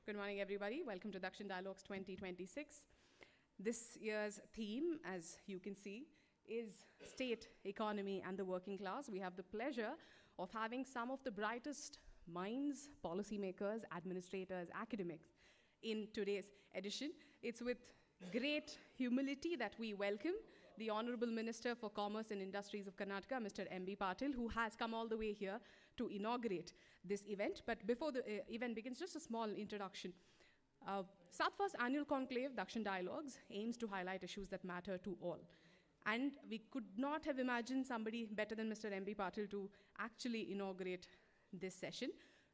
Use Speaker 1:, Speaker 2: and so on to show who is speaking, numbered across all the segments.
Speaker 1: Good morning, everybody. Welcome to Dakshin Dialogues 2026. This year's theme, as you can see, is state, economy, and the working class. We have the pleasure of having some of the brightest minds, policymakers, administrators, academics in today's edition. It's with great humility that we welcome the Honorable Minister for Commerce and Industries of Karnataka, Mr. M.B. Patil, who has come all the way here to inaugurate this event. But before the event begins, just a small introduction. Southfirst Annual Conclave, Dakshin Dialogues, aims to highlight issues that matter to all. And we could not have imagined somebody better than Mr. M.B. Patil to actually inaugurate this session.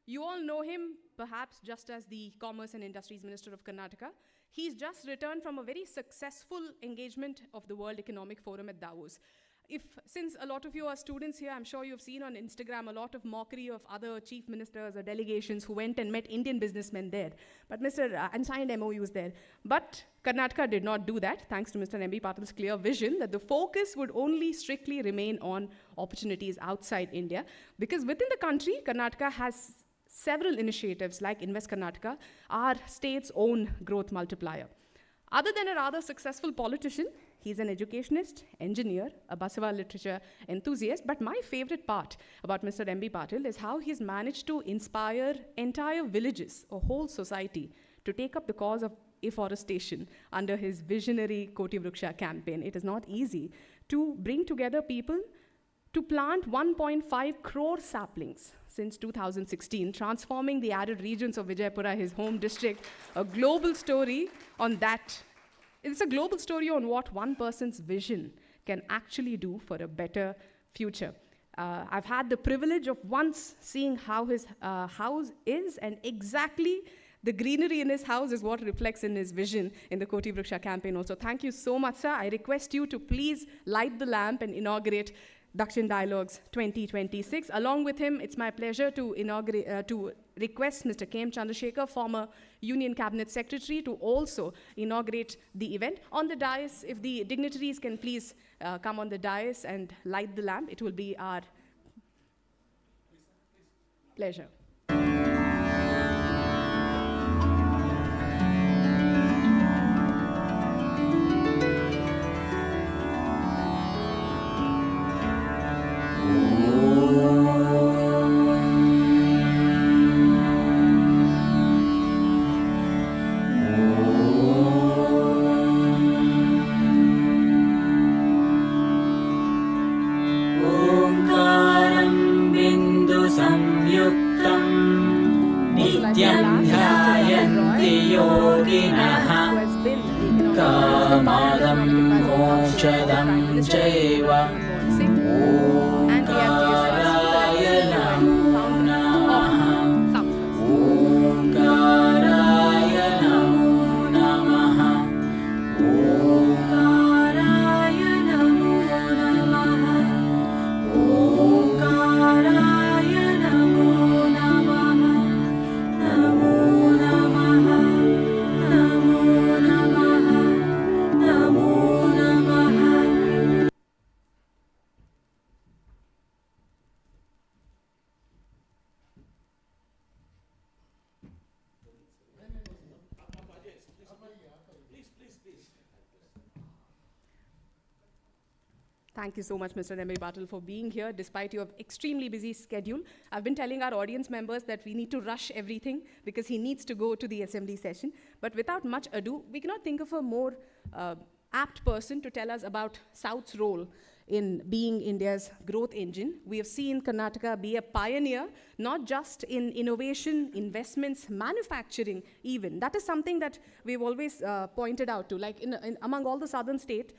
Speaker 1: You all know him, perhaps, just as the Commerce and Industries Minister of Karnataka. He's just returned from a very successful engagement of the World Economic Forum at Davos. Since a lot of you are students here, I'm sure you've seen on Instagram a lot of mockery of other chief ministers or delegations who went and met Indian businessmen there. But and signed MOUs there. But Karnataka did not do that, thanks to Mr. M.B. Patil's clear vision that the focus would only strictly remain on opportunities outside India. Because within the country, Karnataka has several initiatives like Invest Karnataka, our state's own growth multiplier. Other than a rather successful politician, he's an educationist, engineer, a Basava literature enthusiast, but my favorite part about Mr. M.B. Patil is how he's managed to inspire entire villages, a whole society, to take up the cause of afforestation under his visionary Koti Vriksha campaign. It is not easy to bring together people to plant 1.5 crore saplings since 2016, transforming the arid regions of Vijayapura, his home district. A global story on that. It's a global story on what one person's vision can actually do for a better future. I've had the privilege of once seeing how his house is, and exactly the greenery in his house is what reflects in his vision in the Koti Vriksha campaign also. Thank you so much, sir. I request you to please light the lamp and inaugurate Dakshin Dialogues 2026. Along with him, it's my pleasure to request Mr. K.M. Chandrasekhar, former Union Cabinet Secretary, to also inaugurate the event. On the dais, if the dignitaries can please come on the dais and light the lamp, it will be our pleasure. Thank you so much, Mr. M.B. Patil, for being here despite your extremely busy schedule. I've been telling our audience members that we need to rush everything because he needs to go to the assembly session. But without much ado, we cannot think of a more apt person to tell us about South's role in being India's growth engine. We have seen Karnataka be a pioneer, not just in innovation, investments, manufacturing even. That is something that we've always pointed out to. Like among all the southern states,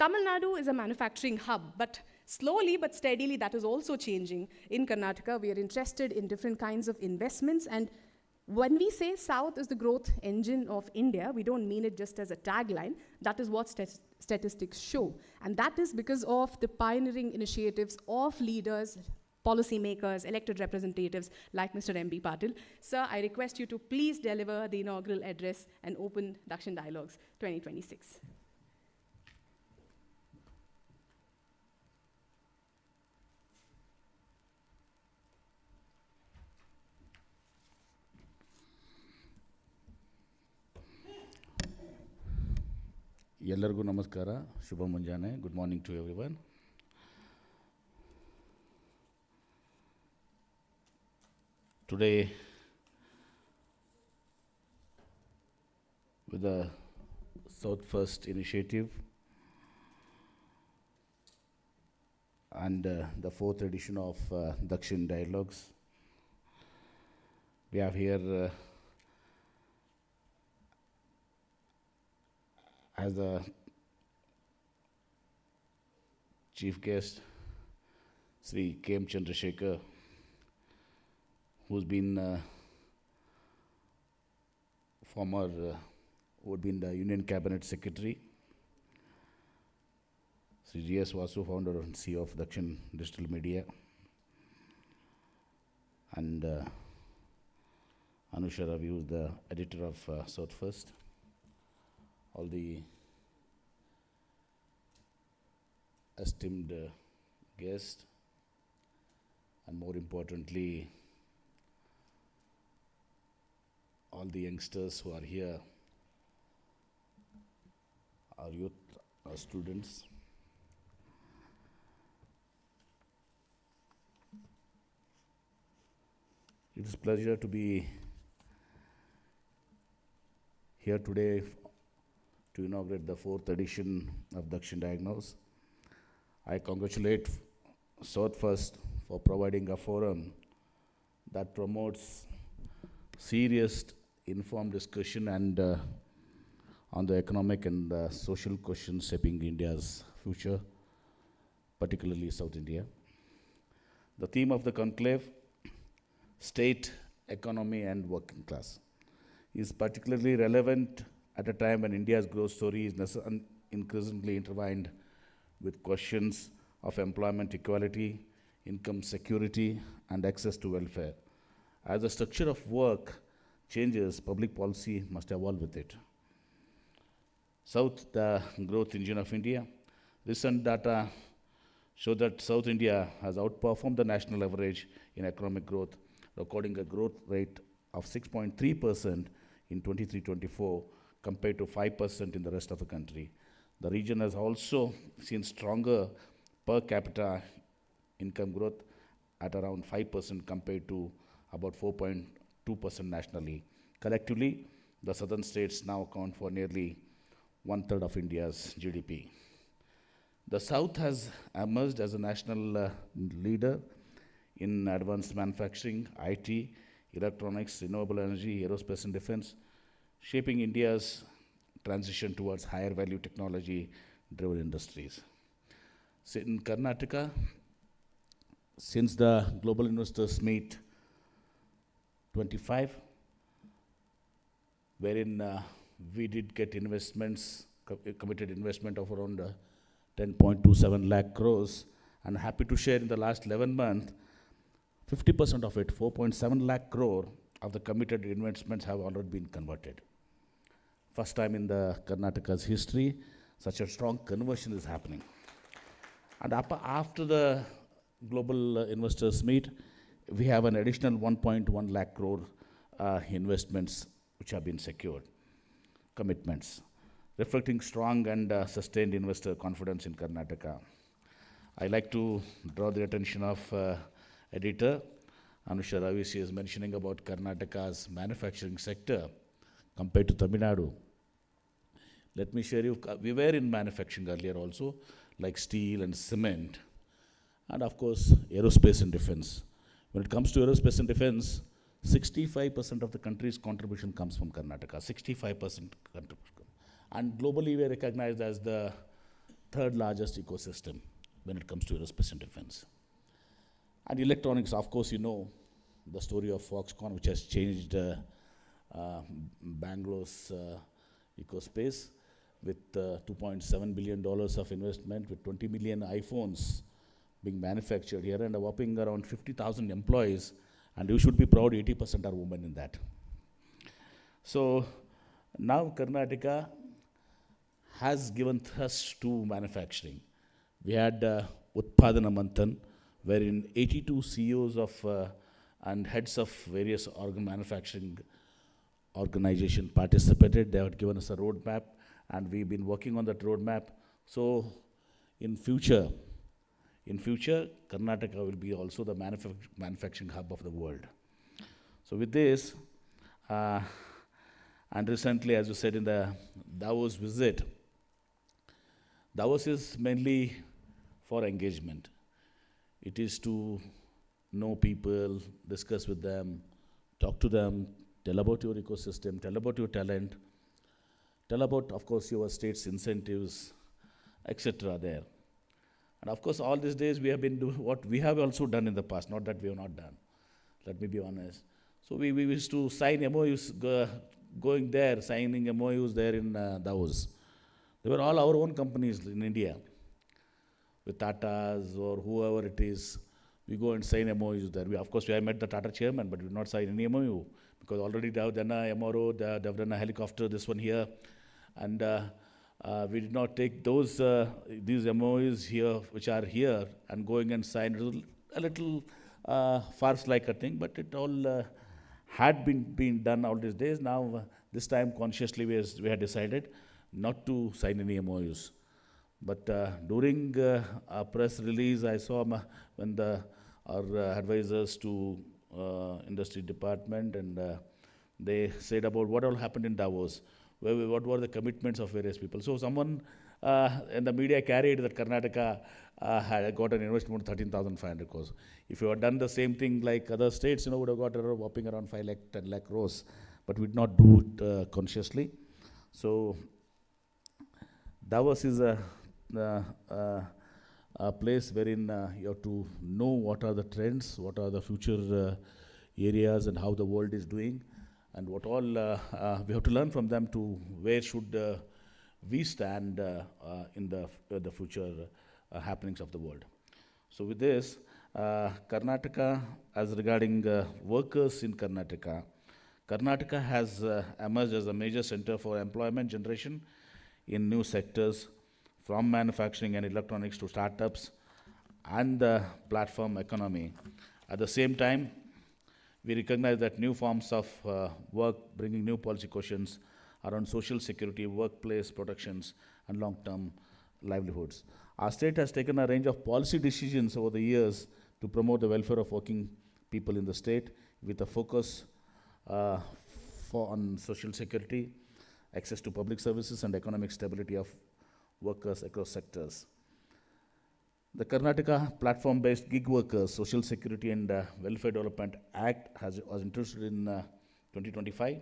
Speaker 1: Tamil Nadu is a manufacturing hub, but slowly but steadily that is also changing. In Karnataka, we are interested in different kinds of investments, and when we say South is the growth engine of India, we don't mean it just as a tagline. That is what statistics show, and that is because of the pioneering initiatives of leaders, policymakers, elected representatives like Mr. M.B. Patil. Sir, I request you to please deliver the inaugural address and open Dakshin Dialogues 2026.
Speaker 2: ಎಲ್ಲರಿಗೂ ನಮಸ್ಕಾರ, ಶುಭ ಮುಂಜಾನೆ. Good morning to everyone. Today, with the South First initiative and the 4th edition of Dakshin Dialogues, we have here as the chief guest, Sri K. M. Chandrasekhar, who's been who had been the Union Cabinet Secretary, Sri G. S. Vasu, founder and CEO of Dakshin Digital Media, and Anusha Ravi, who's the editor of South First. All the esteemed guests, and more importantly, all the youngsters who are here, our youth, our students. It is a pleasure to be here today to inaugurate the 4th edition of Dakshin Dialogues. I congratulate South First for providing a forum that promotes serious, informed discussion and on the economic and social questions shaping India's future, particularly South India. The theme of the conclave, state, economy and working class, is particularly relevant at a time when India's growth story is increasingly intertwined with questions of employment equality, income security, and access to welfare. As the structure of work changes, public policy must evolve with it. South, the growth engine of India. Recent data show that South India has outperformed the national average in economic growth, recording a growth rate of 6.3% in 23-24, compared to 5% in the rest of the country. The region has also seen stronger per capita income growth at around 5% compared to about 4.2% nationally. Collectively, the southern states now account for nearly 1/3 of India's GDP. The South has emerged as a national leader in advanced manufacturing, IT, electronics, renewable energy, aerospace and defense, shaping India's transition towards higher value technology-driven industries. In Karnataka, since the Global Investors Meet 25, wherein we did get investments, committed investment of around 10.27 lakh crores, and happy to share in the last 11 months, 50% of it, 4.7 lakh crore of the committed investments have already been converted. First time in the Karnataka's history, such a strong conversion is happening. And after the Global Investors Meet, we have an additional 1.1 lakh crore investments which have been secured, commitments, reflecting strong and sustained investor confidence in Karnataka. I like to draw the attention of editor Anusha Ravi. She is mentioning about Karnataka's manufacturing sector compared to Tamil Nadu. Let me share you, we were in manufacturing earlier also, like steel and cement, and of course, aerospace and defense. When it comes to aerospace and defense, 65% of the country's contribution comes from Karnataka, 65% contribution. And globally, we are recognized as the 3rd largest ecosystem when it comes to aerospace and defense. And electronics, of course, you know the story of Foxconn, which has changed Bangalore's ecospace with $2.7 billion of investment, with 20 million iPhones being manufactured here, and a whopping around 50,000 employees. And you should be proud, 80% are women in that. So now Karnataka has given thrust to manufacturing. We had Utpadana Manthan, wherein 82 CEOs of and heads of various manufacturing organizations participated. They had given us a roadmap and we've been working on that roadmap. So in future, Karnataka will be also the manufacturing hub of the world. So with this, and recently, as you said in the Davos visit, Davos is mainly for engagement. It is to know people, discuss with them, talk to them, tell about your ecosystem, tell about your talent, tell about, of course, your state's incentives, etc. there. And of course, all these days we have been doing what we have also done in the past, not that we have not done. Let me be honest. So we used to sign MOUs, going there, signing MOUs there in Davos. They were all our own companies in India, with Tatas or whoever it is. We go and sign MOUs there. Of course, we have met the Tata chairman, but we did not sign any MOU, because already they have done a MRO, they have done a helicopter, this one here. And we did not take these MOUs here, which are here, and going and sign a little farce-like a thing, but it all had been done all these days. Now, this time consciously we had decided not to sign any MOUs. But during a press release, I saw when our advisors to industry department, and they said about what all happened in Davos, what were the commitments of various people. So someone in the media carried that Karnataka had got an investment of 13,500 crores. If you had done the same thing like other states, would have got a whopping around 5 lakh, 10 lakh crores, but we did not do it consciously. So Davos is a place wherein you have to know what are the trends, what are the future areas, and how the world is doing, and what all we have to learn from them to where should we stand in the future happenings of the world. So with this, Karnataka, as regarding workers in Karnataka, Karnataka has emerged as a major center for employment generation in new sectors, from manufacturing and electronics to startups and the platform economy. At the same time, we recognize that new forms of work bringing new policy questions around social security, workplace protections, and long-term livelihoods. Our state has taken a range of policy decisions over the years to promote the welfare of working people in the state, with a focus on social security, access to public services, and economic stability of workers across sectors. The Karnataka Platform-Based Gig Workers Social Security and Welfare Development Act was introduced in 2025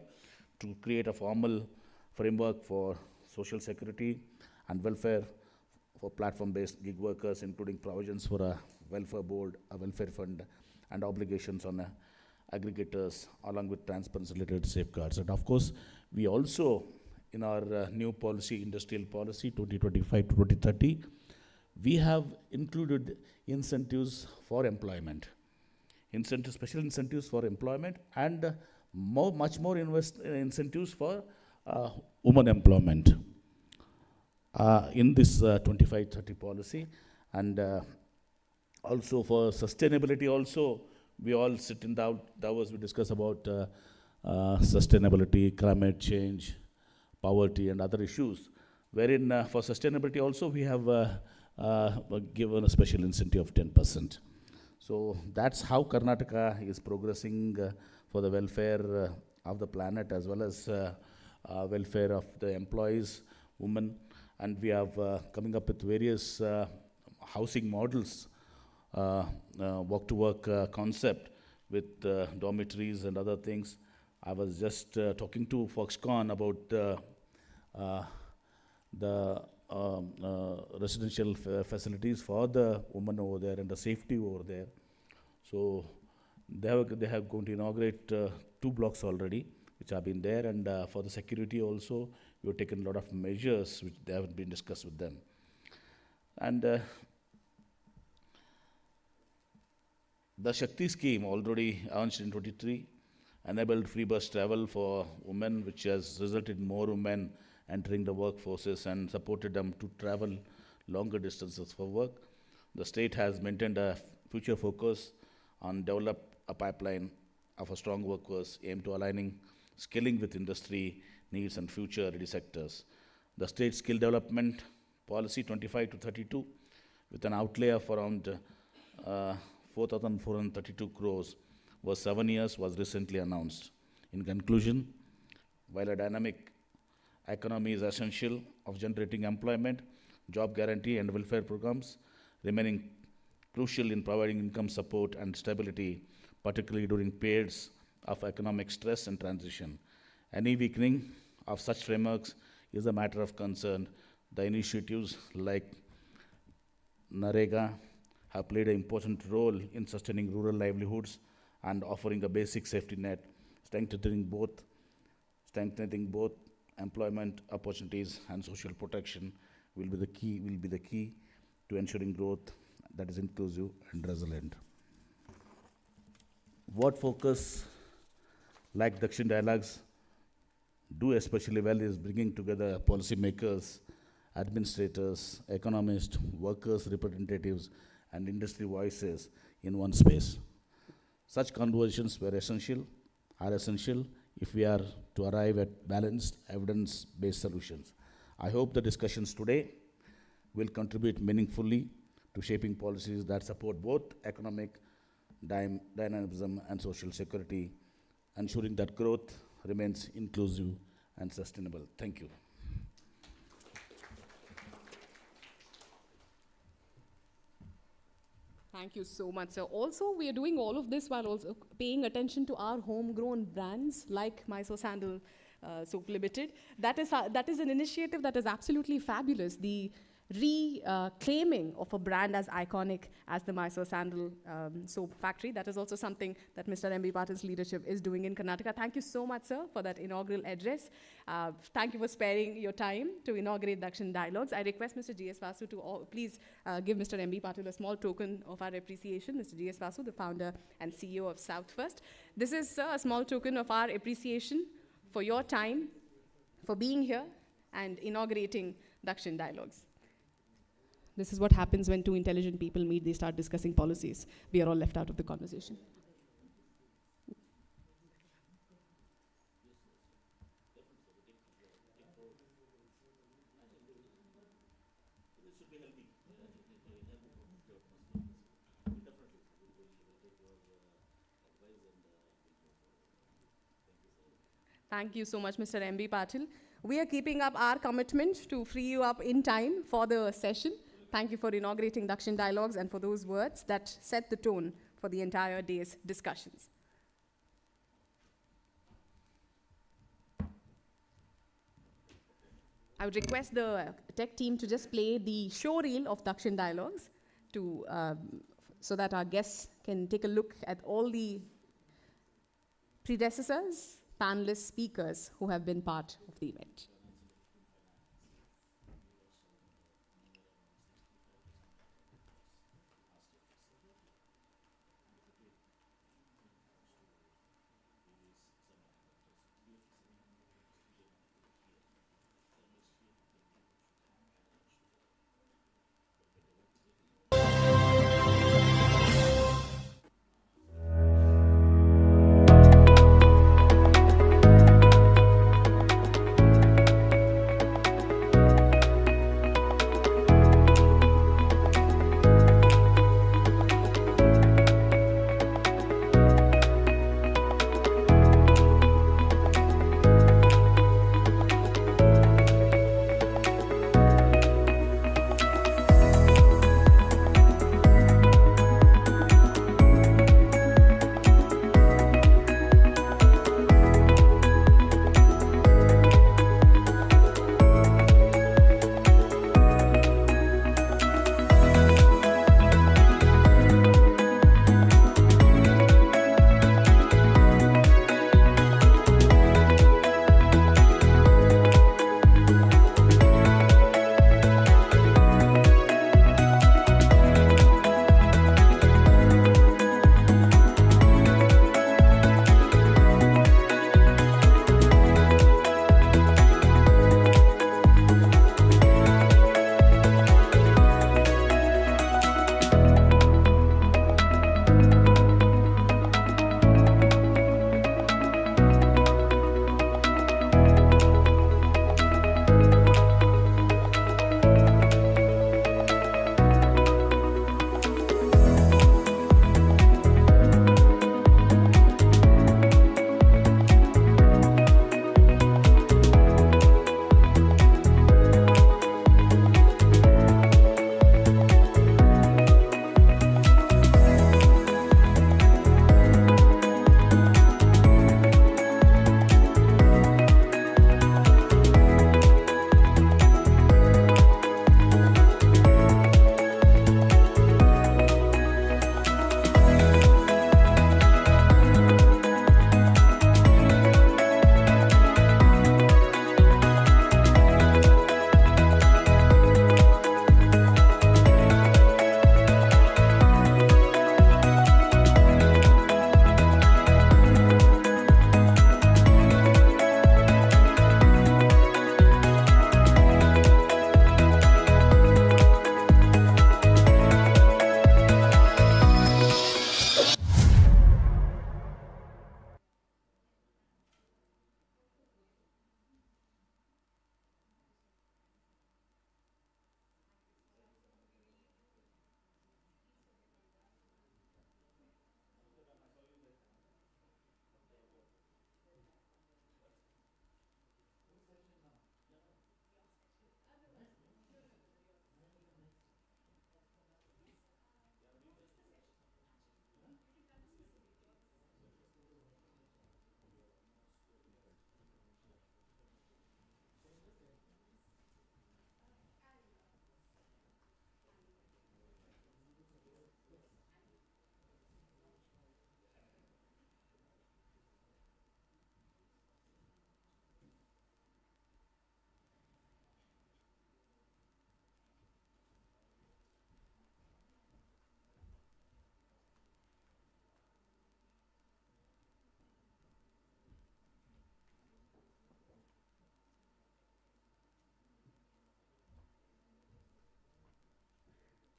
Speaker 2: to create a formal framework for social security and welfare for platform-based gig workers, including provisions for a welfare board, a welfare fund, and obligations on aggregators, along with transparency-related safeguards. And of course, we also, in our new policy, industrial policy 2025 to 2030, we have included incentives for employment, special incentives for employment, and much more incentives for women employment in this 25-30 policy. And also for sustainability also, we all sit in Davos, we discuss about sustainability, climate change, poverty, and other issues, wherein for sustainability also we have given a special incentive of 10%. So that's how Karnataka is progressing for the welfare of the planet, as well as welfare of the employees, women. And we have coming up with various housing models, walk-to-work concept with dormitories and other things. I was just talking to Foxconn about the residential facilities for the women over there and the safety over there. So they have going to inaugurate 2 blocks already, which have been there, and for the security also, we have taken a lot of measures which they have been discussed with them. And the Shakti scheme, already launched in 23, enabled free bus travel for women, which has resulted in more women entering the workforces and supported them to travel longer distances for work. The state has maintained a future focus on develop a pipeline of a strong workforce aimed to aligning skilling with industry needs and future-ready sectors. The state skill development policy 25 to 32 with an outlay of around 4,432 crores over 7 years was recently announced. In conclusion, while a dynamic economy is essential of generating employment, job guarantee and welfare programs remaining crucial in providing income support and stability, particularly during periods of economic stress and transition. Any weakening of such frameworks is a matter of concern. The initiatives like NREGA have played an important role in sustaining rural livelihoods and offering a basic safety net, strengthening both employment opportunities and social protection will be the key to ensuring growth that is inclusive and resilient. What focus like Dakshin Dialogues do especially well is bringing together policymakers, administrators, economists, workers, representatives, and industry voices in one space. Such conversations are essential if we are to arrive at balanced, evidence-based solutions. I hope the discussions today will contribute meaningfully to shaping policies that support both economic dynamism and social security, ensuring that growth remains inclusive and sustainable. Thank you.
Speaker 1: Thank you so much, sir. Also, we are doing all of this while also paying attention to our homegrown brands like Mysore Sandal Soap Limited. That is an initiative that is absolutely fabulous. The reclaiming of a brand as iconic as the Mysore Sandal Soap Factory. That is also something that Mr. M.B. Patil's leadership is doing in Karnataka. Thank you so much, sir, for that inaugural address. Thank you for sparing your time to inaugurate Dakshin Dialogues. I request Mr. G.S. Vasu to please give Mr. M.B. Patil a small token of our appreciation. Mr. G.S. Vasu, the founder and CEO of South First. This is, sir, a small token of our appreciation for your time, for being here and inaugurating Dakshin Dialogues. This is what happens when two intelligent people meet, they start discussing policies. We are all left out of the conversation. Thank you so much, Mr. M.B. Patil. We are keeping up our commitment to free you up in time for the session. Thank you for inaugurating Dakshin Dialogues and for those words that set the tone for the entire day's discussions. I would request the tech team to just play the show reel of Dakshin Dialogues so that our guests can take a look at all the predecessors, panelists, speakers who have been part of the event.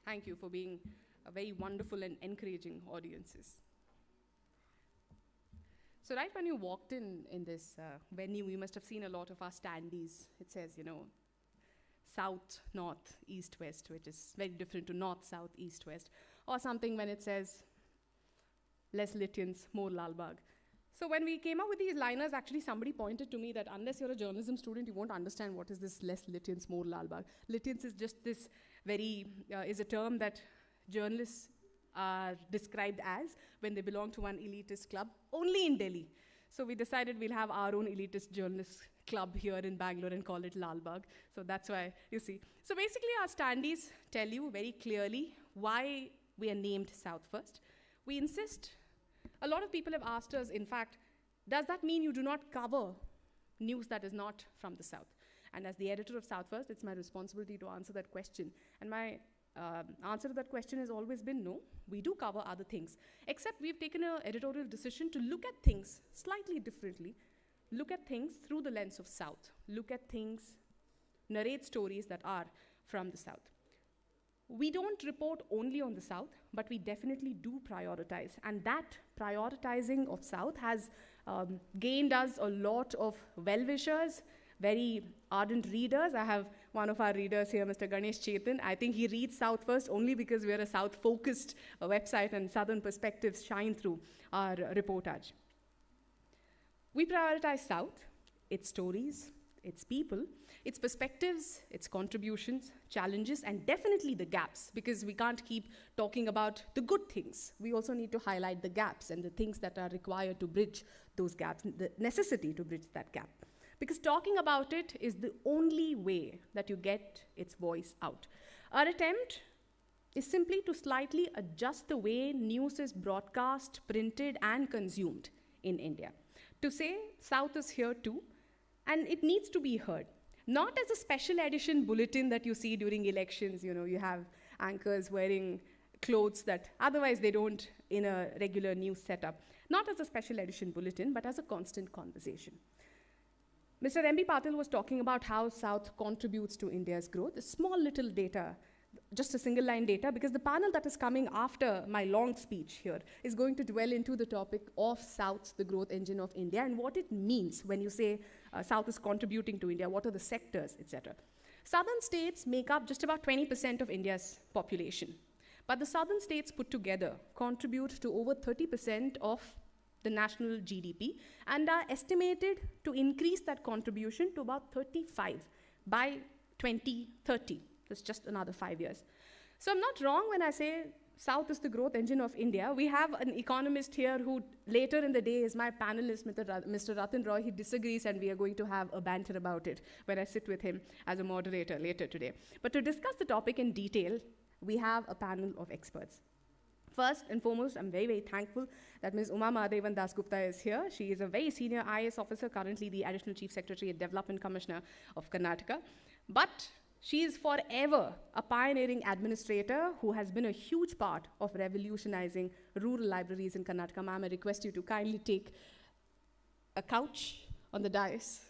Speaker 1: Thank you for being a very wonderful and encouraging audiences. So right when you walked in this venue, you must have seen a lot of our standees. It says, south, north, east, west, which is very different to north, south, east, west. Or something when it says, less Lithians, more Lalbagh. So when we came up with these liners, actually somebody pointed to me that unless you're a journalism student, you won't understand what is this less Lithians, more Lalbagh. Lithians is just this is a term that journalists are described as when they belong to one elitist club, only in Delhi. So we decided we'll have our own elitist journalist club here in Bangalore and call it Lalbagh. So that's why, you see. So basically our standees tell you very clearly why we are named South First. We insist. A lot of people have asked us, in fact, does that mean you do not cover news that is not from the South? And as the editor of South First, it's my responsibility to answer that question. And my answer to that question has always been no, we do cover other things. Except we've taken an editorial decision to look at things slightly differently, look at things through the lens of South, look at things, narrate stories that are from the South. We don't report only on the South, but we definitely do prioritize. And that prioritizing of South has gained us a lot of well-wishers, very ardent readers. I have one of our readers here, Mr. Ganesh Chetan. I think he reads South First only because we're a South-focused website and Southern perspectives shine through our reportage. We prioritize South, its stories, its people, its perspectives, its contributions, challenges, and definitely the gaps, because we can't keep talking about the good things. We also need to highlight the gaps and the things that are required to bridge those gaps, the necessity to bridge that gap. Because talking about it is the only way that you get its voice out. Our attempt is simply to slightly adjust the way news is broadcast, printed, and consumed in India. To say South is here too, and it needs to be heard. Not as a special edition bulletin that you see during elections, you have anchors wearing clothes that otherwise they don't in a regular news setup. Not as a special edition bulletin, but as a constant conversation. Mr. M.B. Patil was talking about how South contributes to India's growth. A small little data, just a single line data, because the panel that is coming after my long speech here is going to dwell into the topic of South, the growth engine of India, and what it means when you say South is contributing to India, what are the sectors, etc. Southern states make up just about 20% of India's population. But the southern states put together contribute to over 30% of the national GDP and are estimated to increase that contribution to about 35 by 2030. That's just another 5 years. So I'm not wrong when I say South is the growth engine of India. We have an economist here who later in the day is my panelist, Mr. Ratan Roy. He disagrees and we are going to have a banter about it when I sit with him as a moderator later today. But to discuss the topic in detail, we have a panel of experts. First and foremost, I'm very, very thankful that Ms. Uma Mahadevan Dasgupta is here. She is a very senior IAS officer, currently the Additional Chief Secretary and Development Commissioner of Karnataka. But she is forever a pioneering administrator who has been a huge part of revolutionizing rural libraries in Karnataka. Ma'am, I request you to kindly take a couch on the dais.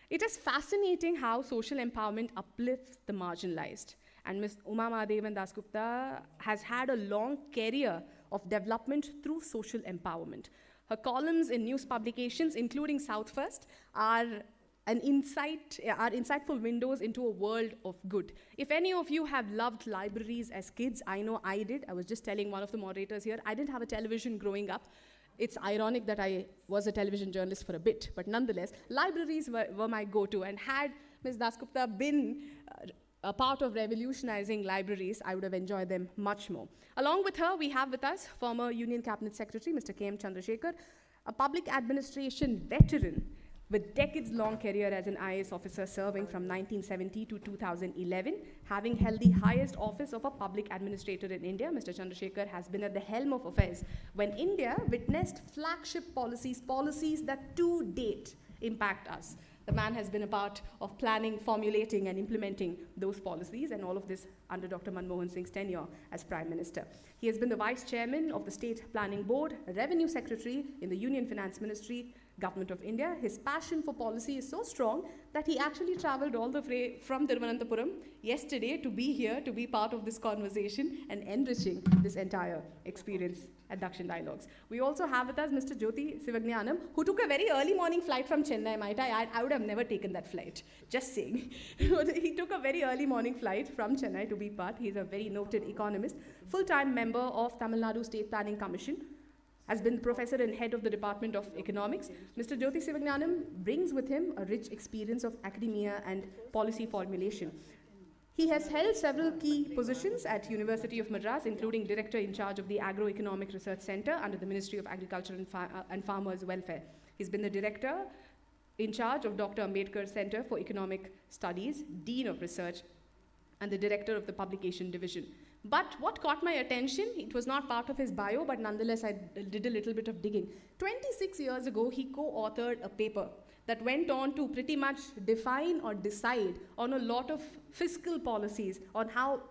Speaker 1: It is fascinating how social empowerment uplifts the marginalized. And Ms. Uma Mahadevan Dasgupta has had a long career of development through social empowerment. Her columns in news publications, including South First, are insightful windows into a world of good. If any of you have loved libraries as kids, I know I did. I was just telling one of the moderators here, I didn't have a television growing up. It's ironic that I was a television journalist for a bit, but nonetheless, libraries were my go-to, and had Ms. Dasgupta been a part of revolutionizing libraries, I would have enjoyed them much more. Along with her, we have with us former Union Cabinet Secretary, Mr. K.M. Chandrasekhar, a public administration veteran with decades-long career as an IAS officer serving from 1970 to 2011, having held the highest office of a public administrator in India. Mr. Chandrasekhar has been at the helm of affairs when India witnessed flagship policies that to date impact us. The man has been a part of planning, formulating, and implementing those policies, and all of this under Dr. Manmohan Singh's tenure as Prime Minister. He has been the Vice Chairman of the State Planning Board, Revenue Secretary in the Union Finance Ministry, government of India. His passion for policy is so strong that he actually traveled all the way from Thiruvananthapuram yesterday to be here, to be part of this conversation and enriching this entire experience at Dakshin Dialogues. We also have with us Mr. Jyoti Sivagyanam, who took a very early morning flight from Chennai, might I would have never taken that flight, just saying. He took a very early morning flight from Chennai to be part. He's a very noted economist, full-time member of Tamil Nadu State Planning Commission, has been professor and head of the Department of Economics. Mr. Jyoti Sivagyanam brings with him a rich experience of academia and policy formulation. He has held several key positions at University of Madras, including director in charge of the Agroeconomic Research Center under the Ministry of Agriculture and Farmers Welfare. He's been the director in charge of Dr. Ambedkar Center for Economic Studies, Dean of Research, and the director of the Publication Division. But what caught my attention, it was not part of his bio, but nonetheless I did a little bit of digging. 26 years ago, he co-authored a paper that went on to pretty much define or decide on a lot of fiscal policies on how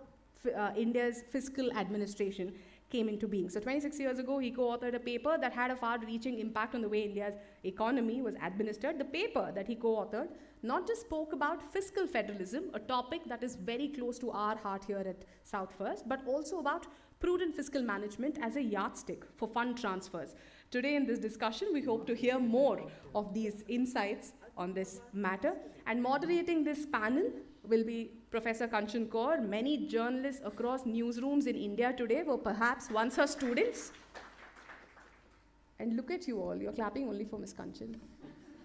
Speaker 1: India's fiscal administration came into being. So 26 years ago, he co-authored a paper that had a far-reaching impact on the way India's economy was administered. The paper that he co-authored not just spoke about fiscal federalism, a topic that is very close to our heart here at South First, but also about prudent fiscal management as a yardstick for fund transfers. Today in this discussion, we hope to hear more of these insights on this matter. And moderating this panel will be Professor Kanchan Kaur. Many journalists across newsrooms in India today were perhaps once her students. And look at you all, you're clapping only for Ms. Kanchan.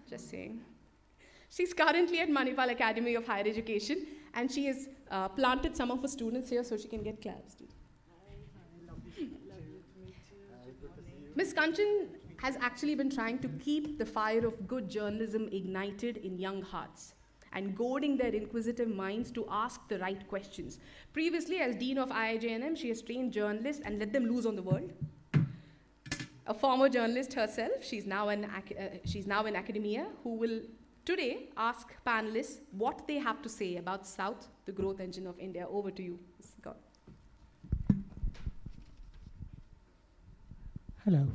Speaker 1: Just saying. She's currently at Manipal Academy of Higher Education, and she has planted some of her students here so she can get claps. Ms. Kanchan has actually been trying to keep the fire of good journalism ignited in young hearts and goading their inquisitive minds to ask the right questions. Previously, as Dean of IIJNM, she has trained journalists and let them loose on the world. A former journalist herself, she's now in academia, who will today ask panelists what they have to say about South, the growth engine of India. Over to you, Ms. Kaur.
Speaker 3: Hello.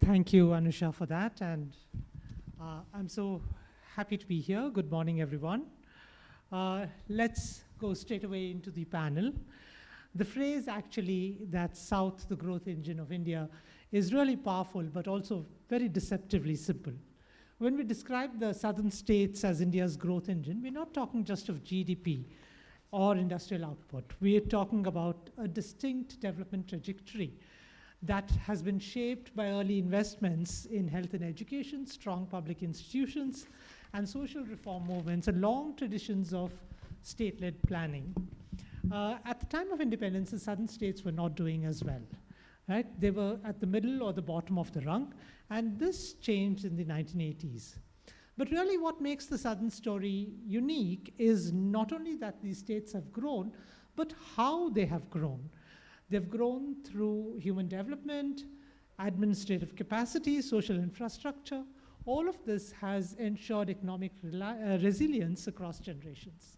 Speaker 3: Thank you, Anusha, for that. And I'm so happy to be here. Good morning, everyone. Let's go straight away into the panel. The phrase actually that South, the growth engine of India, is really powerful, but also very deceptively simple. When we describe the southern states as India's growth engine, we're not talking just of GDP or industrial output. We're talking about a distinct development trajectory that has been shaped by early investments in health and education, strong public institutions, and social reform movements, and long traditions of state-led planning. At the time of independence, the southern states were not doing as well. Right? They were at the middle or the bottom of the rung, and this changed in the 1980s. But really what makes the southern story unique is not only that these states have grown, but how they have grown. They've grown through human development, administrative capacity, social infrastructure. All of this has ensured economic resilience across generations.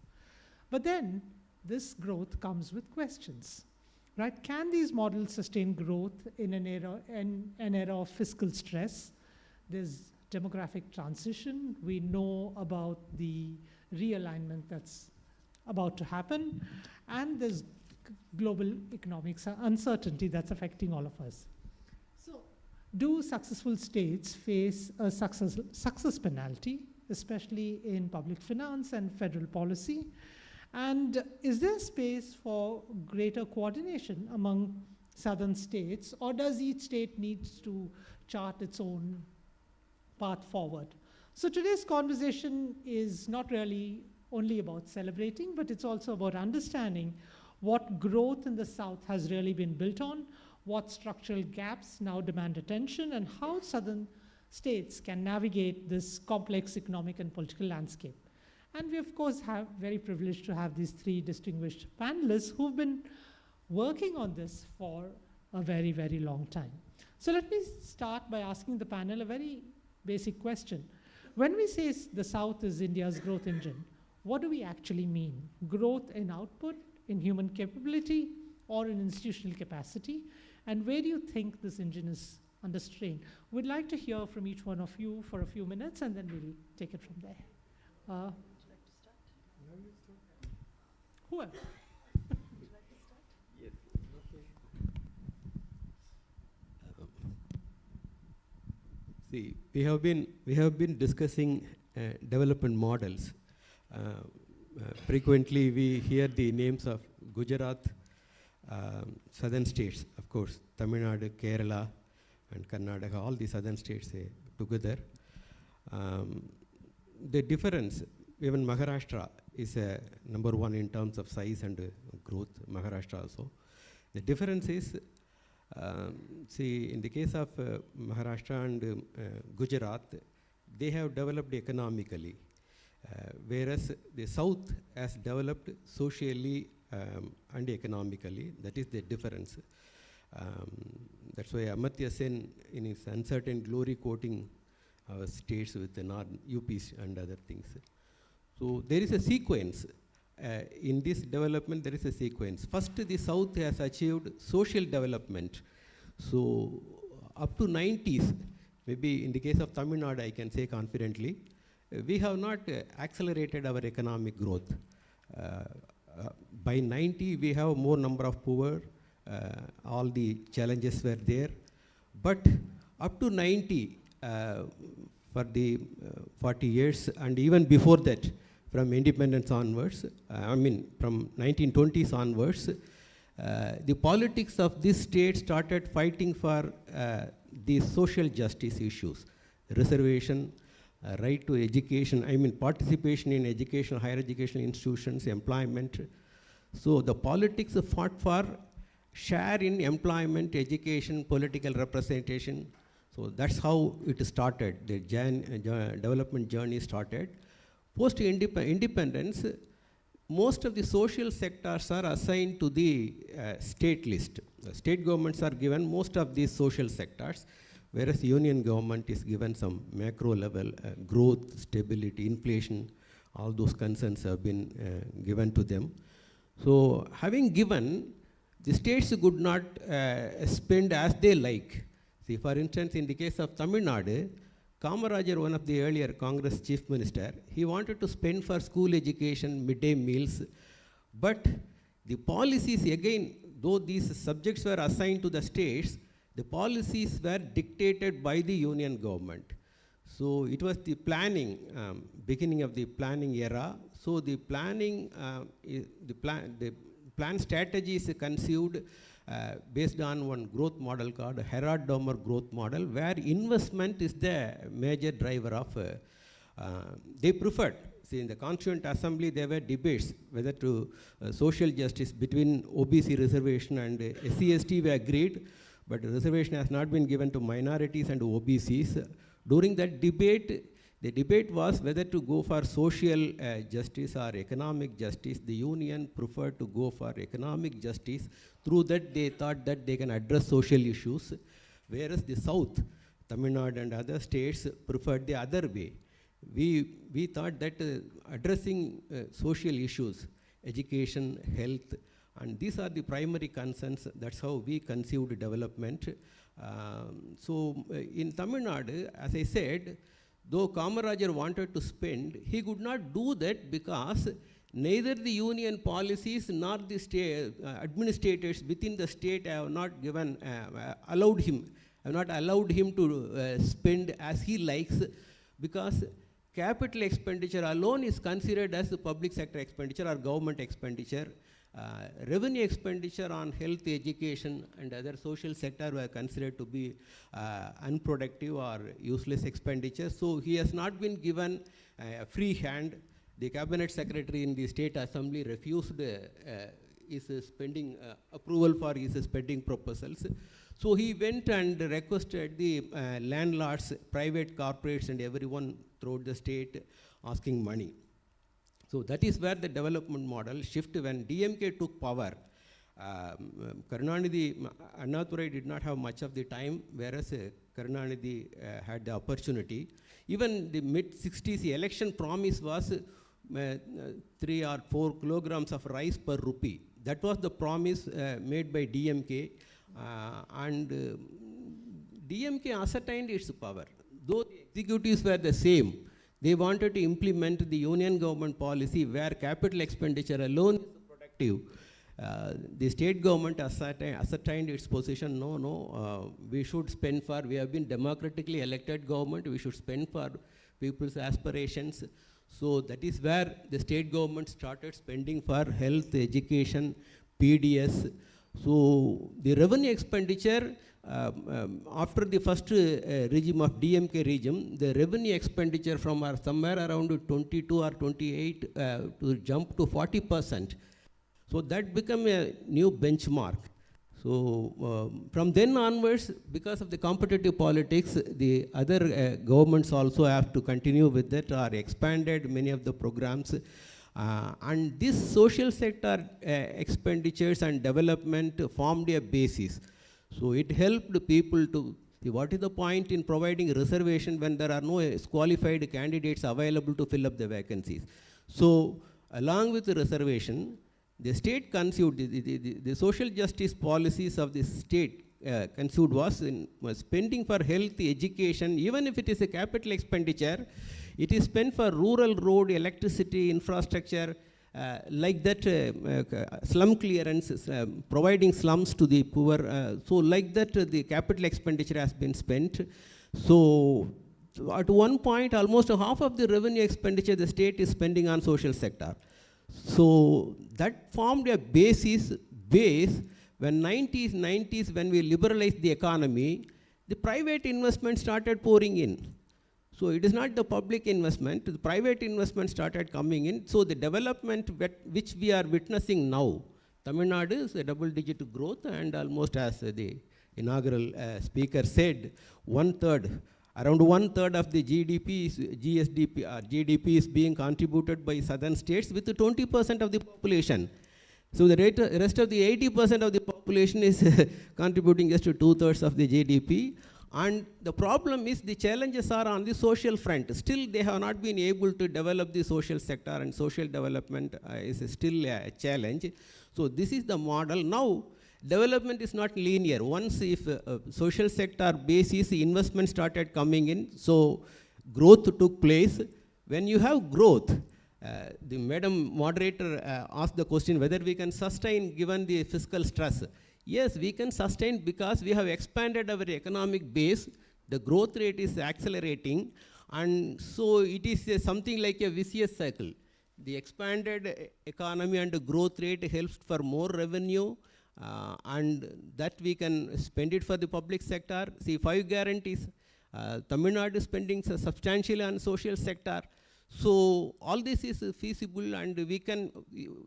Speaker 3: But then this growth comes with questions. Right? Can these models sustain growth in an era of fiscal stress? There's demographic transition. We know about the realignment that's about to happen. And there's global economic uncertainty that's affecting all of us. So, do successful states face a success penalty, especially in public finance and federal policy? And is there space for greater coordination among southern states, or does each state need to chart its own path forward? So today's conversation is not really only about celebrating, but it's also about understanding what growth in the South has really been built on, what structural gaps now demand attention, and how southern states can navigate this complex economic and political landscape. And we, of course, have very privileged to have these three distinguished panelists who've been working on this for a very, very long time. So let me start by asking the panel a very basic question. When we say the South is India's growth engine, what do we actually mean? Growth in output, in human capability, or in institutional capacity? And where do you think this engine is under strain. We'd like to hear from each one of you for a few minutes, and then we'll take it from there. Would you like to start? Whoever.
Speaker 4: Would you like to start? Yes. Okay. See, we have been discussing development models. Frequently, we hear the names of Gujarat, southern states, of course, Tamil Nadu, Kerala, and Karnataka, all the southern states together. The difference, even Maharashtra is number one in terms of size and growth, Maharashtra also. The difference is, see, in the case of Maharashtra and Gujarat, they have developed economically, whereas the south has developed socially and economically. That is the difference. That's why Amartya Sen, in his Uncertain Glory, quoting states with the UPs and other things. So there is a sequence. In this development, there is a sequence. First, the South has achieved social development. So up to 90s, maybe in the case of Tamil Nadu, I can say confidently, we have not accelerated our economic growth. By 90, we have more number of poor. All the challenges were there. But up to 90, for the 40 years, and even before that, from independence onwards, from 1920s onwards, the politics of this state started fighting for the social justice issues, reservation, right to education, participation in education, higher education institutions, employment. So the politics fought for share in employment, education, political representation. So that's how it started, the development journey started. Post-independence, most of the social sectors are assigned to the state list. The state governments are given most of these social sectors, whereas the union government is given some macro level, growth, stability, inflation, all those concerns have been given to them. So having given, the states could not spend as they like. See, for instance, in the case of Tamil Nadu, Kamarajar, one of the earlier Congress chief minister, he wanted to spend for school education, midday meals, but the policies, again, though these subjects were assigned to the states, the policies were dictated by the union government. So it was the planning, beginning of the planning era. So the planning, the plan strategy is conceived based on one growth model called Herod-Domer growth model, where investment is the major driver of, they preferred, see, in the Constituent Assembly there were debates whether to social justice between OBC reservation and SC/ST were agreed, but the reservation has not been given to minorities and OBCs. During that debate, the debate was whether to go for social justice or economic justice. The union preferred to go for economic justice. Through that, they thought that they can address social issues, whereas the South, Tamil Nadu and other states preferred the other way. We thought that addressing social issues, education, health, and these are the primary concerns. That's how we conceived development. So in Tamil Nadu, as I said, though Kamarajar wanted to spend, he could not do that because neither the union policies nor the state administrators within the state have not given, allowed him to spend as he likes, because capital expenditure alone is considered as the public sector expenditure or government expenditure. Revenue expenditure on health, education, and other social sector were considered to be unproductive or useless expenditure. So he has not been given a free hand. The cabinet secretary in the state assembly refused his spending approval for his spending proposals. So he went and requested the landlords, private corporates, and everyone throughout the state asking money. So that is where the development model shift. When DMK took power, Karunanidhi, Annadurai did not have much of the time, whereas Karunanidhi had the opportunity. Even the mid-60s, the election promise was 3 or 4 kilograms of rice per rupee. That was the promise made by DMK. And DMK ascertained its power. Though the executives were the same, they wanted to implement the union government policy where capital expenditure alone is productive. The state government ascertained its position. We should spend for, we have been democratically elected government, we should spend for people's aspirations. So that is where the state government started spending for health, education, PDS. So the revenue expenditure, after the first regime of DMK regime, the revenue expenditure from somewhere around 22 or 28 to jump to 40%. So that became a new benchmark. So from then onwards, because of the competitive politics, the other governments also have to continue with that or expanded many of the programs. And this social sector expenditures and development formed a basis. So it helped people to see what is the point in providing reservation when there are no qualified candidates available to fill up the vacancies. So along with the reservation, the state conceived, the social justice policies of the state conceived was spending for health, education, even if it is a capital expenditure, it is spent for rural road, electricity, infrastructure, like that slum clearance, providing slums to the poor. So like that the capital expenditure has been spent. So at one point, almost half of the revenue expenditure the state is spending on social sector. So that formed a base when 90s when we liberalized the economy, the private investment started pouring in. So it is not the public investment, the private investment started coming in. So the development which we are witnessing now, Tamil Nadu is a double-digit growth, and almost as the inaugural speaker said, around one third of the GDP is being contributed by southern states with 20% of the population. So the rest of the 80% of the population is contributing just to 2/3 of the GDP. And the problem is the challenges are on the social front. Still, they have not been able to develop the social sector, and social development is still a challenge. So this is the model. Now, development is not linear. Once if social sector basis, investment started coming in, so growth took place. When you have growth, the madam moderator asked the question whether we can sustain given the fiscal stress. Yes, we can sustain because we have expanded our economic base. The growth rate is accelerating, and so it is something like a vicious cycle. The expanded economy and the growth rate helps for more revenue, and that we can spend it for the public sector. See, 5 guarantees. Tamil Nadu is spending substantially on social sector. So all this is feasible, and we can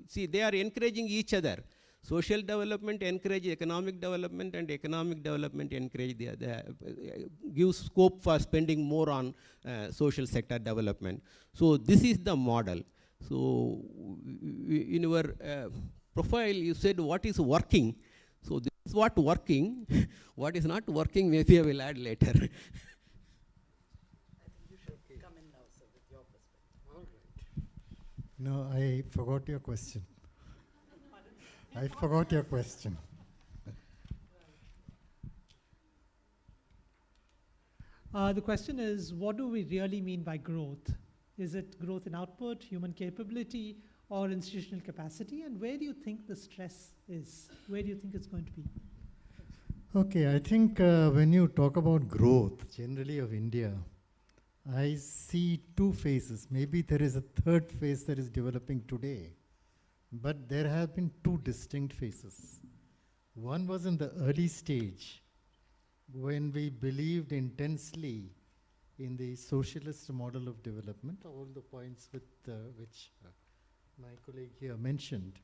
Speaker 4: see they are encouraging each other. Social development encourages economic development, and economic development encourages gives scope for spending more on social sector development. So this is the model. So in your profile, you said what is working. So this is what working. What is not working, maybe I will add later.
Speaker 5: No, I forgot your question. I forgot your question.
Speaker 3: The question is, what do we really mean by growth? Is it growth in output, human capability, or institutional capacity? And where do you think the stress is? Where do you think it's going to be?
Speaker 5: Okay, I think when you talk about growth, generally of India, I see two phases. Maybe there is a third phase that is developing today, but there have been two distinct phases. One was in the early stage, when we believed intensely in the socialist model of development, all the points with which my colleague here mentioned.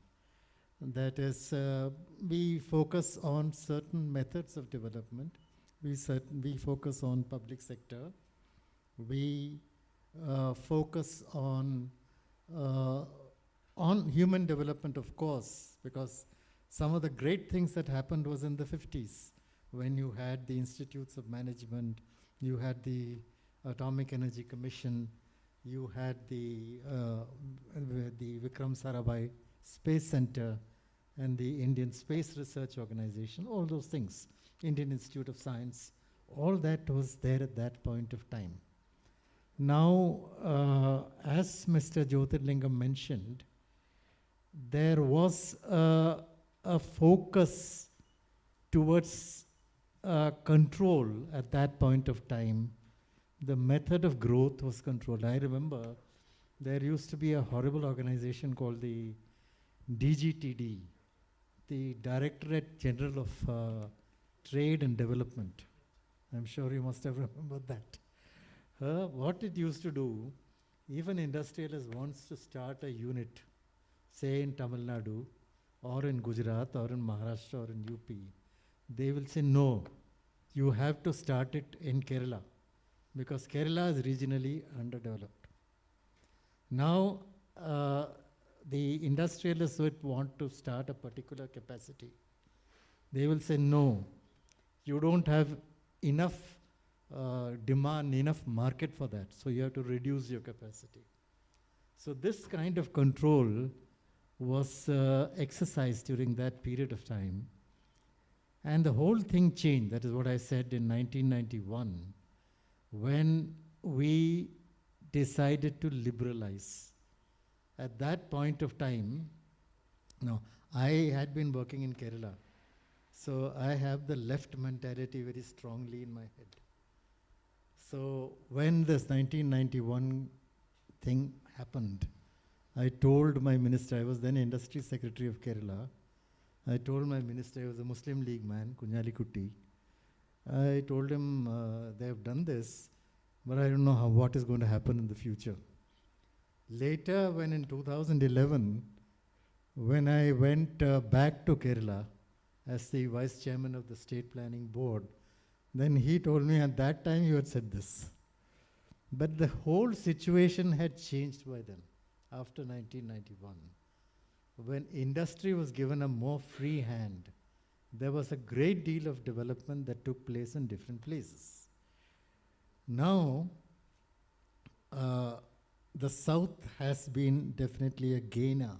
Speaker 5: That is, we focus on certain methods of development. We focus on public sector. We focus on human development, of course, because some of the great things that happened was in the 50s, when you had the institutes of management, you had the Atomic Energy Commission, you had the Vikram Sarabhai Space Center, and the Indian Space Research Organization, all those things, Indian Institute of Science, All that was there at that point of time. Now, as Mr. Jyotirlingam mentioned, there was a focus towards control at that point of time. The method of growth was controlled. I remember there used to be a horrible organization called the DGTD, the Directorate General of Trade and Development. I'm sure you must have remembered that. What it used to do, even industrialist wants to start a unit, say in Tamil Nadu, or in Gujarat, or in Maharashtra, or in UP, they will say, no, you have to start it in Kerala, because Kerala is regionally underdeveloped. Now, the industrialists would want to start a particular capacity. They will say, no, you don't have enough demand, enough market for that, so you have to reduce your capacity. So this kind of control was exercised during that period of time. And the whole thing changed. That is what I said in 1991, when we decided to liberalize. At that point of time, now, I had been working in Kerala, so I have the left mentality very strongly in my head. So when this 1991 thing happened, I told my minister, I was then industry secretary of Kerala, I told my minister, I was a Muslim League man, Kunyali Kutti. I told him, they have done this, but I don't know what is going to happen in the future. Later, when in 2011, when I went back to Kerala as the vice chairman of the state planning board, then he told me at that time you had said this. But the whole situation had changed by then, after 1991. When industry was given a more free hand, there was a great deal of development that took place in different places. Now, the South has been definitely a gainer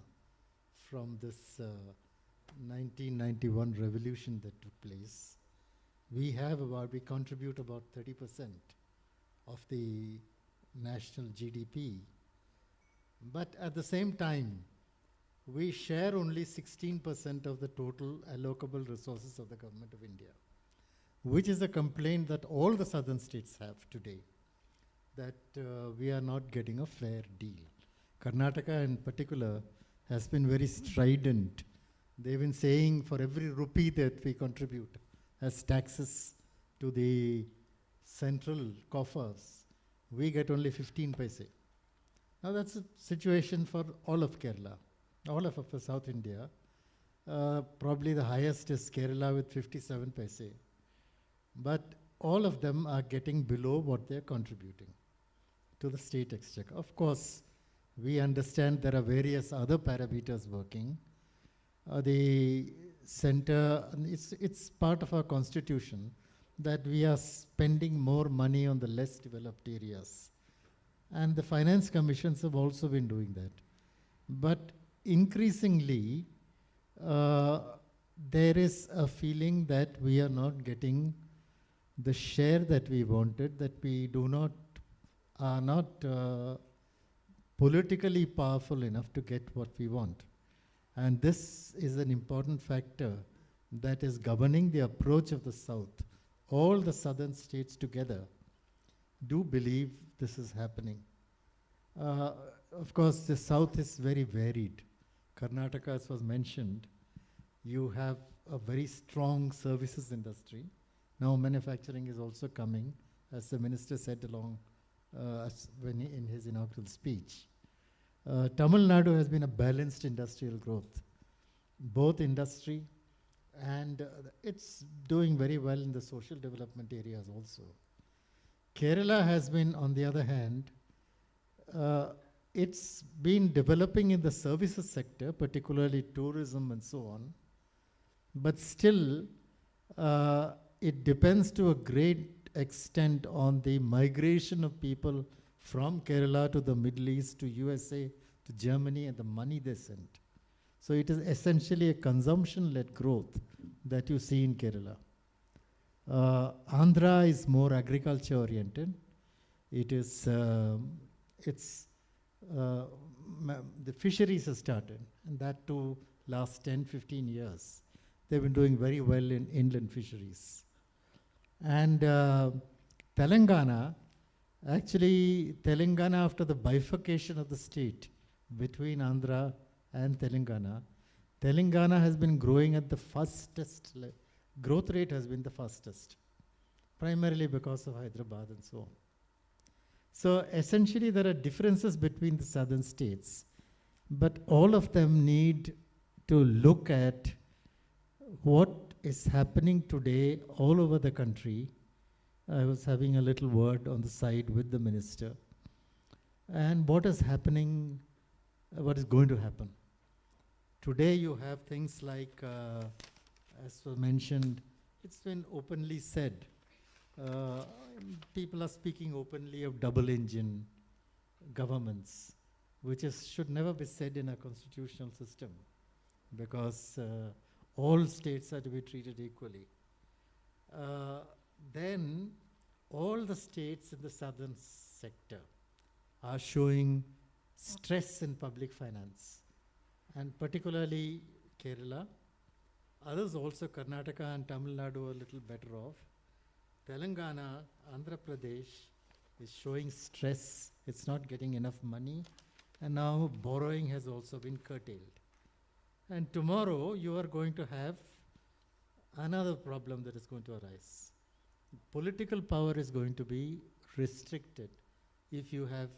Speaker 5: from this 1991 revolution that took place. We contribute about 30% of the national GDP. But at the same time, we share only 16% of the total allocable resources of the government of India, which is a complaint that all the southern states have today, that we are not getting a fair deal. Karnataka in particular has been very strident. They've been saying for every rupee that we contribute as taxes to the central coffers, we get only 15 paise. Now that's a situation for all of Kerala, all of South India. Probably the highest is Kerala with 57 paise. But all of them are getting below what they're contributing to the state exchequer. Of course, we understand there are various other parameters working. The center, it's part of our constitution that we are spending more money on the less developed areas. And the finance commissions have also been doing that. But increasingly, there is a feeling that we are not getting the share that we wanted, that we are not politically powerful enough to get what we want. And this is an important factor that is governing the approach of the South. All the southern states together do believe this is happening. Of course, the South is very varied. Karnataka, as was mentioned, you have a very strong services industry. Now manufacturing is also coming, as the minister said in his inaugural speech. Tamil Nadu has been a balanced industrial growth, both industry and it's doing very well in the social development areas also. Kerala has been, on the other hand, it's been developing in the services sector, particularly tourism and so on, but still it depends to a great extent on the migration of people from Kerala to the Middle East, to USA, to Germany, and the money they send. So it is essentially a consumption-led growth that you see in Kerala. Andhra is more agriculture oriented. It is, the fisheries have started, and that too last 10, 15 years. They've been doing very well in inland fisheries. And Telangana, actually, Telangana, after the bifurcation of the state between Andhra and Telangana, Telangana has been growing at the fastest, growth rate has been the fastest, primarily because of Hyderabad and so on. So essentially, there are differences between the southern states, but all of them need to look at what is happening today all over the country. I was having a little word on the side with the minister, and what is happening, what is going to happen. Today you have things like, as was mentioned, it's been openly said, people are speaking openly of double engine governments, which should never be said in a constitutional system, because all states are to be treated equally. Then all the states in the southern sector are showing stress in public finance, and particularly Kerala. Others also, Karnataka and Tamil Nadu, are a little better off. Telangana, Andhra Pradesh is showing stress. It's not getting enough money, and now borrowing has also been curtailed. And tomorrow you are going to have another problem that is going to arise. Political power is going to be restricted if you have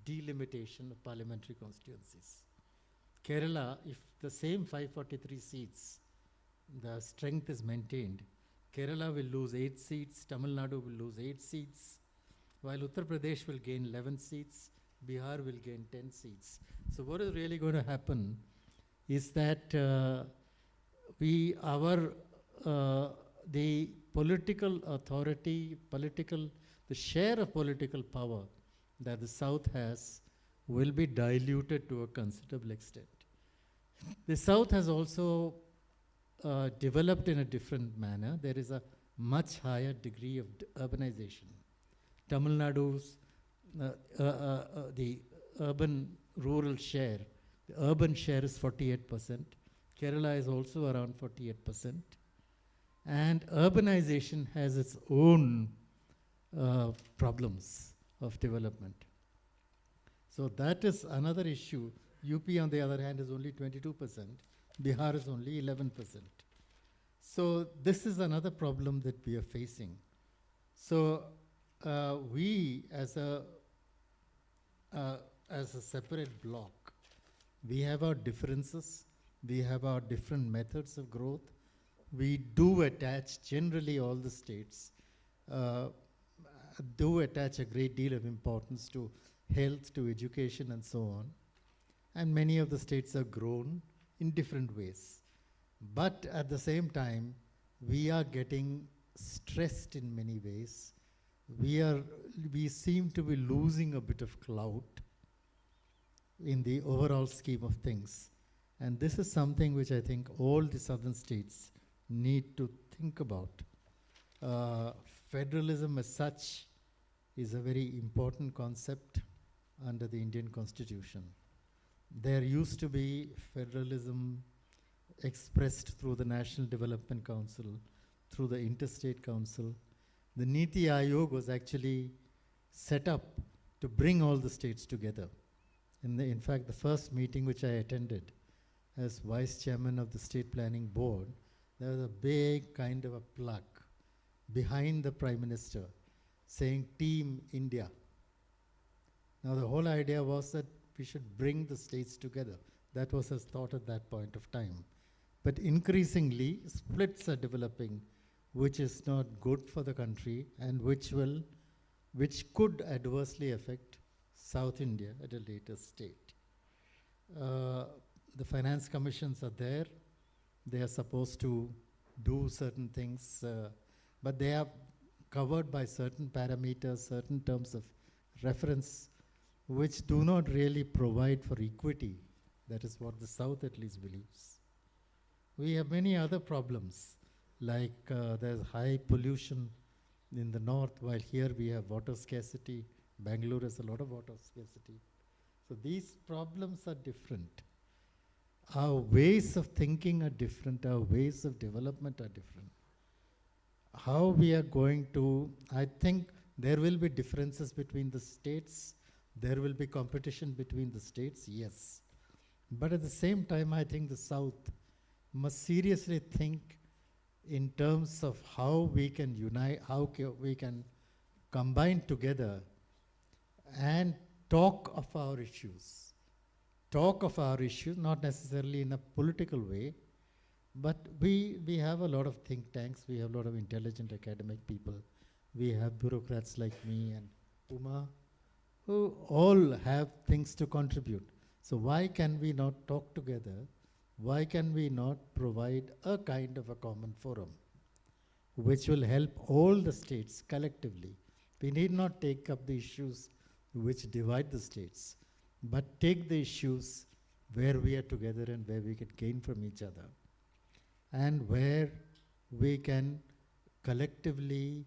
Speaker 5: delimitation of parliamentary constituencies. Kerala, if the same 543 seats, the strength is maintained, Kerala will lose 8 seats, Tamil Nadu will lose 8 seats, while Uttar Pradesh will gain 11 seats, Bihar will gain 10 seats. So what is really going to happen is that the political authority, the share of political power that the South has will be diluted to a considerable extent. The South has also developed in a different manner. There is a much higher degree of urbanization. Tamil Nadu's, the urban-rural share, the urban share is 48%. Kerala is also around 48%. And urbanization has its own problems of development. So that is another issue. UP, on the other hand, is only 22%. Bihar is only 11%. So this is another problem that we are facing. So we, as a separate block, we have our differences. We have our different methods of growth. We do attach, generally all the states, do attach a great deal of importance to health, to education, and so on. And many of the states have grown in different ways. But at the same time, we are getting stressed in many ways. We seem to be losing a bit of clout in the overall scheme of things. And this is something which I think all the southern states need to think about. Federalism as such is a very important concept under the Indian Constitution. There used to be federalism expressed through the National Development Council, through the Interstate Council. The Niti Aayog was actually set up to bring all the states together. In fact, the first meeting which I attended as Vice Chairman of the State Planning Board, there was a big kind of a plaque behind the Prime Minister saying Team India. Now the whole idea was that we should bring the states together. That was his thought at that point of time. But increasingly, splits are developing, which is not good for the country and which could adversely affect South India at a later state. The finance commissions are there. They are supposed to do certain things, but they are covered by certain parameters, certain terms of reference, which do not really provide for equity. That is what the South at least believes. We have many other problems. like there's high pollution in the north, while here we have water scarcity. Bangalore has a lot of water scarcity. So these problems are different. Our ways of thinking are different, our ways of development are different. How we are going to, I think there will be differences between the states, there will be competition between the states, yes. But at the same time, I think the South must seriously think in terms of how we can unite, how we can combine together and talk of our issues. Talk of our issues, not necessarily in a political way, but we have a lot of think tanks, we have a lot of intelligent academic people, we have bureaucrats like me and Uma, who all have things to contribute. So why can we not talk together? Why can we not provide a kind of a common forum which will help all the states collectively? We need not take up the issues which divide the states, but take the issues where we are together and where we can gain from each other, and where we can collectively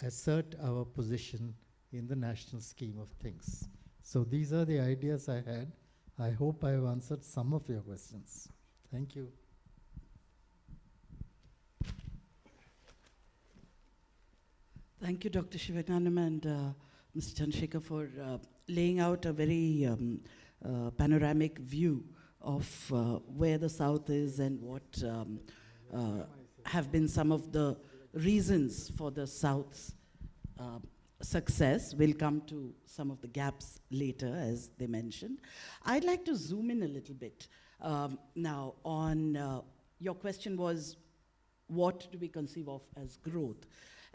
Speaker 5: assert our position in the national scheme of things. So these are the ideas I had. I hope I have answered some of your questions. Thank you.
Speaker 6: Thank you, Dr. Shivananam and Mr. Chandrasekhar, for laying out a very panoramic view of where the South is and what have been some of the reasons for the South's success. We'll come to some of the gaps later, as they mentioned. I'd like to zoom in a little bit now on your question was, what do we conceive of as growth?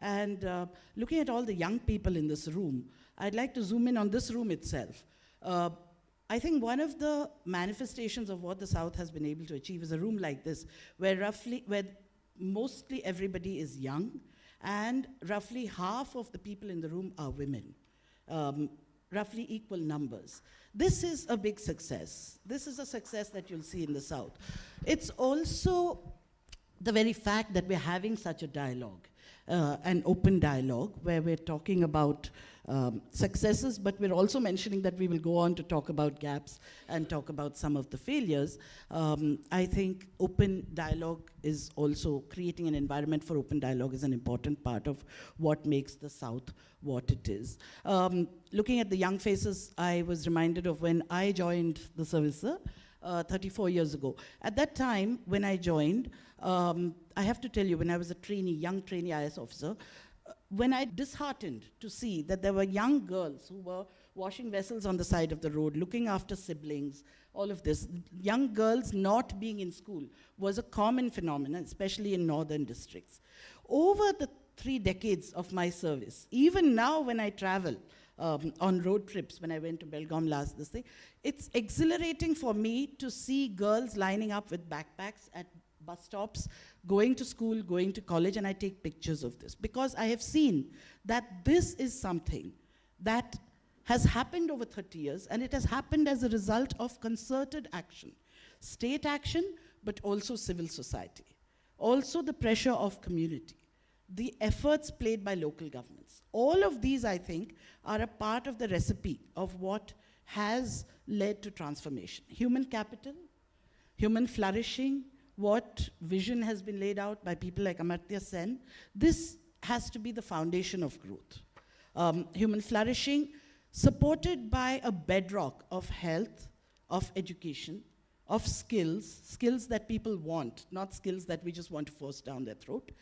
Speaker 6: And looking at all the young people in this room, I'd like to zoom in on this room itself. I think one of the manifestations of what the South has been able to achieve is a room like this, where mostly everybody is young, and roughly half of the people in the room are women, roughly equal numbers. This is a big success. This is a success that you'll see in the South. It's also the very fact that we're having such a dialogue, an open dialogue, where we're talking about successes, but we're also mentioning that we will go on to talk about gaps and talk about some of the failures. I think open dialogue is also creating an environment for open dialogue is an important part of what makes the South what it is. Looking at the young faces, I was reminded of when I joined the service 34 years ago. At that time, when I joined, I have to tell you, when I was a trainee, young trainee IS officer, when I disheartened to see that there were young girls who were washing vessels on the side of the road, looking after siblings, all of this, young girls not being in school was a common phenomenon, especially in northern districts. Over the 3 decades of my service, even now when I travel on road trips, when I went to Belgaum last this thing, it's exhilarating for me to see girls lining up with backpacks at bus stops, going to school, going to college, and I take pictures of this because I have seen that this is something that has happened over 30 years, and it has happened as a result of concerted action, state action, but also civil society, also the pressure of community, the efforts played by local governments. All of these, I think, are a part of the recipe of what has led to transformation. Human capital, human flourishing, what vision has been laid out by people like Amartya Sen, this has to be the foundation of growth. Human flourishing, supported by a bedrock of health, of education, of skills that people want, not skills that we just want to force down their throat,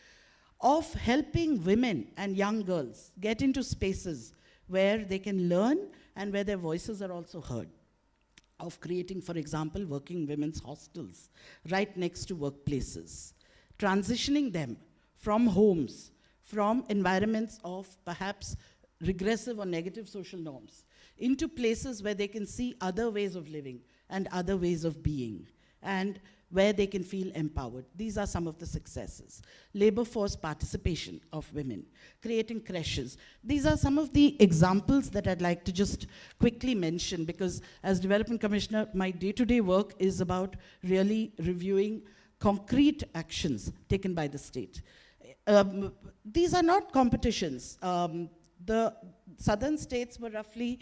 Speaker 6: of helping women and young girls get into spaces where they can learn and where their voices are also heard, of creating, for example, working women's hostels right next to workplaces, transitioning them from homes, from environments of perhaps regressive or negative social norms, into places where they can see other ways of living and other ways of being, and where they can feel empowered. These are some of the successes. Labor force participation of women, creating creches. These are some of the examples that I'd like to just quickly mention, because as Development Commissioner, my day-to-day work is about really reviewing concrete actions taken by the state. These are not competitions. The southern states were roughly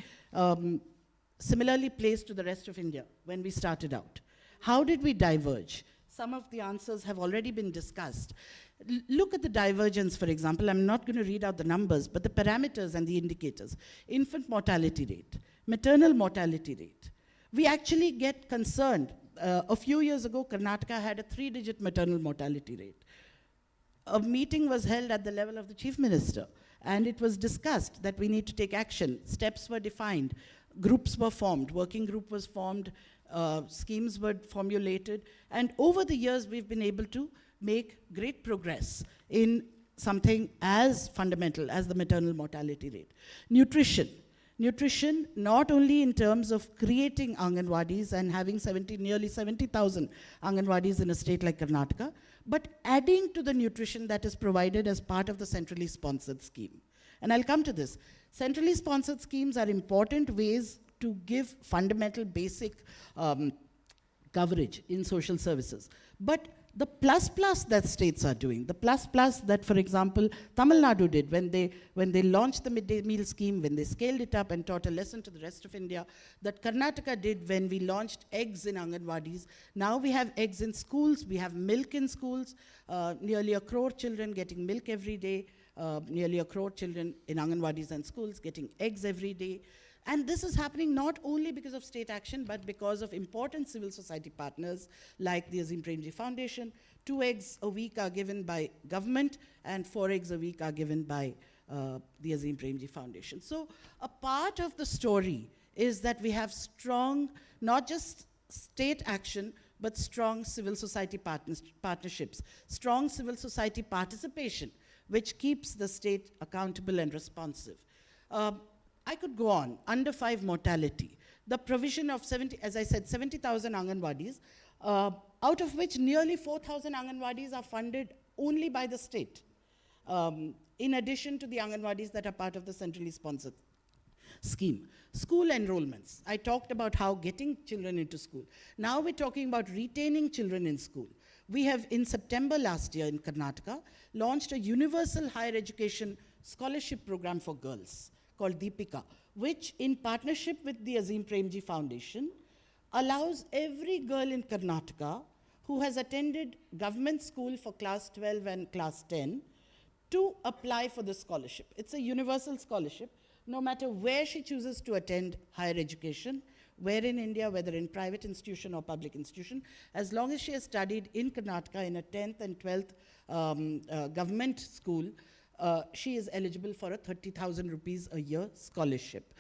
Speaker 6: similarly placed to the rest of India when we started out. How did we diverge? Some of the answers have already been discussed. Look at the divergence, for example. I'm not going to read out the numbers, but the parameters and the indicators. Infant mortality rate, maternal mortality rate. We actually get concerned. A few years ago, Karnataka had a 3-digit maternal mortality rate. A meeting was held at the level of the chief minister, and it was discussed that we need to take action. Steps were defined, groups were formed, working group was formed, schemes were formulated, and over the years we've been able to make great progress in something as fundamental as the maternal mortality rate. Nutrition. Nutrition, not only in terms of creating Anganwadis and having nearly 70,000 Anganwadis in a state like Karnataka, but adding to the nutrition that is provided as part of the centrally sponsored scheme. And I'll come to this. Centrally sponsored schemes are important ways to give fundamental basic coverage in social services. But the plus that states are doing, the plus that, for example, Tamil Nadu did when they launched the midday meal scheme, when they scaled it up and taught a lesson to the rest of India, that Karnataka did when we launched eggs in Anganwadis. Now we have eggs in schools, we have milk in schools, nearly 1 crore children getting milk every day, nearly 1 crore children in Anganwadis and schools getting eggs every day. And this is happening not only because of state action, but because of important civil society partners like the Azim Premji Foundation. 2 eggs a week are given by government, and 4 eggs a week are given by the Azim Premji Foundation. So a part of the story is that we have strong, not just state action, but strong civil society partnerships, strong civil society participation, which keeps the state accountable and responsive. I could go on. Under 5 mortality. The provision of 70,000 Anganwadis, out of which nearly 4,000 Anganwadis are funded only by the state, in addition to the Anganwadis that are part of the centrally sponsored scheme. School enrollments. I talked about how getting children into school. Now we're talking about retaining children in school. We have, in September last year in Karnataka, launched a universal higher education scholarship program for girls, called Deepika, which in partnership with the Azim Premji Foundation allows every girl in Karnataka who has attended government school for class 12 and class 10 to apply for the scholarship. It's a universal scholarship, no matter where she chooses to attend higher education, where in India, whether in private institution or public institution, as long as she has studied in Karnataka in a 10th and 12th government school, she is eligible for a 30,000 rupees a year scholarship.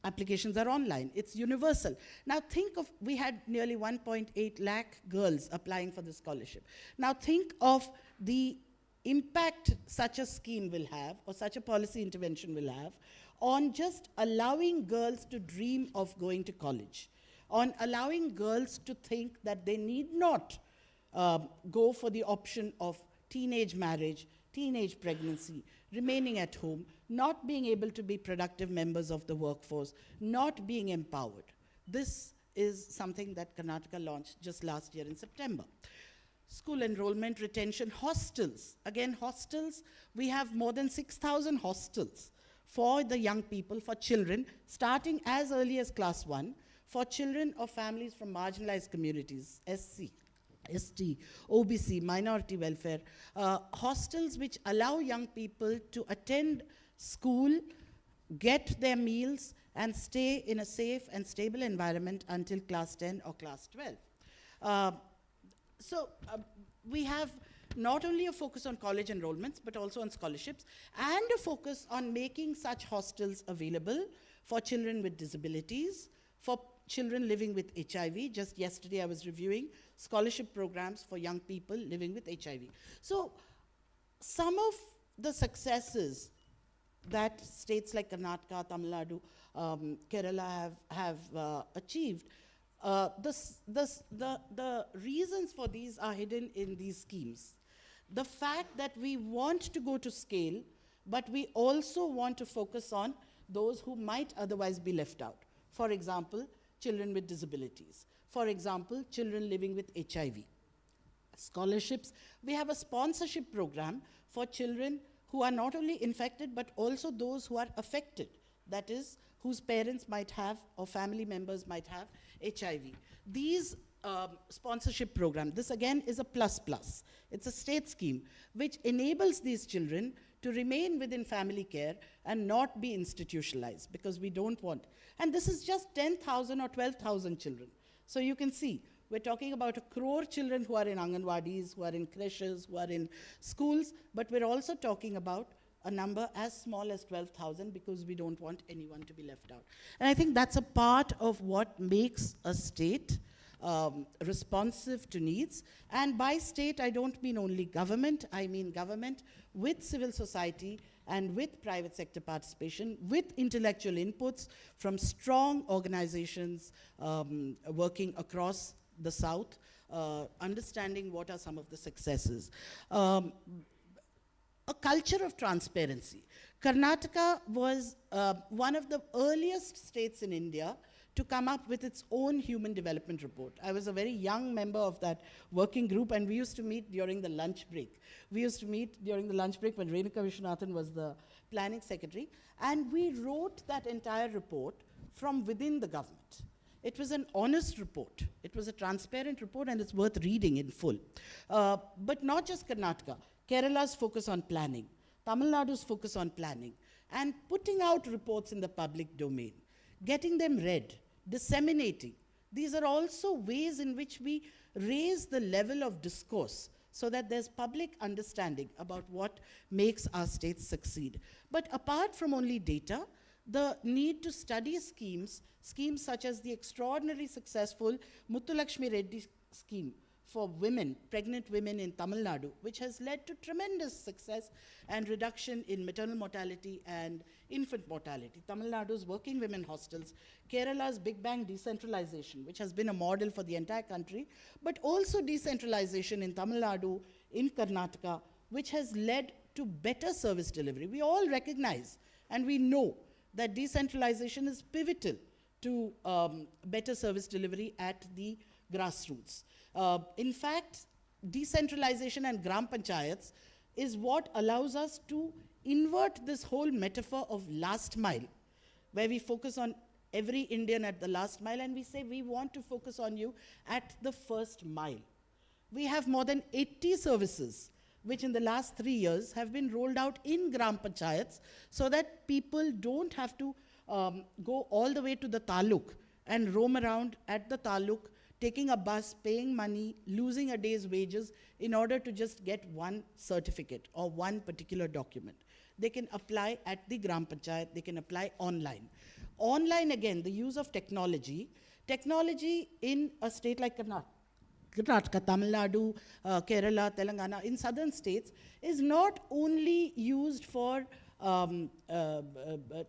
Speaker 6: Applications are online. It's universal. Now think of, we had nearly 1.8 lakh girls applying for the scholarship. Now think of the impact such a scheme will have, or such a policy intervention will have, on just allowing girls to dream of going to college, on allowing girls to think that they need not go for the option of teenage marriage, teenage pregnancy, remaining at home, not being able to be productive members of the workforce, not being empowered. This is something that Karnataka launched just last year in September. School enrollment, retention, hostels. Again, hostels, we have more than 6,000 hostels for the young people, for children, starting as early as class 1, for children of families from marginalized communities, SC. ST, OBC, minority welfare, hostels which allow young people to attend school, get their meals, and stay in a safe and stable environment until class 10 or class 12. We have not only a focus on college enrollments, but also on scholarships, and a focus on making such hostels available for children with disabilities, for children living with HIV. Just yesterday I was reviewing scholarship programs for young people living with HIV. So some of the successes that states like Karnataka, Tamil Nadu, Kerala have achieved, the reasons for these are hidden in these schemes. The fact that we want to go to scale, but we also want to focus on those who might otherwise be left out. For example, children with disabilities. For example, children living with HIV. scholarships. We have a sponsorship program for children who are not only infected but also those who are affected, that is, whose parents might have or family members might have HIV. These sponsorship program, this again is a plus. It's a state scheme which enables these children to remain within family care and not be institutionalized, because we don't want, and this is just 10,000 or 12,000 children. So you can see, we're talking about 1 crore children who are in Anganwadis, who are in creches, who are in schools, but we're also talking about a number as small as 12,000 because we don't want anyone to be left out. And I think that's a part of what makes a state responsive to needs. And by state, I don't mean only government, I mean government with civil society and with private sector participation, with intellectual inputs from strong organizations working across the South, understanding what are some of the successes. A culture of transparency. Karnataka was one of the earliest states in India to come up with its own human development report. I was a very young member of that working group, and we used to meet during the lunch break. We used to meet during the lunch break when Renuka Vishwanathan was the planning secretary, and we wrote that entire report from within the government. It was an honest report. It was a transparent report, and it's worth reading in full. But not just Karnataka. Kerala's focus on planning, Tamil Nadu's focus on planning, and putting out reports in the public domain, getting them read, disseminating. These are also ways in which we raise the level of discourse so that there's public understanding about what makes our states succeed. But apart from only data, the need to study schemes such as the extraordinarily successful Muthulakshmi Reddy scheme for women, pregnant women in Tamil Nadu, which has led to tremendous success and reduction in maternal mortality and infant mortality. Tamil Nadu's working women hostels, Kerala's Big Bang decentralization, which has been a model for the entire country, but also decentralization in Tamil Nadu, in Karnataka, which has led to better service delivery. We all recognize and we know that decentralization is pivotal to better service delivery at the grassroots. In fact, decentralization and gram panchayats is what allows us to invert this whole metaphor of last mile, where we focus on every Indian at the last mile, and we say we want to focus on you at the first mile. We have more than 80 services which in the last 3 years have been rolled out in gram panchayats so that people don't have to go all the way to the taluk and roam around at the taluk, taking a bus, paying money, losing a day's wages in order to just get one certificate or one particular document. They can apply at the Gram Panchayat, they can apply online. Online, again, the use of technology. Technology in a state like Karnataka, Tamil Nadu, Kerala, Telangana, in southern states, is not only used for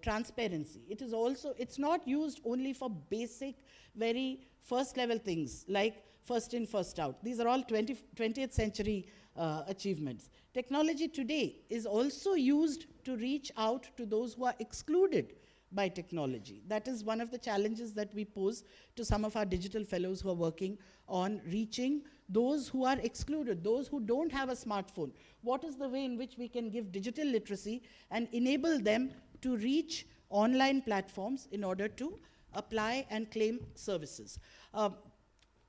Speaker 6: transparency. It is also, it's not used only for basic, very first level things like first in, first out. These are all 20th century achievements. Technology today is also used to reach out to those who are excluded by technology. That is one of the challenges that we pose to some of our digital fellows who are working on reaching those who are excluded, those who don't have a smartphone. What is the way in which we can give digital literacy and enable them to reach online platforms in order to apply and claim services?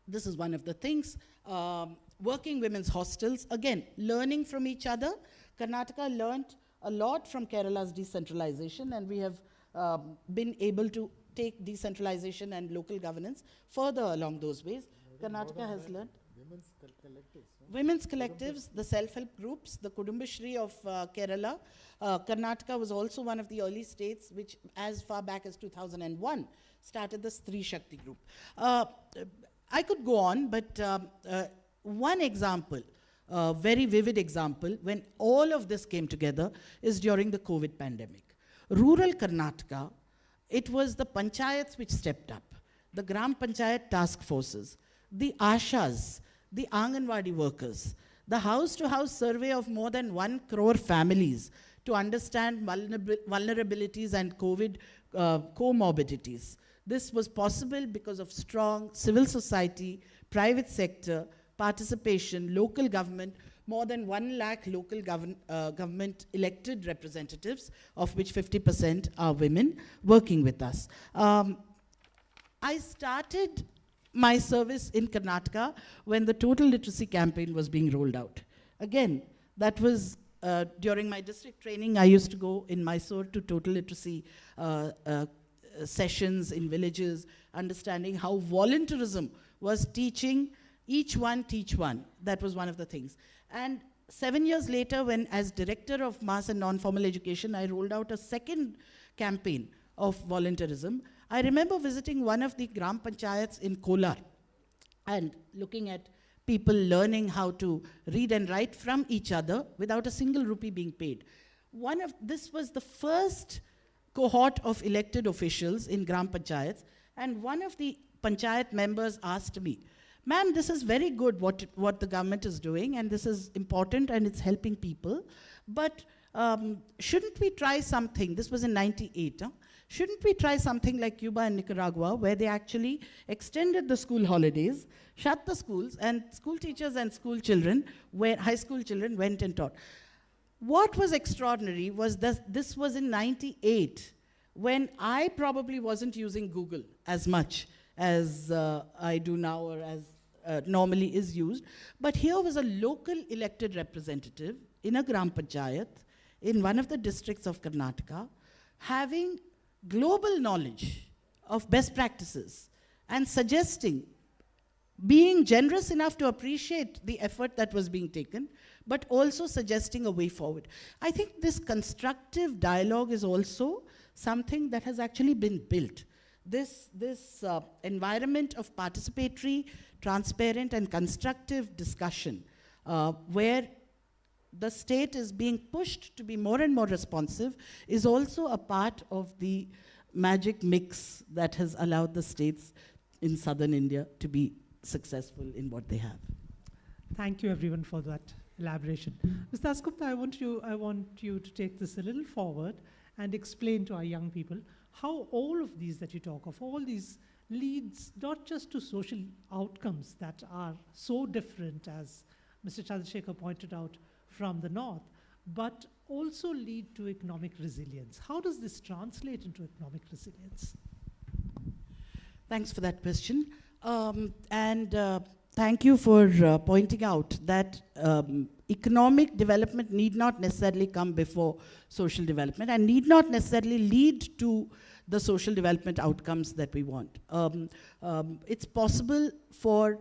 Speaker 6: This is one of the things. Working women's hostels, again, learning from each other. Karnataka learned a lot from Kerala's decentralization, and we have been able to take decentralization and local governance further along those ways. Karnataka has learned. Women's collectives, the self-help groups, the Kudumbashri of Kerala. Karnataka was also one of the early states which, as far back as 2001, started the Stree Shakti group. I could go on, but one example, very vivid example, when all of this came together is during the COVID pandemic. Rural Karnataka, it was the panchayats which stepped up, the Gram Panchayat task forces, the Ashas, the Anganwadi workers, the house-to-house survey of more than 1 crore families to understand vulnerabilities and COVID comorbidities. This was possible because of strong civil society, private sector, participation, local government, more than 1 lakh local government elected representatives, of which 50% are women, working with us. I started my service in Karnataka when the total literacy campaign was being rolled out. Again, that was during my district training. I used to go in Mysore to total literacy sessions in villages, understanding how volunteerism was teaching each one teach one. That was one of the things. And 7 years later, when as director of mass and non-formal education, I rolled out a second campaign of volunteerism. I remember visiting one of the Gram Panchayats in Kolar and looking at people learning how to read and write from each other without a single rupee being paid. This was the first cohort of elected officials in Gram Panchayats, and one of the Panchayat members asked me, "Ma'am, this is very good what the government is doing, and this is important and it's helping people, but shouldn't we try something?" This was in 98. Shouldn't we try something like Cuba and Nicaragua, where they actually extended the school holidays, shut the schools, and school teachers and school children, high school children, went and taught. What was extraordinary was that this was in 98, when I probably wasn't using Google as much as I do now, or as normally is used. But here was a local elected representative in a Gram Panchayat in one of the districts of Karnataka, having global knowledge of best practices and suggesting, being generous enough to appreciate the effort that was being taken, but also suggesting a way forward. I think this constructive dialogue is also something that has actually been built. This environment of participatory, transparent, and constructive discussion, where the state is being pushed to be more and more responsive, is also a part of the magic mix that has allowed the states in southern India to be successful in what they have.
Speaker 3: Thank you, everyone, for that elaboration. Mr. Dasgupta, I want you to take this a little forward and explain to our young people how all of these that you talk of, all these leads not just to social outcomes that are so different, as Mr. Chandrasekhar pointed out, from the north, but also lead to economic resilience. How does this translate into economic resilience?
Speaker 6: Thanks for that question. Thank you for pointing out that economic development need not necessarily come before social development, and need not necessarily lead to the social development outcomes that we want. It's possible for,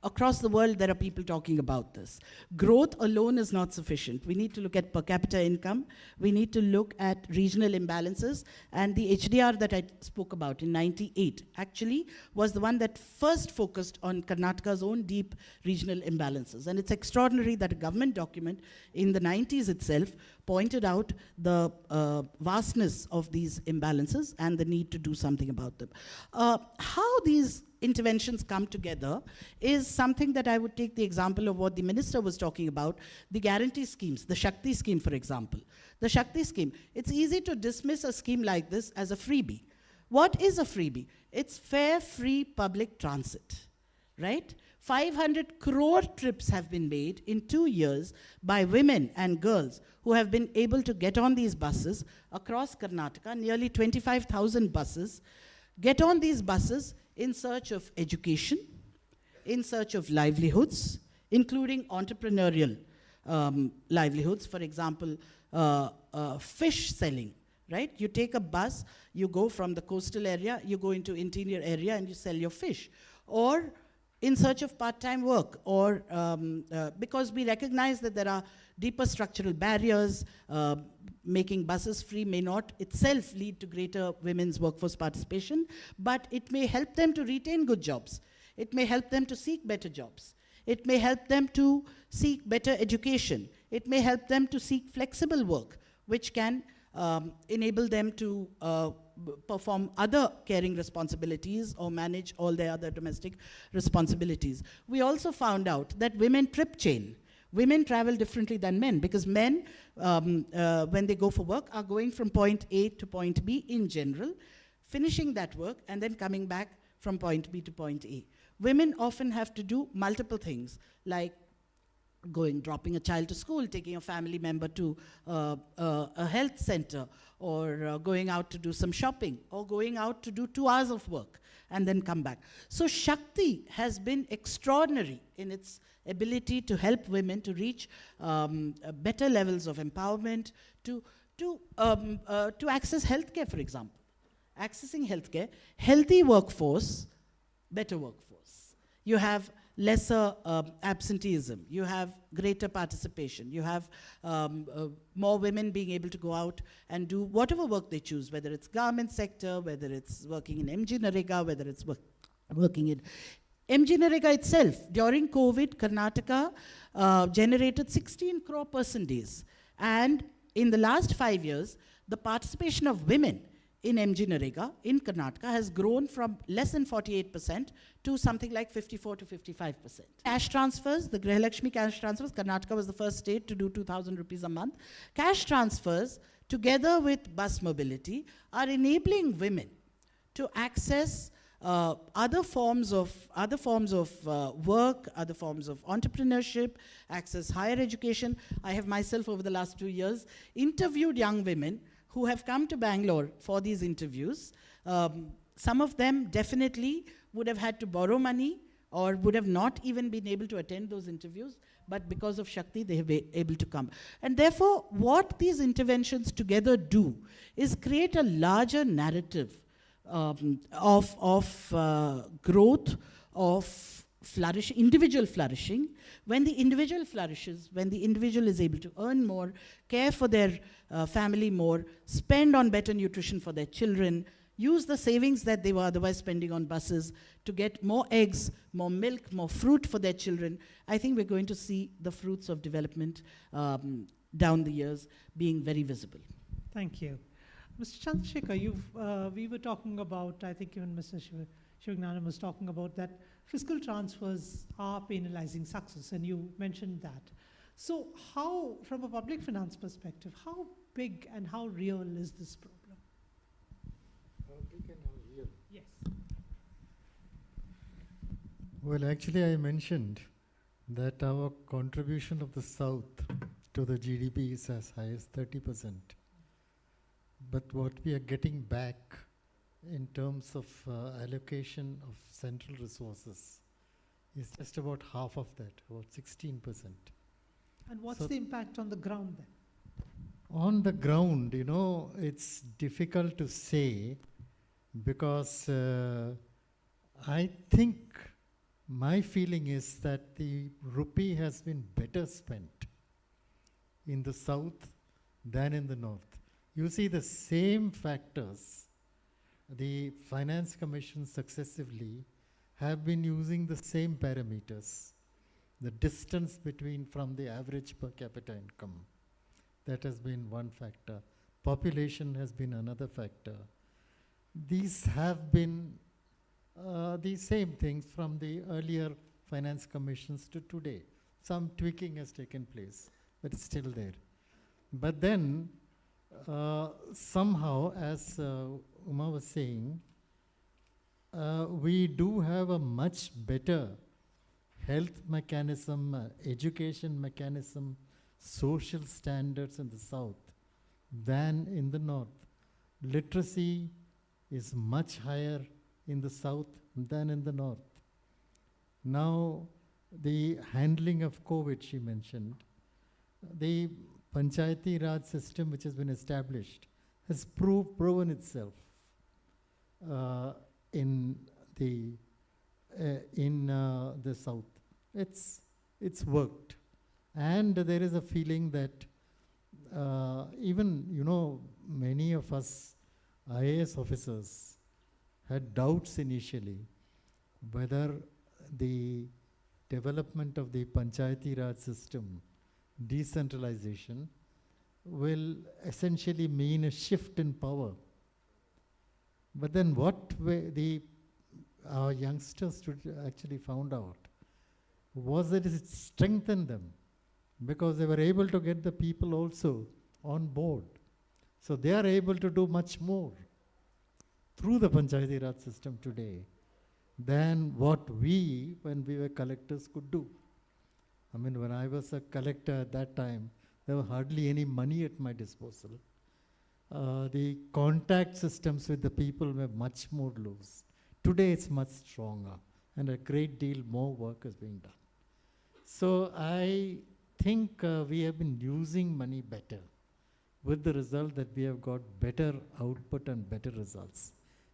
Speaker 6: across the world, there are people talking about this. Growth alone is not sufficient. We need to look at per capita income. We need to look at regional imbalances. And the HDR that I spoke about in 98 actually was the one that first focused on Karnataka's own deep regional imbalances. And it's extraordinary that a government document in the 90s itself pointed out the vastness of these imbalances and the need to do something about them. How these interventions come together is something that I would take the example of what the minister was talking about, the guarantee schemes, the Shakti scheme, for example. The Shakti scheme, it's easy to dismiss a scheme like this as a freebie. What is a freebie? It's fare, free public transit, right? 500 crore trips have been made in 2 years by women and girls who have been able to get on these buses across Karnataka, nearly 25,000 buses, get on these buses in search of education, in search of livelihoods, including entrepreneurial livelihoods. For example, fish selling, right? You take a bus, you go from the coastal area, you go into interior area and you sell your fish. Or in search of part-time work, or because we recognize that there are deeper structural barriers. Making buses free may not itself lead to greater women's workforce participation, but it may help them to retain good jobs. It may help them to seek better jobs. It may help them to seek better education. It may help them to seek flexible work, which can enable them to perform other caring responsibilities or manage all their other domestic responsibilities. We also found out that women trip chain. Women travel differently than men, because men, when they go for work, are going from point A to point B in general, finishing that work and then coming back from point B to point A. women often have to do multiple things, like dropping a child to school, taking a family member to a health center, or going out to do some shopping, or going out to do 2 hours of work and then come back. So Shakti has been extraordinary in its ability to help women to reach better levels of empowerment, to access healthcare, for example. Accessing healthcare, healthy workforce, better workforce. You have lesser absenteeism, you have greater participation, you have more women being able to go out and do whatever work they choose, whether it's garment sector, whether it's working in MG Narega, whether it's working in MG Narega itself. During COVID, Karnataka generated 16 crore person days. And in the last 5 years, the participation of women in MG Narega in Karnataka has grown from less than 48% to something like 54 to 55%. Cash transfers, the Grihalakshmi cash transfers, Karnataka was the first state to do 2,000 rupees a month. Cash transfers, together with bus mobility, are enabling women to access other forms of work, other forms of entrepreneurship, access higher education. I have myself, over the last 2 years, interviewed young women who have come to Bangalore for these interviews. Some of them definitely would have had to borrow money or would have not even been able to attend those interviews, but because of Shakti, they have been able to come. And therefore, what these interventions together do is create a larger narrative of growth, of individual flourishing. When the individual flourishes, when the individual is able to earn more, care for their family more, spend on better nutrition for their children, use the savings that they were otherwise spending on buses to get more eggs, more milk, more fruit for their children, I think we're going to see the fruits of development down the years being very visible.
Speaker 3: Thank you. Mr. Chandrasekhar, we were talking about, I think even Mr. Shivagnanan was talking about that fiscal transfers are penalizing success, and you mentioned that. So how, from a public finance perspective, how big and how real is this problem?
Speaker 5: How big and how real?
Speaker 3: Yes.
Speaker 5: Well, actually, I mentioned that our contribution of the South to the GDP is as high as 30%. But what we are getting back in terms of allocation of central resources is just about half of that, about 16%.
Speaker 3: And what's the impact on the ground then?
Speaker 5: On the ground, you know, it's difficult to say because I think my feeling is that the rupee has been better spent in the South than in the North. You see the same factors, the Finance Commission successively have been using the same parameters. The distance from the average per capita income, that has been one factor. Population has been another factor. These have been the same things from the earlier Finance Commissions to today. Some tweaking has taken place, but it's still there. But then, somehow, as Uma was saying, we do have a much better health mechanism, education mechanism, social standards in the South than in the North. Literacy is much higher in the South than in the North. Now, the handling of COVID, she mentioned, the Panchayati Raj system which has been established has proven itself in the South. It's worked, and there is a feeling that even, you know, many of us IAS officers had doubts initially whether the development of the Panchayati Raj system, decentralization, will essentially mean a shift in power. But then what our youngsters actually found out was that it strengthened them because they were able to get the people also on board. So they are able to do much more through the Panchayati Raj system today than what we, when we were collectors, could do. I mean, when I was a collector at that time, there was hardly any money at my disposal. The contact systems with the people were much more loose. Today it's much stronger, and a great deal more work is being done. So I think we have been using money better, with the result that we have got better output and better results.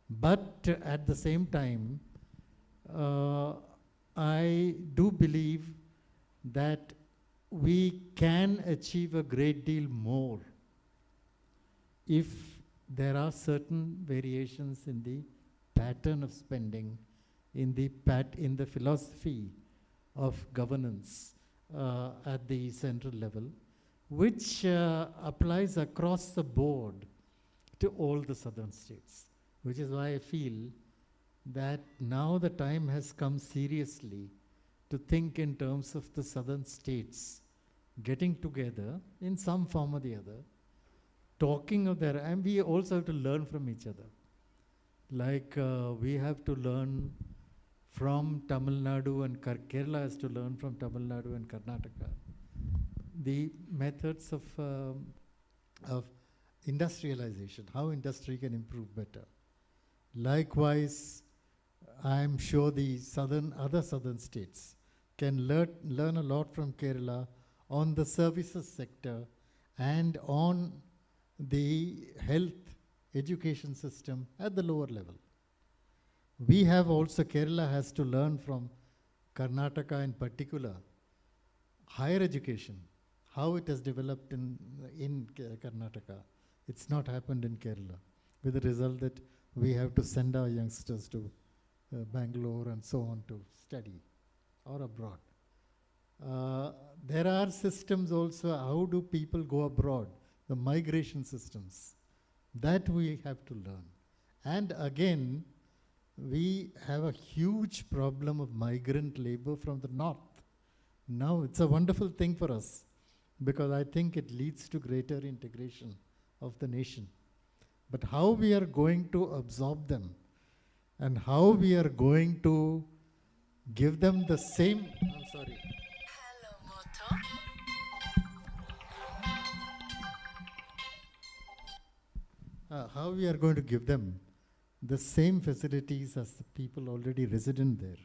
Speaker 5: But at the same time, I do believe that we can achieve a great deal more if there are certain variations in the pattern of spending, in the philosophy of governance at the central level, which applies across the board to all the southern states, which is why I feel that now the time has come seriously to think in terms of the southern states getting together in some form or the other, talking of their, and we also have to learn from each other. Like we have to learn from Tamil Nadu, and Kerala has to learn from Tamil Nadu and Karnataka the methods of industrialization, how industry can improve better. Likewise, I'm sure the other southern states can learn a lot from Kerala on the services sector and on the health education system at the lower level. We have also, Kerala has to learn from Karnataka in particular, higher education, how it has developed in Karnataka. It's not happened in Kerala, with the result that we have to send our youngsters to Bangalore and so on to study or abroad. There are systems also, how do people go abroad, the migration systems, that we have to learn. And again, we have a huge problem of migrant labor from the north. Now it's a wonderful thing for us, because I think it leads to greater integration of the nation. But how we are going to absorb them, and how we are going to give them the same, I'm sorry. How we are going to give them the same facilities as the people already resident there.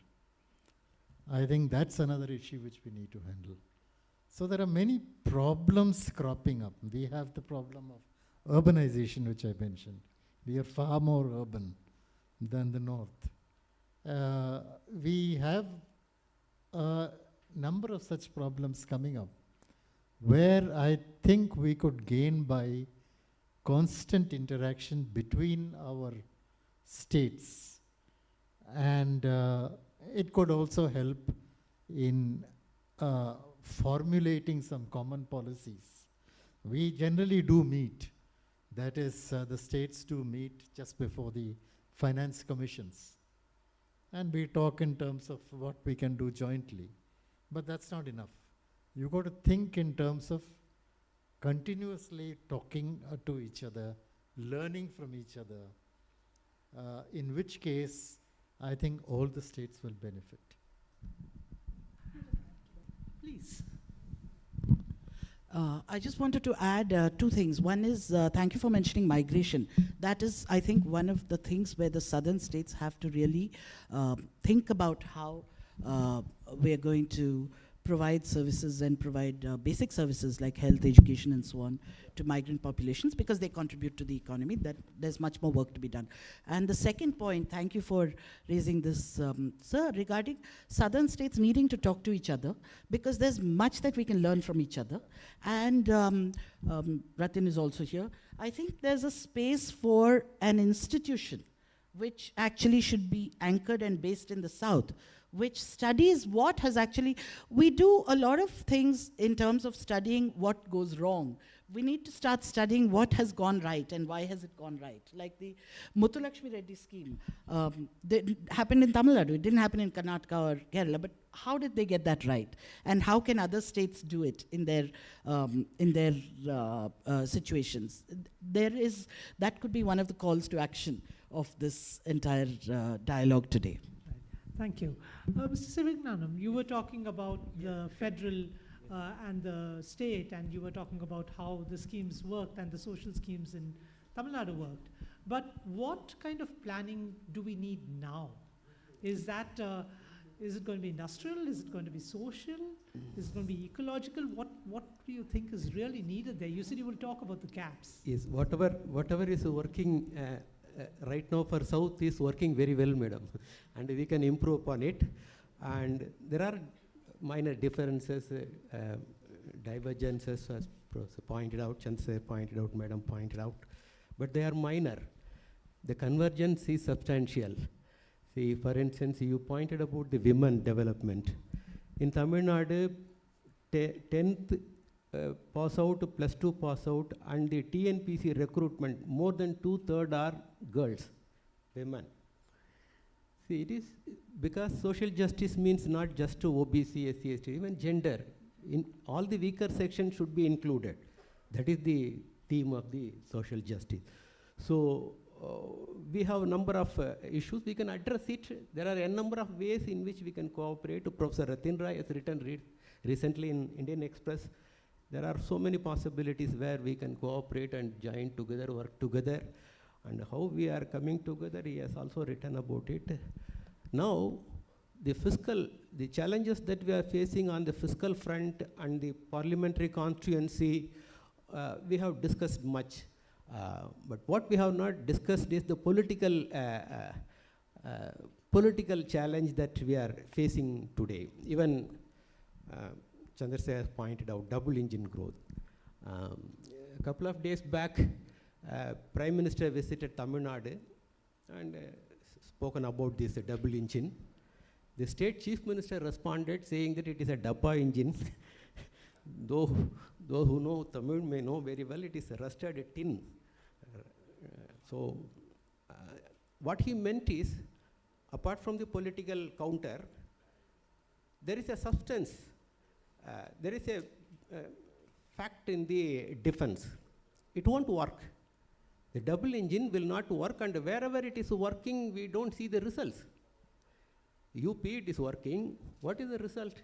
Speaker 5: I think that's another issue which we need to handle. So there are many problems cropping up. We have the problem of urbanization, which I mentioned. We are far more urban than the north. We have a number of such problems coming up, where I think we could gain by constant interaction between our states, and it could also help in formulating some common policies. We generally do meet, that is the states do meet just before the finance commissions, and we talk in terms of what we can do jointly, but that's not enough. You got to think in terms of continuously talking to each other, learning from each other, in which case I think all the states will benefit.
Speaker 6: Please. I just wanted to add two things. One is, thank you for mentioning migration. That is, I think, one of the things where the southern states have to really think about how we're going to provide services and provide basic services like health, education, and so on to migrant populations, because they contribute to the economy. That there's much more work to be done. And the second point, thank you for raising this, sir, regarding southern states needing to talk to each other, because there's much that we can learn from each other. And Ratin is also here. I think there's a space for an institution which actually should be anchored and based in the south, which studies what has actually, we do a lot of things in terms of studying what goes wrong. We need to start studying what has gone right and why has it gone right. Like the Muthulakshmi Reddy scheme, that happened in Tamil Nadu, it didn't happen in Karnataka or Kerala, but how did they get that right? And how can other states do it in their situations? That could be one of the calls to action of this entire dialogue today.
Speaker 3: Thank you. Mr. Sivagnanam, you were talking about the federal and the state, and you were talking about how the schemes worked and the social schemes in Tamil Nadu worked. But what kind of planning do we need now? Is that, is it going to be industrial? Is it going to be social? Is it going to be ecological? What do you think is really needed there? You said you will talk about the gaps.
Speaker 4: Is whatever is working right now for South is working very well, madam, and we can improve upon it. And there are minor differences, divergences, as Professor pointed out, Chansey pointed out, madam pointed out, but they are minor. The convergence is substantial. See, for instance, you pointed about the women development. In Tamil Nadu, 10th pass out, +2 pass out, and the TNPC recruitment, more than 2/3 are girls, women. See, it is because social justice means not just to OBC, SC, ST, even gender. In all the weaker sections should be included. That is the theme of the social justice. So we have a number of issues. We can address it. There are a number of ways in which we can cooperate. Professor Ratin Rai has written recently in Indian Express. There are so many possibilities where we can cooperate and join together, work together. And how we are coming together, he has also written about it. Now, the challenges that we are facing on the fiscal front and the parliamentary constituency, we have discussed much. But what we have not discussed is the political challenge that we are facing today. Even Chandrasekhar has pointed out double engine growth. A couple of days back, Prime Minister visited Tamil Nadu and spoken about this double engine. The state chief minister responded saying that it is a dabba engine. Those who know Tamil may know very well it is a rusted tin. So what he meant is, apart from the political counter, there is a substance, there is a fact in the defense. It won't work. The double engine will not work, and wherever it is working, we don't see the results. UP, it is working. What is the result?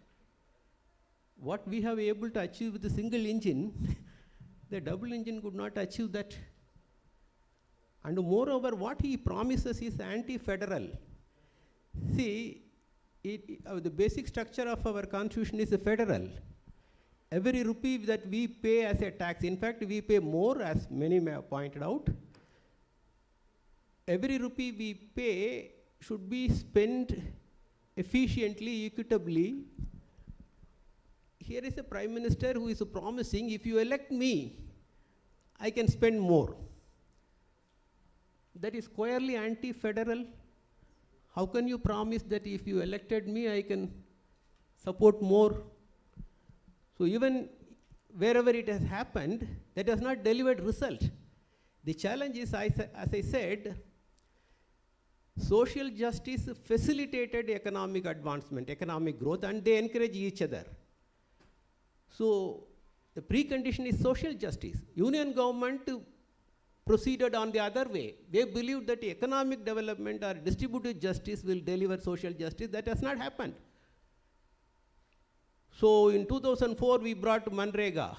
Speaker 4: What we have able to achieve with the single engine, the double engine could not achieve that. And moreover, what he promises is anti-federal. See, the basic structure of our constitution is a federal. Every rupee that we pay as a tax, in fact, we pay more, as many may have pointed out. Every rupee we pay should be spent efficiently, equitably. Here is a prime minister who is promising, if you elect me, I can spend more. That is squarely anti-federal. How can you promise that if you elected me, I can support more? So even wherever it has happened, that has not delivered result. The challenge is, as I said, social justice facilitated economic advancement, economic growth, and they encourage each other. So the precondition is social justice. Union government proceeded on the other way. They believed that economic development or distributive justice will deliver social justice. That has not happened. So in 2004, we brought Manrega.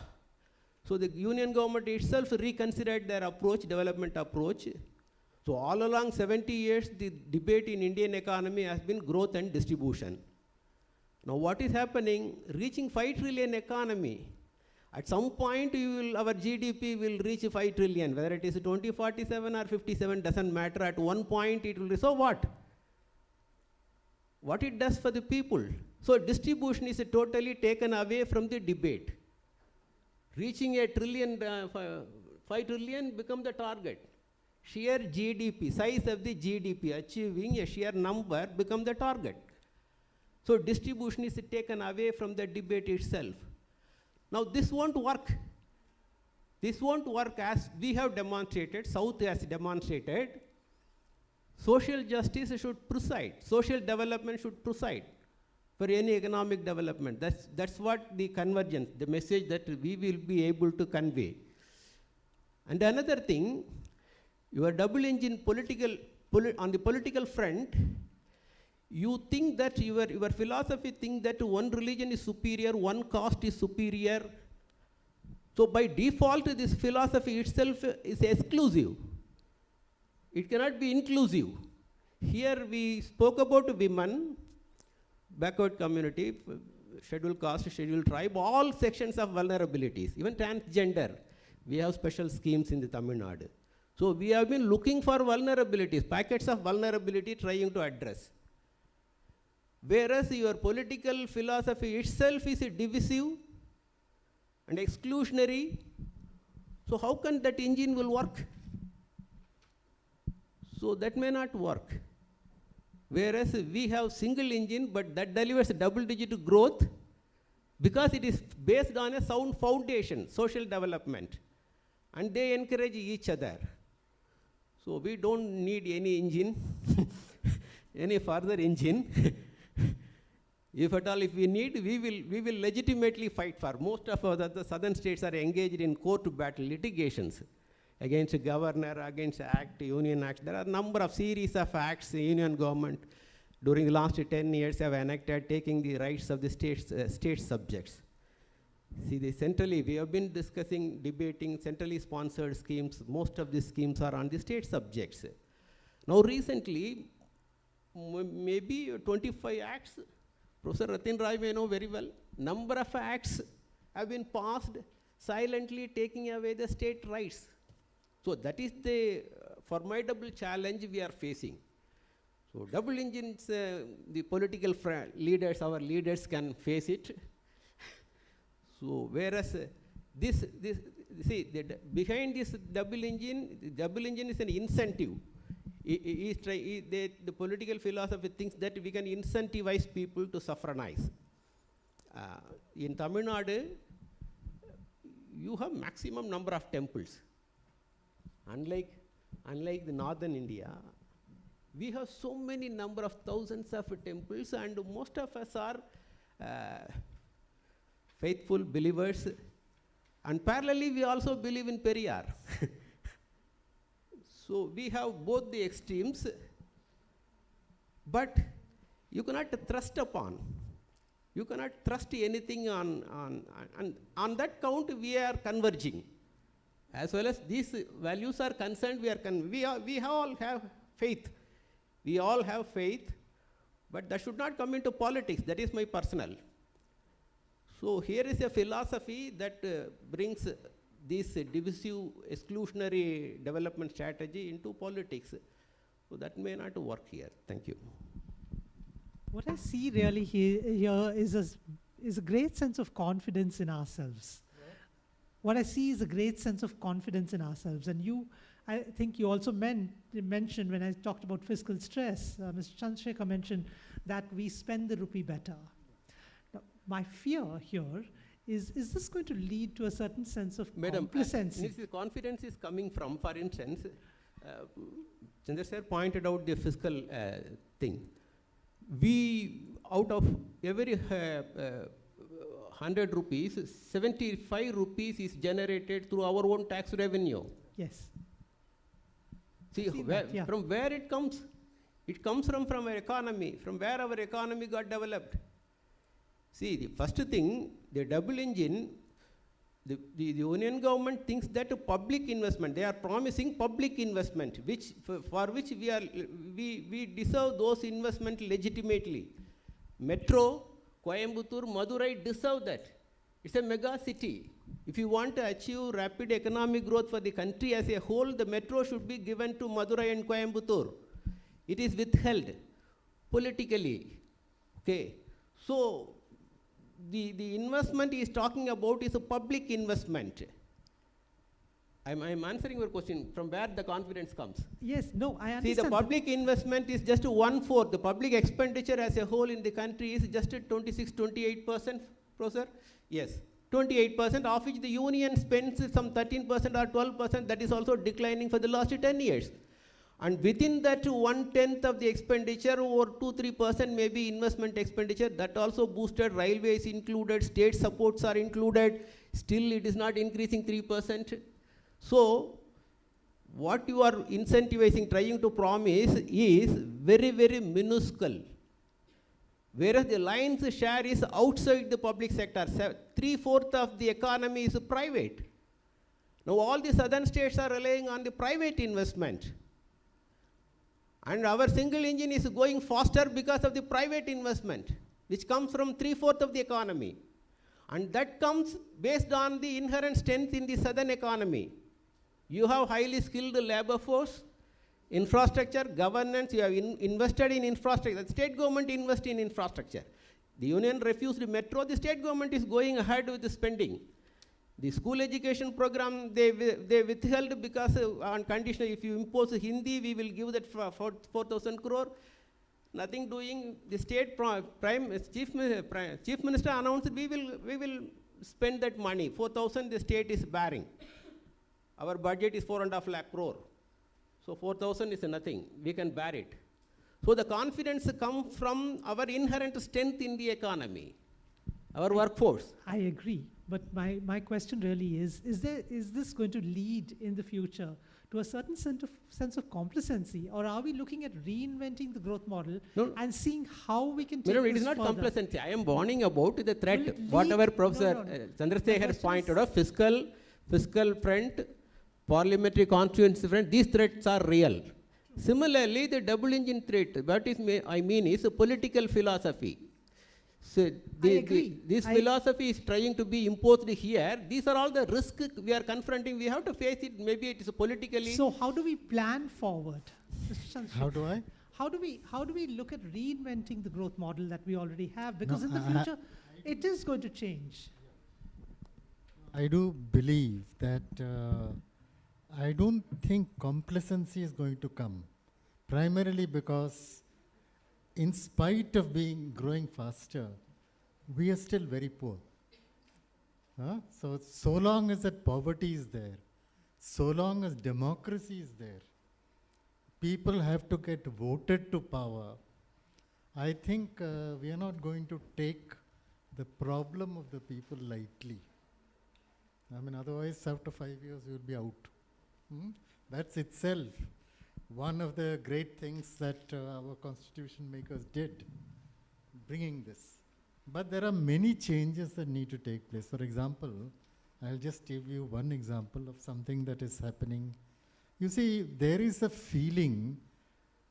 Speaker 4: So the union government itself reconsidered their approach, development approach. So all along 70 years, the debate in Indian economy has been growth and distribution. Now what is happening? Reaching 5 trillion economy. At some point, our GDP will reach 5 trillion, whether it is 2047 or 57, doesn't matter. At one point, it will be, so what? What it does for the people? So distribution is totally taken away from the debate. Reaching a trillion, 5 trillion become the target. Sheer GDP, size of the GDP, achieving a sheer number become the target. So distribution is taken away from the debate itself. Now this won't work. This won't work as we have demonstrated, South has demonstrated. Social justice should preside, social development should preside for any economic development. That's what the convergence, the message that we will be able to convey. And another thing, your double engine on the political front, you think that your philosophy think that one religion is superior, one caste is superior. So by default, this philosophy itself is exclusive. It cannot be inclusive. Here we spoke about women, backward community, scheduled caste, scheduled tribe, all sections of vulnerabilities, even transgender. We have special schemes in the Tamil Nadu. So we have been looking for vulnerabilities, packets of vulnerability trying to address. Whereas your political philosophy itself is divisive and exclusionary. So how can that engine will work? So that may not work. Whereas we have single engine, but that delivers double-digit growth because it is based on a sound foundation, social development. And they encourage each other. So we don't need any engine, any further engine. If at all, if we need, we will legitimately fight for. Most of the southern states are engaged in court battle litigations against the governor, against act, union acts. There are a number of series of acts the union government during the last 10 years have enacted, taking the rights of the state subjects. See, centrally, we have been discussing, debating centrally sponsored schemes. Most of these schemes are on the state subjects. Now recently, maybe 25 acts, Professor Ratin Rai may know very well, number of acts have been passed silently taking away the state rights. So that is the formidable challenge we are facing. So double engines, the political leaders, our leaders can face it. So whereas behind this double engine is an incentive. The political philosophy thinks that we can incentivize people to suffranize. In Tamil Nadu, you have maximum number of temples. Unlike the northern India, we have so many number of thousands of temples, and most of us are faithful believers. And parallelly, we also believe in Periyar. So we have both the extremes, but you cannot thrust upon. You cannot thrust anything on that count we are converging. As well as these values are concerned, we all have faith. We all have faith, but that should not come into politics. That is my personal. So here is a philosophy that brings this divisive, exclusionary development strategy into politics. So that may not work here. Thank you.
Speaker 3: What I see really here is a great sense of confidence in ourselves. What I see is a great sense of confidence in ourselves. And I think you also mentioned when I talked about fiscal stress, Mr. Chandrasekhar mentioned that we spend the rupee better. Now, my fear here is this going to lead to a certain sense of complacency?
Speaker 4: This confidence is coming from, for instance, Chandrasekhar pointed out the fiscal thing. Out of every 100 rupees, 75 rupees is generated through our own tax revenue.
Speaker 3: Yes.
Speaker 4: See, from where it comes? It comes from our economy, from where our economy got developed. See, the first thing, the double engine, the union government thinks that public investment, they are promising public investment, for which we deserve those investment legitimately. Metro, Coimbatore, Madurai deserve that. It's a mega city. If you want to achieve rapid economic growth for the country as a whole, the metro should be given to Madurai and Coimbatore. It is withheld politically. Okay. So the investment he is talking about is a public investment. I'm answering your question, from where the confidence comes.
Speaker 3: Yes, no, I understand.
Speaker 4: See, the public investment is just 1/4. The public expenditure as a whole in the country is just 26-28%, Professor? Yes, 28%, of which the union spends some 13% or 12%. That is also declining for the last 10 years. And within that 1/10 of the expenditure, or 2-3% may be investment expenditure. That also boosted, railways included, state supports are included. Still, it is not increasing 3%. So, what you are incentivizing, trying to promise is very, very minuscule. whereas the lion's share is outside the public sector. 3/4 of the economy is private. Now all the southern states are relying on the private investment. And our single engine is going faster because of the private investment, which comes from 3/4 of the economy. And that comes based on the inherent strength in the southern economy. You have highly skilled labor force, infrastructure, governance, you have invested in infrastructure. The state government invests in infrastructure. The union refused metro, the state government is going ahead with the spending. The school education program, they withheld because on condition, if you impose Hindi, we will give that for 4,000 crore. Nothing doing. The state chief minister announced we will spend that money. 4,000 the state is bearing. Our budget is 4.5 lakh crore. So 4,000 is nothing. We can bear it. So the confidence comes from our inherent strength in the economy, our workforce.
Speaker 3: I agree. But my question really is this going to lead in the future to a certain sense of complacency, or are we looking at reinventing the growth model and seeing how we can take
Speaker 4: No,
Speaker 3: this
Speaker 4: it is not
Speaker 3: further?
Speaker 4: complacency. I am warning about the threat.
Speaker 3: Will it lead-
Speaker 4: Whatever
Speaker 3: No,
Speaker 4: Professor
Speaker 3: no, no.
Speaker 4: Chandrasekhar has pointed out, fiscal front, parliamentary constituency front, these threats are real. Similarly, the double engine threat, I mean is a political philosophy. So this philosophy is trying to be imposed here. These are all the risks we are confronting. We have to face it. Maybe it is politically.
Speaker 3: So how do we plan forward? Mr. Chandrasekhar?
Speaker 5: How do I?
Speaker 3: How do we look at reinventing the growth model that we already have? Because in the future, it is going to change.
Speaker 5: I do believe that I don't think complacency is going to come, primarily because in spite of growing faster, we are still very poor. So long as that poverty is there, so long as democracy is there, people have to get voted to power. I think we are not going to take the problem of the people lightly. I mean, otherwise, after 5 years, you will be out. That's itself one of the great things that our constitution makers did, bringing this. But there are many changes that need to take place. For example, I'll just give you one example of something that is happening. You see, there is a feeling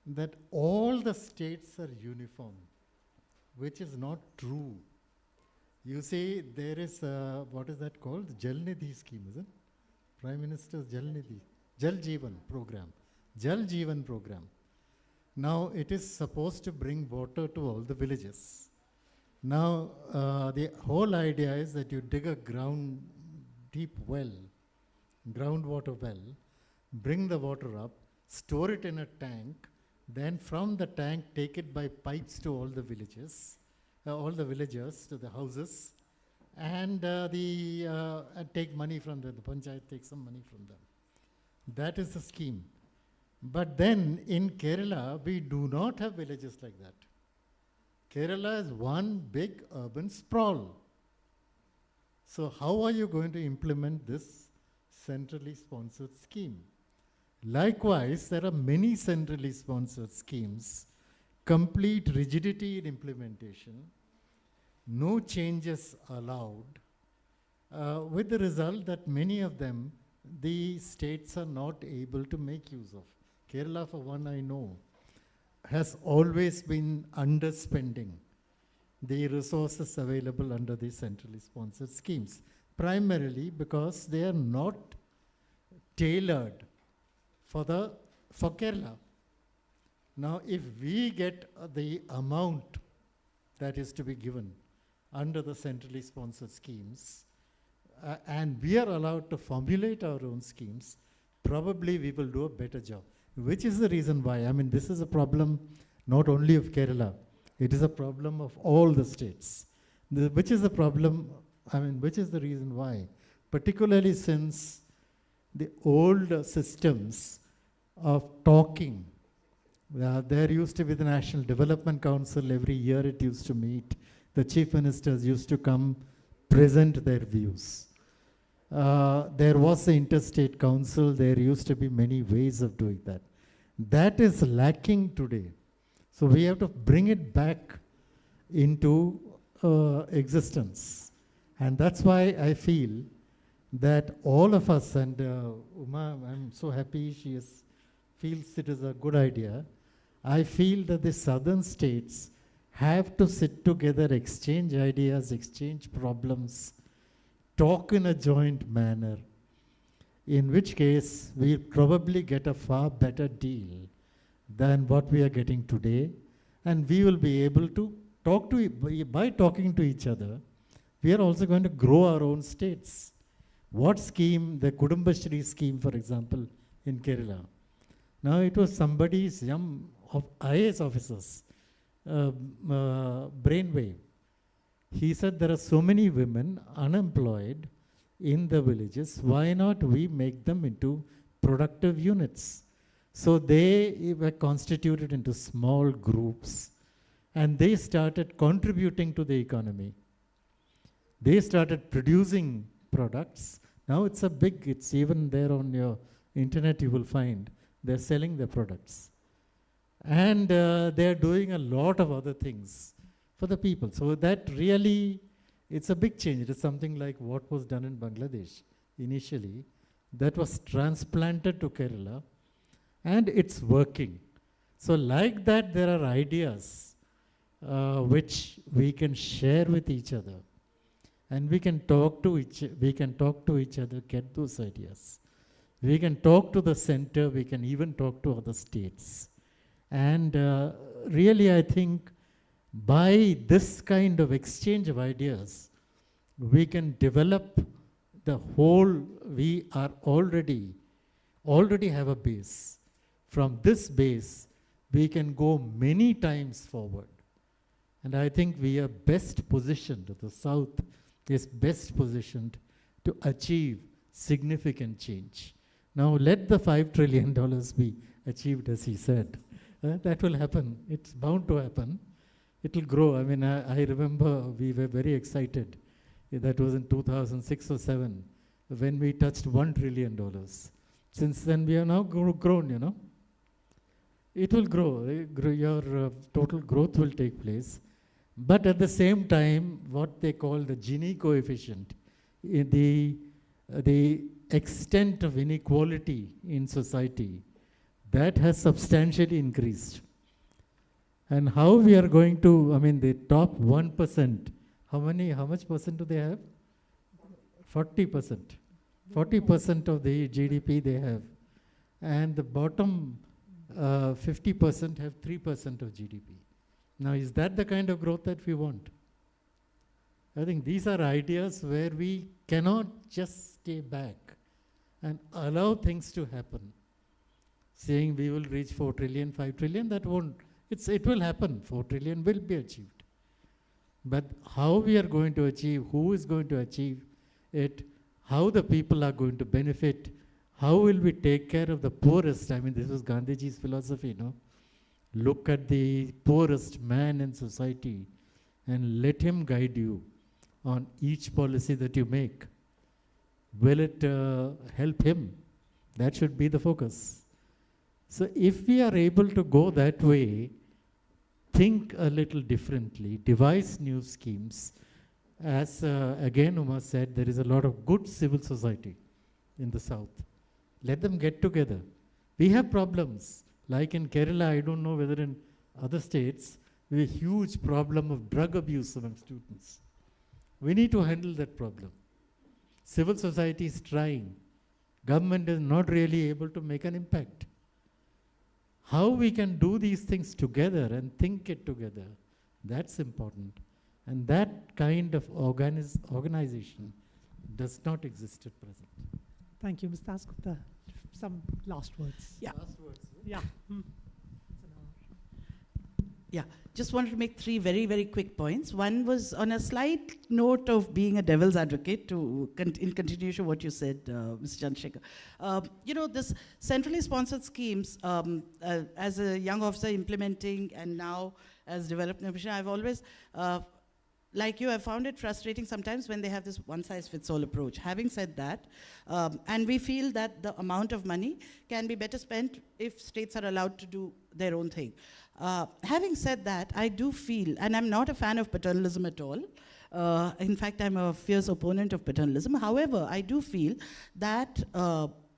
Speaker 5: that all the states are uniform, which is not true. You see, there is, what is that called? The Jal Nidhi scheme, is it? Prime Minister's Jal Nidhi, Jal Jeevan program. Jal Jeevan program. Now, it is supposed to bring water to all the villages. Now, the whole idea is that you dig a deep well, groundwater well, bring the water up, store it in a tank, then from the tank take it by pipes to all the villages, villagers, to the houses, and take money from them. The panchayat takes some money from them. That is the scheme. But then in Kerala, we do not have villages like that. Kerala is one big urban sprawl. So how are you going to implement this centrally sponsored scheme? Likewise, there are many centrally sponsored schemes, complete rigidity in implementation, no changes allowed, with the result that many of them, the states are not able to make use of. Kerala, for one, I know, has always been underspending the resources available under the centrally sponsored schemes, primarily because they are not tailored for Kerala. Now, if we get the amount that is to be given under the centrally sponsored schemes, and we are allowed to formulate our own schemes, probably we will do a better job. Which is the reason why, I mean, this is a problem not only of Kerala, it is a problem of all the states. Which is the problem, which is the reason why, particularly since the old systems of talking, there used to be the National Development Council, every year it used to meet, the chief ministers used to come, present their views. There was the interstate council, there used to be many ways of doing that. That is lacking today. So we have to bring it back into existence. And that's why I feel that all of us, and Uma, I'm so happy she feels it is a good idea. I feel that the southern states have to sit together, exchange ideas, exchange problems, talk in a joint manner, in which case we'll probably get a far better deal than what we are getting today. And we will be able to talk to, by talking to each other, we are also going to grow our own states. What scheme, the Kudumbashri scheme, for example, in Kerala. Now it was somebody's young IAS officers, brainwave. He said there are so many women unemployed in the villages, why not we make them into productive units? So they were constituted into small groups and they started contributing to the economy. They started producing products. Now it's it's even there on your internet you will find, they're selling their products. And they're doing a lot of other things for the people. So that really, it's a big change. It is something like what was done in Bangladesh initially, that was transplanted to Kerala, and it's working. So like that, there are ideas which we can share with each other, and we can talk to each other, get those ideas. We can talk to the center, we can even talk to other states. And really, I think by this kind of exchange of ideas, we can develop the whole, we are already have a base. From this base, we can go many times forward. And I think we are best positioned, the South is best positioned to achieve significant change. Now let the $5 trillion be achieved, as he said. That will happen. It's bound to happen. It will grow. I mean, I remember we were very excited. That was in 2006 or 7 when we touched $1 trillion. Since then, we are now grown, you know. It will grow. Your total growth will take place. But at the same time, what they call the Gini coefficient, the extent of inequality in society, that has substantially increased. And how we are going to, I mean, the top 1%, how much percent do they have? 40%. 40% of the GDP they have. And the bottom 50% have 3% of GDP. Now, is that the kind of growth that we want? I think these are ideas where we cannot just stay back and allow things to happen. Saying we will reach 4 trillion, 5 trillion, that won't, it will happen, 4 trillion will be achieved. But how we are going to achieve, who is going to achieve it, how the people are going to benefit, how will we take care of the poorest? I mean, this was Gandhiji's philosophy, no? Look at the poorest man in society and let him guide you on each policy that you make. Will it help him? That should be the focus. So if we are able to go that way, think a little differently, devise new schemes. As again Uma said, there is a lot of good civil society in the South. Let them get together. We have problems. Like in Kerala, I don't know whether in other states, we have a huge problem of drug abuse among students. We need to handle that problem. Civil society is trying. Government is not really able to make an impact. How we can do these things together and think it together, that's important. And that kind of organization does not exist at present.
Speaker 3: Thank you, Mr. Dasgupta. Some last words.
Speaker 6: Yeah.
Speaker 3: Last words. Yeah.
Speaker 6: Yeah, just wanted to make 3 very, very quick points. One was on a slight note of being a devil's advocate, in continuation of what you said, Mr. Chandrasekhar. You know, this centrally sponsored schemes, as a young officer implementing and now as development commissioner, I've always like you, I found it frustrating sometimes when they have this one-size-fits-all approach. Having said that, and we feel that the amount of money can be better spent if states are allowed to do their own thing. Having said that, I do feel, and I'm not a fan of paternalism at all. In fact, I'm a fierce opponent of paternalism. However, I do feel that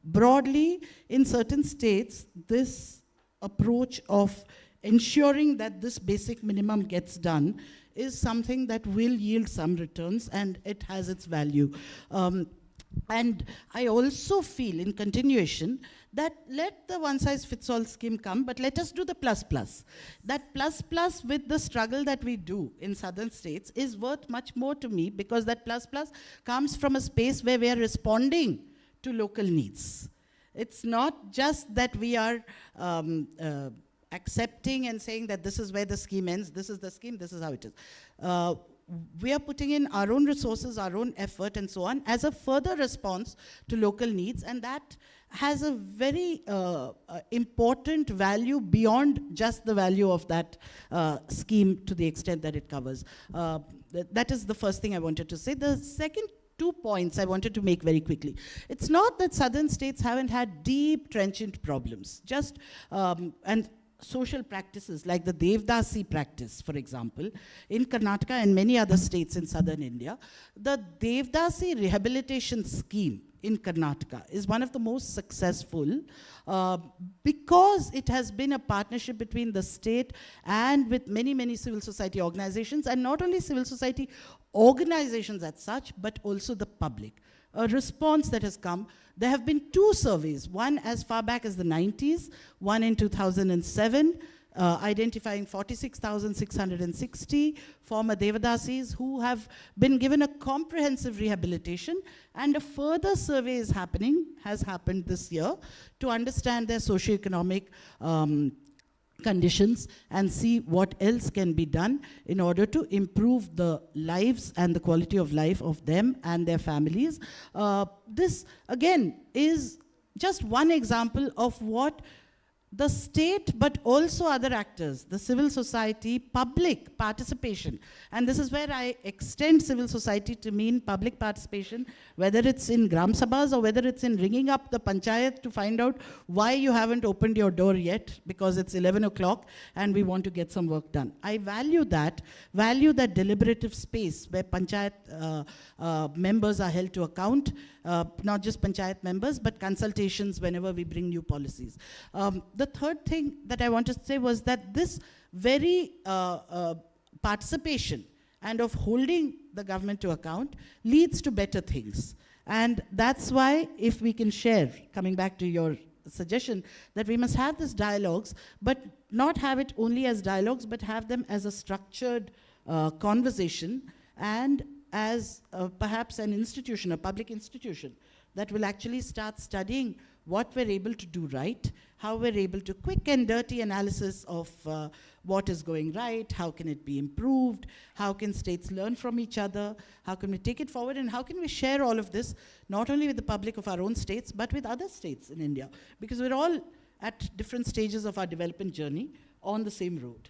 Speaker 6: broadly, in certain states, this approach of ensuring that this basic minimum gets done is something that will yield some returns, and it has its value. And I also feel, in continuation, that let the one-size-fits-all scheme come, but let us do the plus-plus. That plus-plus with the struggle that we do in southern states is worth much more to me, because that plus-plus comes from a space where we are responding to local needs. It's not just that we are accepting and saying that this is where the scheme ends, this is the scheme, this is how it is. We are putting in our own resources, our own effort, and so on, as a further response to local needs, and that has a very important value beyond just the value of that scheme to the extent that it covers. That is the first thing I wanted to say. The second 2 points I wanted to make very quickly. It's not that southern states haven't had deep, trenchant problems, just, and social practices like the Devdasi practice, for example, in Karnataka and many other states in southern India. The Devdasi rehabilitation scheme in Karnataka is one of the most successful because it has been a partnership between the state and with many, many civil society organizations, and not only civil society organizations as such, but also the public. A response that has come. There have been 2 surveys, one as far back as the 90s, one in 2007, identifying 46,660 former Devadasis who have been given a comprehensive rehabilitation, and a further survey has happened this year to understand their socioeconomic conditions and see what else can be done in order to improve the lives and the quality of life of them and their families. This, again, is just one example of what the state, but also other actors, the civil society, public participation. And this is where I extend civil society to mean public participation, whether it's in Gram Sabhas or whether it's in ringing up the panchayat to find out why you haven't opened your door yet, because it's 11 o'clock and we want to get some work done. I value that deliberative space where panchayat members are held to account, not just panchayat members, but consultations whenever we bring new policies. The third thing that I wanted to say was that this very participation and of holding the government to account leads to better things. And that's why, if we can share, coming back to your suggestion, that we must have these dialogues, but not have it only as dialogues, but have them as a structured conversation, and as perhaps an institution, a public institution, that will actually start studying what we're able to do right, how we're able to quick and dirty analysis of what is going right, how can it be improved, how can states learn from each other, how can we take it forward, and how can we share all of this, not only with the public of our own states, but with other states in India, because we're all at different stages of our development journey on the same road.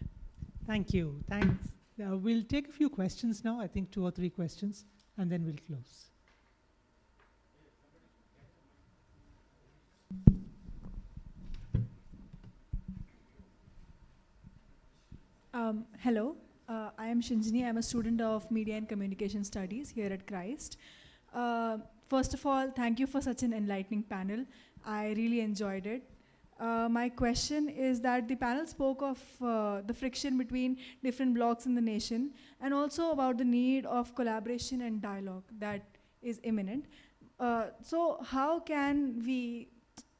Speaker 3: Thank you. Thanks. We'll take a few questions now, I think 2 or 3 questions, and then we'll close.
Speaker 7: Hello, I am Shinjini. I'm a student of Media and Communication Studies here at Christ. First of all, thank you for such an enlightening panel. I really enjoyed it. My question is that the panel spoke of the friction between different blocks in the nation, and also about the need of collaboration and dialogue that is imminent. So how can we,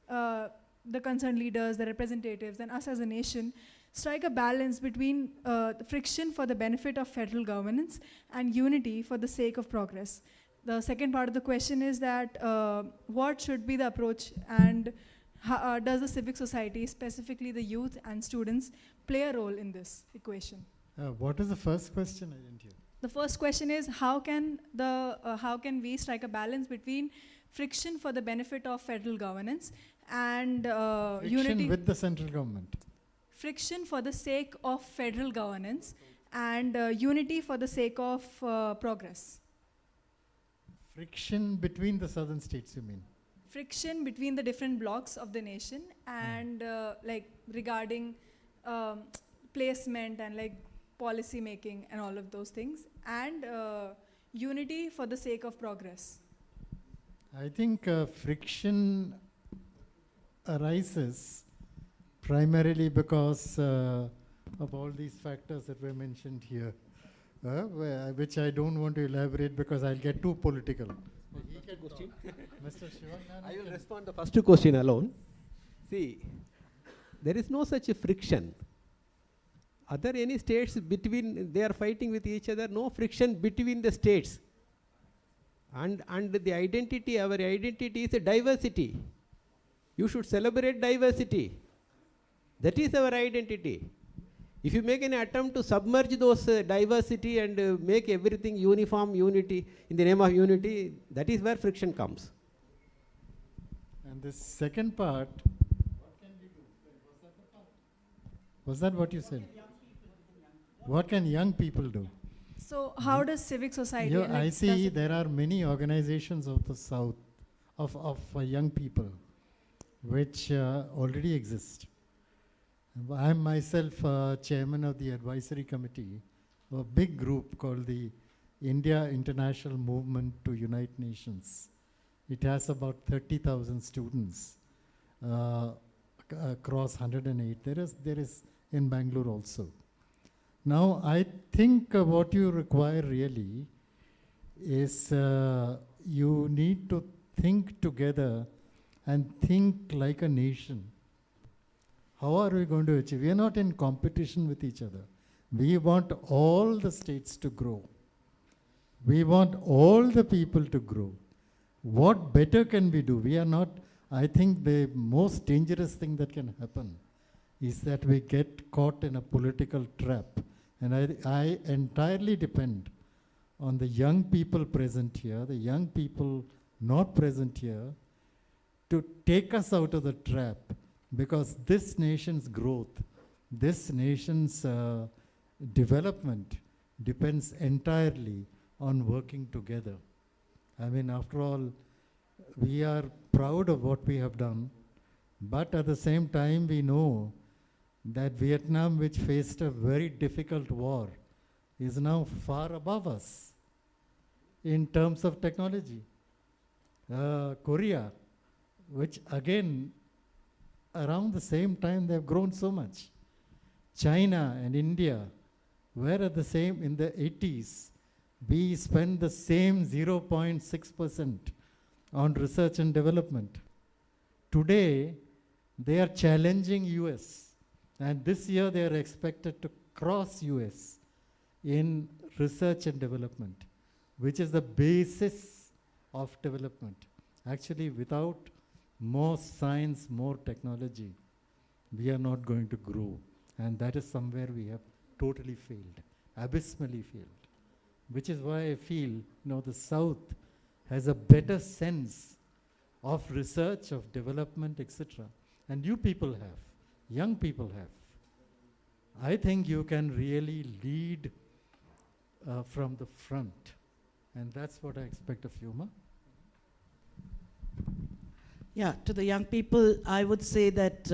Speaker 7: the concerned leaders, the representatives, and us as a nation, strike a balance between the friction for the benefit of federal governance and unity for the sake of progress? The second part of the question is that what should be the approach, and does the civic society, specifically the youth and students, play a role in this equation?
Speaker 5: What is the first question? I didn't hear.
Speaker 7: The first question is how can we strike a balance between friction for the benefit of federal governance and
Speaker 5: Friction
Speaker 7: unity
Speaker 5: with the central government.
Speaker 7: friction for the sake of federal governance and unity for the sake of progress.
Speaker 5: Friction between the southern states, you mean?
Speaker 7: Friction between the different blocks of the nation and like regarding placement and like policy making and all of those things, and unity for the sake of progress.
Speaker 5: I think friction arises primarily because of all these factors that were mentioned here, which I don't want to elaborate because I'll get too political. Mr. Shivanand,
Speaker 4: I will respond the first question alone. See, there is no such a friction. Are there any states between, they are fighting with each other? No friction between the states. And the identity, our identity is a diversity. You should celebrate diversity. That is our identity. If you make an attempt to submerge those diversity and make everything uniform, unity, in the name of unity, that is where friction comes.
Speaker 5: and the second part, was that what you said? What can young people do?
Speaker 7: So how does civic society?
Speaker 5: Yeah,
Speaker 7: and,
Speaker 5: I
Speaker 7: like,
Speaker 5: see
Speaker 7: does it-
Speaker 5: there are many organizations of the South, of young people, which already exist. I am myself chairman of the advisory committee of a big group called the India International Movement to Unite Nations. It has about 30,000 students across 108. There is in Bangalore also. Now, I think what you require really is you need to think together and think like a nation. How are we going to achieve? We are not in competition with each other. We want all the states to grow. We want all the people to grow. What better can we do? We are not, I think the most dangerous thing that can happen is that we get caught in a political trap. And I entirely depend on the young people present here, the young people not present here, to take us out of the trap, because this nation's growth, this nation's development depends entirely on working together. I mean, after all, we are proud of what we have done, but at the same time we know that Vietnam, which faced a very difficult war, is now far above us in terms of technology. Korea, which again, around the same time they have grown so much. China and India were at the same, in the 80s, we spent the same 0.6% on research and development. Today, they are challenging US. And this year they are expected to cross US in research and development, which is the basis of development. Actually, without more science, more technology, we are not going to grow. And that is somewhere we have totally failed, abysmally failed. Which is why I feel, the South has a better sense of research, of development, etc. And you people have. Young people have. I think you can really lead from the front, and that's what I expect of you, Ma.
Speaker 6: Yeah, to the young people, I would say that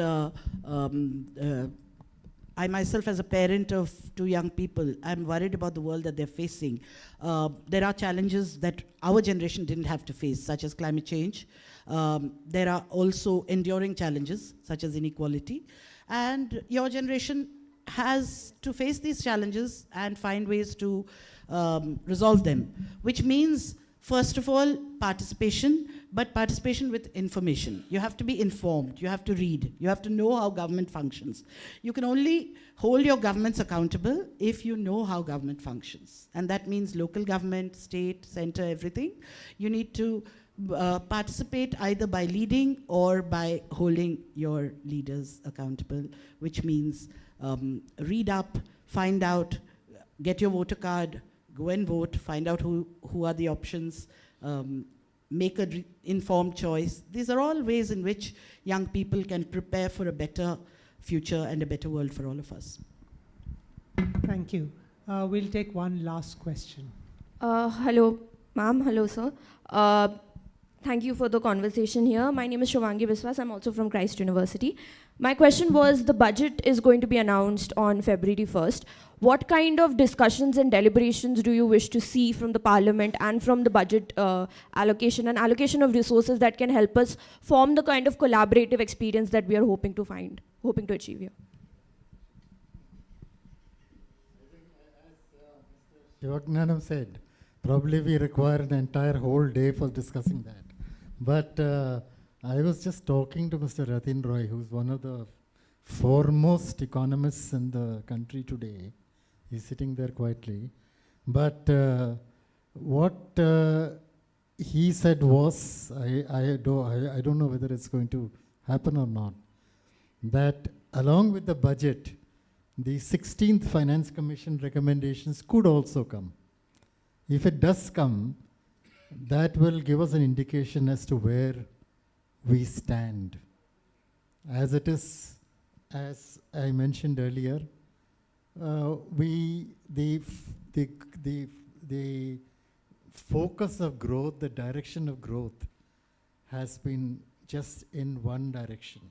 Speaker 6: I myself, as a parent of two young people, I'm worried about the world that they're facing. There are challenges that our generation didn't have to face, such as climate change. There are also enduring challenges, such as inequality. And your generation has to face these challenges and find ways to resolve them, which means, first of all, participation, but participation with information. You have to be informed, you have to read, you have to know how government functions. You can only hold your governments accountable if you know how government functions. And that means local government, state, center, everything. You need to participate either by leading or by holding your leaders accountable, which means read up, find out, get your voter card, go and vote, find out who are the options, make an informed choice. These are all ways in which young people can prepare for a better future and a better world for all of us.
Speaker 3: Thank you. We'll take one last question.
Speaker 8: Hello, ma'am. Hello, sir. Thank you for the conversation here. My name is Shivangi Biswas. I'm also from Christ University. My question was, the budget is going to be announced on February 1st. What kind of discussions and deliberations do you wish to see from the Parliament and from the budget allocation and allocation of resources that can help us form the kind of collaborative experience that we are hoping to achieve here?
Speaker 5: Shivagnanam said, probably we require an entire whole day for discussing that. But I was just talking to Mr. Ratin Roy, who's one of the foremost economists in the country today. He's sitting there quietly. But what he said was, I don't know whether it's going to happen or not, that along with the budget, the 16th Finance Commission recommendations could also come. If it does come, that will give us an indication as to where we stand. As it is, as I mentioned earlier, the focus of growth, the direction of growth has been just in one direction.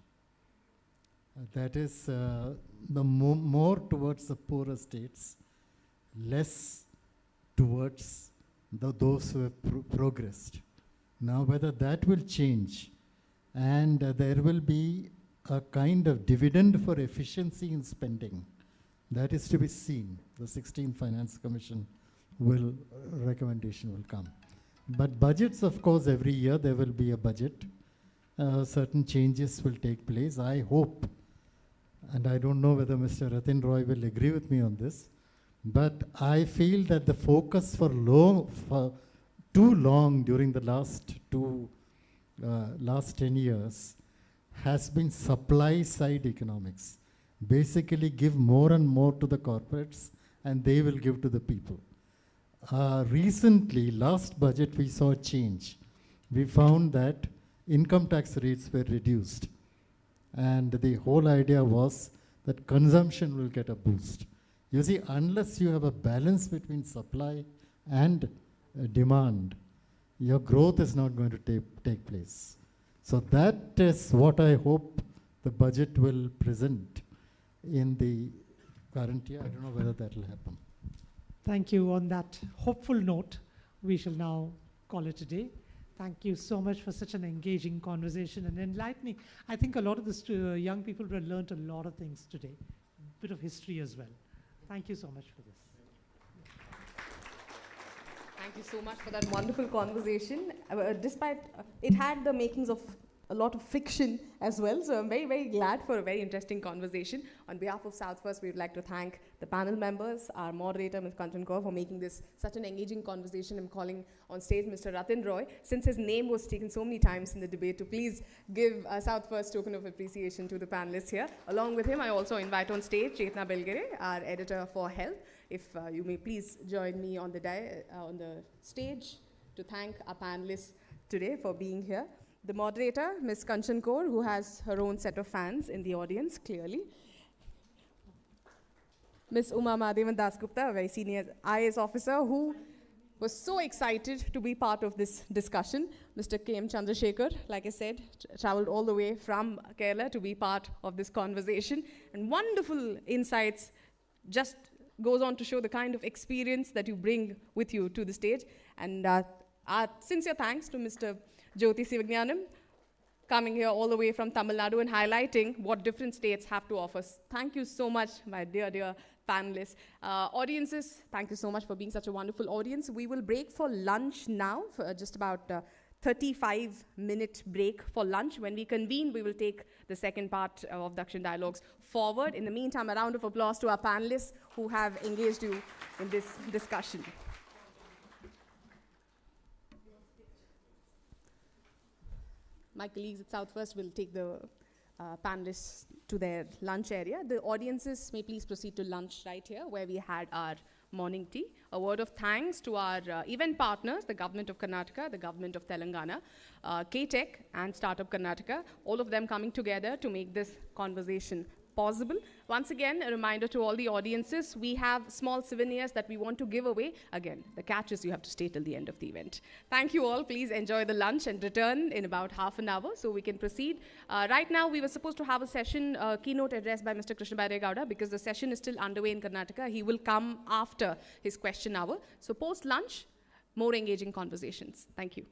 Speaker 5: That is the more towards the poorer states, less towards those who have progressed. Now, whether that will change and there will be a kind of dividend for efficiency in spending, that is to be seen. The 16th Finance Commission recommendation will come. But budgets, of course, every year there will be a budget. Certain changes will take place. I hope, and I don't know whether Mr. Ratin Roy will agree with me on this, but I feel that the focus for too long during the last 10 years has been supply side economics. Basically give more and more to the corporates and they will give to the people. Recently, last budget we saw a change. We found that income tax rates were reduced. And the whole idea was that consumption will get a boost. You see, unless you have a balance between supply and demand, your growth is not going to take place. So that is what I hope the budget will present in the current year. I don't know whether that will happen.
Speaker 3: Thank you. On that hopeful note, we shall now call it a day. Thank you so much for such an engaging conversation and enlightening. I think a lot of the young people have learned a lot of things today, a bit of history as well. Thank you so much for this.
Speaker 1: Thank you so much for that wonderful conversation. Despite it had the makings of a lot of fiction as well, so I'm very, very glad for a very interesting conversation. On behalf of South First, we would like to thank the panel members, our moderator, Ms. Kanchan Kaur, for making this such an engaging conversation. I'm calling on stage Mr. Ratin Roy, since his name was taken so many times in the debate, to please give a South First token of appreciation to the panelists here. Along with him, I also invite on stage Chetna Belgere, our editor for Health. If you may please join me on the stage to thank our panelists today for being here. The moderator, Ms. Kanchan Kaur, who has her own set of fans in the audience, clearly. Ms. Uma Madhavan Dasgupta, a very senior IAS officer who was so excited to be part of this discussion. Mr. K.M. Chandrasekhar, like I said, traveled all the way from Kerala to be part of this conversation. And wonderful insights, just goes on to show the kind of experience that you bring with you to the stage. And our sincere thanks to Mr. Jyoti Sivagyanam, coming here all the way from Tamil Nadu and highlighting what different states have to offer. Thank you so much, my dear, dear panelists. Audiences, thank you so much for being such a wonderful audience. We will break for lunch now, for just about 35-minute break for lunch. When we convene, we will take the second part of Dakshin Dialogues forward. In the meantime, a round of applause to our panelists who have engaged you in this discussion. My colleagues at South First will take the panelists to their lunch area. The audiences may please proceed to lunch right here, where we had our morning tea. A word of thanks to our event partners, the Government of Karnataka, the Government of Telangana, K-Tech and Startup Karnataka, all of them coming together to make this conversation possible. Once again, a reminder to all the audiences, we have small souvenirs that we want to give away. Again, the catch is you have to stay till the end of the event. Thank you all. Please enjoy the lunch and return in about half an hour so we can proceed. Right now, we were supposed to have a session, keynote address by Mr. Krishna Gowda, because the session is still underway in Karnataka. He will come after his question hour. So post-lunch, more engaging conversations. Thank you.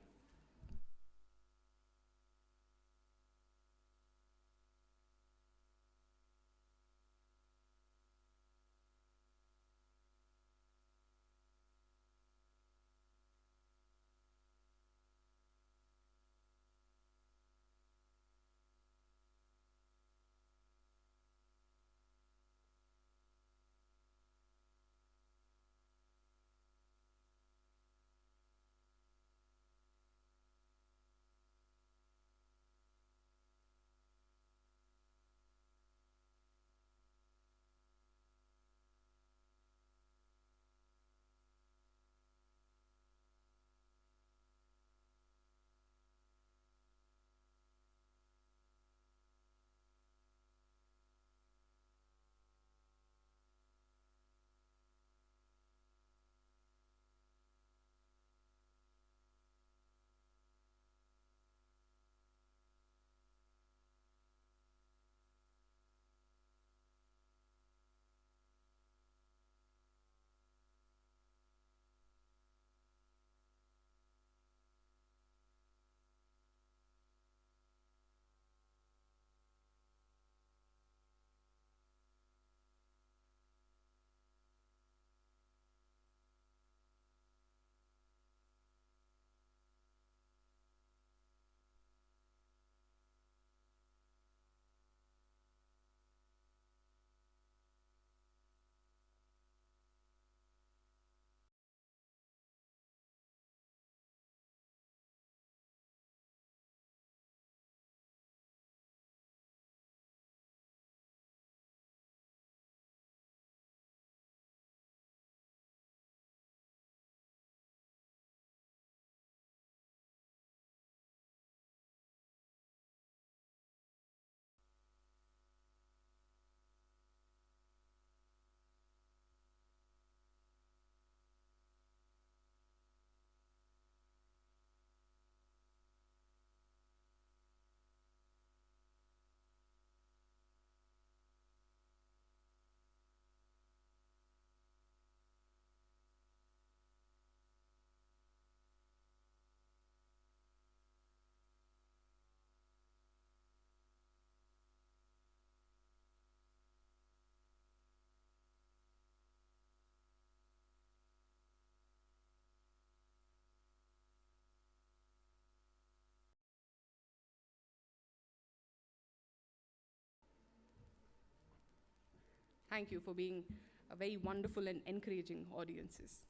Speaker 1: Thank you for being a very wonderful and encouraging audiences.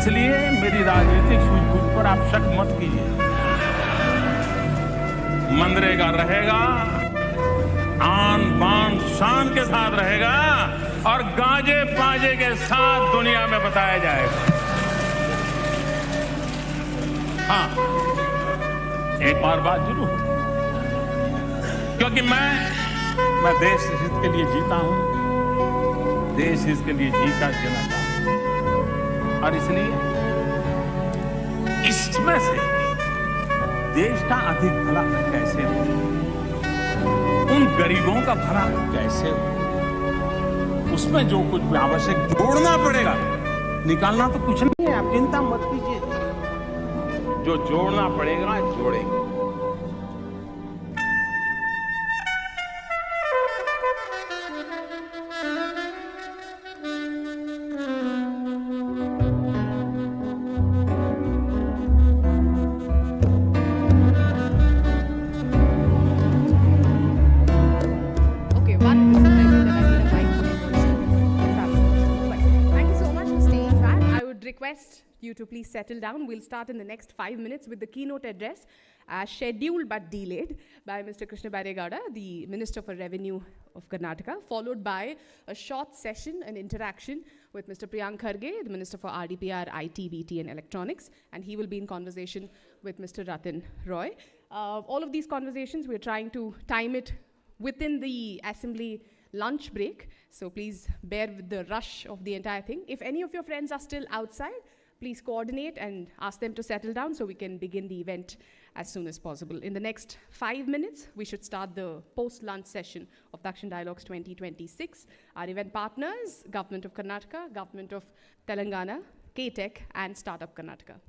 Speaker 9: इसलिए मेरी राजनीतिक सूझबूझ पर आप शक मत कीजिए। मनरेगा रहेगा, आन बान शान के साथ रहेगा और गाजे बाजे के साथ दुनिया में बताया जाएगा। हाँ, एक और बात जरूर, क्योंकि मैं देश हित के लिए जीता हूं, देश हित के लिए जीना चाहता हूं, और इसलिए इसमें से देश का अधिक भला कैसे हो, उन गरीबों का भला कैसे हो, उसमें जो कुछ भी आवश्यक जोड़ना पड़ेगा, निकालना तो कुछ नहीं है, आप चिंता मत कीजिए, जो जोड़ना पड़ेगा जोड़ेंगे।
Speaker 1: Okay, one surprising that I need a mic for the first. But thank you so much for staying back. I would request you to please settle down. We'll start in the next 5 minutes with the keynote address, scheduled but delayed by Mr. Krishna Baregowda, the Minister for Revenue of Karnataka, followed by a short session and interaction with Mr. Priyank Kharge, the Minister for RDPR, IT, BT and Electronics, and he will be in conversation with Mr. Ratan Roy. All of these conversations, we're trying to time it within the assembly lunch break, so please bear with the rush of the entire thing. If any of your friends are still outside, please coordinate and ask them to settle down so we can begin the event as soon as possible. In the next 5 minutes, we should start the post-lunch session of Dakshin Dialogues 2026. Our event partners, Government of Karnataka, Government of Telangana, K-Tech, and Startup Karnataka.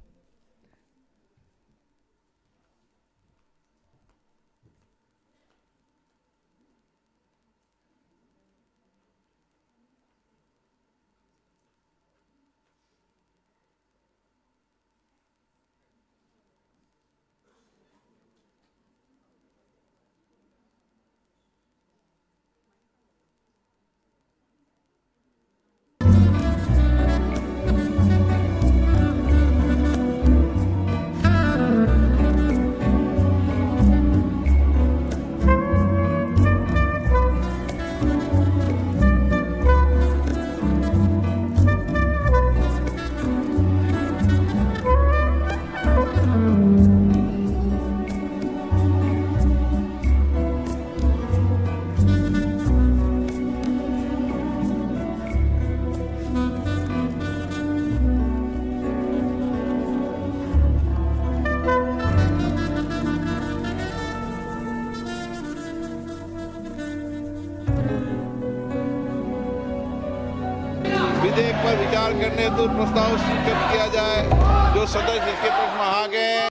Speaker 10: विधेयक पर विचार करने हेतु प्रस्ताव स्वीकृत किया जाए। जो सदस्य इसके पक्ष में आ गए हैं,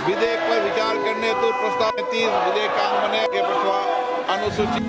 Speaker 10: विधेयक पर विचार करने हेतु प्रस्ताव 30 विधेयकांग बने के प्रस्ताव अनुसूची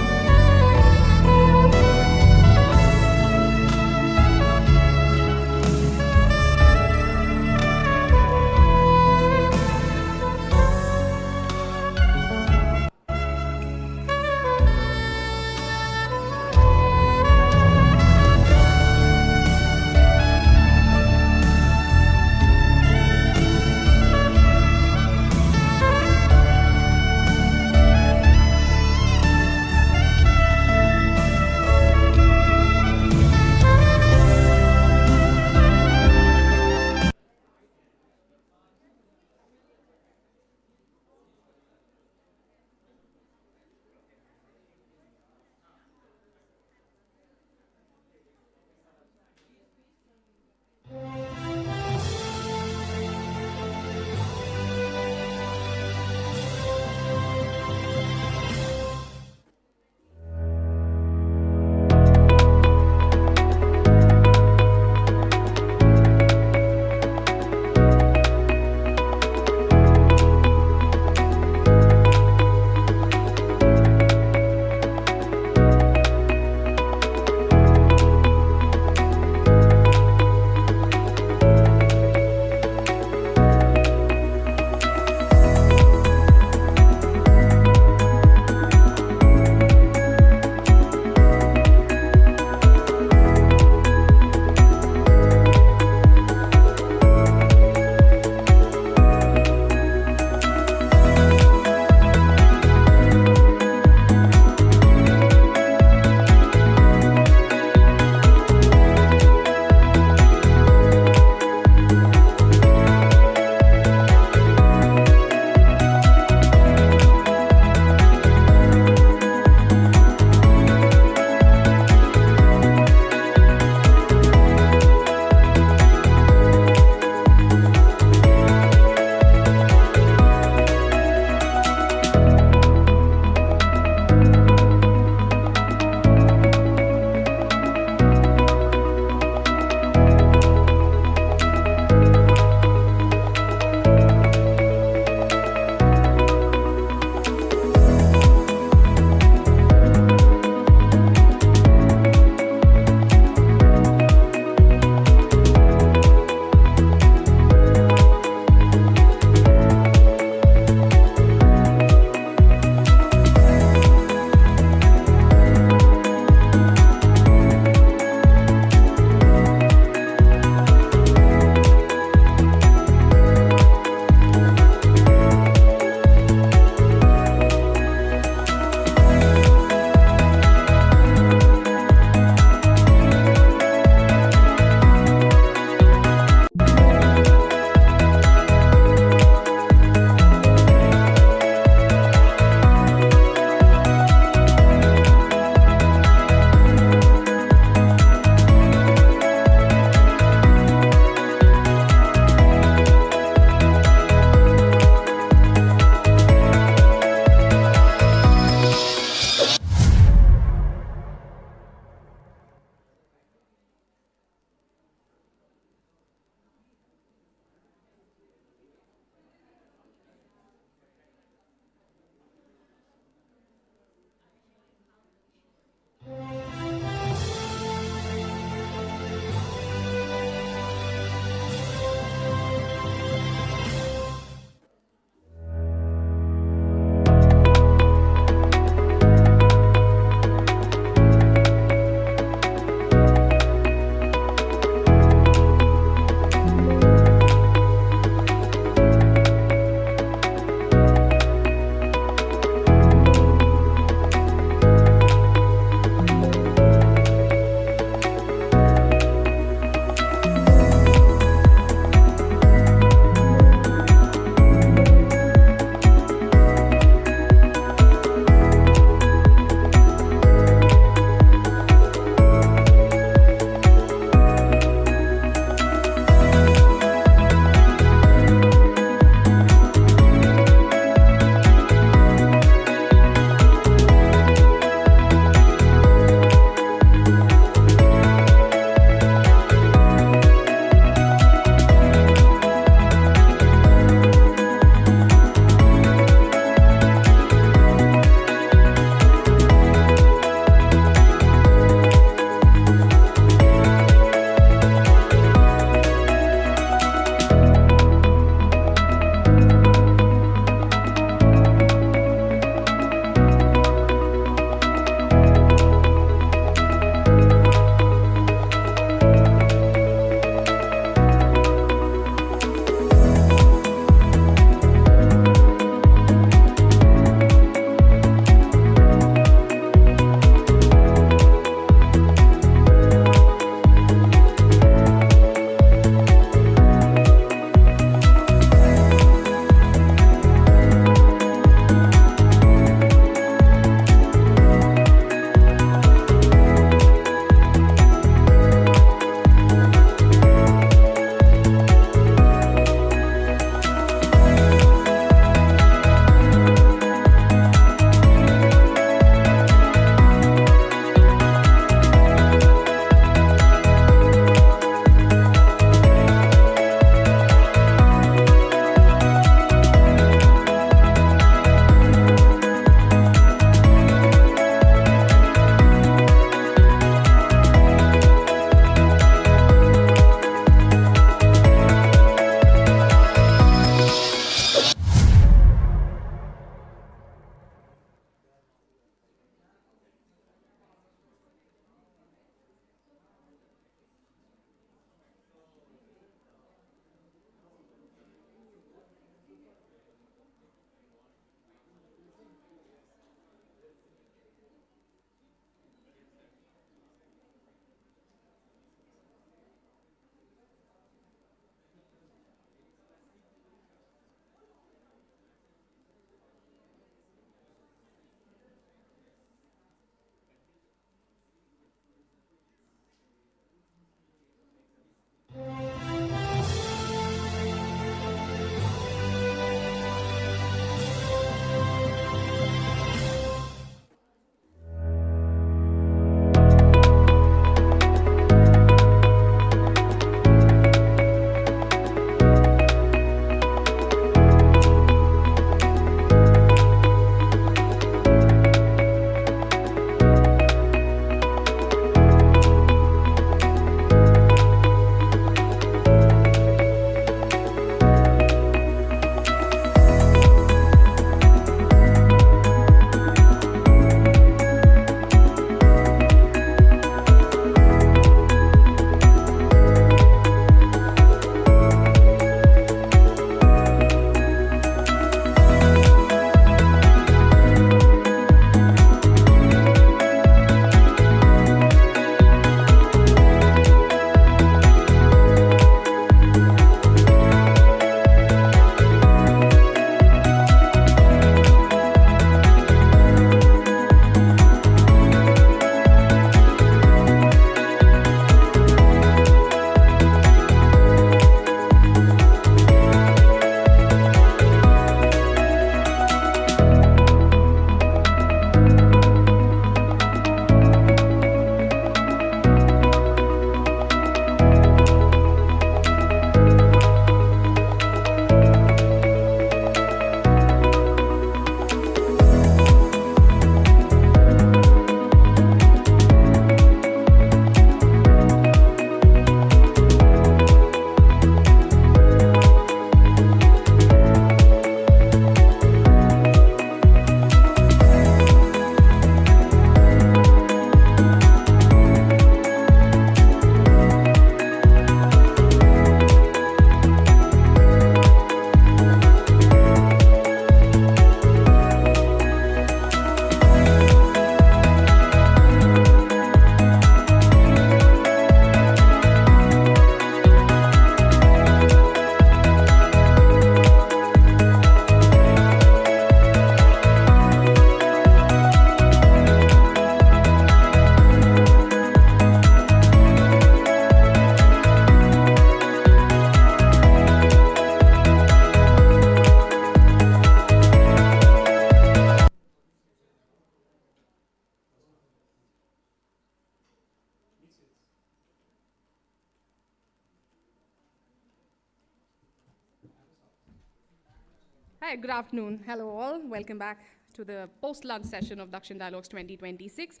Speaker 1: Right, good afternoon. Hello all. Welcome back to the post-lunch session of Dakshin Dialogues 2026.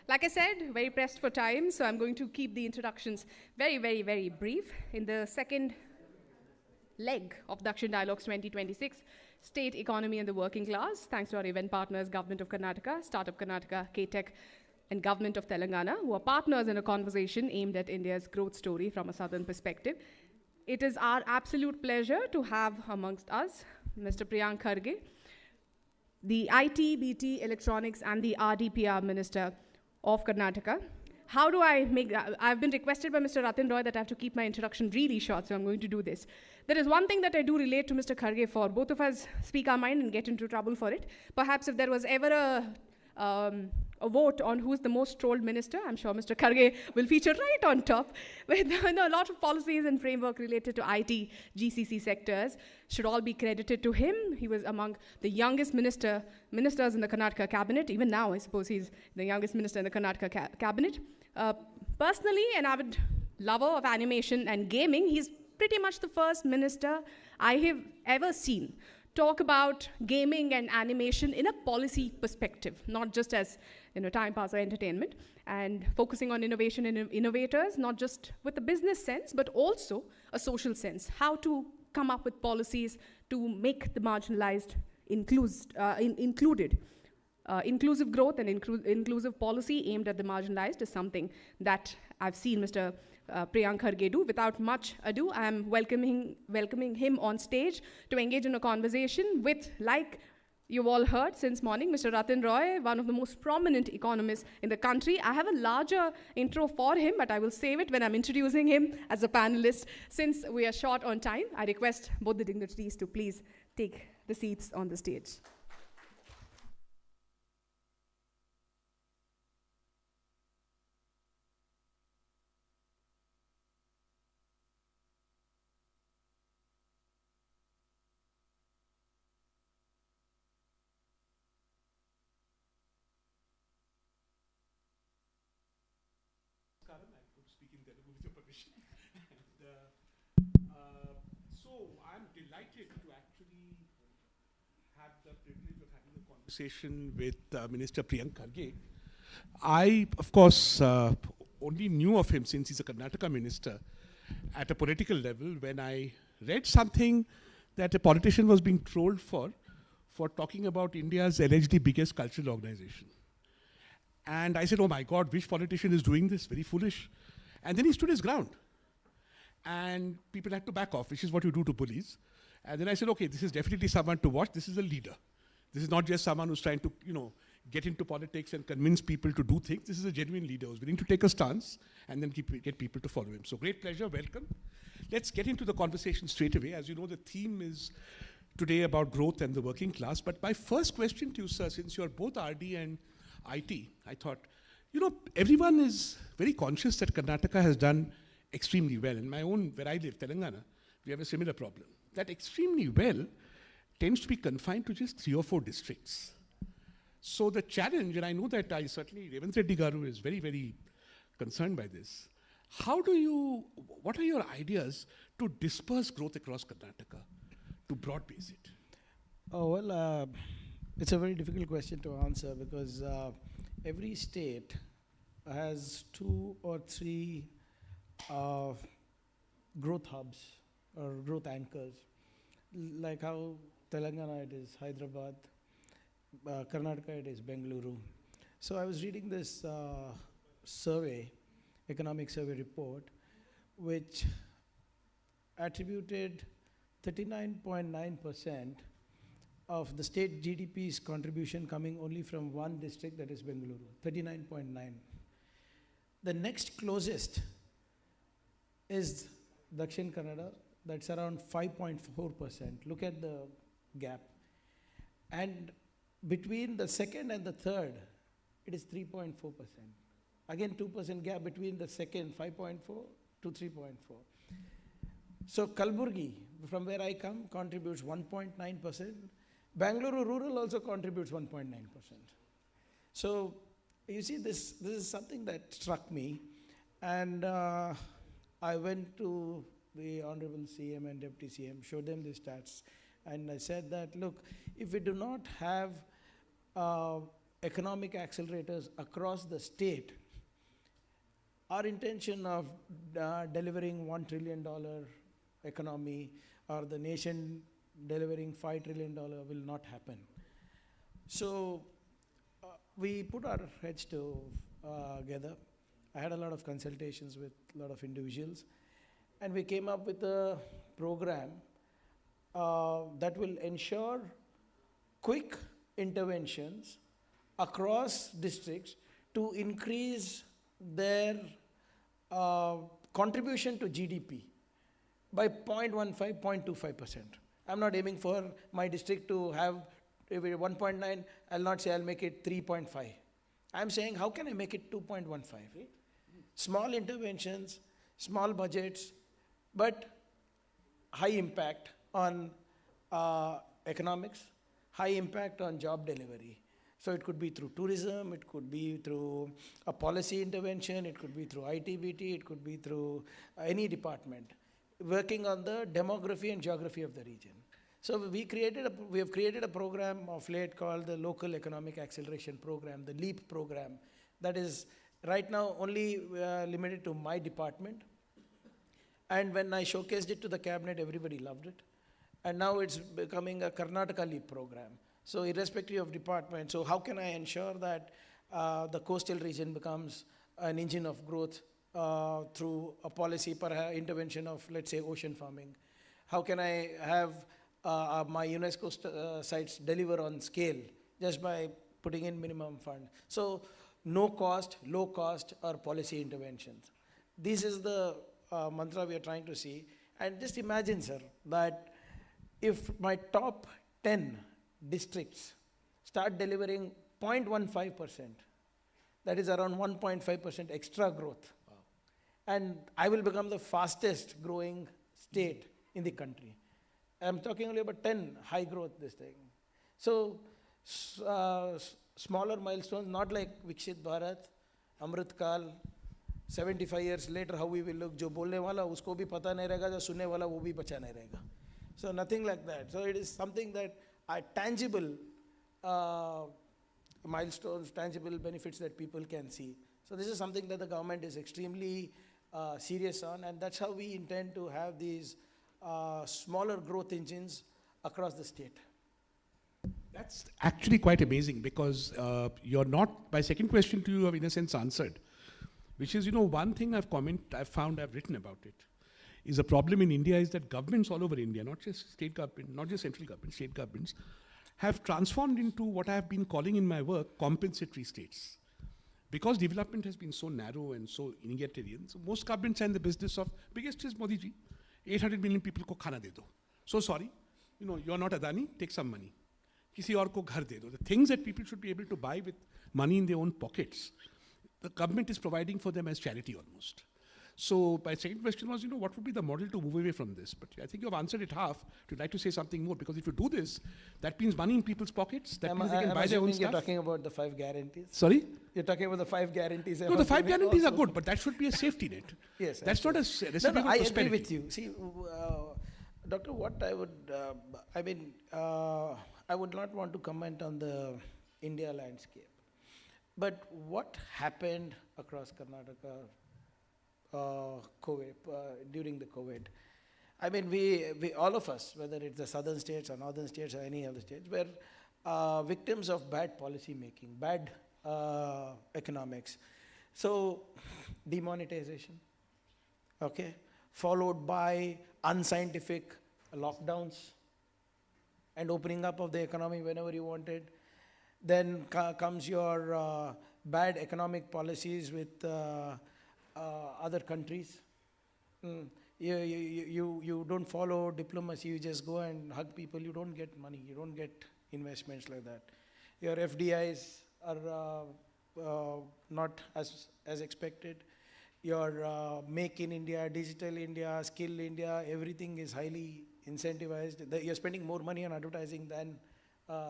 Speaker 1: Like I said, very pressed for time, so I'm going to keep the introductions very, very, very brief. In the second leg of Dakshin Dialogues 2026, State, Economy and the Working Class, thanks to our event partners, Government of Karnataka, Startup Karnataka, K-Tech, and Government of Telangana, who are partners in a conversation aimed at India's growth story from a southern perspective. It is our absolute pleasure to have amongst us Mr. Priyank Kharge, the IT, BT, Electronics and the RDPR Minister of Karnataka. How do I make that? I've been requested by Mr. Ratin Roy that I have to keep my introduction really short, so I'm going to do this. There is one thing that I do relate to Mr. Kharge for. Both of us speak our mind and get into trouble for it. Perhaps if there was ever a vote on who's the most trolled minister, I'm sure Mr. Kharge will feature right on top, with a lot of policies and framework related to IT, GCC sectors should all be credited to him. He was among the youngest ministers in the Karnataka cabinet. Even now, I suppose he's the youngest minister in the Karnataka cabinet. Personally, an avid lover of animation and gaming, he's pretty much the first minister I have ever seen talk about gaming and animation in a policy perspective, not just as time pass or entertainment, and focusing on innovation and innovators, not just with a business sense, but also a social sense, how to come up with policies to make the marginalized included. Inclusive growth and inclusive policy aimed at the marginalized is something that I've seen Mr. Priyank Kharge do. Without much ado, I am welcoming him on stage to engage in a conversation with, like you've all heard since morning, Mr. Ratin Roy, one of the most prominent economists in the country. I have a larger intro for him, but I will save it when I'm introducing him as a panelist. Since we are short on time, I request both the dignitaries to please take the seats on the stage.
Speaker 11: So I'm delighted to actually have the privilege of having a conversation with Minister Priyank Kharge. I, of course, only knew of him since he's a Karnataka minister at a political level when I read something that a politician was being trolled for talking about India's allegedly biggest cultural organization. And I said, oh my God, which politician is doing this? Very foolish. And then he stood his ground. And people had to back off, which is what you do to bullies. And then I said, okay, this is definitely someone to watch. This is a leader. This is not just someone who's trying to, get into politics and convince people to do things. This is a genuine leader who's willing to take a stance and then get people to follow him. So great pleasure, welcome. Let's get into the conversation straight away. As you know, the theme is today about growth and the working class. But my first question to you, sir, since you're both RD and IT, I thought, everyone is very conscious that Karnataka has done extremely well. In my own, where I live, Telangana, we have a similar problem. That extremely well tends to be confined to just 3 or 4 districts. So the challenge, and I know that certainly Revanth Reddy Garu is very, very concerned by this. What are your ideas to disperse growth across Karnataka, to broad base it?
Speaker 12: Oh, well, it's a very difficult question to answer because every state has 2 or 3 growth hubs or growth anchors, like how Telangana it is Hyderabad, Karnataka it is Bengaluru. So I was reading this economic survey report, which attributed 39.9% of the state GDP's contribution coming only from one district, that is Bengaluru, 39.9. The next closest is Dakshin Kannada, that's around 5.4%. Look at the gap. And between the second and the third, it is 3.4%. Again, 2% gap between the second, 5.4 to 3.4. So Kalburgi, from where I come, contributes 1.9%. Bangalore rural also contributes 1.9%. So you see, this is something that struck me. And I went to the Honorable CM and Deputy CM, showed them the stats. And I said that, look, if we do not have economic accelerators across the state, our intention of delivering $1 trillion economy or the nation delivering $5 trillion will not happen. So we put our heads together. I had a lot of consultations with a lot of individuals, and we came up with a program that will ensure quick interventions across districts to increase their contribution to GDP by 0.15, 0.25%. I'm not aiming for my district to have 1.9. I'll not say I'll make it 3.5. I'm saying, how can I make it 2.15? Small interventions, small budgets, but high impact on economics, high impact on job delivery. So it could be through tourism, it could be through a policy intervention, it could be through ITBT, it could be through any department, working on the demography and geography of the region. So we have created a program of late called the Local Economic Acceleration Program, the LEAP program, that is right now only limited to my department. And when I showcased it to the cabinet, everybody loved it. And now it's becoming a Karnataka LEAP program. So irrespective of department, so how can I ensure that the coastal region becomes an engine of growth through a policy intervention of, let's say, ocean farming? How can I have my UNESCO sites deliver on scale just by putting in minimum fund? So no cost, low cost, or policy interventions. This is the mantra we are trying to see. And just imagine, sir, that if my top 10 districts start delivering 0.15%, that is around 1.5% extra growth. Wow. And I will become the fastest growing state in the country. I'm talking only about 10 high growth this thing. So smaller milestones, not like Vikshit Bharat, Amrit Kal, 75 years later how we will look, jo bolne wala usko bhi pata nahi rahega, jo sunne wala wo bhi bacha nahi rahega. So nothing like that. So it is something that are tangible milestones, tangible benefits that people can see. So this is something that the government is extremely serious on, and that's how we intend to have these smaller growth engines across the state.
Speaker 11: That's actually quite amazing, because you're not, my second question to you have in a sense answered, which is, one thing I've written about it, is a problem in India is that governments all over India, not just state government, not just central government, state governments, have transformed into what I have been calling in my work compensatory states. Because development has been so narrow and so egalitarian, so most governments are in the business of, biggest is Modi ji, 800 million people ko khana de do. So sorry, you're not Adani, take some money. Kisi aur ko ghar de do. The things that people should be able to buy with money in their own pockets, the government is providing for them as charity almost. So my second question was, what would be the model to move away from this? But I think you have answered it half. Would you like to say something more? Because if you do this, that means money in people's pockets. That means they can buy their own stuff.
Speaker 12: You're talking about the 5 guarantees.
Speaker 11: Sorry?
Speaker 12: You're talking about the 5 guarantees.
Speaker 11: No, the 5 guarantees are good, but that should be a safety net.
Speaker 12: Yes.
Speaker 11: That's not a recipe for
Speaker 12: I
Speaker 11: prosperity.
Speaker 12: agree with you. See, Doctor, what I would, I would not want to comment on the India landscape. But what happened across Karnataka during the COVID? I mean, we all of us, whether it's the southern states or northern states or any other states, were victims of bad policy making, bad economics. So, demonetization, okay, followed by unscientific lockdowns and opening up of the economy whenever you wanted. Then comes your bad economic policies with other countries. You don't follow diplomacy, you just go and hug people, you don't get money, you don't get investments like that. Your FDIs are not as expected. Your Make in India, Digital India, Skill India, everything is highly incentivized. You're spending more money on advertising than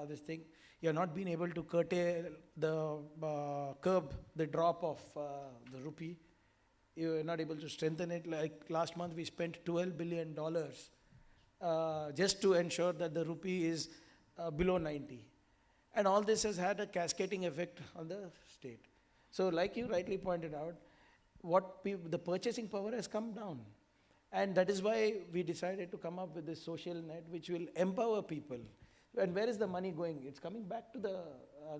Speaker 12: this thing. You're not being able to curb the drop of the rupee. You're not able to strengthen it. Like last month, we spent $12 billion just to ensure that the rupee is below 90. And all this has had a cascading effect on the state. So like you rightly pointed out, the purchasing power has come down. And that is why we decided to come up with this social net which will empower people. And where is the money going? It's coming back to the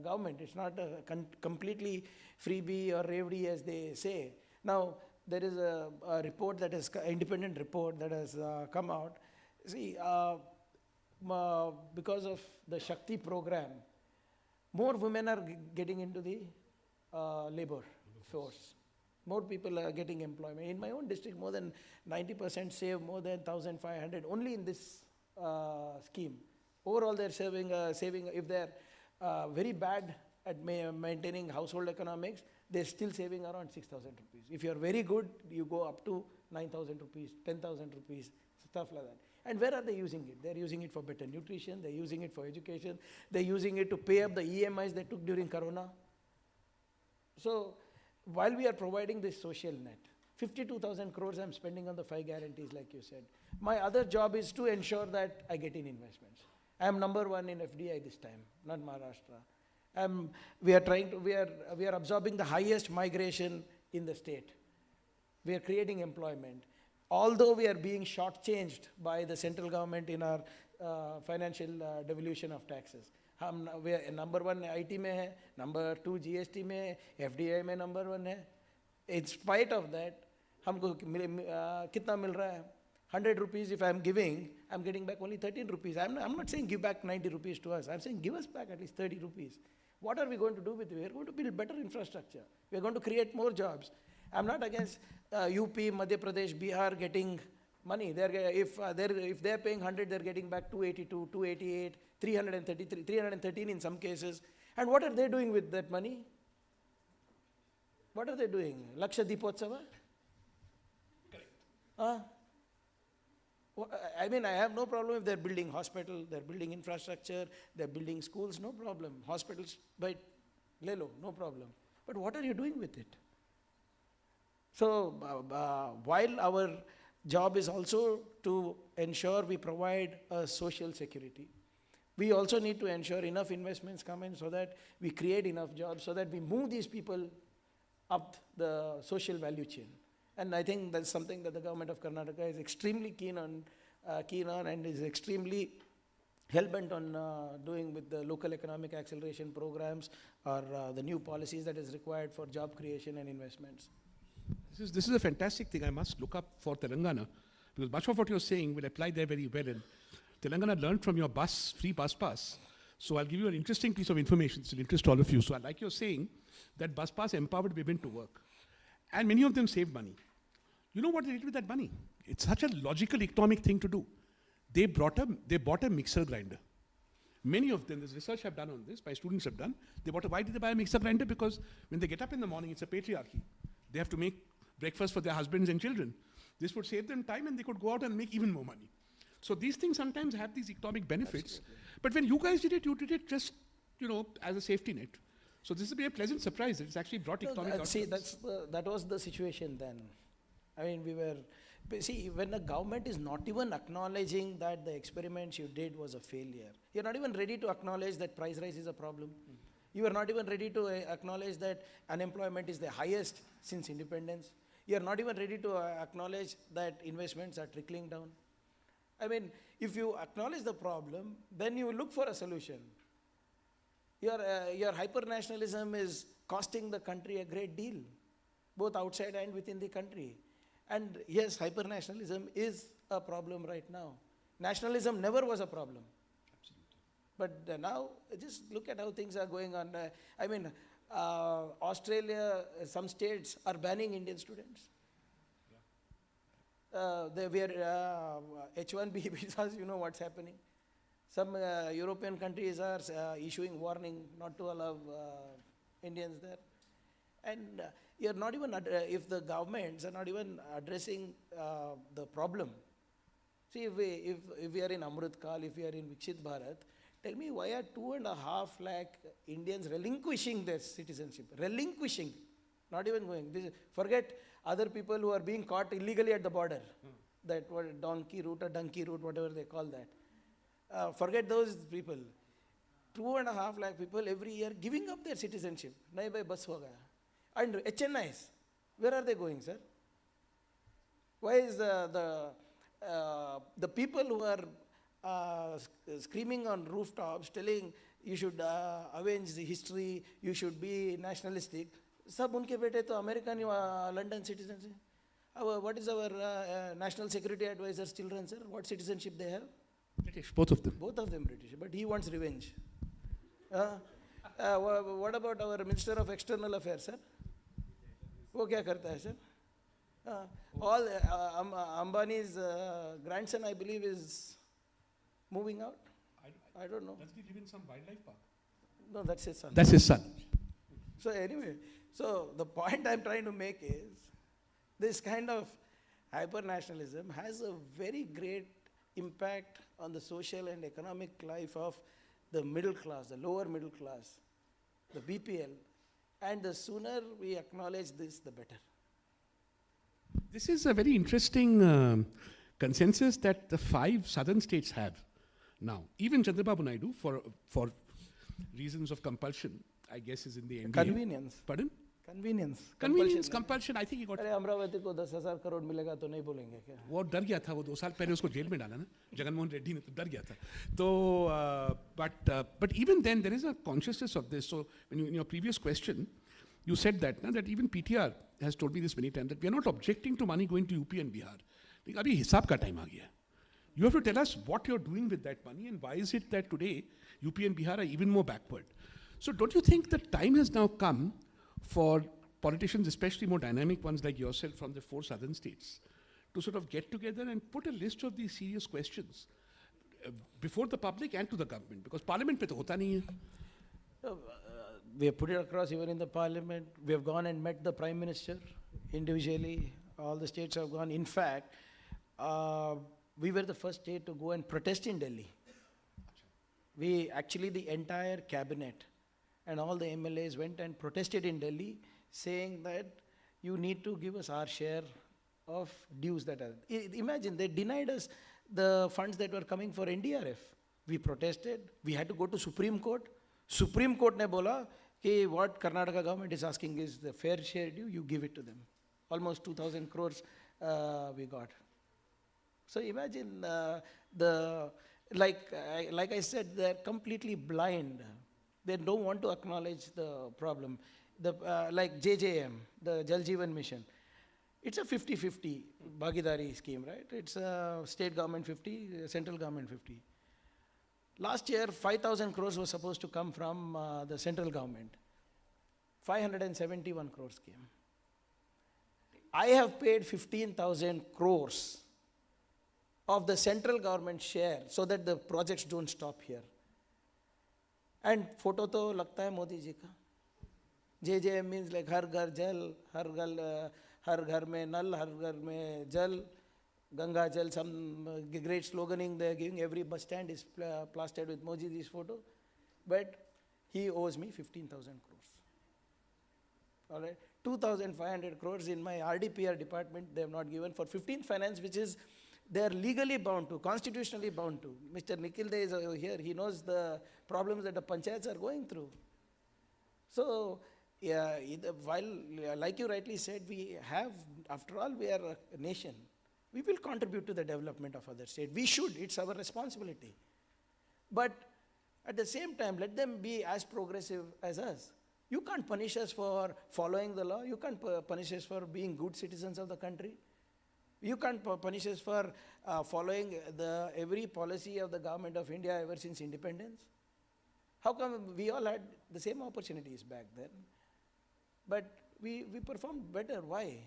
Speaker 12: government. It's not a completely freebie or revdi as they say. Now, there is a report that is, independent report that has come out. See, because of the Shakti program, more women are getting into the labor force. More people are getting employment. In my own district, more than 90% save more than 1,500 only in this scheme. Overall, they're saving, if they're very bad at maintaining household economics, they're still saving around 6,000 rupees. If you're very good, you go up to 9,000 rupees, 10,000 rupees, stuff like that. And where are they using it? They're using it for better nutrition, they're using it for education, they're using it to pay up the EMIs they took during Corona. So, while we are providing this social net, 52,000 crores I'm spending on the 5 guarantees like you said. My other job is to ensure that I get in investments. I am number 1 in FDI this time, not Maharashtra. We are absorbing the highest migration in the state. We are creating employment. Although we are being shortchanged by the central government in our financial devolution of taxes. We are number 1 IT में है, number 2 GST में है, FDI में number 1 है. In spite of that, हमको कितना मिल रहा है? 100 rupees if I am giving, I am getting back only 13 rupees. I am not saying give back 90 rupees to us. I am saying give us back at least 30 rupees. What are we going to do with it? We are going to build better infrastructure. We are going to create more jobs. I am not against UP, Madhya Pradesh, Bihar getting money. If they are paying 100, they are getting back 282, 288, 333, 313 in some cases. And what are they doing with that money? What are they doing? Laksha Deepotsava? I mean, I have no problem if they're building hospital, they're building infrastructure, they're building schools, no problem. Hospitals, but lelo, no problem. But what are you doing with it? So, while our job is also to ensure we provide a social security, we also need to ensure enough investments come in so that we create enough jobs, so that we move these people up the social value chain. And I think that's something that the government of Karnataka is extremely keen on and is extremely hell-bent on doing with the local economic acceleration programs or the new policies that is required for job creation and investments.
Speaker 11: This is a fantastic thing. I must look up for Telangana, because much of what you're saying will apply there very well. And Telangana learned from your free bus pass. So I'll give you an interesting piece of information. It will interest all of you. So like you're saying, that bus pass empowered women to work. And many of them saved money. You know what they did with that money? It's such a logical economic thing to do. They bought a mixer grinder. Many of them, there's research I've done on this, my students have done. Why did they buy a mixer grinder? Because when they get up in the morning, it's a patriarchy. They have to make breakfast for their husbands and children. This would save them time and they could go out and make even more money. So these things sometimes have these economic benefits. Absolutely. But when you guys did it, you did it just, as a safety net. So this has been a pleasant surprise that it's actually brought economic outcomes.
Speaker 12: See, that was the situation then. I mean, when the government is not even acknowledging that the experiments you did was a failure, you're not even ready to acknowledge that price rise is a problem. You are not even ready to acknowledge that unemployment is the highest since independence. You are not even ready to acknowledge that investments are trickling down. I mean, if you acknowledge the problem, then you look for a solution. Your hyper-nationalism is costing the country a great deal, both outside and within the country. And yes, hyper-nationalism is a problem right now. Nationalism never was a problem. But now, just look at how things are going on. Australia, some states are banning Indian students. H1B visas, you know what's happening. Some European countries are issuing warning not to allow Indians there. And you're not even, if the governments are not even addressing the problem. See, if we are in Amrit Kal, if we are in Vikshit Bharat, tell me why are 2.5 lakh Indians relinquishing their citizenship? Relinquishing, not even going. Forget other people who are being caught illegally at the border. that what donkey route or donkey route, whatever they call that. Forget those people. 2.5 lakh people every year giving up their citizenship. Nahi bhai bas ho gaya. And HNIs, where are they going, sir? Why is the people who are screaming on rooftops, telling you should avenge the history, you should be nationalistic, sab unke bete to American London citizens. What is our national security advisor's children, sir? What citizenship they have?
Speaker 11: British, both of them.
Speaker 12: Both of them British, but he wants revenge. What about our Minister of External Affairs, sir? वो क्या करता है, sir? All Ambani's grandson, I believe, is moving out. I don't know.
Speaker 11: Does he live in some wildlife park?
Speaker 12: No, that's his son.
Speaker 11: That's his son.
Speaker 12: So anyway, so the point I'm trying to make is this kind of hyper-nationalism has a very great impact on the social and economic life of the middle class, the lower middle class, the BPL. And the sooner we acknowledge this, the better.
Speaker 11: This is a very interesting consensus that the 5 southern states have now. Even Chandrababu Naidu, for reasons of compulsion, I guess, is in the NDA.
Speaker 12: Convenience.
Speaker 11: Pardon?
Speaker 12: Convenience.
Speaker 11: Convenience, compulsion. I think he got.
Speaker 12: अरे अमरावती को 10,000 करोड़ मिलेगा तो नहीं बोलेंगे क्या?
Speaker 11: वो डर गया था, वो 2 साल पहले उसको जेल में डाला ना, जगनमोहन रेड्डी ने तो डर गया था. तो but even then there is a consciousness of this. So in your previous question, you said that that even PTR has told me this many times, that we are not objecting to money going to UP and Bihar. अभी हिसाब का time आ गया. You have to tell us what you're doing with that money and why is it that today UP and Bihar are even more backward. So don't you think the time has now come for politicians, especially more dynamic ones like yourself from the 4 southern states, to sort of get together and put a list of these serious questions before the public and to the government? Because parliament pe to hota nahi hai.
Speaker 12: We have put it across even in the parliament. We have gone and met the prime minister individually. All the states have gone. In fact, we were the first state to go and protest in Delhi. We actually, the entire cabinet and all the MLAs went and protested in Delhi, saying that you need to give us our share of dues that are. Imagine, they denied us the funds that were coming for NDRF. We protested. We had to go to Supreme Court. Supreme Court ne bola कि what Karnataka government is asking is the fair share due, you give it to them. Almost 2,000 crores we got. So imagine like I said, they're completely blind. They don't want to acknowledge the problem. Like JJM, the Jal Jeevan Mission, it's a 50-50 Bhagidari scheme, right? It's a state government 50, central government 50. Last year, 5,000 crores was supposed to come from the central government. 571 crores came. I have paid 15,000 crores of the central government share so that the projects don't stop here. And photo to lagta hai Modi ji ka. JJM means like har ghar jal, har ghar mein nal, har ghar mein jal, Ganga Jal, some great sloganing they're giving. Every bus stand is plastered with Modi ji's photo. But he owes me 15,000 crores. All right, 2,500 crores in my RDPR department they have not given for 15th finance, which is they are legally bound to, constitutionally bound to. Mr. Nikhil Dey is over here. He knows the problems that the panchayats are going through. So, yeah, while, like you rightly said, we have, after all, we are a nation. We will contribute to the development of other states. We should. It's our responsibility. But at the same time, let them be as progressive as us. You can't punish us for following the law. You can't punish us for being good citizens of the country. You can't punish us for following every policy of the government of India ever since independence. How come we all had the same opportunities back then? But we performed better. Why?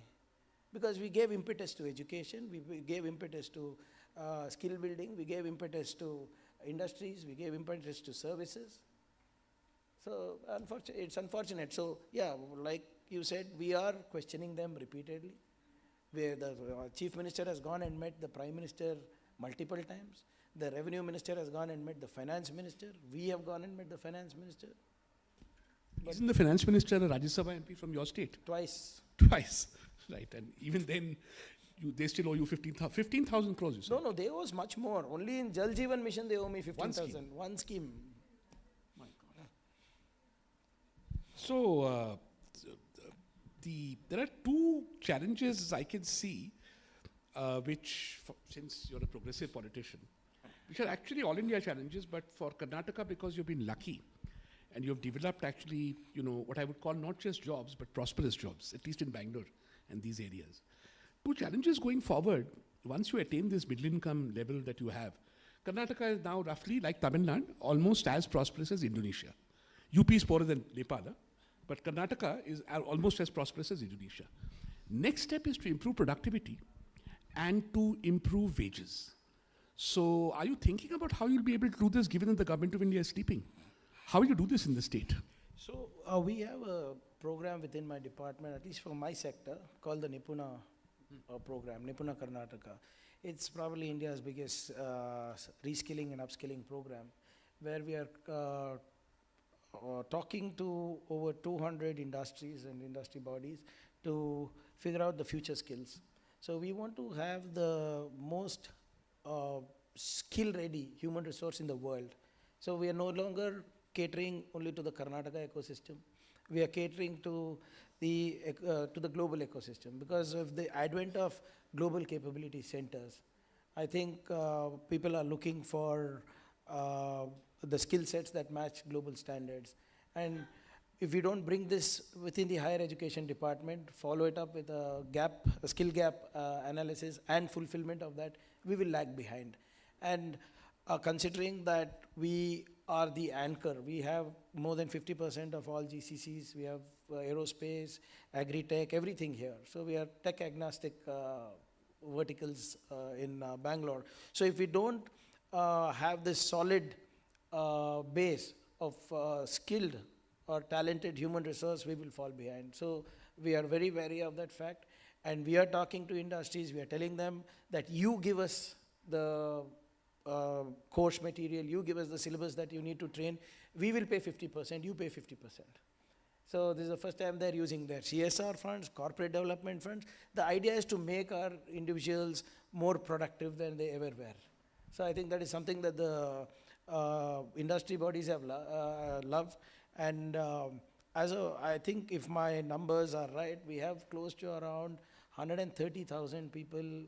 Speaker 12: Because we gave impetus to education, we gave impetus to skill building, we gave impetus to industries, we gave impetus to services. So it's unfortunate. So yeah, like you said, we are questioning them repeatedly. Where the chief minister has gone and met the prime minister multiple times. The revenue minister has gone and met the finance minister. We have gone and met the finance minister.
Speaker 11: Isn't the finance minister a Rajya Sabha MP from your state?
Speaker 12: Twice.
Speaker 11: Twice, right. And even then, they still owe you 15,000 crores, you said?
Speaker 12: No, they owe us much more. Only in Jal Jeevan Mission they owe me 15,000. One scheme.
Speaker 11: My God. So, there are two challenges I can see, since you're a progressive politician, which are actually all India challenges, but for Karnataka, because you've been lucky and you've developed actually, what I would call not just jobs, but prosperous jobs, at least in Bangalore and these areas. Two challenges going forward, once you attain this middle income level that you have, Karnataka is now roughly like Tamil Nadu, almost as prosperous as Indonesia. UP is poorer than Nepal, but Karnataka is almost as prosperous as Indonesia. Next step is to improve productivity and to improve wages. So are you thinking about how you'll be able to do this given that the government of India is sleeping? How will you do this in the state?
Speaker 12: So we have a program within my department, at least for my sector, called the Nipuna program, Nipuna Karnataka. It's probably India's biggest reskilling and upskilling program, where we are talking to over 200 industries and industry bodies to figure out the future skills. So we want to have the most skill-ready human resource in the world. So we are no longer catering only to the Karnataka ecosystem. We are catering to the global ecosystem because of the advent of global capability centers. I think people are looking for the skill sets that match global standards. And if we don't bring this within the higher education department, follow it up with a skill gap analysis and fulfillment of that, we will lag behind. And considering that we are the anchor, we have more than 50% of all GCCs, we have aerospace, agri-tech, everything here. So we are tech agnostic verticals in Bangalore. So if we don't have this solid base of skilled or talented human resource, we will fall behind. So we are very wary of that fact, and we are talking to industries, we are telling them that you give us the course material, you give us the syllabus that you need to train, we will pay 50%, you pay 50%. So this is the first time they're using their CSR funds, corporate development funds. The idea is to make our individuals more productive than they ever were. So I think that is something that the industry bodies have loved. And I think if my numbers are right, we have close to around 130,000 people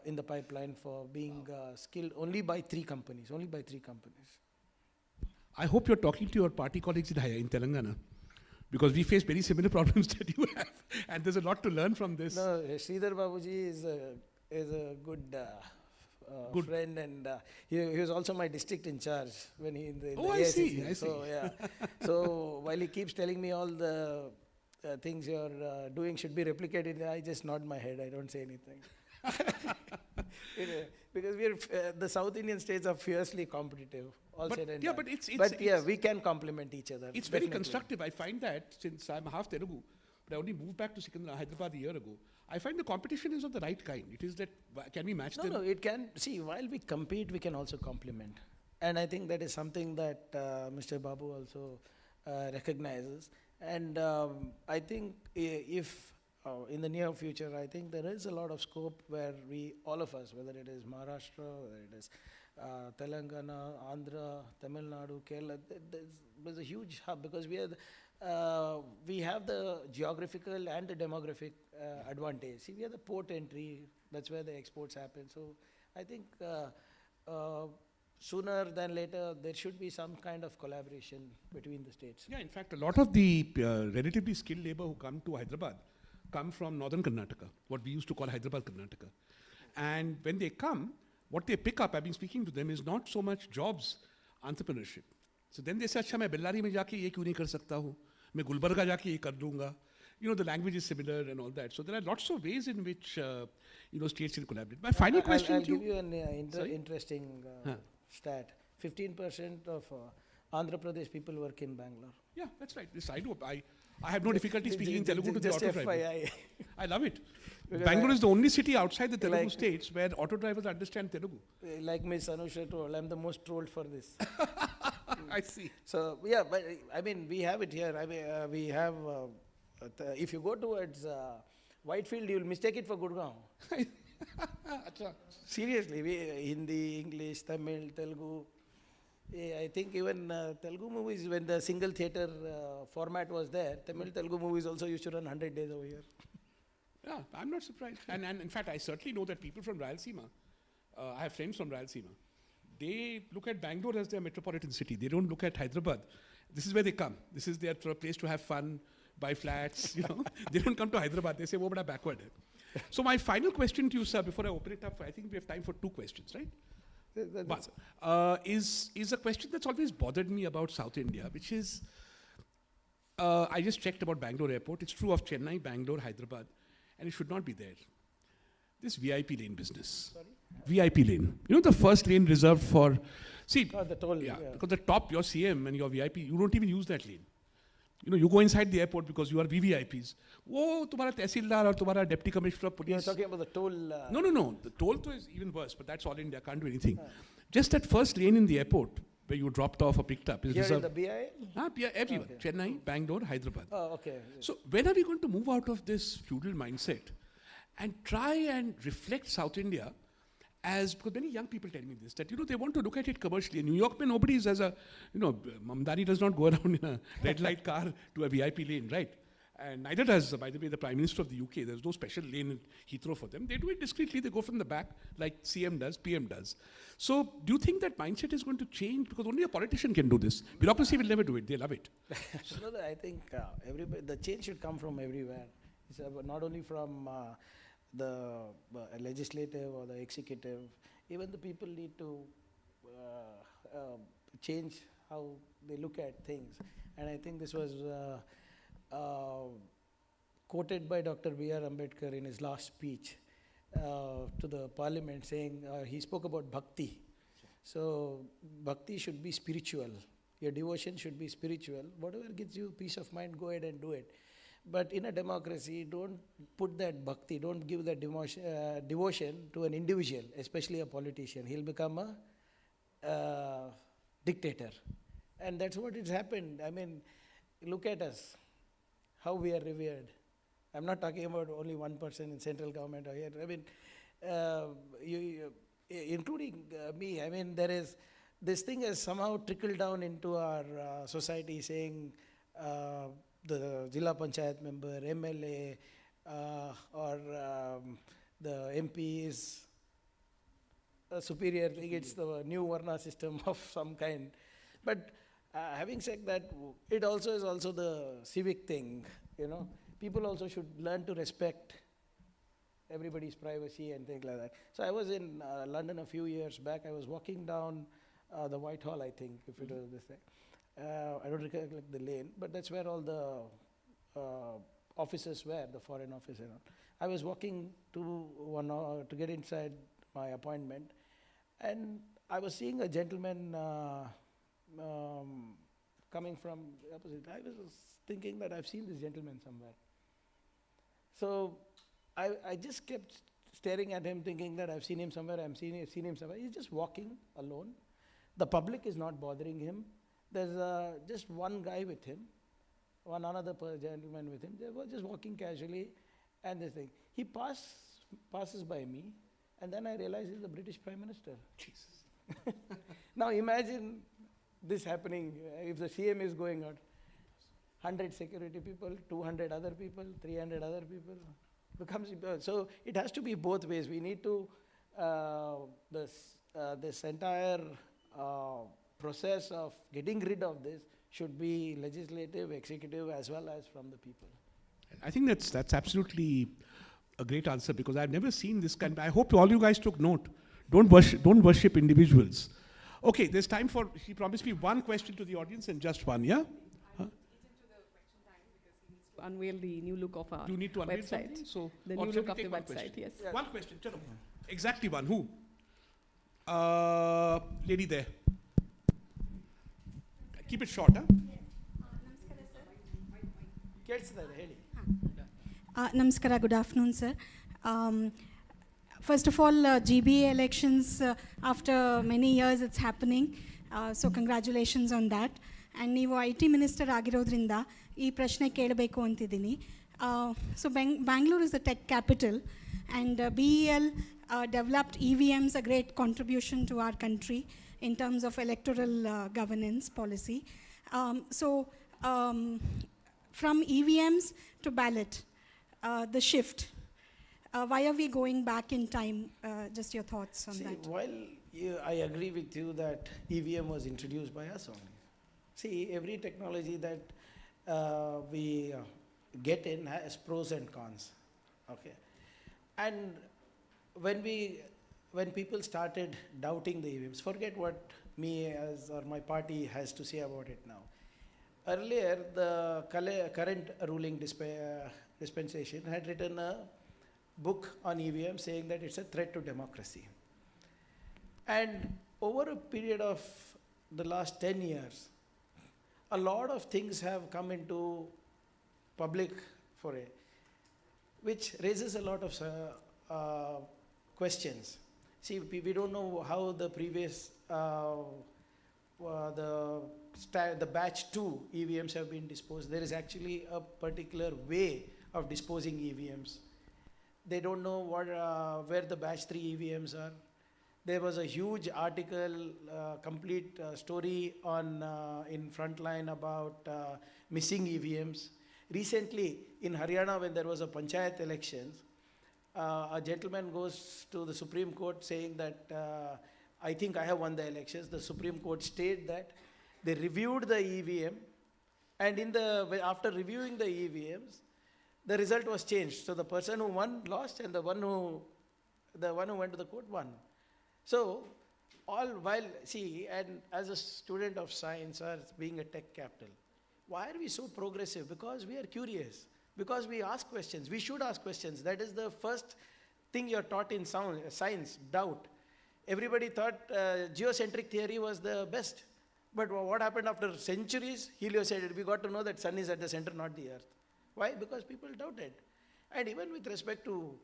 Speaker 12: in the pipeline for being skilled only by 3 companies,
Speaker 11: I hope you're talking to your party colleagues in Telangana, because we face very similar problems that you have, and there's a lot to learn from this.
Speaker 12: No, Sridhar Babuji is a good friend, and he was also my district in charge when he in the
Speaker 11: I see.
Speaker 12: So yeah, so while he keeps telling me all the things you're doing should be replicated, I just nod my head. I don't say anything. Because the South Indian states are fiercely competitive. We can complement each other.
Speaker 11: It's very constructive. I find that since I'm half Telugu, but I only moved back to Hyderabad a year ago. I find the competition is of the right kind. It is that, can we match them?
Speaker 12: No, it can. See, while we compete, we can also complement. And I think that is something that Mr. Babu also recognizes. And I think if in the near future, I think there is a lot of scope where all of us, whether it is Maharashtra, whether it is Telangana, Andhra, Tamil Nadu, Kerala, there's a huge hub because we have the geographical and the demographic advantage. See, we are the port entry, that's where the exports happen. So I think sooner than later, there should be some kind of collaboration between the states.
Speaker 11: Yeah, in fact, a lot of the relatively skilled labor who come to Hyderabad come from northern Karnataka, what we used to call Hyderabad Karnataka. And when they come, what they pick up, I've been speaking to them, is not so much jobs, entrepreneurship. So then they say, अच्छा मैं बेल्लारी में जाके ये क्यों नहीं कर सकता हूँ, मैं गुलबर्गा जाके ये कर लूँगा. The language is similar and all that. So there are lots of ways in which states can collaborate. My final question
Speaker 12: I'll give you an interesting stat. 15% of Andhra Pradesh people work in Bangalore.
Speaker 11: Yeah, that's right. This I do. I have no difficulty speaking in Telugu to the auto driver. I love it. Bangalore is the only city outside the Telugu states where auto drivers understand Telugu.
Speaker 12: Like Ms. Anusha told, I'm the most trolled for this.
Speaker 11: I see.
Speaker 12: So, yeah, but I mean, we have it here. I mean, we have, if you go towards Whitefield, you will mistake it for Gurgaon. Seriously, Hindi, English, Tamil, Telugu. I think even Telugu movies, when the single theatre format was there, Tamil Telugu movies also used to run 100 days over here.
Speaker 11: Yeah, I'm not surprised. And in fact, I certainly know that people from Rayalaseema, I have friends from Rayalaseema, they look at Bangalore as their metropolitan city. They don't look at Hyderabad. This is where they come. This is their place to have fun, buy flats, you know. They don't come to Hyderabad. They say, oh, but I'm backward. So my final question to you, sir, before I open it up, I think we have time for 2 questions, right? One is a question that's always bothered me about South India, which is, I just checked about Bangalore airport. It's true of Chennai, Bangalore, Hyderabad, and it should not be there. This VIP lane business.
Speaker 12: Sorry?
Speaker 11: VIP lane. You know the first lane reserved for, see,
Speaker 12: the toll,
Speaker 11: yeah, because the top, your CM and your VIP, you don't even use that lane. You know, you go inside the airport because you are VVIPs. वो तुम्हारा तहसीलदार और तुम्हारा deputy commissioner of police.
Speaker 12: You're talking about the toll.
Speaker 11: No. The toll is even worse, but that's all India. Can't do anything. Just that first lane in the airport where you dropped off or picked up is
Speaker 12: Here
Speaker 11: reserved.
Speaker 12: in the BI?
Speaker 11: BI, everywhere.
Speaker 12: Okay.
Speaker 11: Chennai, Bangalore, Hyderabad.
Speaker 12: Oh, okay.
Speaker 11: So when are we going to move out of this feudal mindset and try and reflect South India as, because many young people tell me this, that, you know, they want to look at it commercially. In New York, nobody is as a, you know, Mamdani does not go around in a red light car to a VIP lane, right? And neither does, by the way, the Prime Minister of the UK. There's no special lane in Heathrow for them. They do it discreetly. They go from the back like CM does, PM does. So do you think that mindset is going to change? Because only a politician can do this. Bureaucracy will never do it. They love it.
Speaker 12: No, I think the change should come from everywhere. It's not only from the legislative or the executive. Even the people need to change how they look at things. And I think this was quoted by Dr. B.R. Ambedkar in his last speech to the parliament, saying he spoke about bhakti. So bhakti should be spiritual. Your devotion should be spiritual. Whatever gives you peace of mind, go ahead and do it. But in a democracy, don't put that bhakti, don't give that devotion to an individual, especially a politician. He'll become a dictator. And that's what has happened. I mean, look at us, how we are revered. I'm not talking about only one person in central government or here. I mean, including me, I mean, this thing has somehow trickled down into our society, saying the Jilla Panchayat member, MLA, or the MP is a superior thing. It's the new Varna system of some kind. But having said that, it also is also the civic thing, you know. People also should learn to respect everybody's privacy and things like that. So I was in London a few years back. I was walking down the Whitehall, I think, if it was this thing. I don't recollect the lane, but that's where all the offices were, the foreign office and all. I was walking to get inside my appointment, and I was seeing a gentleman coming from the opposite. I was thinking that I've seen this gentleman somewhere. So I just kept staring at him, thinking that I've seen him somewhere, I've seen him somewhere. He's just walking alone. The public is not bothering him. There's just one guy with him, another gentleman with him. They were just walking casually, and this thing. He passes by me, and then I realize he's the British Prime Minister. Jesus. Now imagine this happening if the CM is going out. 100 security people, 200 other people, 300 other people. So it has to be both ways. We need to, this entire process of getting rid of this should be legislative, executive, as well as from the people.
Speaker 11: I think that's absolutely a great answer, because I've never seen this kind. I hope all you guys took note. Don't worship individuals. Okay, there's time for, he promised me one question to the audience and just one, yeah?
Speaker 1: Unveil the new look of our
Speaker 11: You need to unveil
Speaker 1: website.
Speaker 11: something? So,
Speaker 1: The
Speaker 11: or
Speaker 1: new
Speaker 11: shall
Speaker 1: look
Speaker 11: we
Speaker 1: of the
Speaker 11: take one
Speaker 1: website,
Speaker 11: question?
Speaker 1: yes.
Speaker 11: Yeah. One question, chalo. Exactly one. Who? Lady there. Keep it short, huh?
Speaker 13: Namaskara, good afternoon, sir. First of all, GBA elections, after many years it's happening. So congratulations on that. And ನೀವು IT minister ಆಗಿರೋದ್ರಿಂದ ಈ ಪ್ರಶ್ನೆ ಕೇಳಬೇಕು ಅಂತಿದ್ದೀನಿ. So Bangalore is the tech capital, and BEL developed EVMs, a great contribution to our country in terms of electoral governance policy. From EVMs to ballot, the shift. Why are we going back in time? Just your thoughts on that.
Speaker 12: While I agree with you that EVM was introduced by us only. See, every technology that we get in has pros and cons. Okay, and when people started doubting the EVMs, forget what me or my party has to say about it now. Earlier, the current ruling dispensation had written a book on EVM saying that it's a threat to democracy. And over a period of the last 10 years, a lot of things have come into public foray, which raises a lot of questions. See, we don't know how the previous, the batch 2 EVMs have been disposed. There is actually a particular way of disposing EVMs. They don't know where the batch 3 EVMs are. There was a huge article, complete story on in Frontline about missing EVMs. Recently, in Haryana, when there was a panchayat elections, a gentleman goes to the Supreme Court saying that, I think I have won the elections. The Supreme Court stated that they reviewed the EVM, and after reviewing the EVMs, the result was changed. So the person who won lost, and the one who went to the court won. So, and as a student of science or being a tech capital, why are we so progressive? Because we are curious. Because we ask questions. We should ask questions. That is the first thing you're taught in science, doubt. Everybody thought geocentric theory was the best. But what happened after centuries? Heliocentric. We got to know that sun is at the center, not the earth. Why? Because people doubted. And even with respect to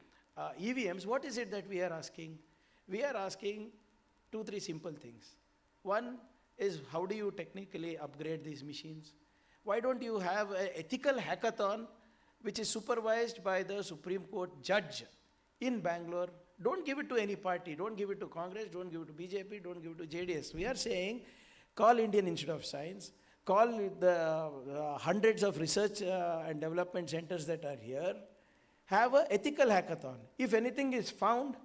Speaker 12: EVMs, what is it that we are asking? We are asking 2-3 simple things. One is, how do you technically upgrade these machines? Why don't you have an ethical hackathon which is supervised by the Supreme Court judge in Bangalore? Don't give it to any party. Don't give it to Congress. Don't give it to BJP. Don't give it to JDS. We are saying, call Indian Institute of Science. Call the hundreds of research and development centers that are here. Have an ethical hackathon. If anything is found,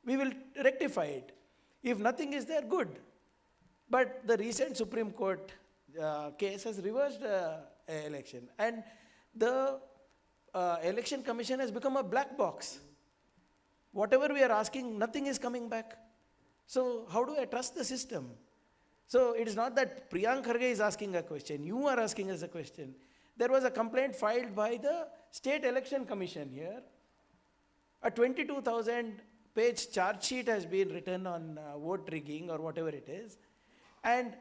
Speaker 12: we will rectify it. If nothing is there, good. But the recent Supreme Court case has reversed the election. And the election commission has become a black box. Whatever we are asking, nothing is coming back. So how do I trust the system? So it is not that Priyank Kharge is asking a question. You are asking us a question. There was a complaint filed by the State Election Commission here. A 22,000-page charge sheet has been written on vote rigging or whatever it is. And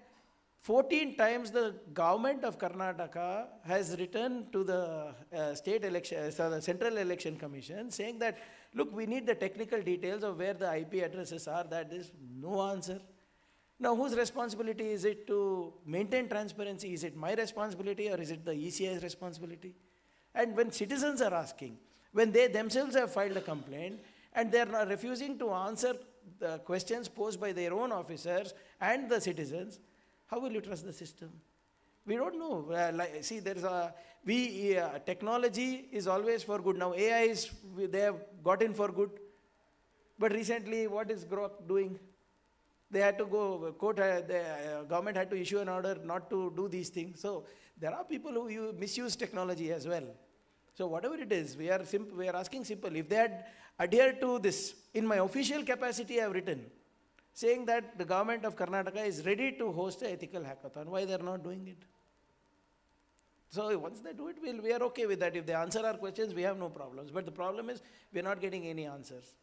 Speaker 12: 14 times the government of Karnataka has written to the the Central Election Commission saying that, look, we need the technical details of where the IP addresses are. That is no answer. Now, whose responsibility is it to maintain transparency? Is it my responsibility, or is it the ECI's responsibility? And when citizens are asking, when they themselves have filed a complaint, and they are refusing to answer the questions posed by their own officers and the citizens, how will you trust the system? We don't know. Technology is always for good. Now AI they have got in for good. But recently, what is Grok doing? They had to go, the government had to issue an order not to do these things. So there are people who misuse technology as well. So whatever it is, we are asking simple. If they had adhered to this, in my official capacity I have written, saying that the government of Karnataka is ready to host an ethical hackathon. Why they are not doing it? So once they do it, we are okay with that. If they answer our questions, we have no problems. But the problem is, we are not getting any answers.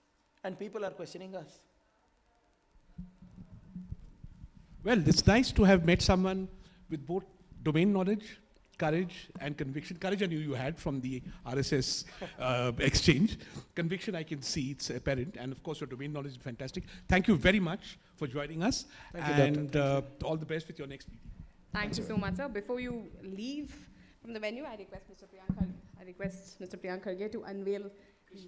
Speaker 12: And people are questioning us.
Speaker 11: Well, it's nice to have met someone with both domain knowledge, courage and conviction. Courage I knew you had from the RSS exchange. Conviction I can see, it's apparent. And of course your domain knowledge is fantastic. Thank you very much for joining us.
Speaker 12: Thank you,
Speaker 11: all the best with your next meeting.
Speaker 1: Thank you so much, sir. Before you leave from the venue, I request Mr. Priyank Kharge I request Mr. Priyank Kharge to unveil the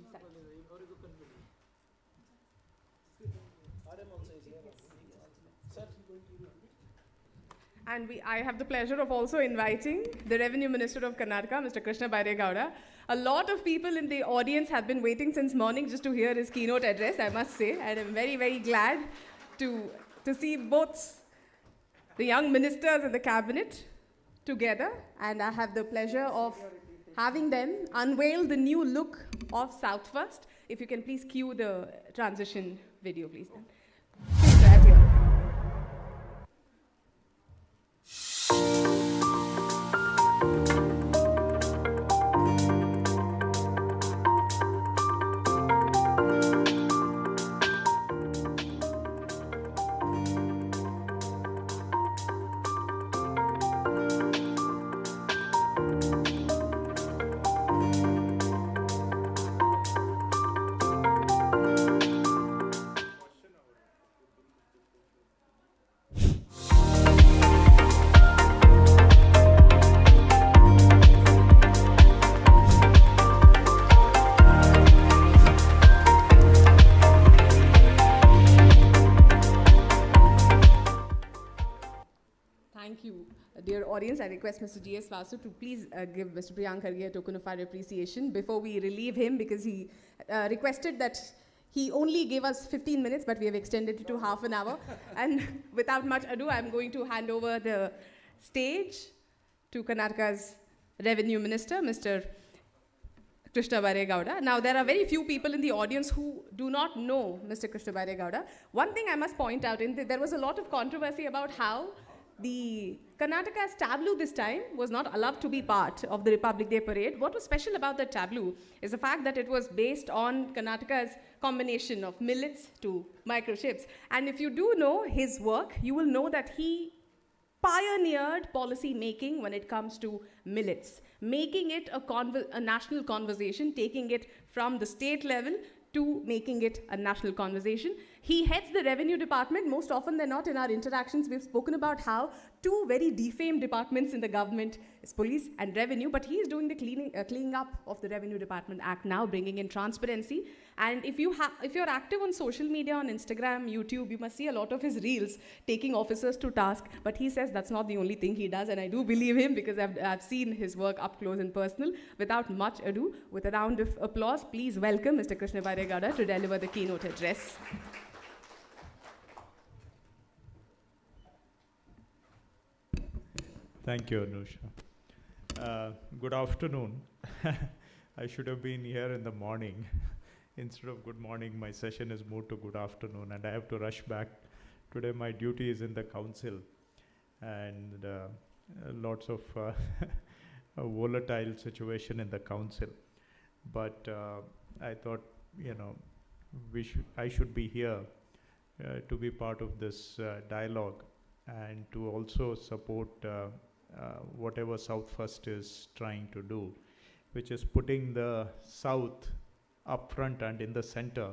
Speaker 1: And I have the pleasure of also inviting the Revenue Minister of Karnataka, Mr. Krishna Baire. A lot of people in the audience have been waiting since morning just to hear his keynote address, I must say. And I'm very, very glad to see both the young ministers in the cabinet together. And I have the pleasure of having them unveil the new look of South First. If you can please cue the transition video, please. Please, right here. Thank you, dear audience. I request Mr. G.S. Vasu to please give Mr. Priyank Kharge a token of our appreciation before we relieve him, because he requested that he only gave us 15 minutes, but we have extended it to half an hour. And without much ado, I'm going to hand over the stage to Karnataka's Revenue Minister, Mr. Krishna Baire. Now, there are very few people in the audience who do not know Mr. Krishna Baire. One thing I must point out, there was a lot of controversy about how the Karnataka's tableau this time was not allowed to be part of the Republic Day parade. What was special about that tableau is the fact that it was based on Karnataka's combination of millets to microchips. And if you do know his work, you will know that he pioneered policy making when it comes to millets, making it a national conversation, taking it from the state level to making it a national conversation. He heads the revenue department. Most often than not in our interactions, we've spoken about how two very defamed departments in the government is police and revenue, but he is doing the cleaning up of the Revenue Department Act now, bringing in transparency. And if you're active on social media, on Instagram, YouTube, you must see a lot of his reels taking officers to task, but he says that's not the only thing he does, and I do believe him because I've seen his work up close and personal. Without much ado, with a round of applause, please welcome Mr. Krishna Baire to deliver the keynote address.
Speaker 14: Thank you, Anusha. Good afternoon. I should have been here in the morning. Instead of good morning, my session is moved to good afternoon, and I have to rush back. Today, my duty is in the council, and lots of a volatile situation in the council. But I thought, I should be here to be part of this dialogue and to also support whatever South First is trying to do, which is putting the South up front and in the center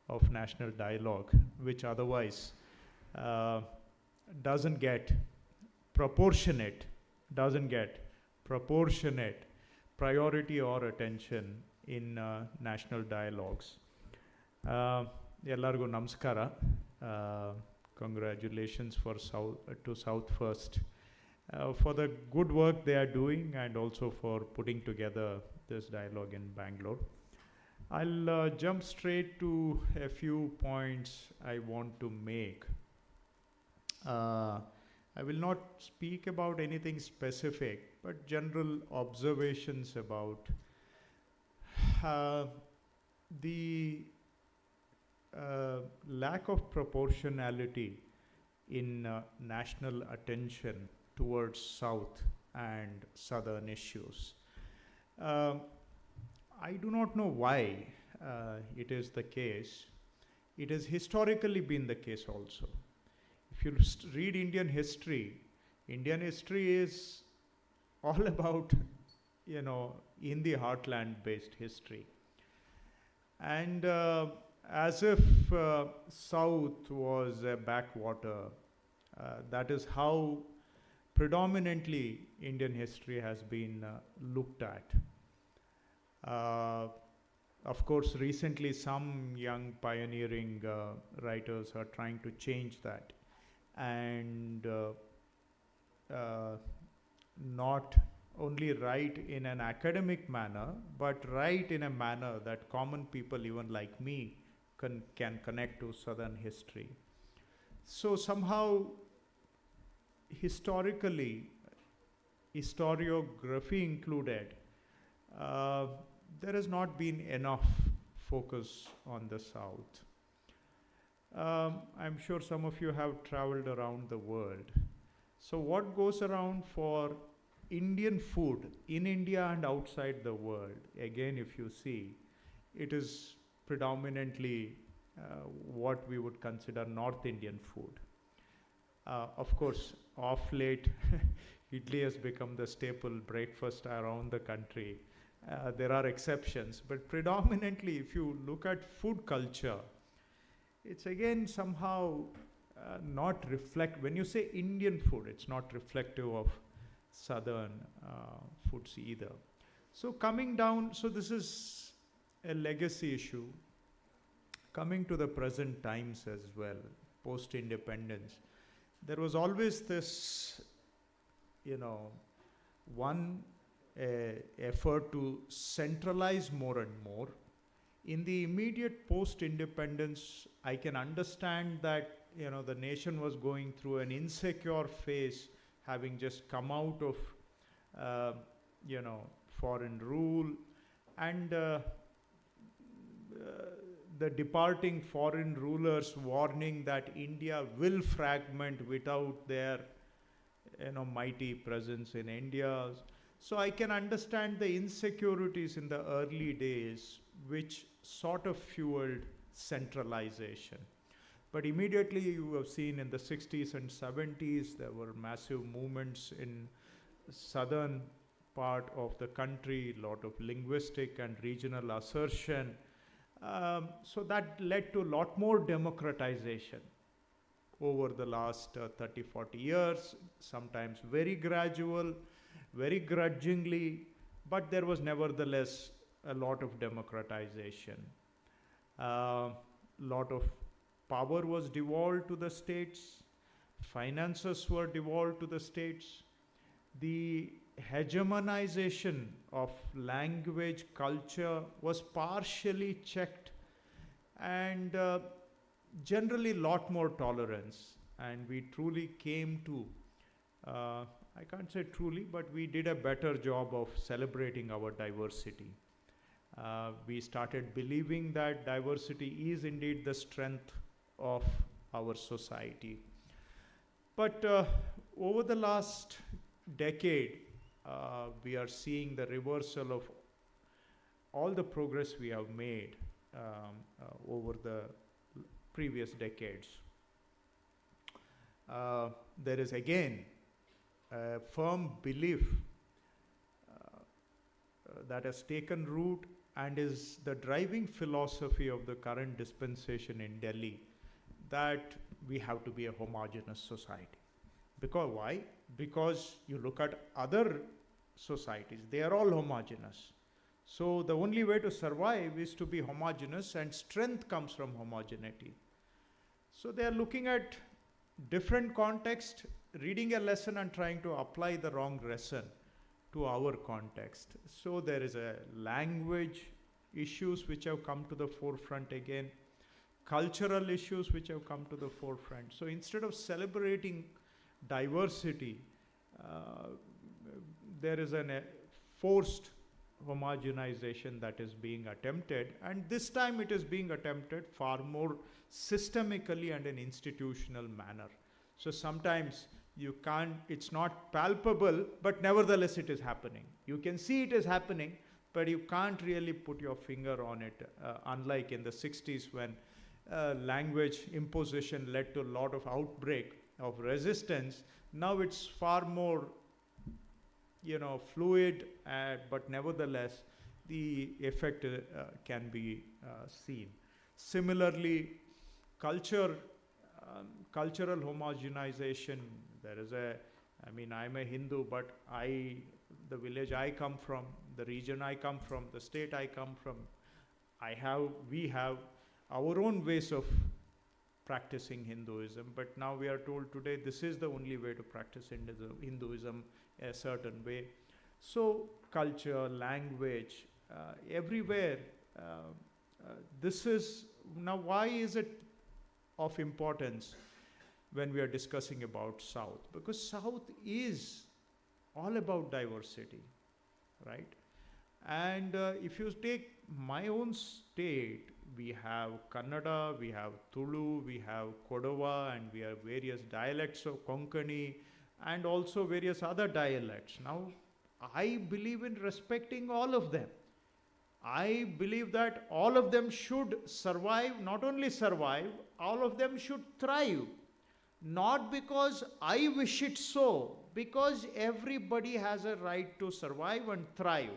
Speaker 14: of national dialogue, which otherwise doesn't get proportionate priority or attention in national dialogues. Ellargu namaskara. Congratulations to South First for the good work they are doing, and also for putting together this dialogue in Bangalore. I'll jump straight to a few points I want to make. I will not speak about anything specific, but general observations about the lack of proportionality in national attention towards South and Southern issues. I do not know why it is the case. It has historically been the case also. If you read Indian history is all about, in the heartland based history. And as if South was a backwater, that is how predominantly Indian history has been looked at. Of course, recently some young pioneering writers are trying to change that and not only write in an academic manner, but write in a manner that common people, even like me, can connect to Southern history. So somehow, historically, historiography included, there has not been enough focus on the South. I'm sure some of you have traveled around the world. So what goes around for Indian food in India and outside the world, again, if you see, it is predominantly what we would consider North Indian food. Of course, of late, idli has become the staple breakfast around the country. There are exceptions, but predominantly, if you look at food culture, it's again somehow not when you say Indian food, it's not reflective of Southern foods either. So coming down, so this is a legacy issue. Coming to the present times as well, post-independence, there was always this, effort to centralize more and more. In the immediate post-independence, I can understand that, the nation was going through an insecure phase, having just come out of, foreign rule, and the departing foreign rulers warning that India will fragment without their, mighty presence in India. So I can understand the insecurities in the early days, which sort of fueled centralization. But immediately you have seen in the 60s and 70s, there were massive movements in southern part of the country, a lot of linguistic and regional assertion. So that led to a lot more democratization over the last 30, 40 years, sometimes very gradual, very grudgingly, but there was nevertheless a lot of democratization. A lot of power was devolved to the states, finances were devolved to the states. The hegemonization of language, culture was partially checked, and generally a lot more tolerance. And we truly came to, I can't say truly, but we did a better job of celebrating our diversity. We started believing that diversity is indeed the strength of our society. But over the last decade, we are seeing the reversal of all the progress we have made over the previous decades. There is again a firm belief that has taken root and is the driving philosophy of the current dispensation in Delhi, that we have to be a homogeneous society. Because why? Because you look at other societies, they are all homogeneous. So the only way to survive is to be homogeneous, and strength comes from homogeneity. So they are looking at different context, reading a lesson and trying to apply the wrong lesson to our context. So there is a language issues which have come to the forefront again, cultural issues which have come to the forefront. So instead of celebrating diversity, there is a forced homogenization that is being attempted, and this time it is being attempted far more systemically and in institutional manner. So sometimes you can't, it's not palpable, but nevertheless it is happening. You can see it is happening, but you can't really put your finger on it, unlike in the 60s when language imposition led to a lot of outbreak of resistance. Now it's far more fluid, but nevertheless the effect can be seen. Similarly, cultural homogenization, there is I'm a Hindu, but the village I come from, the region I come from, the state I come from, we have our own ways of practicing Hinduism, but now we are told today this is the only way to practice Hinduism a certain way. So culture, language, everywhere, this is, now why is it of importance when we are discussing about South? Because South is all about diversity, right? And if you take my own state, we have Kannada, we have Tulu, we have Kodava, and we have various dialects of Konkani, and also various other dialects. Now, I believe in respecting all of them. I believe that all of them should survive, not only survive, all of them should thrive. Not because I wish it so, because everybody has a right to survive and thrive,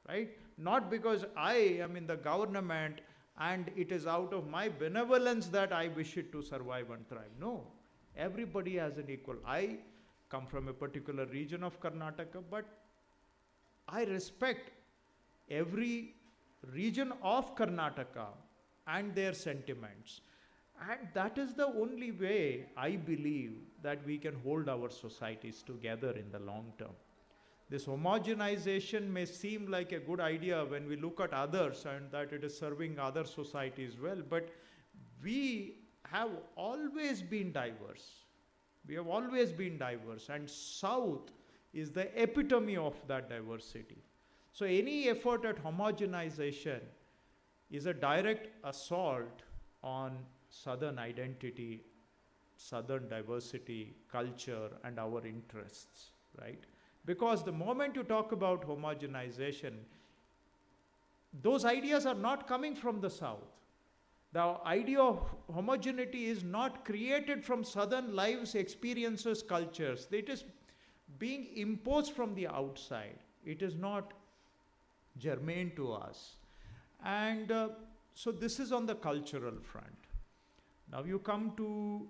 Speaker 14: right? Not because I am in the government and it is out of my benevolence that I wish it to survive and thrive. No, everybody has an equal. I come from a particular region of Karnataka, but I respect every region of Karnataka and their sentiments. And that is the only way I believe that we can hold our societies together in the long term. This homogenization may seem like a good idea when we look at others and that it is serving other societies well, but we have always been diverse. We have always been diverse, and South is the epitome of that diversity. So any effort at homogenization is a direct assault on Southern identity, Southern diversity, culture, and our interests, right? Because the moment you talk about homogenization, those ideas are not coming from the South. The idea of homogeneity is not created from Southern lives, experiences, cultures. It is being imposed from the outside. It is not germane to us. And so this is on the cultural front. Now you come to,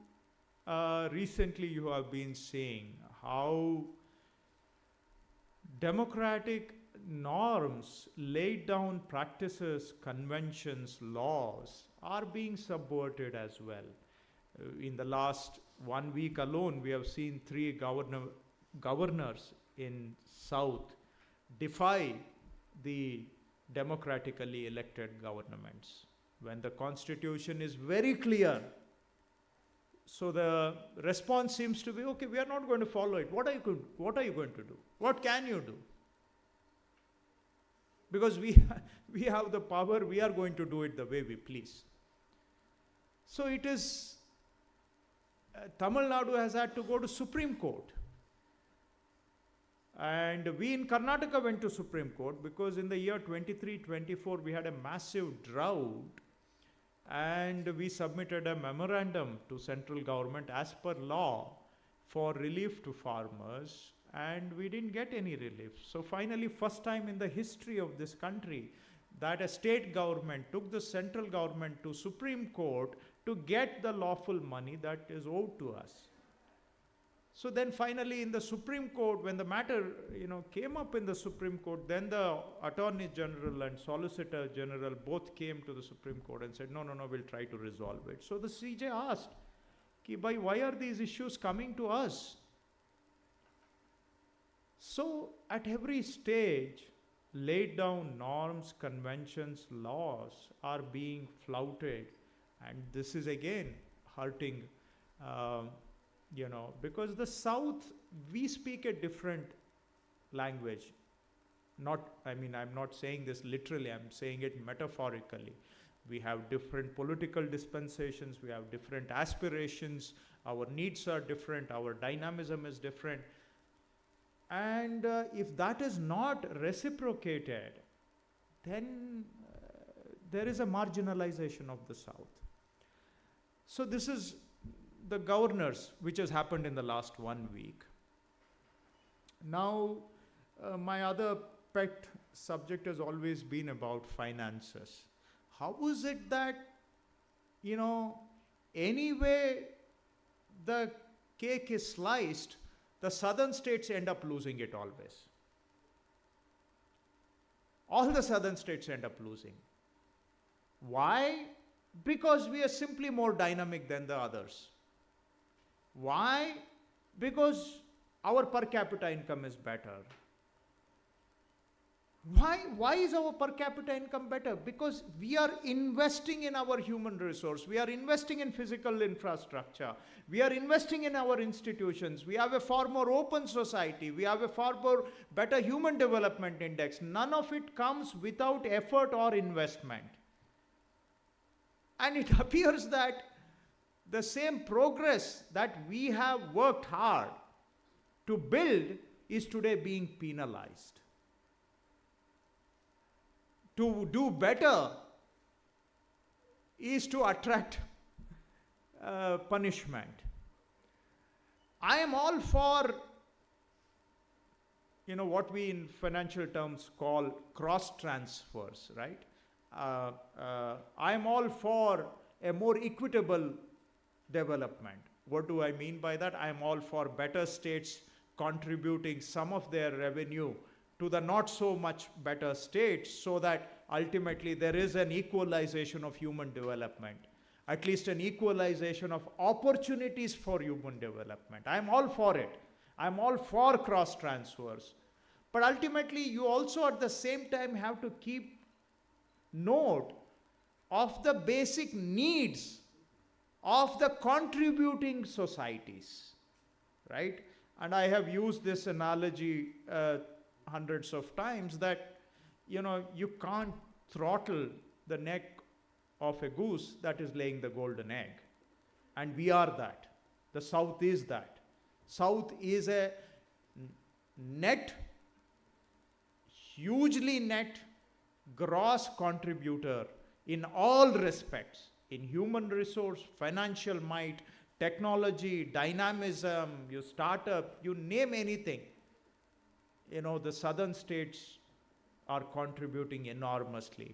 Speaker 14: recently you have been seeing how democratic norms, laid down practices, conventions, laws are being subverted as well. In the last 1 week alone, we have seen 3 governors in South defy the democratically elected governments, when the constitution is very clear. So the response seems to be, okay, we are not going to follow it. What are you going to do? What can you do? Because we have the power, we are going to do it the way we please. So it is, Tamil Nadu has had to go to Supreme Court. And we in Karnataka went to Supreme Court because in the year 23-24 we had a massive drought, and we submitted a memorandum to central government as per law for relief to farmers, and we didn't get any relief. So finally, first time in the history of this country that a state government took the central government to Supreme Court to get the lawful money that is owed to us. So then finally in the Supreme Court, when the matter came up in the Supreme Court, then the Attorney General and Solicitor General both came to the Supreme Court and said, no, we'll try to resolve it. So the CJ asked, why are these issues coming to us? So at every stage, laid down norms, conventions, laws are being flouted, and this is again hurting because the South, we speak a different language. I'm not saying this literally, I'm saying it metaphorically. We have different political dispensations, we have different aspirations, our needs are different, our dynamism is different. And if that is not reciprocated, then there is a marginalization of the South. So this is the governors, which has happened in the last 1 week. Now, my other pet subject has always been about finances. How is it that, anyway the cake is sliced, the southern states end up losing it always? all the southern states end up losing. Why? Because we are simply more dynamic than the others. Why? Because our per capita income is better. Why is our per capita income better? Because we are investing in our human resource. We are investing in physical infrastructure. We are investing in our institutions. We have a far more open society. We have a far more better human development index. None of it comes without effort or investment. And it appears that the same progress that we have worked hard to build is today being penalized. To do better is to attract punishment. I am all for, what we in financial terms call cross transfers, right? I am all for a more equitable development. What do I mean by that? I am all for better states contributing some of their revenue to the not so much better states, so that ultimately there is an equalization of human development, at least an equalization of opportunities for human development. I'm all for it. I'm all for cross transfers. But ultimately, you also at the same time have to keep note of the basic needs of the contributing societies, right? And I have used this analogy hundreds of times that, you can't throttle the neck of a goose that is laying the golden egg. And we are that. The South is that. South is a hugely net, gross contributor in all respects, in human resource, financial might, technology, dynamism, your startup, you name anything. The southern states are contributing enormously.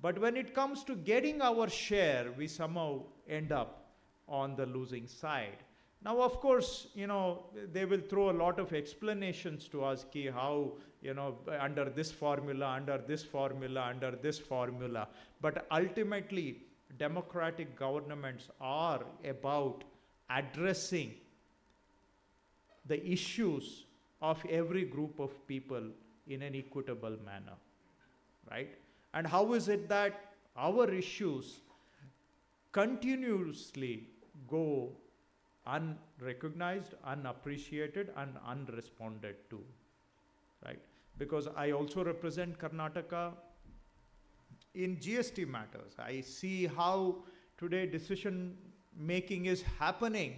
Speaker 14: But when it comes to getting our share, we somehow end up on the losing side. Now, of course, they will throw a lot of explanations to us, how, under this formula, under this formula, under this formula. But ultimately, democratic governments are about addressing the issues of every group of people in an equitable manner, right? And how is it that our issues continuously go unrecognized, unappreciated, and unresponded to, right? Because I also represent Karnataka in GST matters. I see how today decision making is happening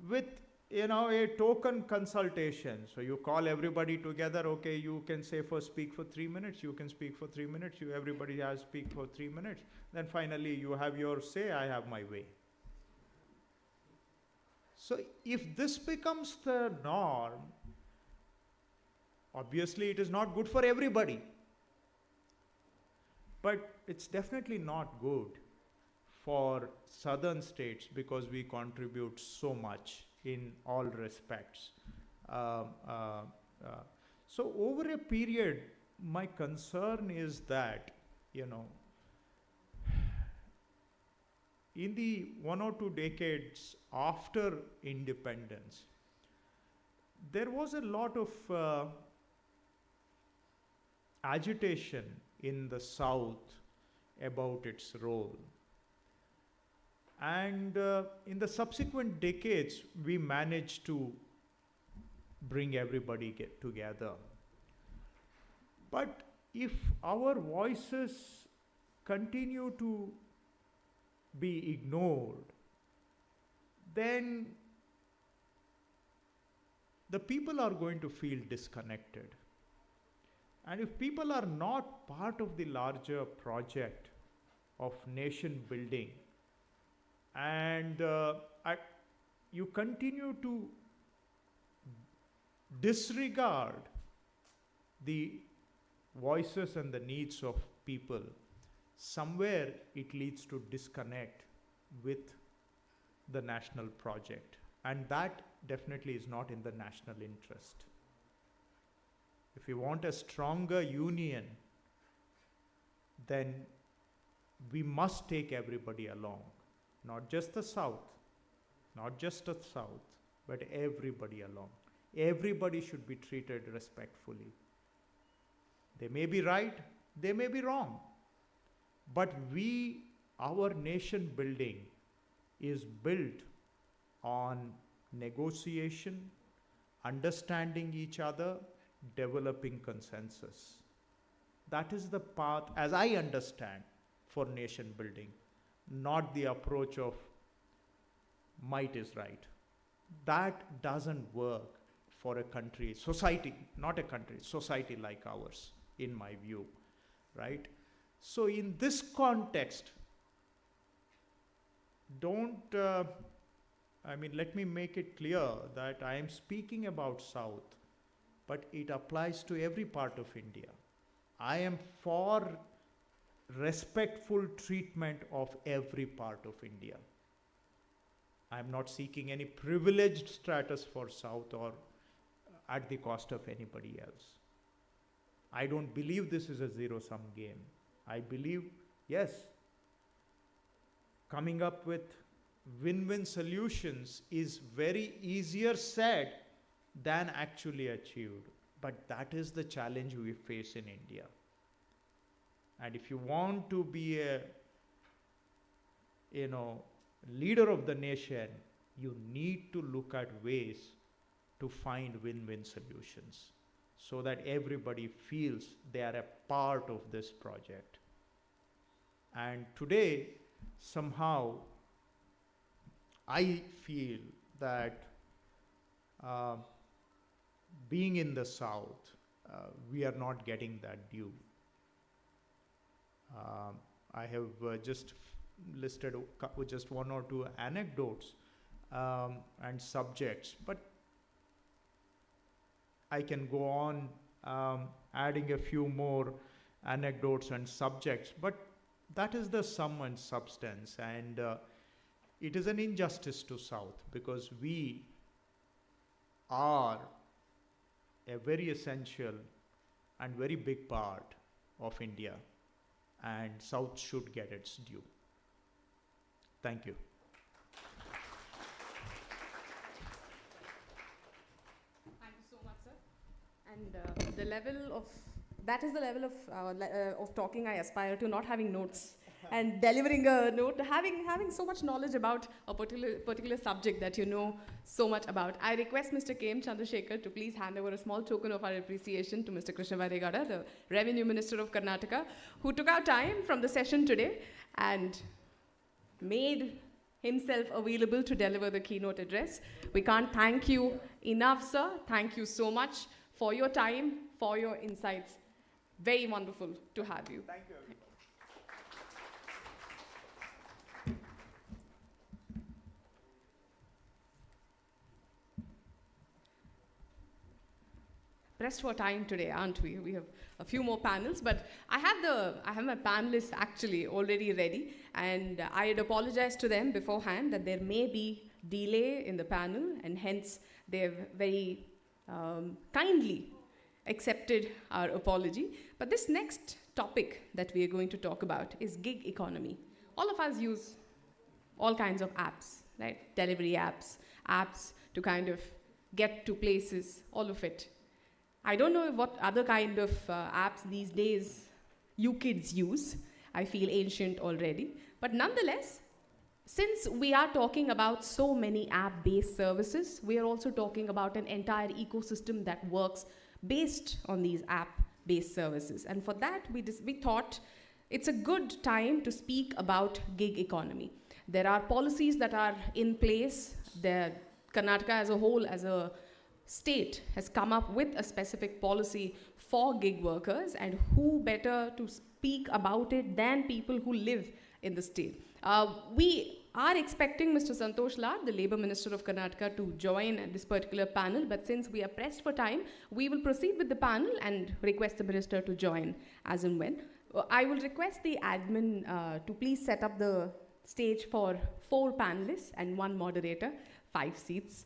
Speaker 14: with a token consultation. So you call everybody together, okay, you can speak for 3 minutes, you can speak for 3 minutes, everybody has speak for 3 minutes. Then finally you have your say, I have my way. So if this becomes the norm, obviously it is not good for everybody. But it's definitely not good for southern states because we contribute so much in all respects. So over a period, my concern is that, in the 1 or 2 decades after independence, there was a lot of agitation in the South about its role. And in the subsequent decades, we managed to bring everybody together. But if our voices continue to be ignored, then the people are going to feel disconnected. And if people are not part of the larger project of nation building, and you continue to disregard the voices and the needs of people, somewhere it leads to disconnect with the national project. And that definitely is not in the national interest. If you want a stronger union, then we must take everybody along, not just the South, but everybody along. Everybody should be treated respectfully. They may be right, they may be wrong, but our nation building is built on negotiation, understanding each other, developing consensus. That is the path, as I understand, for nation building, not the approach of might is right. That doesn't work for a country, society, not a country, society like ours, in my view, right? So in this context, let me make it clear that I am speaking about South, but it applies to every part of India. I am for respectful treatment of every part of India. I am not seeking any privileged status for South or at the cost of anybody else. I don't believe this is a zero-sum game. I believe, yes, coming up with win-win solutions is very easier said than actually achieved. But that is the challenge we face in India. And if you want to be a, leader of the nation, you need to look at ways to find win-win solutions so that everybody feels they are a part of this project. And today, somehow, I feel that being in the South, we are not getting that due. I have just listed just one or two anecdotes and subjects, but I can go on adding a few more anecdotes and subjects, but that is the sum and substance, and it is an injustice to South because we are a very essential and very big part of India, and South should get its due. Thank you.
Speaker 1: Thank you so much, sir. And that is the level of talking I aspire to, not having notes and delivering a note, having so much knowledge about a particular subject that you know so much about. I request Mr. K. M. Chandrasekhar to please hand over a small token of our appreciation to Mr. Krishna Vaidegowda, the Revenue Minister of Karnataka, who took out time from the session today and made himself available to deliver the keynote address. We can't thank you enough, sir. Thank you so much for your time, for your insights. Very wonderful to have you.
Speaker 14: Thank you, everybody.
Speaker 1: Pressed for time today, aren't we? We have a few more panels, but I have my panelists actually already ready, and I had apologized to them beforehand that there may be delay in the panel, and hence they've very kindly accepted our apology. But this next topic that we are going to talk about is gig economy. All of us use all kinds of apps, right? Delivery apps to kind of get to places, all of it. I don't know what other kind of apps these days you kids use. I feel ancient already. But nonetheless, since we are talking about so many app-based services, we are also talking about an entire ecosystem that works based on these app-based services. And for that, we thought it's a good time to speak about gig economy. There are policies that are in place. Karnataka as a whole, as a state, has come up with a specific policy for gig workers, and who better to speak about it than people who live in the state. We are expecting Mr. Santosh Lad, the Labour Minister of Karnataka, to join this particular panel, but since we are pressed for time, we will proceed with the panel and request the Minister to join as and when. I will request the admin to please set up the stage for 4 panelists and 1 moderator, 5 seats.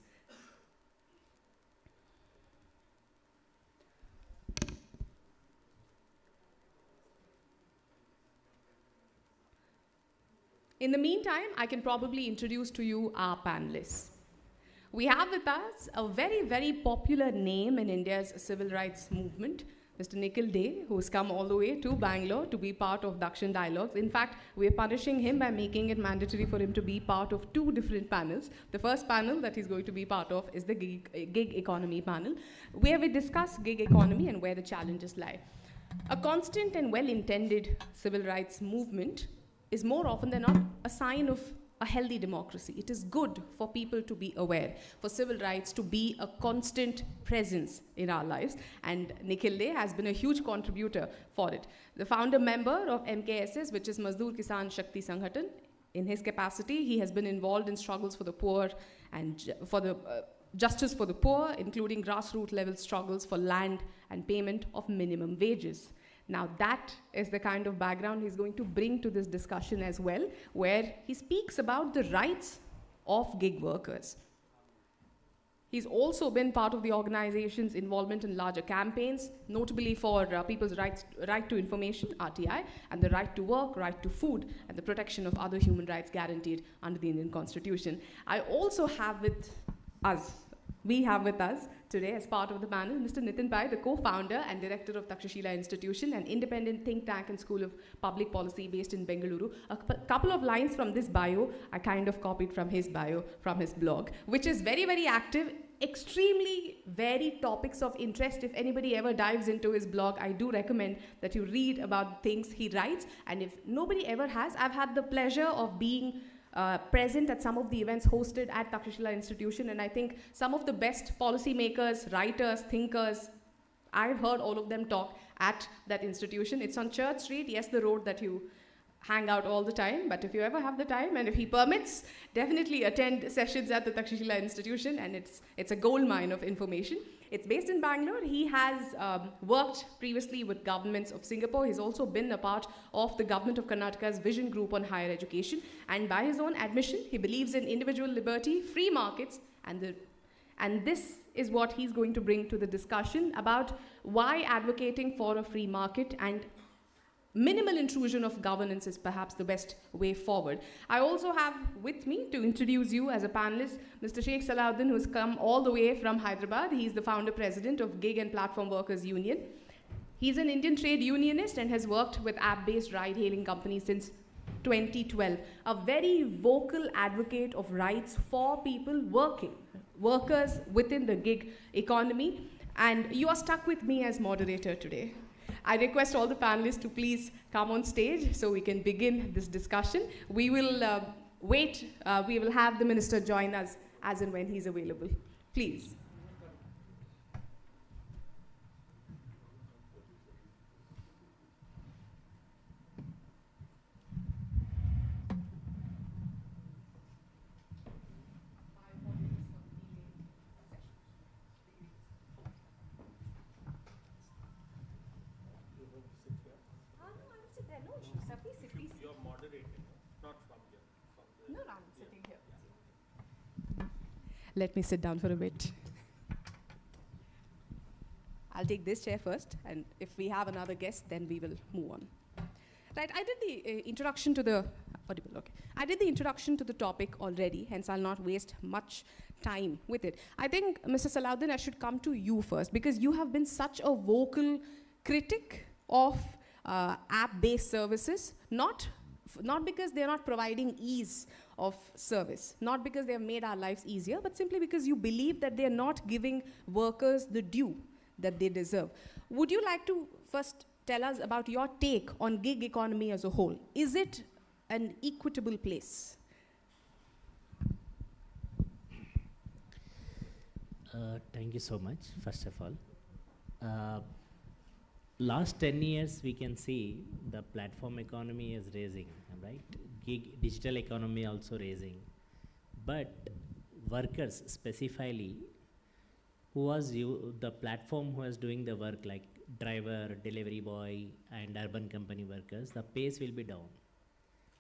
Speaker 1: In the meantime, I can probably introduce to you our panelists. We have with us a very, very popular name in India's civil rights movement, Mr. Nikhil Dey, who's come all the way to Bangalore to be part of Dakshin Dialogues. In fact, we're punishing him by making it mandatory for him to be part of 2 different panels. The first panel that he's going to be part of is the gig economy panel, where we discuss gig economy and where the challenges lie. A constant and well-intended civil rights movement is more often than not a sign of a healthy democracy. It is good for people to be aware, for civil rights to be a constant presence in our lives, and Nikhil Dey has been a huge contributor for it. The founder member of MKSS, which is Mazdoor Kisan Shakti Sanghatan, in his capacity, he has been involved in struggles for the poor and for the justice for the poor, including grassroots level struggles for land and payment of minimum wages. Now that is the kind of background he's going to bring to this discussion as well, where he speaks about the rights of gig workers. He's also been part of the organization's involvement in larger campaigns, notably for people's right to information, RTI, and the right to work, right to food, and the protection of other human rights guaranteed under the Indian Constitution. We have with us today, as part of the panel, Mr. Nitin Pai, the co-founder and director of Takshashila Institution, an independent think tank and school of public policy based in Bengaluru. A couple of lines from this bio, I kind of copied from his bio, from his blog, which is very, very active, extremely varied topics of interest. If anybody ever dives into his blog, I do recommend that you read about things he writes. And if nobody ever has, I've had the pleasure of being present at some of the events hosted at Takshashila Institution, and I think some of the best policymakers, writers, thinkers, I've heard all of them talk at that institution. It's on Church Street, yes, the road that you hang out all the time, but if you ever have the time and if he permits, definitely attend sessions at the Takshashila Institution, and it's a gold mine of information. It's based in Bangalore. He has worked previously with governments of Singapore. He's also been a part of the government of Karnataka's vision group on higher education. And by his own admission, he believes in individual liberty, free markets, and this is what he's going to bring to the discussion about why advocating for a free market and minimal intrusion of governance is perhaps the best way forward. I also have with me to introduce you as a panelist, Mr. Sheikh Salahuddin, who's come all the way from Hyderabad. He's the founder president of Gig and Platform Workers Union. He's an Indian trade unionist and has worked with app-based ride-hailing companies since 2012. A very vocal advocate of rights for people workers within the gig economy. And you are stuck with me as moderator today. I request all the panelists to please come on stage so we can begin this discussion. We will we will have the minister join us as and when he's available. Please. Let me sit down for a bit. I'll take this chair first, and if we have another guest, then we will move on. Right, I did the introduction to the I did the introduction to the topic already, hence I'll not waste much time with it. I think, Mr. Salahuddin, I should come to you first, because you have been such a vocal critic of app-based services, not because they're not providing ease of service, not because they have made our lives easier, but simply because you believe that they're not giving workers the due that they deserve. Would you like to first tell us about your take on gig economy as a whole? Is it an equitable place?
Speaker 15: Thank you so much, first of all. Last 10 years, we can see the platform economy is raising, right? Gig digital economy also raising. But workers specifically, the platform who was doing the work, like driver, delivery boy, and urban company workers, the pace will be down.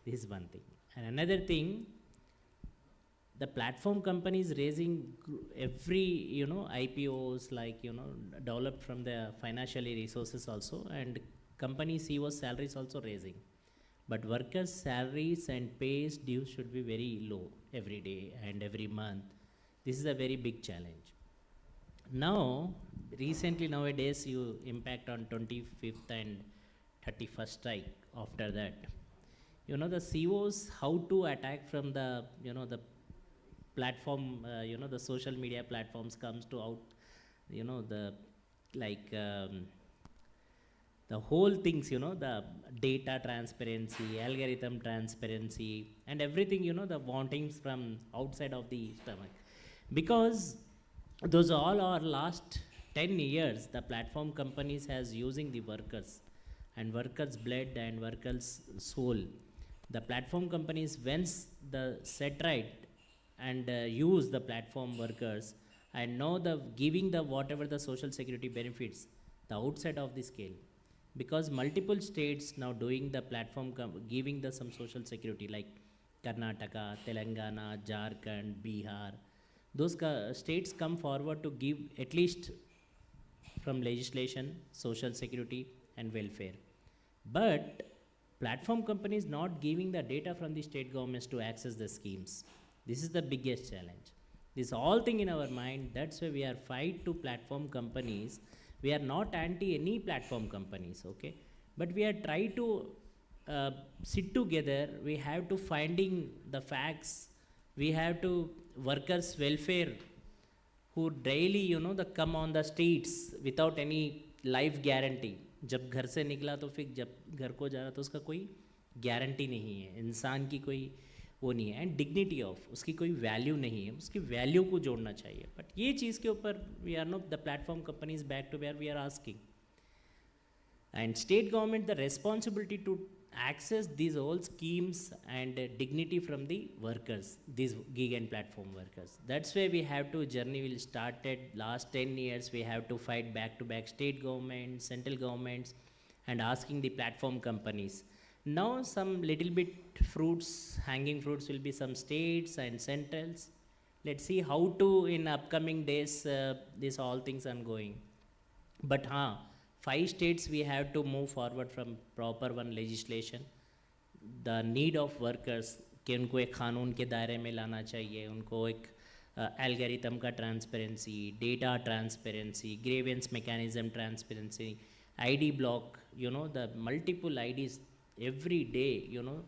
Speaker 15: This is one thing. And another thing, the platform companies raising every, IPOs, like, developed from the financial resources also, and company CEOs salaries also raising. But workers' salaries and pays dues should be very low every day and every month. This is a very big challenge. Now, recently nowadays, you impact on 25th and 31st strike after that. You know, the COs, how to attack from the, you know, the platform, you know, the social media platforms comes to out, you know, the, like, the whole things, you know, the data transparency, algorithm transparency, and everything, you know, the wantings from outside of the stomach. Because those all are last 10 years, the platform companies has using the workers and workers' blood and workers' soul. The platform companies, once the set right and use the platform workers and know the giving the whatever the social security benefits, the outside of the scale. Because multiple states now doing the platform, giving the some social security like Karnataka, Telangana, Jharkhand, Bihar. Those states come forward to give at least from legislation, social security and welfare. But platform companies not giving the data from the state governments to access the schemes. This is the biggest challenge. This all thing in our mind, that's why we are fight to platform companies. We are not anti any platform companies, okay? But we are try to sit together. We have to finding the facts. We have to workers' welfare who daily, you know, the come on the streets without any life guarantee. जब घर से निकला तो फिर जब घर को जा रहा तो उसका कोई गारंटी नहीं है, इंसान की कोई वो नहीं है, एंड डिग्निटी ऑफ उसकी कोई वैल्यू नहीं है, उसकी वैल्यू को जोड़ना चाहिए. बट ये चीज़ के ऊपर we are not the platform companies back to where we are asking, and state government the responsibility to access these all schemes and dignity from the workers, these gig and platform workers. That's why we have to journey will started last 10 years. We have to fight back to back state governments, central governments, and asking the platform companies. Now some little bit fruits, hanging fruits will be some states and centrals. Let's see how to in upcoming days these all things are going. But 5 states we have to move forward from proper one legislation. The need of workers कि उनको एक कानून के दायरे में लाना चाहिए, उनको एक एल्गोरिथम का transparency, data transparency, grievance mechanism transparency, ID block, you know, the multiple IDs every day, you know,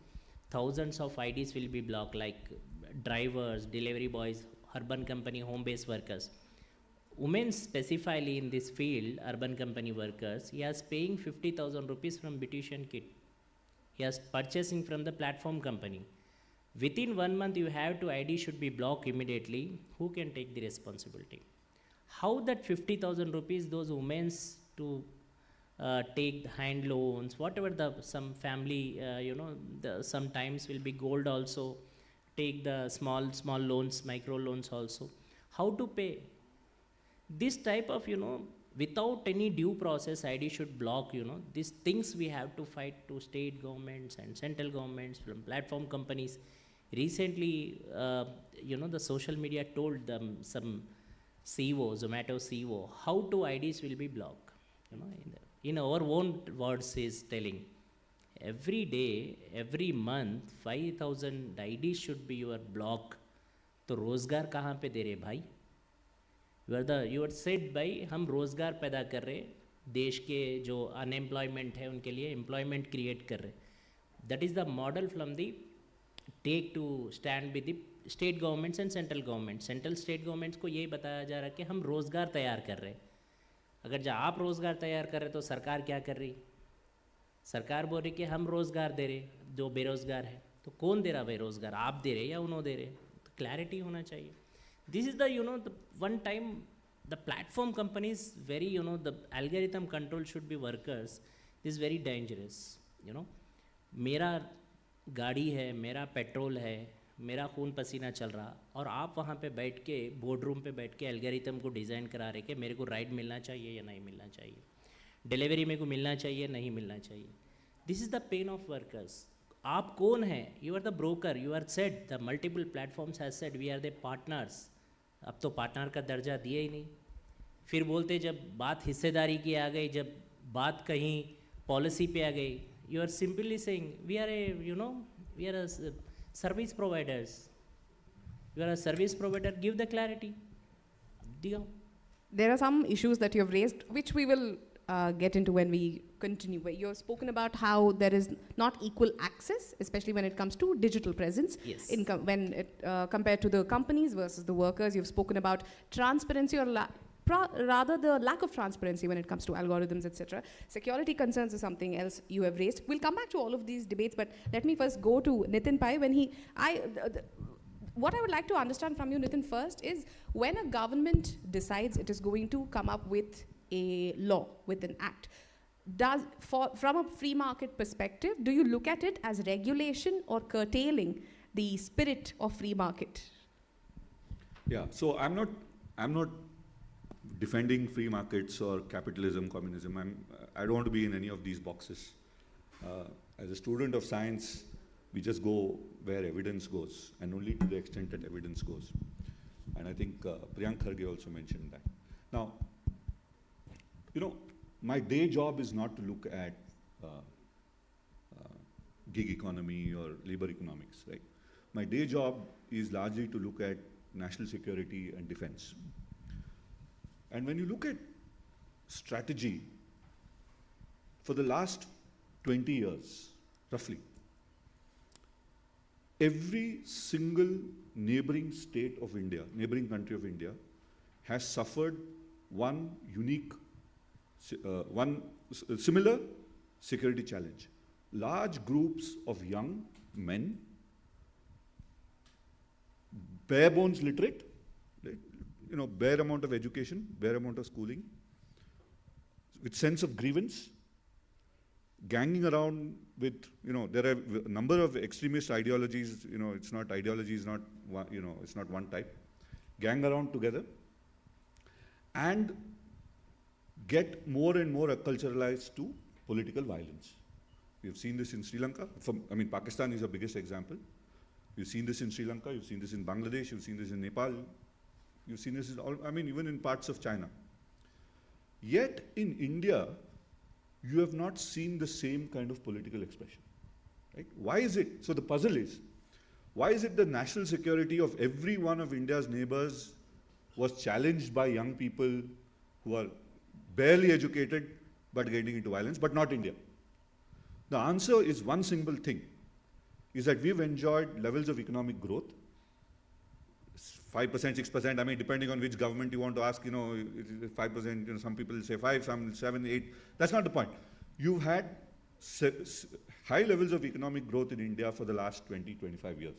Speaker 15: thousands of IDs will be blocked, like drivers, delivery boys, urban company, home-based workers. Women specifically in this field, urban company workers, he is paying 50,000 rupees from beautician kit. He is purchasing from the platform company. Within 1 month, you have to ID should be blocked immediately. Who can take the responsibility? How that 50,000 rupees, those women to take the hand loans, whatever the some family, you know, sometimes will be gold also, take the small loans, micro loans also. How to pay? This type of, you know, without any due process, ID should block, you know, these things we have to fight to state governments and central governments from platform companies. Recently, you know, the social media told them, some CEO, Zomato CEO, how to IDs will be blocked. You know, in our own words is telling, every day, every month, 5,000 IDs should be your block. तो रोजगार कहाँ पे दे रहे भाई? You are said by हम रोज़गार पैदा कर रहे, देश के जो अनएम्प्लॉयमेंट है उनके लिए एम्प्लॉयमेंट क्रिएट कर रहे. That is the model from the tech to stand with the state governments and central government. Central state governments को यही बताया जा रहा है कि हम रोज़गार तैयार कर रहे. अगर जब आप रोज़गार तैयार कर रहे तो सरकार क्या कर रही? सरकार बोल रही कि हम रोज़गार दे रहे जो बेरोज़गार है. तो कौन दे रहा भाई रोज़गार? आप दे रहे या उन्होंने दे रहे? तो क्लैरिटी होना चाहिए. This is the, you know, the one time the platform companies very, you know, the algorithm control should be workers. This is very dangerous, you know. मेरा गाड़ी है, मेरा पेट्रोल है, मेरा खून पसीना चल रहा, और आप वहाँ पे बैठ के बोर्ड रूम पे बैठ के एल्गोरिथम को डिज़ाइन करा रहे कि मेरे को राइड मिलना चाहिए या नहीं मिलना चाहिए, डिलीवरी मेरे को मिलना चाहिए नहीं मिलना चाहिए. This is the pain of workers. आप कौन है? You are the broker. You are said the multiple platforms has said we are the partners. अब तो पार्टनर का दर्जा दिया ही नहीं. फिर बोलते जब बात हिस्सेदारी की आ गई, जब बात कहीं पॉलिसी पे आ गई, You are simply saying, we are a, we are a service providers. You are a service provider, give the clarity. Deal.
Speaker 1: There are some issues that you have raised, which we will get into when we continue. Where you have spoken about how there is not equal access, especially when it comes to digital presence.
Speaker 15: Yes.
Speaker 1: When it, compared to the companies versus the workers. You've spoken about transparency or rather the lack of transparency when it comes to algorithms, etc. Security concerns is something else you have raised. We'll come back to all of these debates, but let me first go to Nitin Pai. What I would like to understand from you, Nitin, first is when a government decides it is going to come up with a law, with an act, from a free market perspective, do you look at it as regulation or curtailing the spirit of free market?
Speaker 16: Yeah, so I'm not defending free markets or capitalism, communism. I don't want to be in any of these boxes. As a student of science, we just go where evidence goes, and only to the extent that evidence goes. And I think Priyank Kharge also mentioned that. Now, my day job is not to look at gig economy or labor economics, right? My day job is largely to look at national security and defense. And when you look at strategy, for the last 20 years, roughly, every single neighboring state of India, neighboring country of India, has suffered one similar security challenge. Large groups of young men, bare bones literate, right? Bare amount of education, bare amount of schooling, with sense of grievance, ganging around with, there are a number of extremist ideologies, it's not one type, gang around together and get more and more acculturalized to political violence. We've seen this in Sri Lanka. Pakistan is the biggest example. You've seen this in Sri Lanka, you've seen this in Bangladesh, you've seen this in Nepal, you've seen this in even in parts of China. Yet in India, you have not seen the same kind of political expression, right? Why is it? So the puzzle is, why is it the national security of every one of India's neighbors was challenged by young people who are barely educated but getting into violence, but not India? The answer is one simple thing, is that we've enjoyed levels of economic growth, 5%, 6%, depending on which government you want to ask, 5%, some people say 5, some 7, 8, that's not the point. You've had high levels of economic growth in India for the last 20, 25 years.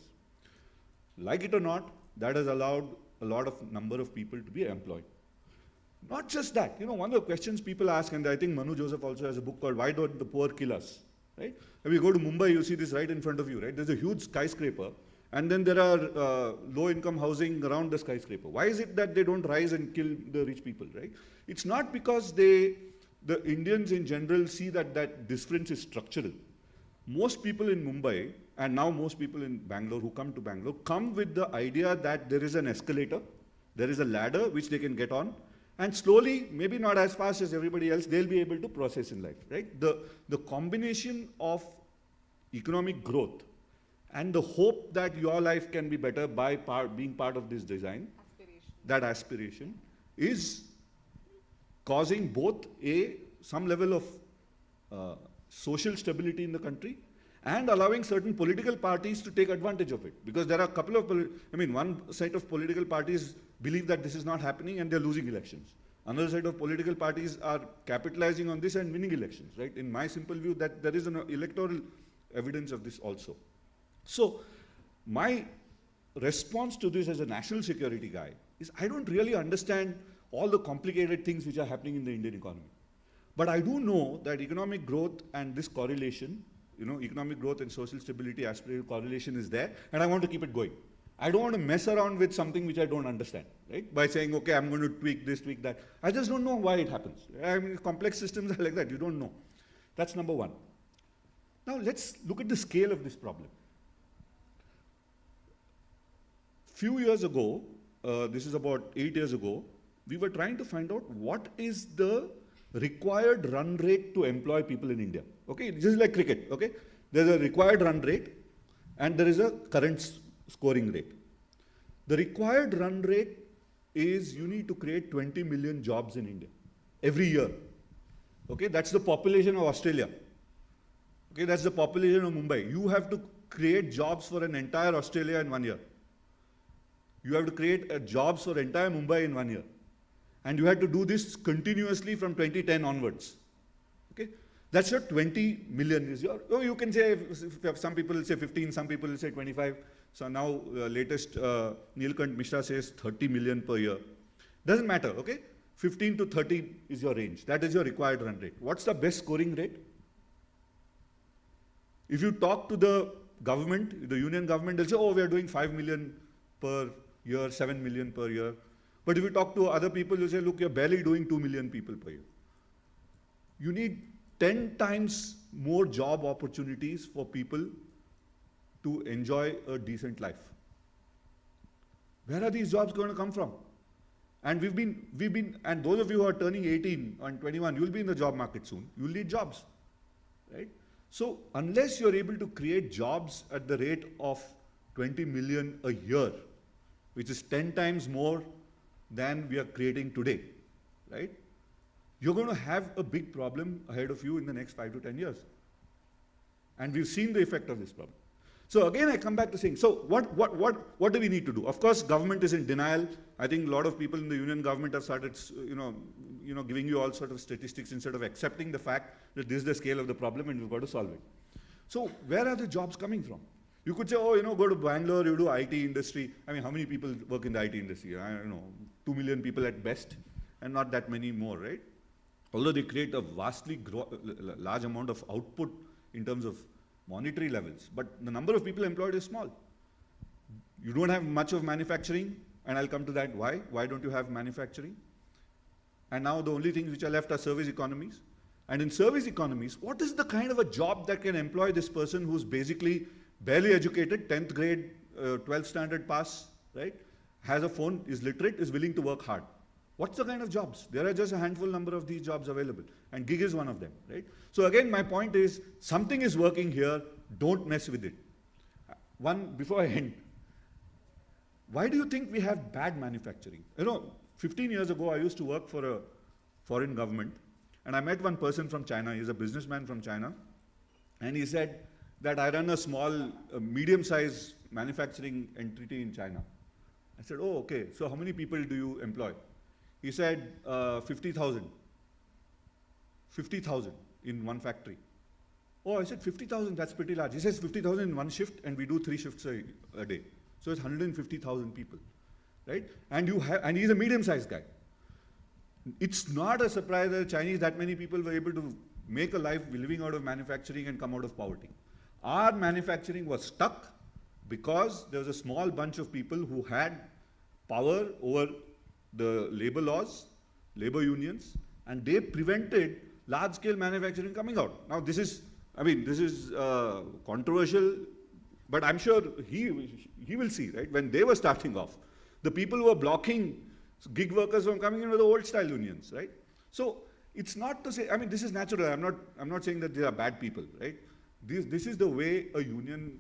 Speaker 16: Like it or not, that has allowed a lot of number of people to be employed. Not just that, one of the questions people ask, and I think Manu Joseph also has a book called Why Don't the Poor Kill Us, right? If you go to Mumbai, you see this right in front of you, right? There's a huge skyscraper, and then there are low-income housing around the skyscraper. Why is it that they don't rise and kill the rich people, right? It's not because the Indians in general see that that difference is structural. Most people in Mumbai, and now most people in Bangalore who come to Bangalore, come with the idea that there is an escalator, there is a ladder which they can get on, and slowly, maybe not as fast as everybody else, they'll be able to process in life, right? The combination of economic growth and the hope that your life can be better by being part of this design, that aspiration, is causing both some level of social stability in the country and allowing certain political parties to take advantage of it. Because there are a couple of, one set of political parties believe that this is not happening and they're losing elections. Another set of political parties are capitalizing on this and winning elections, right? In my simple view, that there is an electoral evidence of this also. So my response to this as a national security guy is I don't really understand all the complicated things which are happening in the Indian economy. But I do know that economic growth and this correlation, economic growth and social stability aspirational correlation is there, and I want to keep it going. I don't want to mess around with something which I don't understand, right? By saying, okay, I'm going to tweak this, tweak that. I just don't know why it happens. Complex systems are like that, you don't know. That's number one. Now let's look at the scale of this problem. Few years ago, this is about 8 years ago, we were trying to find out what is the required run rate to employ people in India. Okay, this is like cricket. Okay, there's a required run rate and there is a current scoring rate. The required run rate is you need to create 20 million jobs in India every year. Okay, that's the population of Australia. Okay, that's the population of Mumbai. You have to create jobs for an entire Australia in 1 year. You have to create jobs for entire Mumbai in 1 year. And you have to do this continuously from 2010 onwards. Okay, that's your 20 million. Is your, oh, you can say, some people will say 15, some people will say 25. So now latest Neelkant Mishra says 30 million per year. Doesn't matter, okay? 15 to 30 is your range. That is your required run rate. What's the best scoring rate? If you talk to the government, the union government, they'll say, oh, we are doing 5 million per year, 7 million per year. But if you talk to other people, you'll say, look, you're barely doing 2 million people per year. You need 10 times more job opportunities for people to enjoy a decent life. Where are these jobs going to come from? And we've been, and those of you who are turning 18 and 21, you'll be in the job market soon. You'll need jobs, right? So unless you're able to create jobs at the rate of 20 million a year, which is 10 times more than we are creating today, right? You're going to have a big problem ahead of you in the next 5 to 10 years. And we've seen the effect of this problem. So again, I come back to saying, so what do we need to do? Of course, government is in denial. I think a lot of people in the union government have started, giving you all sort of statistics instead of accepting the fact that this is the scale of the problem and we've got to solve it. So where are the jobs coming from? You could say, oh, go to Bangalore, you do IT industry. I mean, how many people work in the IT industry? I don't know, 2 million people at best, and not that many more, right? Although they create a vastly large amount of output in terms of monetary levels, but the number of people employed is small. You don't have much of manufacturing, and I'll come to that. Why? Why don't you have manufacturing? And now the only things which are left are service economies. And in service economies, what is the kind of a job that can employ this person who's basically barely educated, 10th grade, 12th standard pass, right? Has a phone, is literate, is willing to work hard. What's the kind of jobs? There are just a handful number of these jobs available, and gig is one of them, right? So again, my point is, something is working here, don't mess with it. One, before I end, why do you think we have bad manufacturing? 15 years ago, I used to work for a foreign government, and I met one person from China. He's a businessman from China, and he said that I run a small, medium-sized manufacturing entity in China. I said, oh, okay, so how many people do you employ? He said, 50,000. 50,000 in one factory. Oh, I said, 50,000, that's pretty large. He says 50,000 in one shift, and we do 3 shifts a day. So it's 150,000 people, right? And he's a medium-sized guy. It's not a surprise that the Chinese, that many people were able to make a life living out of manufacturing and come out of poverty. Our manufacturing was stuck because there was a small bunch of people who had power over the labor laws, labor unions, and they prevented large-scale manufacturing coming out. Now this is controversial, but I'm sure he will see, right? When they were starting off, the people who were blocking gig workers from coming in were the old-style unions, right? So it's not to say, this is natural. I'm not saying that they are bad people, right? This is the way a union,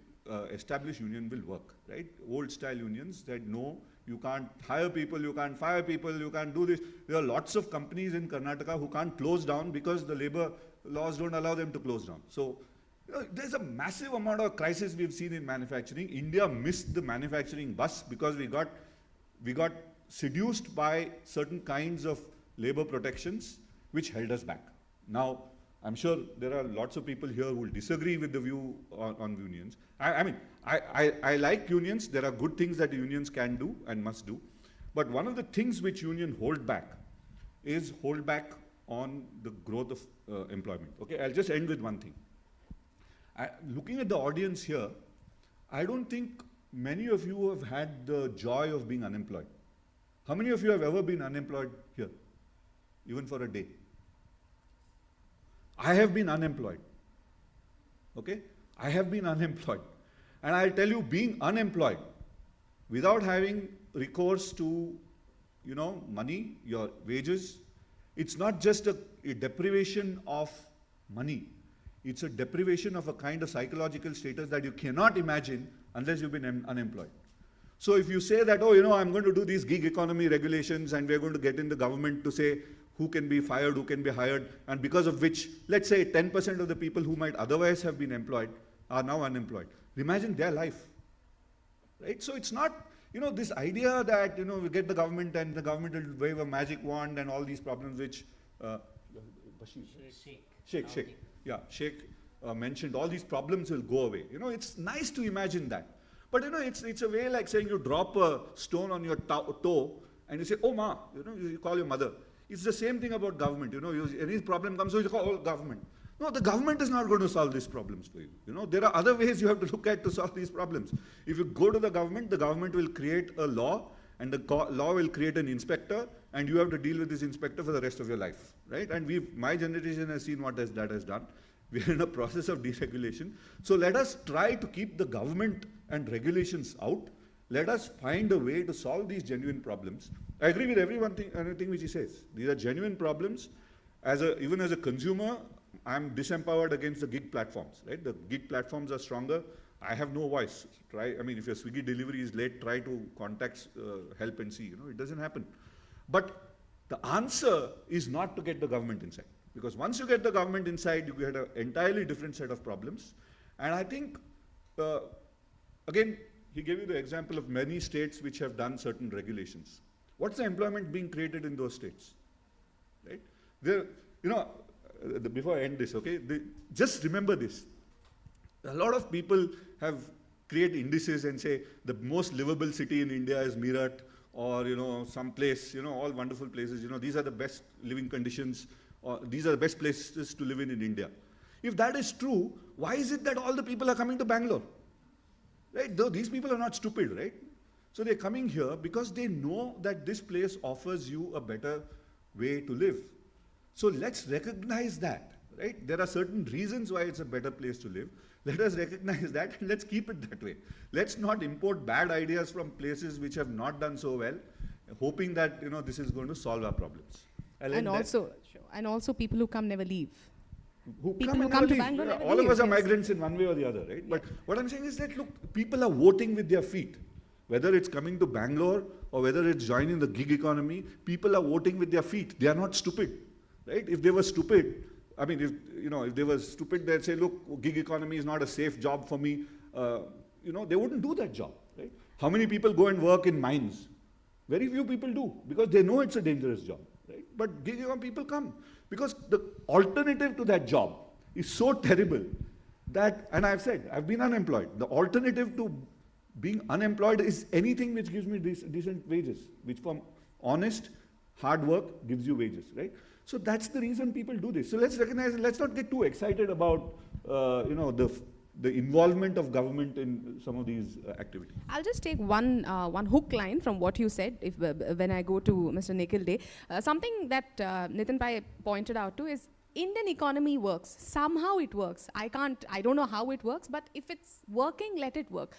Speaker 16: established union will work, right? Old-style unions that no, you can't hire people, you can't fire people, you can't do this. There are lots of companies in Karnataka who can't close down because the labor laws don't allow them to close down. So there's a massive amount of crisis we've seen in manufacturing. India missed the manufacturing bus because we got seduced by certain kinds of labor protections which held us back. Now, I'm sure there are lots of people here who will disagree with the view on unions. I like unions. There are good things that unions can do and must do. But one of the things which union hold back is hold back on the growth of employment. Okay, I'll just end with one thing. Looking at the audience here, I don't think many of you have had the joy of being unemployed. How many of you have ever been unemployed here, even for a day? I have been unemployed, okay? I have been unemployed. And I'll tell you, being unemployed without having recourse to, money, your wages, It's not just a deprivation of money. It's a deprivation of a kind of psychological status that you cannot imagine unless you've been unemployed. So if you say that, oh, you know, I'm going to do these gig economy regulations and we're going to get in the government to say who can be fired, who can be hired, and because of which, let's say 10% of the people who might otherwise have been employed are now unemployed. Imagine their life, right? So it's not, you know, this idea that, you know, we get the government and the government will wave a magic wand and all these problems which Sheikh mentioned, all these problems will go away. You know, it's nice to imagine that. But, you know, it's a way like saying you drop a stone on your toe and you say, oh, ma, you know, you call your mother. It's the same thing about government. You know, any problem comes, so you call, oh, government. No, the government is not going to solve these problems for you. You know, there are other ways you have to look at to solve these problems. If you go to the government will create a law, and the law will create an inspector, and you have to deal with this inspector for the rest of your life, right? And my generation has seen what that has done. We are in a process of deregulation. So let us try to keep the government and regulations out. Let us find a way to solve these genuine problems. I agree with anything which he says. These are genuine problems. Even as a consumer, I'm disempowered against the gig platforms, right? The gig platforms are stronger. I have no voice. If your Swiggy delivery is late, try to contact help and see. You know, it doesn't happen. But the answer is not to get the government inside. Because once you get the government inside, you get an entirely different set of problems. And I think, again, he gave you the example of many states which have done certain regulations. What's the employment being created in those states? Right? Before I end this, okay, just remember this. A lot of people have created indices and say the most livable city in India is Meerut, or, you know, some place, you know, all wonderful places, you know, these are the best living conditions, or these are the best places to live in India. If that is true, why is it that all the people are coming to Bangalore? Right? Though these people are not stupid, right? So they're coming here because they know that this place offers you a better way to live. So let's recognize that, right? There are certain reasons why it's a better place to live. Let us recognize that and let's keep it that way. Let's not import bad ideas from places which have not done so well, hoping that, you know, this is going to solve our problems.
Speaker 1: And also people who come never leave.
Speaker 16: People who come to Bangalore never leave. All of us are migrants in one way or the other, right? But what I'm saying is that, look, people are voting with their feet. Whether it's coming to Bangalore or whether it's joining the gig economy, people are voting with their feet. They are not stupid, right? If they were stupid, if they were stupid, they'd say, look, gig economy is not a safe job for me. They wouldn't do that job, right? How many people go and work in mines? Very few people do, because they know it's a dangerous job, right? But gig economy people come, because the alternative to that job is so terrible that, and I've said, I've been unemployed. The alternative to being unemployed is anything which gives me decent wages, which from honest, hard work gives you wages, right? So that's the reason people do this. So let's recognize, let's not get too excited about, the involvement of government in some of these activities.
Speaker 1: I'll just take one hook line from what you said when I go to Mr. Nikhil Day. Something that Nitin Bhai pointed out too is Indian economy works. Somehow it works. I don't know how it works, but if it's working, let it work.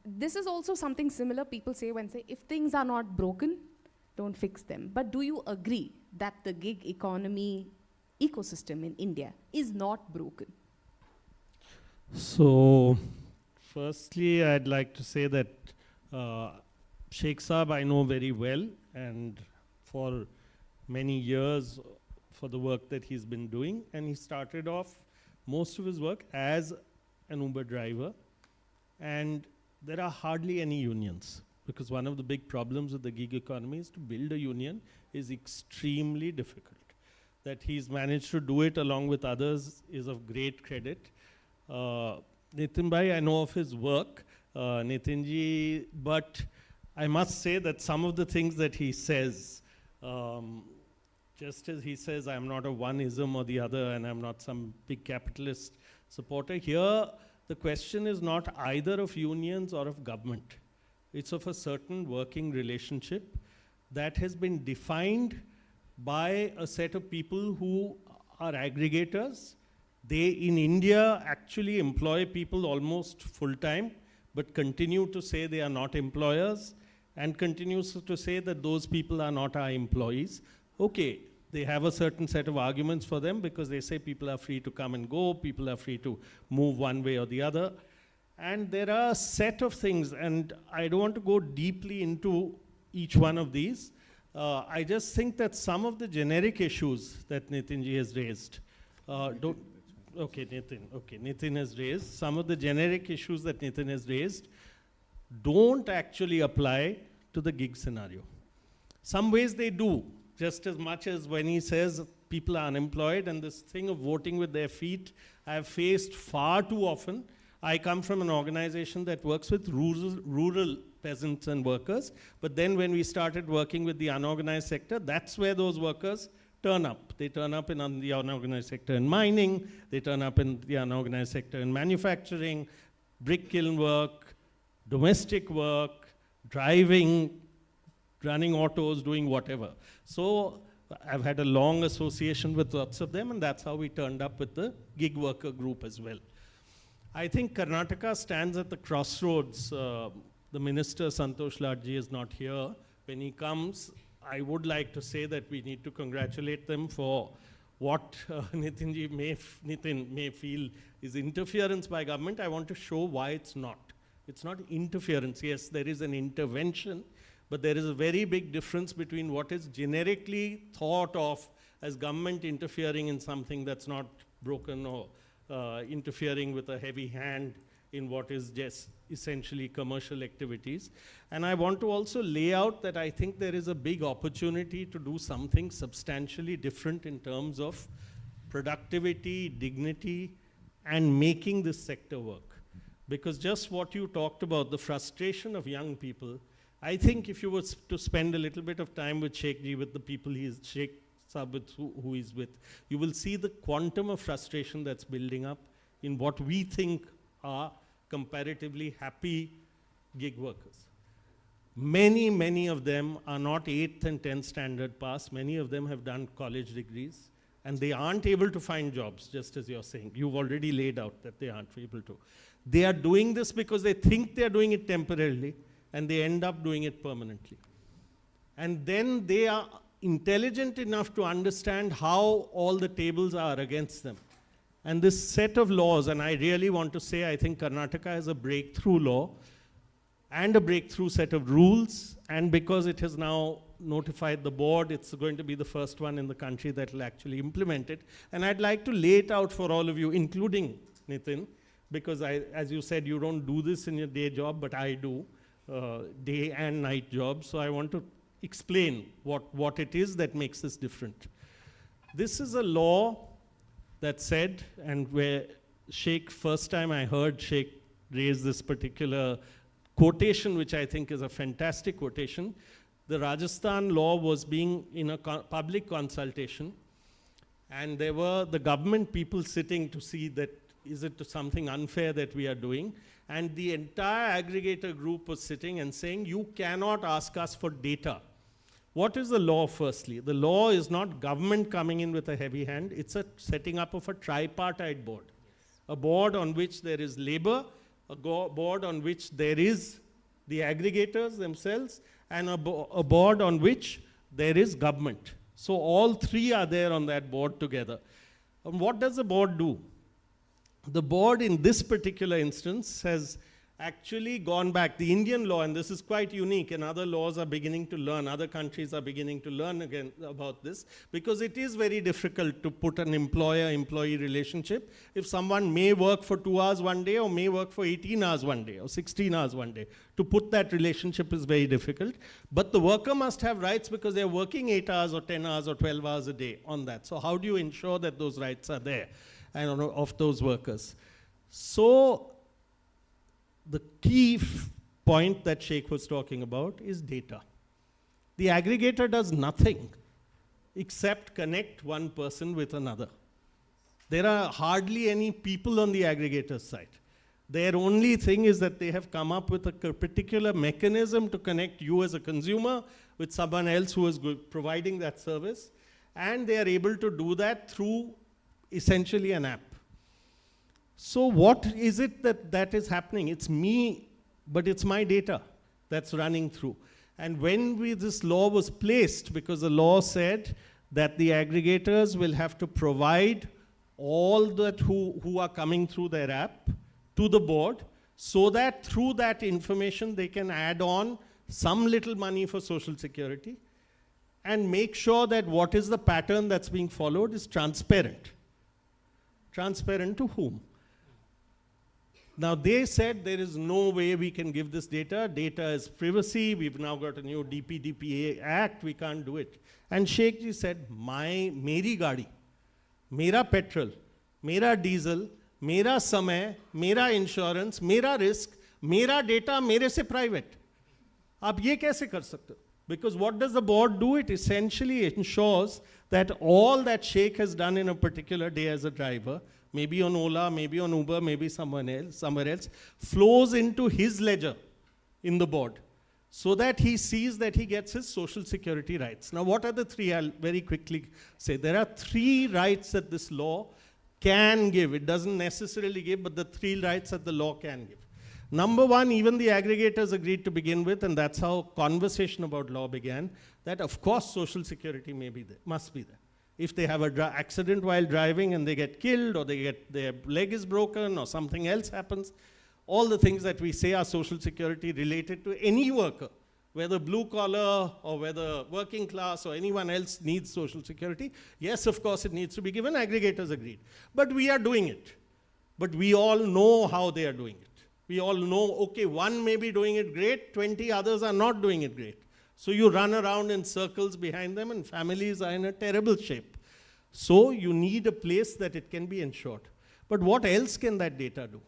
Speaker 1: This is also something similar people say if things are not broken, don't fix them. But do you agree that the gig economy ecosystem in India is not broken?
Speaker 17: So, firstly, I'd like to say that Sheikh Saab I know very well, and for many years for the work that he's been doing, and he started off most of his work as an Uber driver, and there are hardly any unions, because one of the big problems with the gig economy is to build a union is extremely difficult. That he's managed to do it along with others is of great credit. Nitin Bhai, I know of his work, Nitinji, but I must say that some of the things that he says, just as he says, I'm not a one-ism or the other, and I'm not some big capitalist supporter, here the question is not either of unions or of government. It's of a certain working relationship that has been defined by a set of people who are aggregators. They, in India, actually employ people almost full-time, but continue to say they are not employers, and continues to say that those people are not our employees. Okay, They have a certain set of arguments for them because they say people are free to come and go, people are free to move one way or the other. And there are a set of things, and I don't want to go deeply into each one of these. I just think that some of the generic issues that Nitinji has raised, Nitin has raised, some of the generic issues that Nitin has raised don't actually apply to the gig scenario. Some ways they do, just as much as when he says people are unemployed, and this thing of voting with their feet, I have faced far too often. I come from an organization that works with rural peasants and workers, but then when we started working with the unorganized sector, that's where those workers turn up. They turn up in the unorganized sector in mining, they turn up in the unorganized sector in manufacturing, brick kiln work, domestic work, driving, running autos, doing whatever. So I've had a long association with lots of them, and that's how we turned up with the gig worker group as well. I think Karnataka stands at the crossroads. The minister, Santosh Ladji, is not here. When he comes, I would like to say that we need to congratulate them for what Nitin may feel is interference by government. I want to show why it's not. It's not interference. Yes, there is an intervention, but there is a very big difference between what is generically thought of as government interfering in something that's not broken or interfering with a heavy hand in what is just essentially commercial activities. And I want to also lay out that I think there is a big opportunity to do something substantially different in terms of productivity, dignity, and making this sector work. Because just what you talked about, the frustration of young people, I think if you were to spend a little bit of time with Sheikh Ji, with the people Sheikh Saab with who he's with, you will see the quantum of frustration that's building up in what we think are comparatively happy gig workers. Many, many of them are not 8th and 10th standard pass. Many of them have done college degrees, and they aren't able to find jobs, just as you're saying. You've already laid out that they aren't able to. They are doing this because they think they're doing it temporarily, and they end up doing it permanently. And then they are intelligent enough to understand how all the tables are against them. And this set of laws, and I really want to say, I think Karnataka has a breakthrough law and a breakthrough set of rules, and because it has now notified the board, it's going to be the first one in the country that will actually implement it. And I'd like to lay it out for all of you, including Nitin, because as you said, you don't do this in your day job, but I do, day and night jobs. So I want to explain what it is that makes this different. This is a law that said, and where Sheikh, first time I heard Sheikh raise this particular quotation, which I think is a fantastic quotation. The Rajasthan law was being in a public consultation, and there were the government people sitting to see that is it something unfair that we are doing, and the entire aggregator group was sitting and saying, you cannot ask us for data. What is the law, firstly? The law is not government coming in with a heavy hand, it's a setting up of a tripartite board. A board on which there is labor, a board on which there is the aggregators themselves, and a board on which there is government. So all three are there on that board together. And what does the board do? The board in this particular instance has actually gone back. The Indian law, and this is quite unique, and other laws are beginning to learn, other countries are beginning to learn again about this, because it is very difficult to put an employer-employee relationship if someone may work for 2 hours one day or may work for 18 hours one day or 16 hours one day. To put that relationship is very difficult. But the worker must have rights because they're working 8 hours or 10 hours or 12 hours a day on that. So how do you ensure that those rights are there and of those workers? So the key point that Sheikh was talking about is data. The aggregator does nothing except connect one person with another. There are hardly any people on the aggregator side. Their only thing is that they have come up with a particular mechanism to connect you as a consumer with someone else who is providing that service, and they are able to do that through essentially an app. So what is it that is happening? It's me, but it's my data that's running through. And when this law was placed, because the law said that the aggregators will have to provide all that who are coming through their app to the board, so that through that information they can add on some little money for social security and make sure that what is the pattern that's being followed is transparent. Transparent to whom? Now they said there is no way we can give this data. Data is privacy. We've now got a new DPDPA Act. We can't do it. And Sheikh ji said, meri gaadi, mera petrol, mera diesel, mera samay, mera insurance, mera risk, mera data, mere se private. Ab ye kaise kar sakte ho? Because what does the board do? It essentially ensures that all that Sheikh has done in a particular day as a driver, maybe on Ola, maybe on Uber, maybe somewhere else, flows into his ledger in the board, so that he sees that he gets his social security rights. Now, what are the three? I'll very quickly say. There are three rights that this law can give. It doesn't necessarily give, but the three rights that the law can give. Number one, even the aggregators agreed to begin with, and that's how conversation about law began, that of course social security may be there, must be there. If they have an accident while driving and they get killed, or their leg is broken, or something else happens, all the things that we say are social security related to any worker, whether blue collar or whether working class or anyone else needs social security, yes, of course it needs to be given. Aggregators agreed. But we are doing it. But we all know how they are doing it. We all know, okay, one may be doing it great, 20 others are not doing it great. So you run around in circles behind them, and families are in a terrible shape. So you need a place that it can be ensured. But what else can that data do?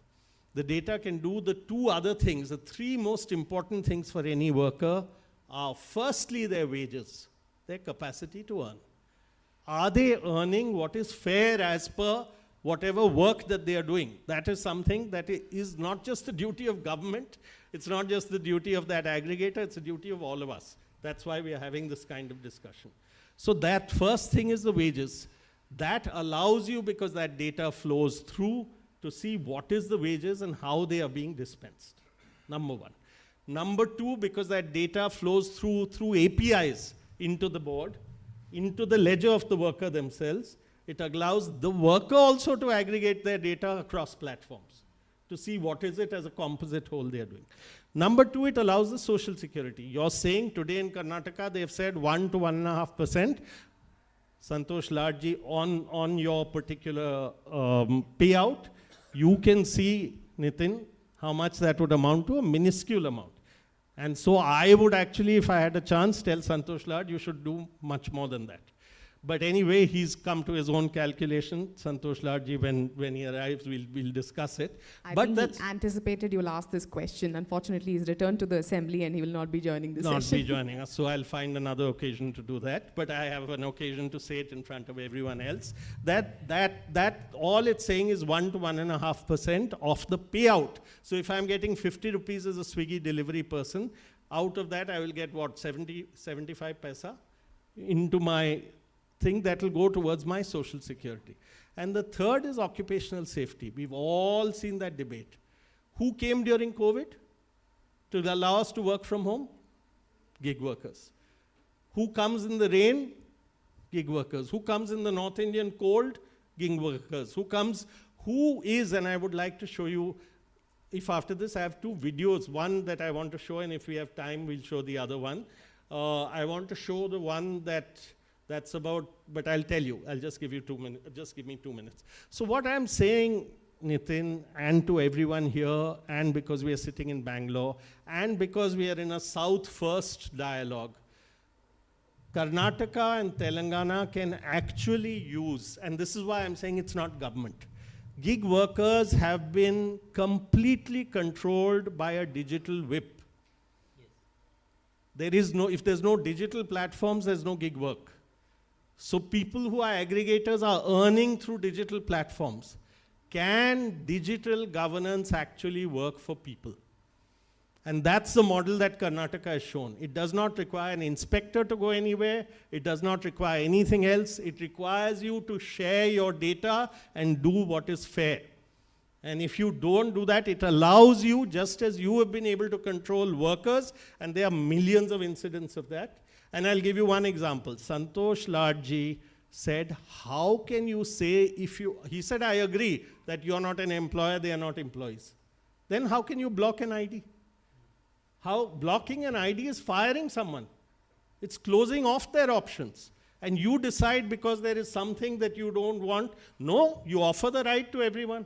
Speaker 17: The data can do the two other things. The three most important things for any worker are, firstly, their wages, their capacity to earn. Are they earning what is fair as per whatever work that they are doing? That is something that is not just the duty of government, it's not just the duty of that aggregator, it's the duty of all of us. That's why we are having this kind of discussion. So that first thing is the wages. That allows you, because that data flows through, to see what is the wages and how they are being dispensed. Number one. Number two, because that data flows through APIs into the board, into the ledger of the worker themselves, it allows the worker also to aggregate their data across platforms to see what is it as a composite whole they are doing. Number two, it allows the social security. You're saying today in Karnataka, they've said 1 to 1.5%. Santosh Ladji, on your particular payout, you can see, Nitin, how much that would amount to, a minuscule amount. And so I would actually, if I had a chance, tell Santosh Lad, you should do much more than that. But anyway, he's come to his own calculation. Santosh Ladji, when he arrives, we'll discuss it.
Speaker 1: I think he anticipated you'll ask this question. Unfortunately, he's returned to the assembly and he will not be joining the session.
Speaker 17: Not be joining us, so I'll find another occasion to do that. But I have an occasion to say it in front of everyone else. That all it's saying is 1 to 1.5% of the payout. So if I'm getting 50 rupees as a Swiggy delivery person, out of that I will get what, 75 paisa into my thing that will go towards my social security. And the third is occupational safety. We've all seen that debate. Who came during COVID to allow us to work from home? Gig workers. Who comes in the rain? Gig workers. Who comes in the North Indian cold? Gig workers. Who is, and I would like to show you, if after this I have two videos, one that I want to show, and if we have time, we'll show the other one. I want to show the one that's about, but I'll tell you, I'll just give you 2 minutes, just give me 2 minutes. So what I'm saying, Nitin, and to everyone here, and because we are sitting in Bangalore, and because we are in a South First dialogue, Karnataka and Telangana can actually use, and this is why I'm saying it's not government. Gig workers have been completely controlled by a digital whip. There is no, if there's no digital platforms, there's no gig work. So people who are aggregators are earning through digital platforms. Can digital governance actually work for people? And that's the model that Karnataka has shown. It does not require an inspector to go anywhere. It does not require anything else. It requires you to share your data and do what is fair. And if you don't do that, it allows you, just as you have been able to control workers, and there are millions of incidents of that, And I'll give you one example. Santosh Ladji said, how can you say he said, I agree that you're not an employer, they are not employees. Then how can you block an ID? Blocking an ID is firing someone. It's closing off their options. And you decide because there is something that you don't want. No, you offer the right to everyone.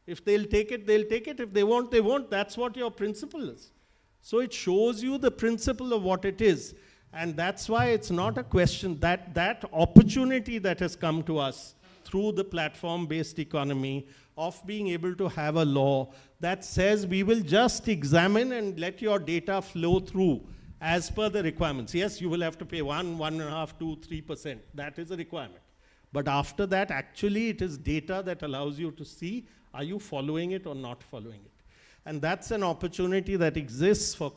Speaker 17: If they'll take it, they'll take it. If they won't, they won't. That's what your principle is. So it shows you the principle of what it is. And that's why it's not a question that opportunity that has come to us through the platform-based economy of being able to have a law that says we will just examine and let your data flow through as per the requirements. Yes, you will have to pay 1.5%, 2%, 3%. That is a requirement. But after that, actually, it is data that allows you to see, are you following it or not following it? And that's an opportunity that exists for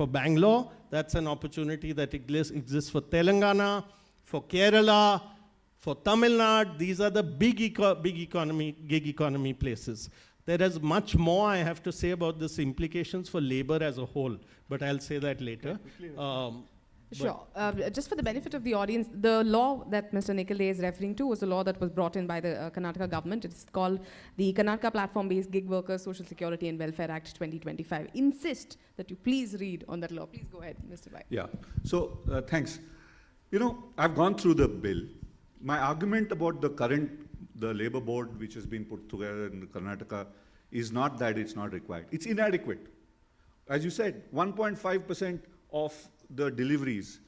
Speaker 17: Bangalore. That's an opportunity that exists for Telangana, for Kerala, for Tamil Nadu. These are the big gig economy places. There is much more I have to say about this implications for labor as a whole, but I'll say that later.
Speaker 1: Sure. Just for the benefit of the audience, the law that Mr. Nikhil is referring to was a law that was brought in by the Karnataka government. It's called the Karnataka Platform-Based Gig Workers Social Security and Welfare Act 2025. Insist that you please read on that law. Please go ahead, Mr. Bhai.
Speaker 16: Yeah. So, thanks. You know, I've gone through the bill. My argument about the labor board which has been put together in Karnataka is not that it's not required. It's inadequate. As you said, 1.5% of the deliveries,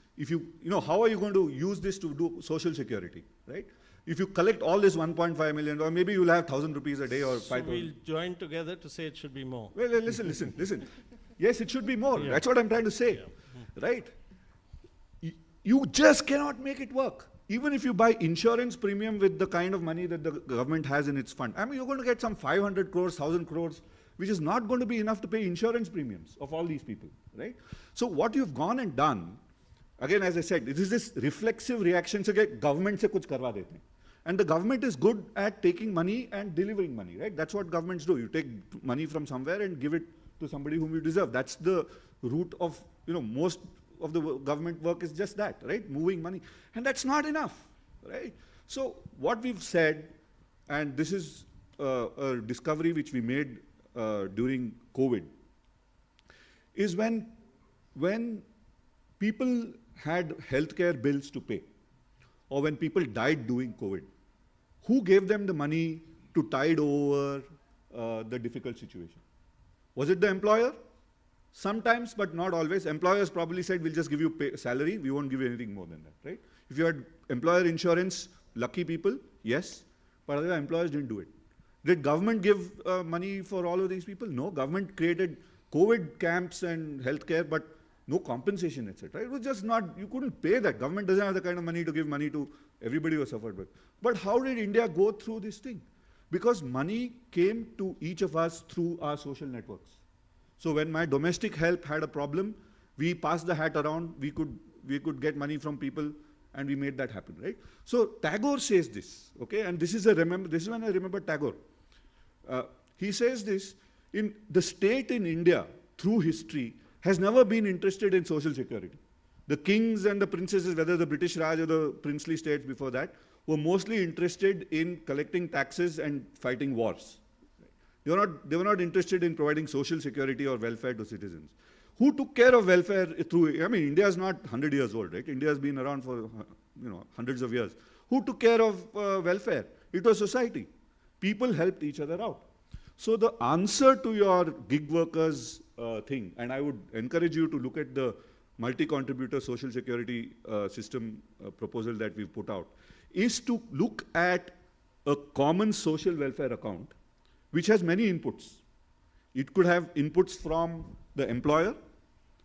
Speaker 16: how are you going to use this to do social security, right? If you collect all this 1.5 million, or maybe you'll have 1,000 rupees a day or 5,000.
Speaker 17: So we'll join together to say it should be more.
Speaker 16: Well, listen. Yes, it should be more. Yeah. That's what I'm trying to say, right? You just cannot make it work. Even if you buy insurance premium with the kind of money that the government has in its fund, I mean, you're going to get some 500 crores, 1,000 crores, which is not going to be enough to pay insurance premiums of all these people, right? So what you've gone and done, again, as I said, it is this reflexive reaction to get government se kuch karwa dete. And the government is good at taking money and delivering money, right? That's what governments do. You take money from somewhere and give it to somebody whom you deserve. That's the root of, most of the government work is just that, right? Moving money. And that's not enough, right? So what we've said, and this is a discovery which we made during COVID, is when people had healthcare bills to pay, or when people died during COVID, who gave them the money to tide over the difficult situation? Was it the employer? Sometimes, but not always. Employers probably said, we'll just give you salary, we won't give you anything more than that, right? If you had employer insurance, lucky people, yes, but other employers didn't do it. Did government give money for all of these people? No, government created COVID camps and healthcare, but no compensation, etc. It was just not, you couldn't pay that. Government doesn't have the kind of money to give money to everybody who suffered with. But how did India go through this thing? Because money came to each of us through our social networks. So when my domestic help had a problem, we passed the hat around, we could get money from people, and we made that happen, right? So Tagore says this, okay, and this is when I remember Tagore. He says this, in the state in India, through history, has never been interested in social security. The kings and the princesses, whether the British Raj or the princely states before that, were mostly interested in collecting taxes and fighting wars. They were not interested in providing social security or welfare to citizens. Who took care of welfare through, India is not 100 years old, right? India has been around for, hundreds of years. Who took care of welfare? It was society. People helped each other out. So the answer to your gig workers thing, and I would encourage you to look at the multi-contributor social security system proposal that we've put out, is to look at a common social welfare account which has many inputs. It could have inputs from the employer,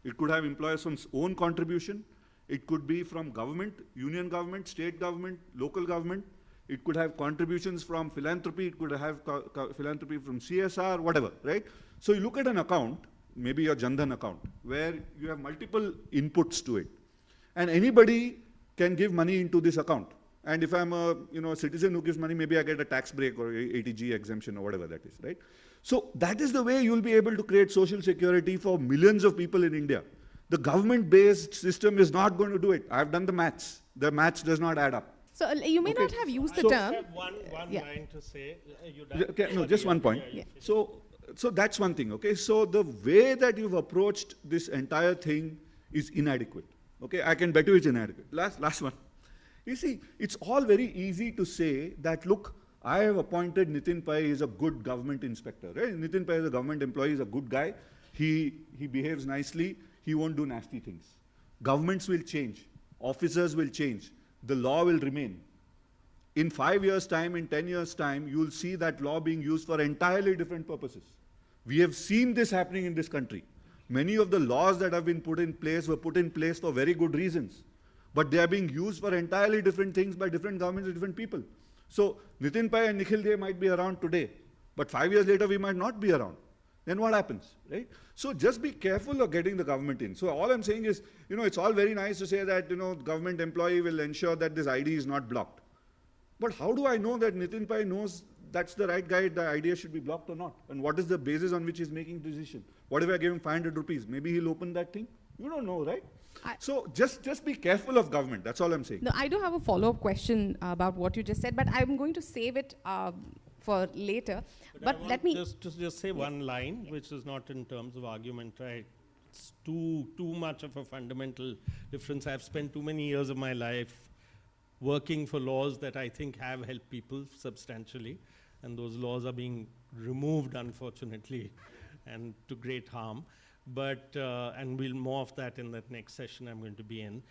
Speaker 16: it could have employers' own contribution, it could be from government, union government, state government, local government, it could have contributions from philanthropy, it could have philanthropy from CSR, whatever, right? So you look at an account, maybe your Jan Dhan account, where you have multiple inputs to it. And anybody can give money into this account. And if I'm a citizen who gives money, maybe I get a tax break or 80G exemption or whatever that is, right? So that is the way you'll be able to create social security for millions of people in India. The government-based system is not going to do it. I've done the maths. The maths does not add up.
Speaker 1: So you may not have used the term.
Speaker 17: One line to say.
Speaker 16: Okay, no, just one point. So that's one thing, okay? So the way that you've approached this entire thing is inadequate. Okay, I can bet you it's inadequate. Last one. You see, it's all very easy to say that, look, I have appointed Nitin Pai as a good government inspector. Right? Nitin Pai is a government employee, he's a good guy. He behaves nicely. He won't do nasty things. Governments will change. Officers will change. The law will remain. In 5 years' time, in 10 years' time, you will see that law being used for entirely different purposes. We have seen this happening in this country. Many of the laws that have been put in place were put in place for very good reasons. But they are being used for entirely different things by different governments and different people. So Nitin Pai and Nikhil Dey might be around today, but 5 years later we might not be around. Then what happens, right? So just be careful of getting the government in. So all I'm saying is, it's all very nice to say that, government employee will ensure that this ID is not blocked. But how do I know that Nitin Pai knows that's the right guy, the idea should be blocked or not? And what is the basis on which he's making the decision? What if I give him 500 rupees? Maybe he'll open that thing? You don't know, right? So just be careful of government. That's all I'm saying.
Speaker 1: No, I do have a follow-up question about what you just said, but I'm going to save it for later. But let me
Speaker 17: just say one line, which is not in terms of argument, right? It's too much of a fundamental difference. I've spent too many years of my life working for laws that I think have helped people substantially, and those laws are being removed, unfortunately, and to great harm. But, and we'll more of that in that next session I'm going to be in.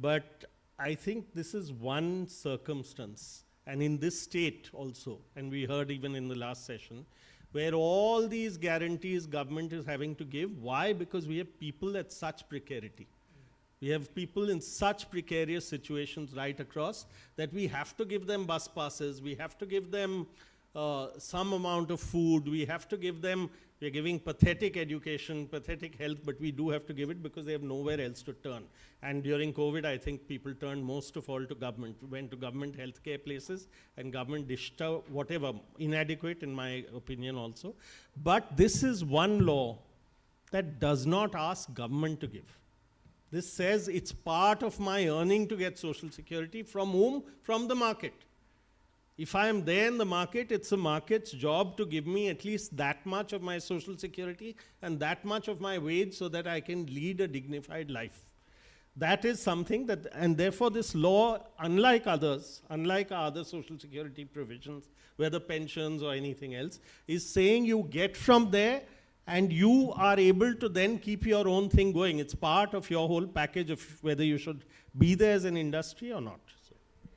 Speaker 17: But I think this is one circumstance, and in this state also, and we heard even in the last session, where all these guarantees government is having to give. Why? Because we have people at such precarity. We have people in such precarious situations right across that we have to give them bus passes, we have to give them some amount of food, we have to give them, we're giving pathetic education, pathetic health, but we do have to give it because they have nowhere else to turn. And during COVID, I think people turned most of all to government, went to government healthcare places, and government dished out whatever, inadequate in my opinion also. But this is one law that does not ask government to give. This says it's part of my earning to get social security. From whom? From the market. If I am there in the market, it's the market's job to give me at least that much of my social security and that much of my wage so that I can lead a dignified life. That is something that, and therefore this law, unlike others, unlike our other social security provisions, whether pensions or anything else, is saying you get from there and you are able to then keep your own thing going. It's part of your whole package of whether you should be there as an industry or not. So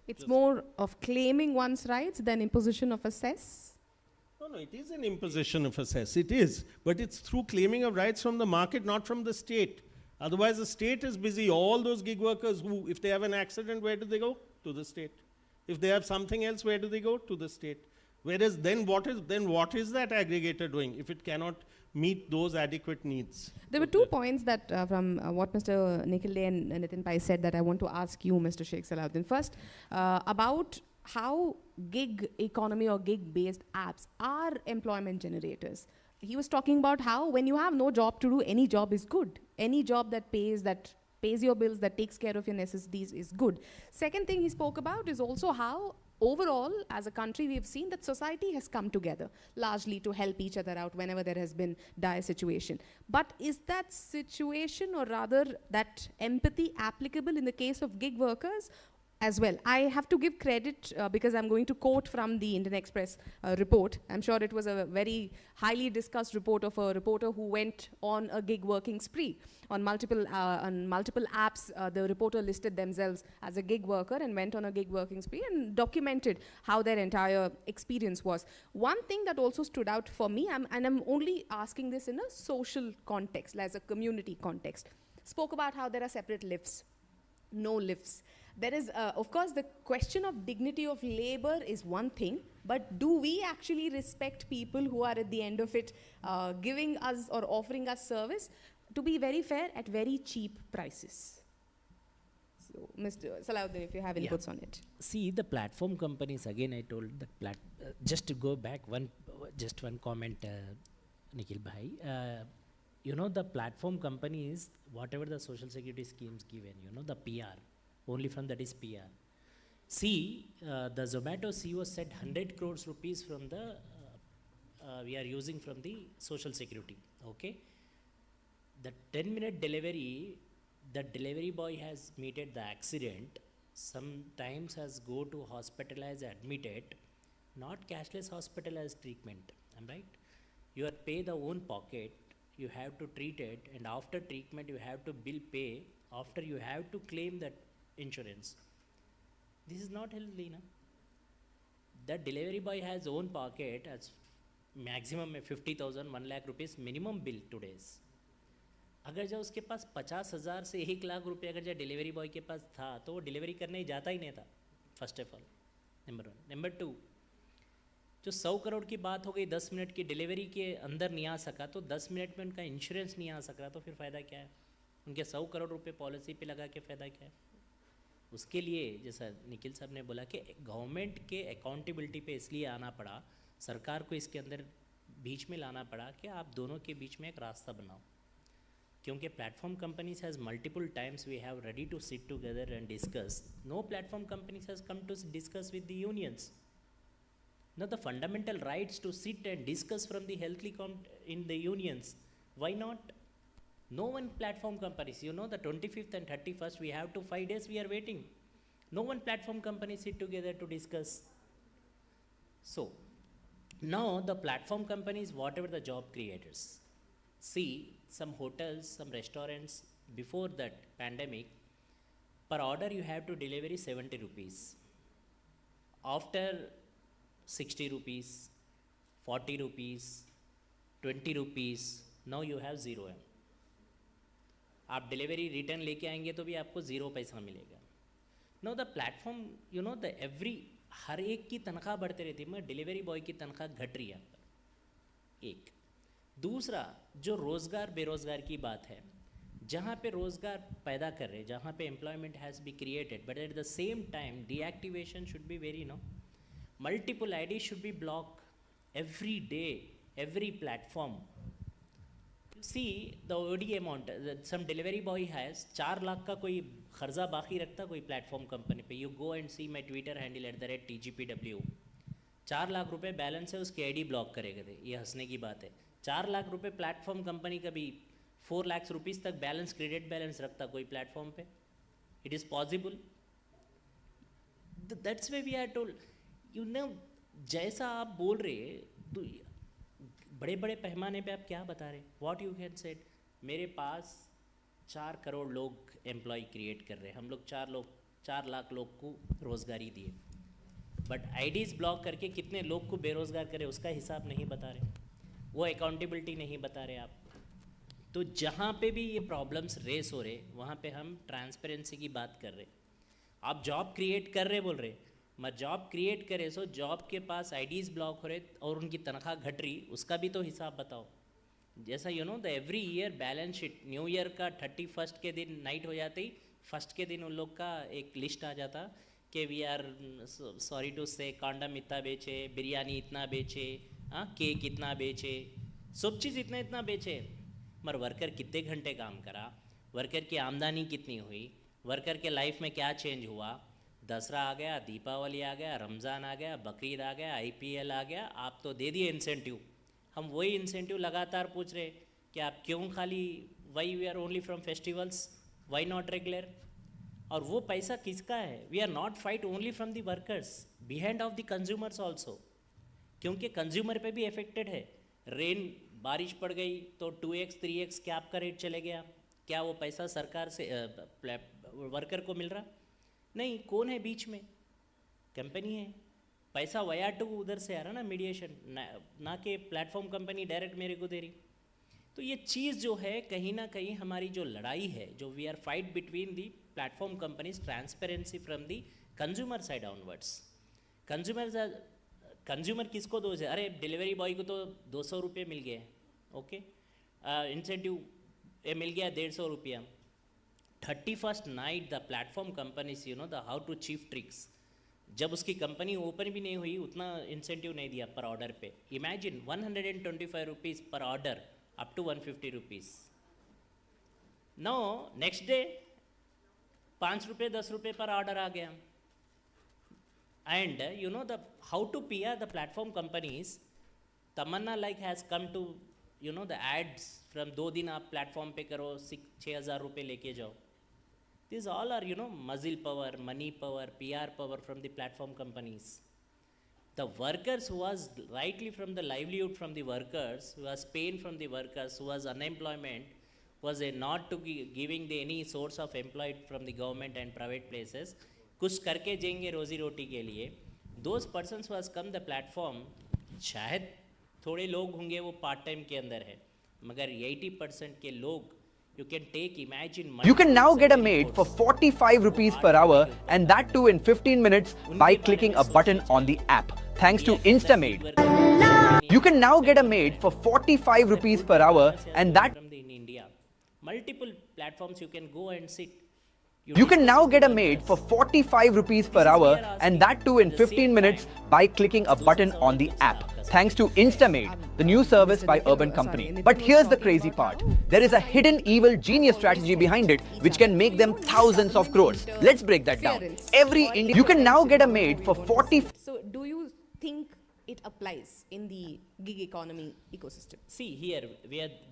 Speaker 1: it's more of claiming one's rights than imposition of a cess?
Speaker 17: No, it is an imposition of a cess. It is. But it's through claiming of rights from the market, not from the state. Otherwise, the state is busy. All those gig workers who, if they have an accident, where do they go? To the state. If they have something else, where do they go? To the state. Whereas then what is that aggregator doing if it cannot meet those adequate needs?
Speaker 1: There were 2 points that from what Mr. Nikhil Dey and Nitin Pai said that I want to ask you, Mr. Sheikh Salahuddin. First, about how gig economy or gig-based apps are employment generators. He was talking about how when you have no job to do, any job is good. Any job that pays your bills, that takes care of your necessities is good. Second thing he spoke about is also how overall, as a country, we've seen that society has come together largely to help each other out whenever there has been dire situation. But is that situation, or rather that empathy, applicable in the case of gig workers as well? I have to give credit because I'm going to quote from the Indian Express report. I'm sure it was a very highly discussed report of a reporter who went on a gig working spree. On multiple apps, the reporter listed themselves as a gig worker and went on a gig working spree and documented how their entire experience was. One thing that also stood out for me, and I'm only asking this in a social context, as a community context, spoke about how there are separate lifts, no lifts. There is, of course, the question of dignity of labor is one thing, but do we actually respect people who are at the end of it giving us or offering us service, to be very fair, at very cheap prices? So, Mr. Salahuddin, if you have inputs on it.
Speaker 15: See, the platform companies, again I told that, just to go back, just one comment, Nikhil Bhai. you know, the platform companies, whatever the social security schemes given, you know, the PR, only from that is PR. See, the Zomato CEO said 100 crores rupees from the, we are using from the social security, okay? The 10-minute delivery, the delivery boy has meted the accident, sometimes has go to hospitalized, admitted, not cashless hospitalized treatment, am I right? You are pay the own pocket, you have to treat it, and after treatment you have to bill pay, after you have to claim that insurance. This is not healthy, na? The delivery boy has own pocket as maximum 50,000, 1 lakh rupees minimum bill today's. अगर जब उसके पास 50,000 से 1 लाख रुपए अगर जब delivery boy के पास था तो वो डिलीवरी करने जाता ही नहीं था, first of all, number 1. Number 2, जो 100 करोड़ की बात हो गई 10 मिनट की डिलीवरी के अंदर नहीं आ सका तो 10 मिनट में उनका इंश्योरेंस नहीं आ सका तो फिर फ़ायदा क्या है? उनके 100 करोड़ रुपए पॉलिसी पे लगा के फ़ायदा क्या है? उसके लिए जैसा निखिल साहब ने बोला कि गवर्नमेंट के अकाउंटेबिलिटी पे इसलिए आना पड़ा, सरकार को इसके अंदर बीच में लाना पड़ा कि आप दोनों के बीच में एक रास्ता बनाओ, क्योंकि platform companies has multiple times we have ready to sit together and discuss. No platform companies has come to discuss with the unions. Now the fundamental rights to sit and discuss from the healthily in the unions. Why not? No one platform companies, you know, the 25th and 31st we have to 5 days we are waiting. No one platform company sit together to discuss. So now the platform companies, whatever the job creators, see some hotels, some restaurants before that pandemic, per order you have to deliver 70 rupees. After 60 rupees, 40 rupees, 20 rupees, now you have 0 M. आप delivery return लेके आएंगे तो भी आपको 0 पैसा मिलेगा. No the platform, you know, the every हर एक की तनख्वाह बढ़ते रहती है, मगर डिलीवरी बॉय की तनख्वाह घट रही है यहाँ पर. एक दूसरा, जो रोज़गार बेरोज़गार की बात है, जहाँ पे रोज़गार पैदा कर रहे, जहाँ पे employment has be created, but at the same time deactivation should be very, no, multiple IDs should be blocked every day, every platform. See the OD amount, some delivery boy has 4 lakh का कोई खर्जा बाकी रखता कोई platform company पे. You go and see my Twitter handle @TGPW. 4 lakh रुपए balance है, उसकी ID block करेगा थे. ये हंसने की बात है. 4 लाख रुपए प्लेटफॉर्म कंपनी का भी 4 लाख रुपीज़ तक बैलेंस, क्रेडिट बैलेंस रखता कोई प्लेटफॉर्म पे. It is possible. That's way we are told. You know, जैसा आप बोल रहे तो बड़े बड़े पैमाने पे आप क्या बता रहे, व्हाट यू कैन सेड. मेरे पास 4 करोड़ लोग एम्प्लॉय क्रिएट कर रहे हैं, हम लोग 4 लाख लोग को रोज़गारी दिए, बट आईडीज़ ब्लॉक करके कितने लोग को बेरोज़गार करे उसका हिसाब नहीं बता रहे, वो अकाउंटेबिलिटी नहीं बता रहे आप. तो जहाँ पे भी ये प्रॉब्लम्स रेस हो रहे वहाँ पे हम ट्रांसपेरेंसी की बात कर रहे. आप जॉब क्रिएट कर रहे बोल रहे, मैं जॉब क्रिएट करे सो जॉब के पास आईडीज़ ब्लॉक हो रहे और उनकी तनख्वाह घट रही, उसका भी तो हिसाब बताओ. जैसा you know the every year balance sheet, new year का 31st के दिन नाइट हो जाते ही 1st के दिन उन लोग का एक लिस्ट आ जाता कि वी आर सॉरी टू से कॉन्डम इतना बेचे, बिरयानी इतना बेचे, केक इतना बेचे, सब चीज़ इतना इतना बेचे, मगर वर्कर कितने घंटे काम करा, वर्कर की आमदनी कितनी हुई, वर्कर के लाइफ में क्या चेंज हुआ. दसरा आ गया, दीपावली आ गया, रमज़ान आ गया, बकरीद आ गया, IPL आ गया, आप तो दे दिए इंसेंटिव. हम वही इंसेंटिव लगातार पूछ रहे कि आप क्यों खाली, why we are only from festivals, why not regular. और वो पैसा किसका है? We are not fight only from the workers, behind of the consumers also, क्योंकि कंज्यूमर पे भी अफेक्टेड है. रेन, बारिश पड़ गई तो 2x 3x क्या आपका रेट चले गया, क्या वो पैसा सरकार से वर्कर को मिल रहा? नहीं. कौन है बीच में? कंपनी है. पैसा वया टू उधर से आ रहा ना, मीडिएशन, ना कि प्लेटफॉर्म कंपनी डायरेक्ट मेरे को दे रही. तो ये चीज़ जो है कहीं ना कहीं हमारी जो लड़ाई है, जो we are fight between the platform companies, transparency from the consumer side onwards. Consumer किसको दोष है? अरे डिलीवरी बॉय को तो 200 रुपये मिल गए, ओके, इंसेंटिव मिल गया 150 रुपया. 31st night the platform companies, you know the how to chief tricks, जब उसकी कंपनी ओपन भी नहीं हुई उतना इंसेंटिव नहीं दिया पर ऑर्डर पे. इमेजिन 125 रुपीज़ पर order up to 150 rupees. Now, next day, 5 rupees, 10 rupees per order aa gaya. And you know how to PR the platform companies. Tamanna like has come to, you know, the ads from 2 din aap platform pe karo, 6,000 rupees leke jao. These all are, you know, muzzle power, money power, PR power from the platform companies. The workers who was rightly from the livelihood from the workers, who was pain from the workers, who was unemployment, was not to giving the any source of employed from the government and private places. कुछ करके जाएंगे रोजी रोटी के लिए. Those persons who has come the platform, शायद थोड़े लोग होंगे वो part time के अंदर है, मगर 80% के लोग you can take imagine.
Speaker 18: You can now get a maid for 45 rupees per hour, and that too in 15 minutes by clicking a button on the app. Thanks to InstaMaid. You can now get a maid for 45 rupees per hour, and that
Speaker 15: in India, multiple platforms you can go and sit.
Speaker 18: You can now get a maid for 45 rupees per hour, and that too in 15 minutes by clicking a button on the app. Thanks to InstaMaid, the new service by Urban Company. But here's the crazy part. There is a hidden evil genius strategy behind it which can make them thousands of crores. Let's break that down. You can now get a maid for 40.
Speaker 1: So do you think it applies in the gig economy ecosystem?
Speaker 15: See here,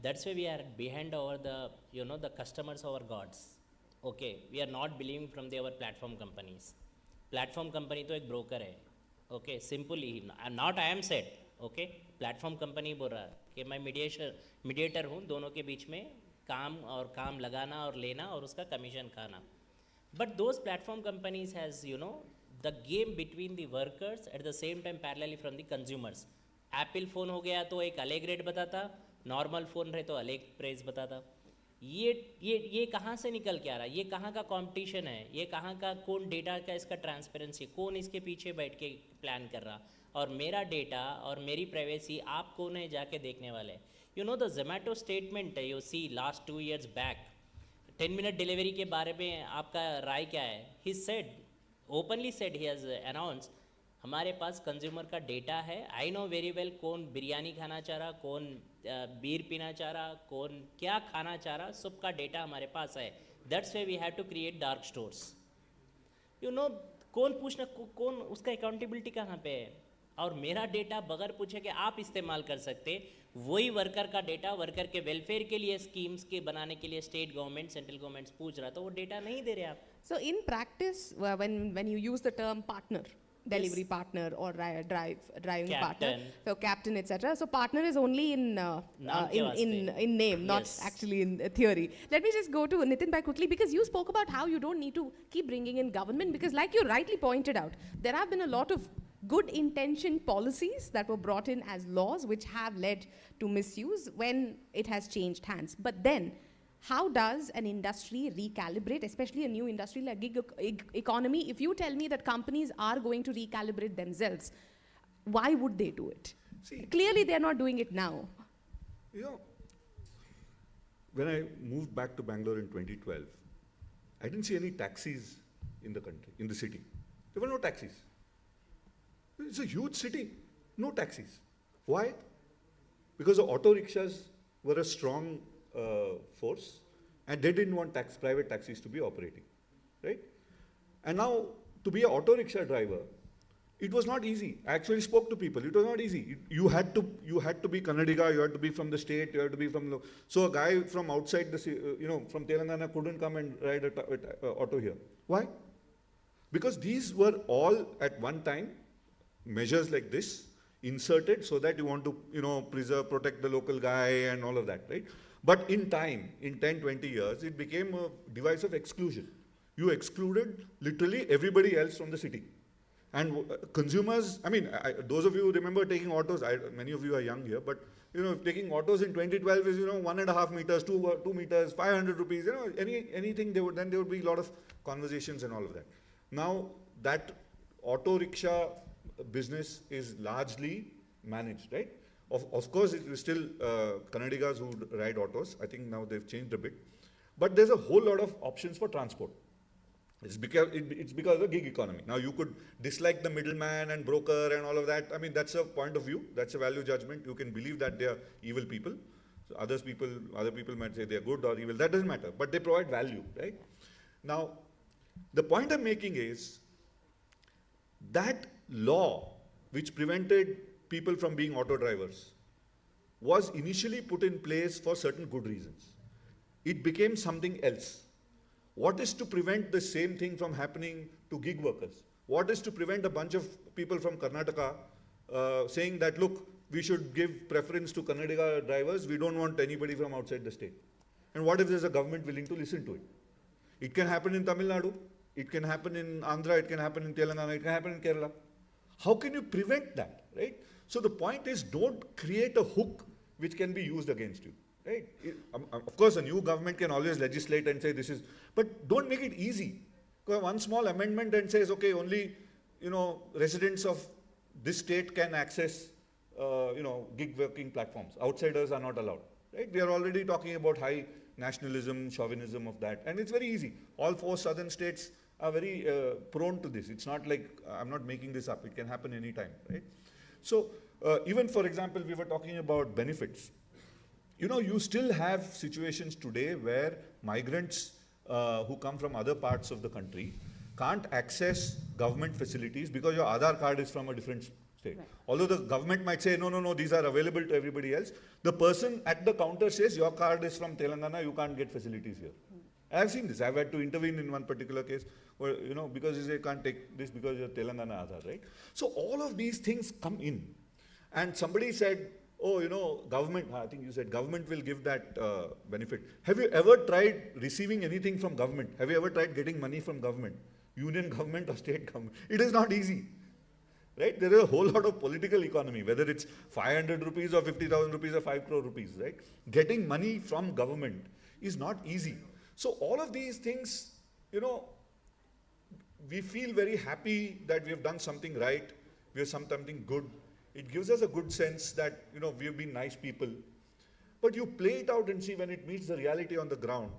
Speaker 15: that's why we are behind over the, you know, the customers over gods. Okay, we are not believing from our platform companies. Platform company तो एक broker है. Okay, simply, not I am said. Okay, platform company बोल रहा कि मैं mediator हूँ दोनों के बीच में काम लगाना और लेना और उसका commission खाना. But those platform companies has, you know, the game between the workers at the same time parallelly from the consumers. Apple phone हो गया तो एक अलग rate बताता, normal phone रहे तो अलग price बताता. ये कहाँ से निकल के आ रहा है? ये कहाँ का कंपटीशन है? ये कहाँ का कौन डेटा का इसका ट्रांसपेरेंसी, कौन इसके पीछे बैठ के प्लान कर रहा? और मेरा डेटा और मेरी प्राइवेसी आप कौन है जाके देखने वाले? You know the Zomato statement है, you see last 2 years back 10 minute delivery के बारे में आपका राय क्या है? He said openly said, he has announce, हमारे पास कंज्यूमर का डेटा है. आई नो वेरी वेल कौन बिरयानी खाना चाह रहा, कौन बीर पीना चाह रहा, कौन क्या खाना चाह रहा, सबका डेटा हमारे पास है. That's way we have to create dark stores. You know कौन पूछना, कौन उसका अकाउंटेबिलिटी कहाँ पे है? और मेरा डेटा बगैर पूछे कि आप इस्तेमाल कर सकते, वही वर्कर का डेटा वर्कर के वेलफेयर के लिए स्कीम्स के बनाने के लिए स्टेट गवर्नमेंट सेंट्रल गवर्नमेंट्स पूछ रहा, तो वो डेटा नहीं दे रहे आप.
Speaker 1: So in practice, when you use the term partner, delivery partner or driving partner, so captain, etc. So partner is only in name, not actually in theory. Let me just go to Nitin Bhai quickly, because you spoke about how you don't need to keep bringing in government, because like you rightly pointed out, there have been a lot of good intentioned policies that were brought in as laws which have led to misuse when it has changed hands. But then, how does an industry recalibrate, especially a new industry like gig economy? If you tell me that companies are going to recalibrate themselves, why would they do it? See, clearly they're not doing it now.
Speaker 16: You know, when I moved back to Bangalore in 2012, I didn't see any taxis in the country, in the city. There were no taxis. It's a huge city, no taxis. Why? Because the auto rickshaws were a strong force, and they didn't want private taxis to be operating, right? And now, to be an auto rickshaw driver, it was not easy. I actually spoke to people. It was not easy. You had to be Kannadiga, you had to be from the state, you had to be from the... So a guy from outside the, from Telangana couldn't come and ride an auto here. Why? Because these were all at one time measures like this inserted so that you want to, preserve, protect the local guy and all of that, right? But in time, in 10, 20 years, it became a device of exclusion. You excluded literally everybody else from the city. And consumers, those of you who remember taking autos, many of you are young here, but taking autos in 2012 is, 1.5 meters, 2 meters, 500 rupees, anything, there would be a lot of conversations and all of that. Now, that auto rickshaw business is largely managed, right? Of course, it is still Kannadigas who ride autos. I think now they've changed a bit. But there's a whole lot of options for transport. It's because of the gig economy. Now, you could dislike the middleman and broker and all of that. That's a point of view. That's a value judgment. You can believe that they are evil people. So other people might say they're good or evil. That doesn't matter. But they provide value, right? Now, the point I'm making is that law which prevented people from being auto drivers was initially put in place for certain good reasons. It became something else. What is to prevent the same thing from happening to gig workers? What is to prevent a bunch of people from Karnataka saying that, look, we should give preference to Karnataka drivers, we don't want anybody from outside the state? And what if there's a government willing to listen to it? It can happen in Tamil Nadu, it can happen in Andhra, it can happen in Telangana, it can happen in Kerala. How can you prevent that, right? So the point is, don't create a hook which can be used against you, right? Of course, a new government can always legislate and say this is, but don't make it easy. One small amendment and says, okay, only, residents of this state can access, gig working platforms. Outsiders are not allowed, right? We are already talking about high nationalism, chauvinism of that, and it's very easy. All 4 southern states are very prone to this. It's not like, I'm not making this up, it can happen anytime, right? So, even for example, we were talking about benefits. You still have situations today where migrants who come from other parts of the country can't access government facilities because your Aadhaar card is from a different state. Right. Although the government might say, no, these are available to everybody else, the person at the counter says, your card is from Telangana, you can't get facilities here. I've seen this. I've had to intervene in one particular case where, because they can't take this because you're Telangana Aadhaar, right? So all of these things come in. And somebody said, government, I think you said government will give that benefit. Have you ever tried receiving anything from government? Have you ever tried getting money from government? Union government or state government? It is not easy, right? There is a whole lot of political economy, whether it's 500 rupees or 50,000 rupees or 5 crore rupees, right? Getting money from government is not easy. So all of these things, we feel very happy that we have done something right, we have done something good. It gives us a good sense that, we have been nice people. But you play it out and see when it meets the reality on the ground,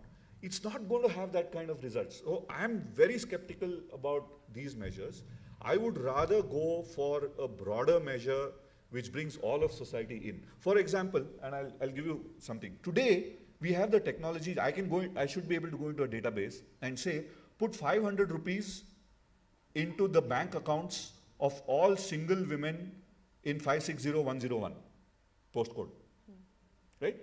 Speaker 16: it's not going to have that kind of results. So I'm very skeptical about these measures. I would rather go for a broader measure which brings all of society in. For example, and I'll give you something. Today, we have the technology. I should be able to go into a database and say, put 500 rupees into the bank accounts of all single women in 560101 postcode, right?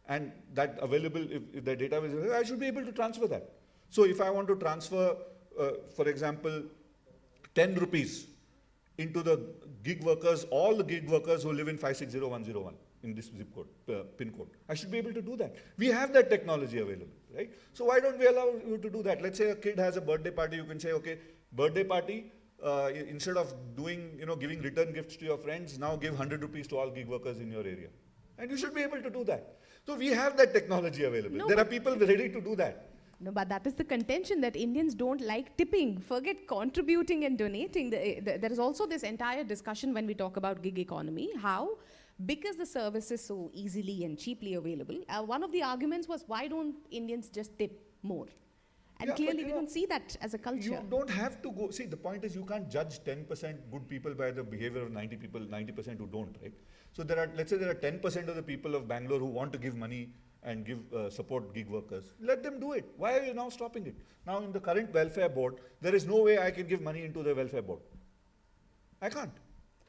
Speaker 16: And that available, if the database is available, I should be able to transfer that. So if I want to transfer, for example, 10 rupees into the gig workers, all the gig workers who live in 560101 in this zip code, pin code, I should be able to do that. We have that technology available, right? So why don't we allow you to do that? Let's say a kid has a birthday party, you can say, okay, birthday party, instead of doing, giving return gifts to your friends, now give 100 rupees to all gig workers in your area. And you should be able to do that. So we have that technology available.
Speaker 1: No,
Speaker 16: there are people ready to do that.
Speaker 1: No, but that is the contention, that Indians don't like tipping. Forget contributing and donating. There is also this entire discussion when we talk about gig economy, how, because the service is so easily and cheaply available, one of the arguments was, why don't Indians just tip more? And
Speaker 16: Yeah,
Speaker 1: clearly we don't see that as a culture.
Speaker 16: You don't have to go, see, the point is you can't judge 10% good people by the behavior of 90 people, 90% who don't, right? So there are, let's say there are 10% of the people of Bangalore who want to give money and give support gig workers. Let them do it. Why are you now stopping it? Now in the current welfare board, there is no way I can give money into the welfare board. I can't.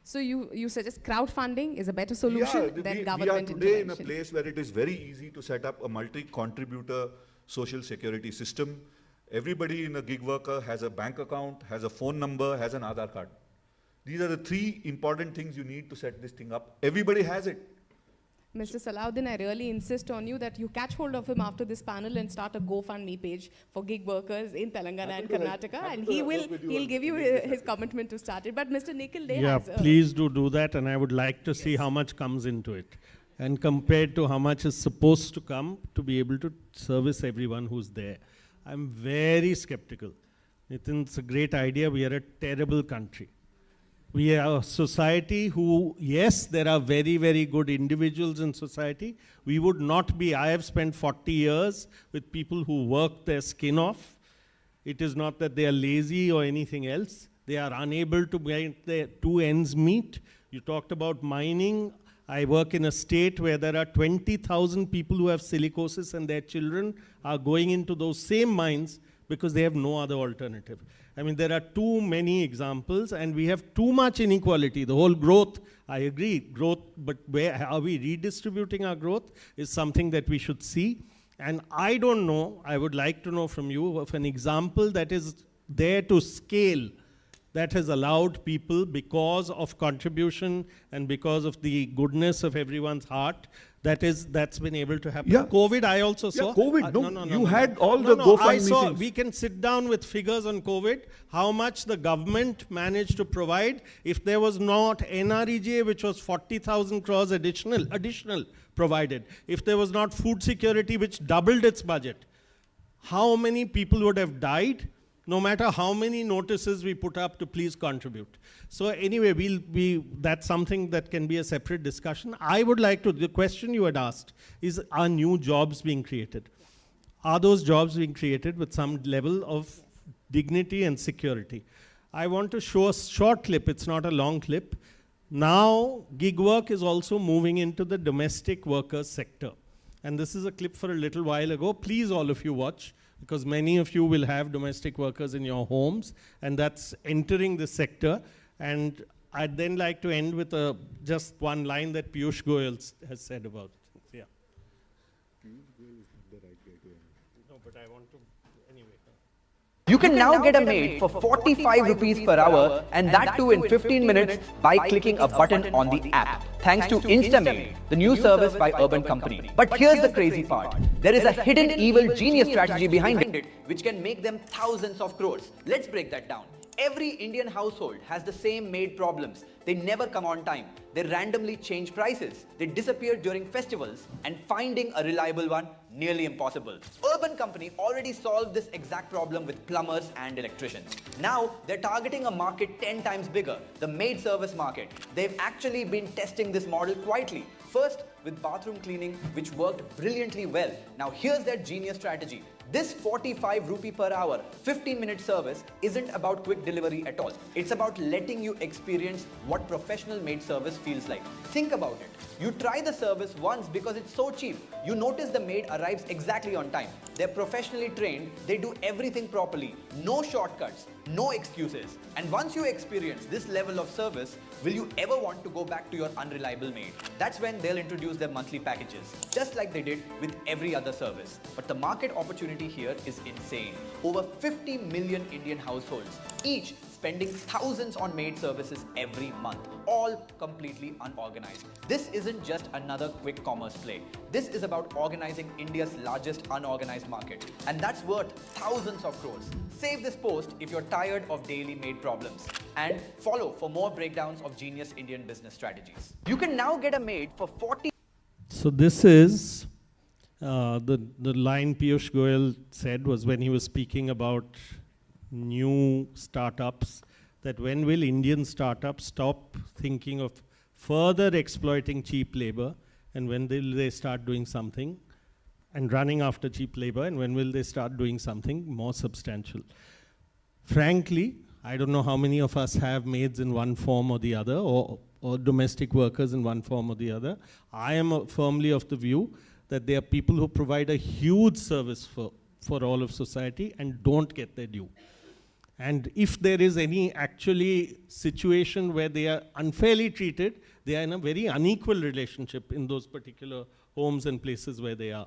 Speaker 1: So you suggest crowdfunding is a better solution than government intervention?
Speaker 16: We are today in a place where it is very easy to set up a multi-contributor social security system. Everybody in a gig worker has a bank account, has a phone number, has an Aadhaar card. These are the 3 important things you need to set this thing up. Everybody has it.
Speaker 1: Mr. Salahuddin, I really insist on you that you catch hold of him after this panel and start a GoFundMe page for gig workers in Telangana and Karnataka, and he'll give you his commitment to start it. But Mr. Nikhil Dey has...
Speaker 17: please do that, and I would like to see how much comes into it, and compared to how much is supposed to come to be able to service everyone who's there. I'm very skeptical. Nitin, it's a great idea. We are a terrible country. We are a society who, yes, there are very, very good individuals in society. We would not be, I have spent 40 years with people who work their skin off. It is not that they are lazy or anything else. They are unable to get their 2 ends meet. You talked about mining. I work in a state where there are 20,000 people who have silicosis and their children are going into those same mines because they have no other alternative. I mean, there are too many examples and we have too much inequality. The whole growth, I agree, growth, but where are we redistributing our growth is something that we should see. And I don't know, I would like to know from you of an example that is there to scale, that has allowed people, because of contribution and because of the goodness of everyone's heart, that's been able to happen.
Speaker 16: Yeah.
Speaker 17: COVID, I also saw.
Speaker 16: Yeah, COVID, you had all the GoFund
Speaker 17: I saw,
Speaker 16: meetings.
Speaker 17: we can sit down with figures on COVID, how much the government managed to provide. If there was not NREGA, which was 40,000 crores additional provided. If there was not food security, which doubled its budget, how many people would have died? No matter how many notices we put up to please contribute. So anyway, that's something that can be a separate discussion. I would like to, the question you had asked is, are new jobs being created? Are those jobs being created with some level of dignity and security? I want to show a short clip, it's not a long clip. Now, gig work is also moving into the domestic workers sector. And this is a clip for a little while ago. Please, all of you watch, because many of you will have domestic workers in your homes, and that's entering the sector. And I'd then like to end with just one line that Piyush Goyal has said about it. Yeah. No, but I want to, anyway.
Speaker 18: You can now get a maid for 45 rupees per hour, and that too in 15 minutes by clicking a button on the app. Thanks to InstaMaid, the new service by Urban Company. But here's the crazy part. There is a hidden evil genius strategy behind it, which can make them thousands of crores. Let's break that down. Every Indian household has the same maid problems. They never come on time. They randomly change prices. They disappear during festivals, and finding a reliable one nearly impossible. Urban Company already solved this exact problem with plumbers and electricians. Now they're targeting a market 10 times bigger, the maid service market. They've actually been testing this model quietly. First with bathroom cleaning, which worked brilliantly well. Now here's their genius strategy. This 45 rupee per hour, 15-minute service isn't about quick delivery at all. It's about letting you experience what professional maid service feels like. Think about it. You try the service once because it's so cheap. You notice the maid arrives exactly on time. They're professionally trained. They do everything properly. No shortcuts, no excuses. And once you experience this level of service, will you ever want to go back to your unreliable maid? That's when they'll introduce their monthly packages, just like they did with every other service. But the market opportunity here is insane. Over 50 million Indian households, each spending thousands on maid services every month, all completely unorganized. This isn't just another quick commerce play. This is about organizing India's largest unorganized market, and that's worth thousands of crores. Save this post if you're tired of daily maid problems, and follow for more breakdowns of genius Indian business strategies. You can now get a maid for 40.
Speaker 17: So this is the line Piyush Goyal said was when he was speaking about new startups, that when will Indian startups stop thinking of further exploiting cheap labor, and when will they start doing something and running after cheap labor, and when will they start doing something more substantial? Frankly, I don't know how many of us have maids in one form or the other, or domestic workers in one form or the other. I am firmly of the view that there are people who provide a huge service for all of society and don't get their due. And if there is any actually situation where they are unfairly treated, they are in a very unequal relationship in those particular homes and places where they are.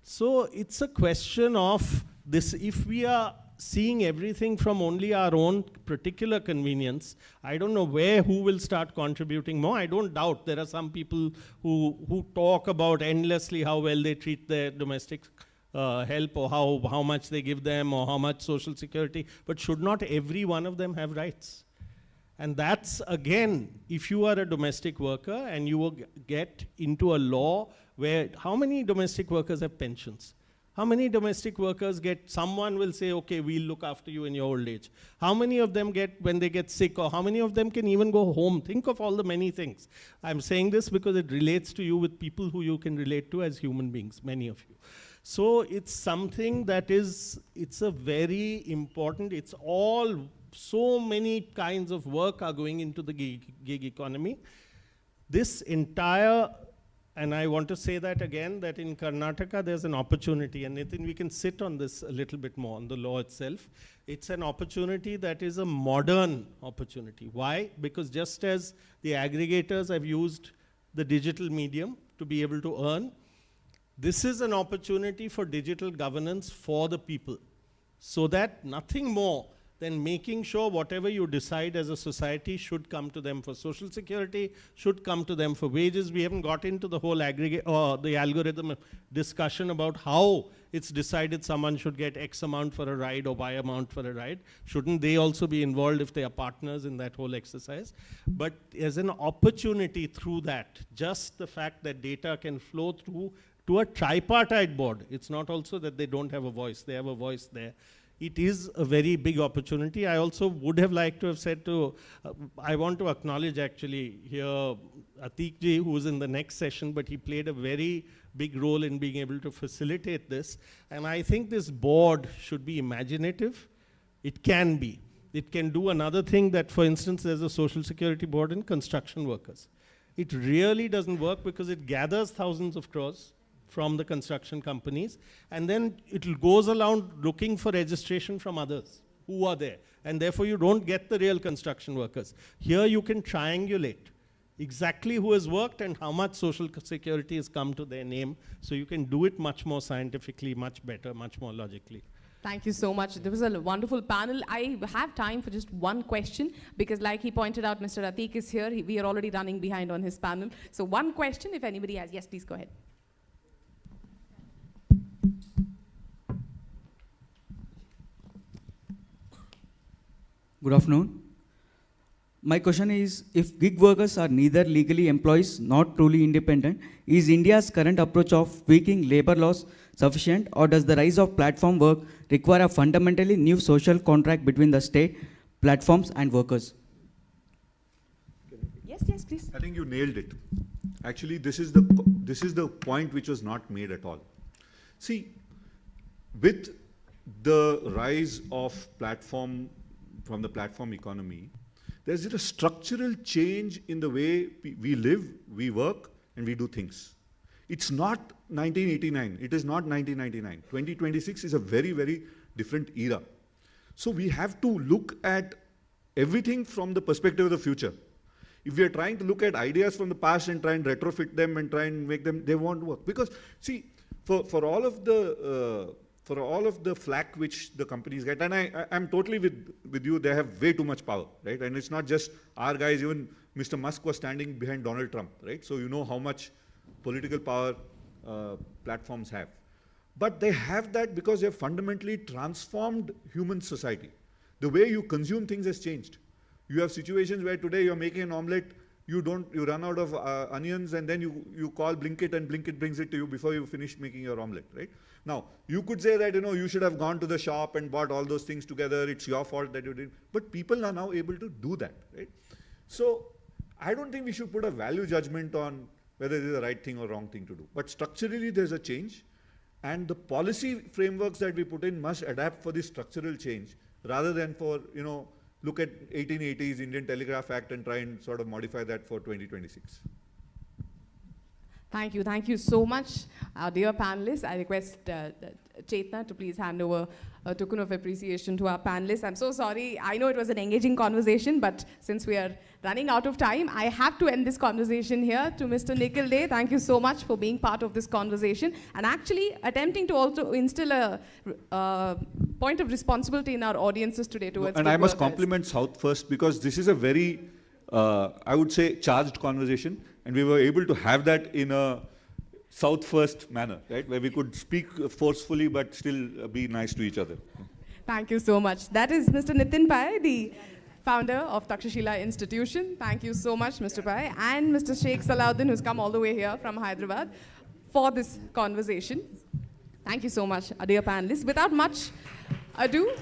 Speaker 17: So it's a question of this. If we are seeing everything from only our own particular convenience, I don't know who will start contributing more. I don't doubt there are some people who talk about endlessly how well they treat their domestic help, or how much they give them, or how much social security, but should not every one of them have rights? And that's, again, if you are a domestic worker and you will get into a law where, how many domestic workers have pensions? How many domestic workers someone will say, okay, we'll look after you in your old age? How many of them get when they get sick, or how many of them can even go home? Think of all the many things. I'm saying this because it relates to you with people who you can relate to as human beings, many of you. So it's something that it's a very important, so many kinds of work are going into the gig economy. This entire, and I want to say that again, that in Karnataka there's an opportunity, and Nitin, we can sit on this a little bit more, on the law itself. It's an opportunity that is a modern opportunity. Why? Because just as the aggregators have used the digital medium to be able to earn, this is an opportunity for digital governance for the people, so that nothing more than making sure whatever you decide as a society should come to them for social security, should come to them for wages. We haven't got into the whole aggregate or the algorithm discussion about how it's decided someone should get X amount for a ride or Y amount for a ride. Shouldn't they also be involved if they are partners in that whole exercise? But as an opportunity through that, just the fact that data can flow through to a tripartite board. It's not also that they don't have a voice, they have a voice there. It is a very big opportunity. I also would have liked to have said to, I want to acknowledge actually here Atik ji, who is in the next session, but he played a very big role in being able to facilitate this. And I think this board should be imaginative. It can be. It can do another thing that, for instance, there's a social security board in construction workers. It really doesn't work because it gathers thousands of crores from the construction companies, and then it goes around looking for registration from others who are there, and therefore you don't get the real construction workers. Here you can triangulate exactly who has worked and how much social security has come to their name, so you can do it much more scientifically, much better, much more logically.
Speaker 1: Thank you so much. There was a wonderful panel. I have time for just one question, because like he pointed out, Mr. Atik is here. We are already running behind on his panel. So one question, if anybody has. Yes, please go ahead.
Speaker 19: Good afternoon. My question is, if gig workers are neither legally employees nor truly independent, is India's current approach of tweaking labor laws sufficient, or does the rise of platform work require a fundamentally new social contract between the state, platforms and workers?
Speaker 1: Yes, yes, please.
Speaker 16: I think you nailed it. Actually, this is the point which was not made at all. See, with the rise of from the platform economy, there's a structural change in the way we live, we work, and we do things. It's not 1989. It is not 1999. 2026 is a very, very different era. So we have to look at everything from the perspective of the future. If we are trying to look at ideas from the past and try and retrofit them and try and make them, they won't work. Because see, for all of the flack which the companies get, and I'm totally with you, they have way too much power, right? And it's not just our guys, even Mr. Musk was standing behind Donald Trump, right? So you know how much political power platforms have. But they have that because they have fundamentally transformed human society. The way you consume things has changed. You have situations where today you're making an omelette, you run out of onions, and then you call Blinkit, and Blinkit brings it to you before you finish making your omelette, right? Now, you could say that, you should have gone to the shop and bought all those things together, it's your fault that you didn't. But people are now able to do that, right? So, I don't think we should put a value judgment on whether it is the right thing or wrong thing to do. But structurally, there's a change, and the policy frameworks that we put in must adapt for this structural change, rather than for, look at 1880s Indian Telegraph Act and try and sort of modify that for 2026.
Speaker 1: Thank you so much, our dear panelists. I request Chetna to please hand over a token of appreciation to our panelists. I'm so sorry, I know it was an engaging conversation, but since we are running out of time, I have to end this conversation here. To Mr. Nikhil Dey, thank you so much for being part of this conversation and actually attempting to also instill a point of responsibility in our audiences today towards
Speaker 16: And I must compliment South First, because this is a very, I would say, charged conversation, and we were able to have that in a South First manner, right, where we could speak forcefully but still be nice to each other.
Speaker 1: Thank you so much. That is Mr. Nitin Pai, the founder of Takshashila Institution. Thank you so much, Mr. Pai, and Mr. Sheikh Salahuddin, who's come all the way here from Hyderabad for this conversation. Thank you so much, our dear panelists. Without much ado,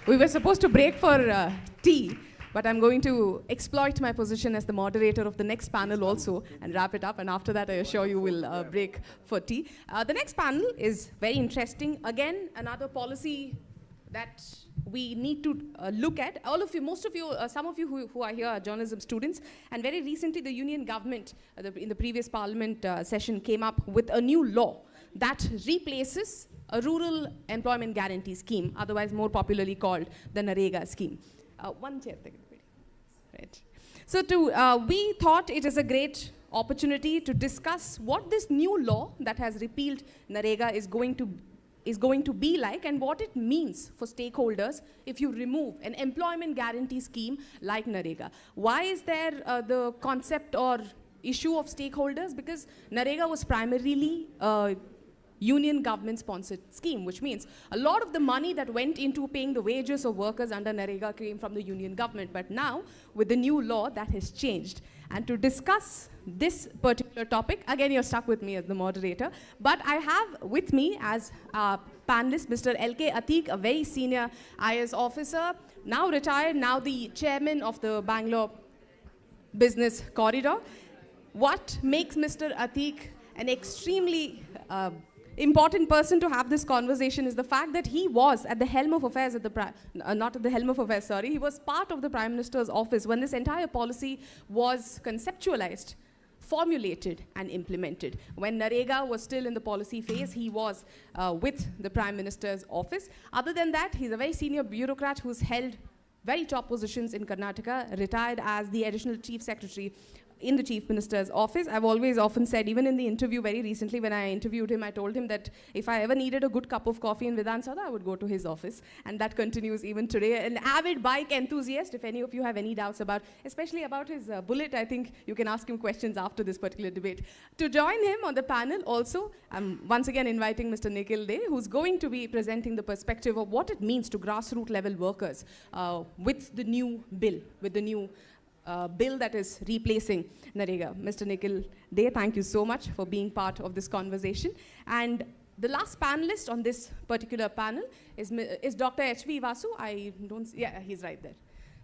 Speaker 1: we were supposed to break for tea, but I'm going to exploit my position as the moderator of the next panel also and wrap it up. And after that, I assure you we'll break for tea. The next panel is very interesting. Again, another policy that we need to look at. All of you, most of you, some of you who are here are journalism students, and very recently the union government, in the previous parliament session, came up with a new law that replaces a rural employment guarantee scheme, otherwise more popularly called the NREGA scheme. One chair, right. So we thought it is a great opportunity to discuss what this new law that has repealed NREGA is going to be like, and what it means for stakeholders if you remove an employment guarantee scheme like NREGA. Why is there the concept or issue of stakeholders? Because NREGA was primarily union government sponsored scheme, which means a lot of the money that went into paying the wages of workers under NREGA came from the union government. But now, with the new law, that has changed. And to discuss this particular topic, again, you're stuck with me as the moderator, but I have with me as a panelist, Mr. L.K. Atiq, a very senior IAS officer, now retired, now the chairman of the Bangalore Business Corridor. What makes Mr. Atiq an extremely important person to have this conversation is the fact that he was at the helm of affairs at the not at the helm of affairs, sorry, he was part of the Prime Minister's office when this entire policy was conceptualized, formulated and implemented. When NREGA was still in the policy phase, he was with the Prime Minister's office. Other than that, he's a very senior bureaucrat who's held very top positions in Karnataka, retired as the additional chief secretary in the Chief Minister's office. I've always often said, even in the interview very recently when I interviewed him, I told him that if I ever needed a good cup of coffee in Vidhan Sabha, I would go to his office. And that continues even today. An avid bike enthusiast, if any of you have any doubts about, especially about his Bullet, I think you can ask him questions after this particular debate. To join him on the panel also, I'm once again inviting Mr. Nikhil Dey, who's going to be presenting the perspective of what it means to grassroots level workers with the new bill, with the new bill that is replacing NREGA. Mr. Nikhil Dey, thank you so much for being part of this conversation. And the last panelist on this particular panel is Dr. H.V. Vasu. Yeah, he's right there.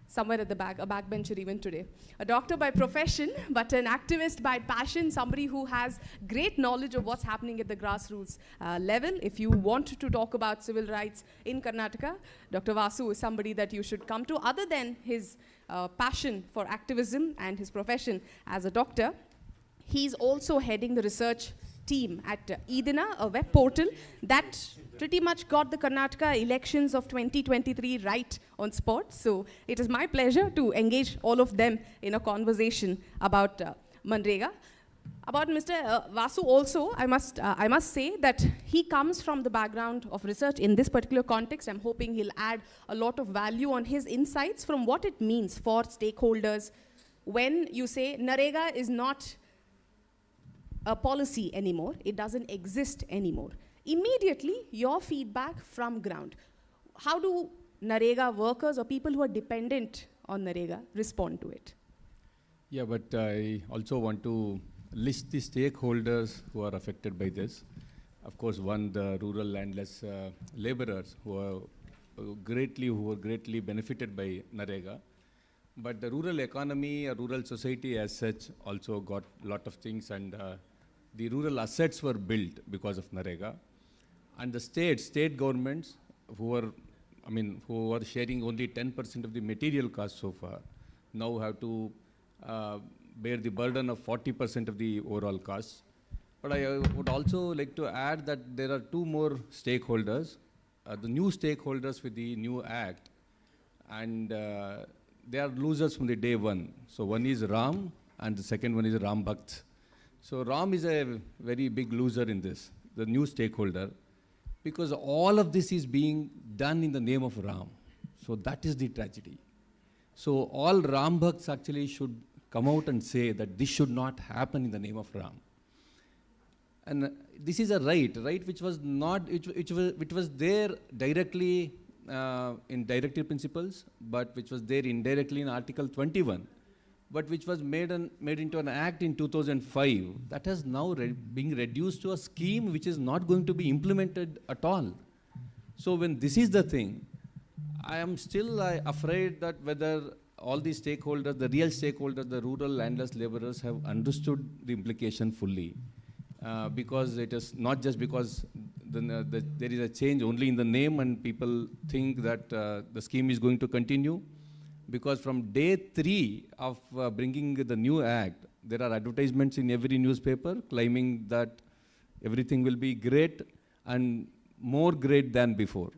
Speaker 1: Somewhere at the back, a backbencher even today. A doctor by profession, but an activist by passion, somebody who has great knowledge of what's happening at the grassroots level. If you want to talk about civil rights in Karnataka, Dr. Vasu is somebody that you should come to. Other than his passion for activism and his profession as a doctor, he's also heading the research team at Edina, a web portal that pretty much got the Karnataka elections of 2023 right on spot. So it is my pleasure to engage all of them in a conversation about NREGA. About Mr. Vasu also, I must say that he comes from the background of research in this particular context. I'm hoping he'll add a lot of value on his insights from what it means for stakeholders when you say NREGA is not a policy anymore, it doesn't exist anymore. Immediately, your feedback from ground. How do NREGA workers or people who are dependent on NREGA respond to it?
Speaker 20: Yeah, but I also want to list the stakeholders who are affected by this. Of course, one, the rural landless laborers who are greatly benefited by NREGA. But the rural economy, rural society as such also got a lot of things, and the rural assets were built because of NREGA. And the state governments who were sharing only 10% of the material cost so far, now have to bear the burden of 40% of the overall cost. But I would also like to add that there are two more stakeholders, the new stakeholders with the new act, and they are losers from the day one. So one is Ram, and the second one is Ram Bhakt. So Ram is a very big loser in this, the new stakeholder, because all of this is being done in the name of Ram. So that is the tragedy. So all Ram Bhakts actually should come out and say that this should not happen in the name of Ram. And this is a right which was not, which was there directly in directive principles, but which was there indirectly in Article 21, but which was made into an act in 2005. That has now being reduced to a scheme which is not going to be implemented at all. So when this is the thing, I am still afraid that whether all the stakeholders, the real stakeholders, the rural landless laborers have understood the implication fully. Because it is not just because there is a change only in the name, and people think that the scheme is going to continue. Because from day 3 of bringing the new act, there are advertisements in every newspaper claiming that everything will be great and more great than before.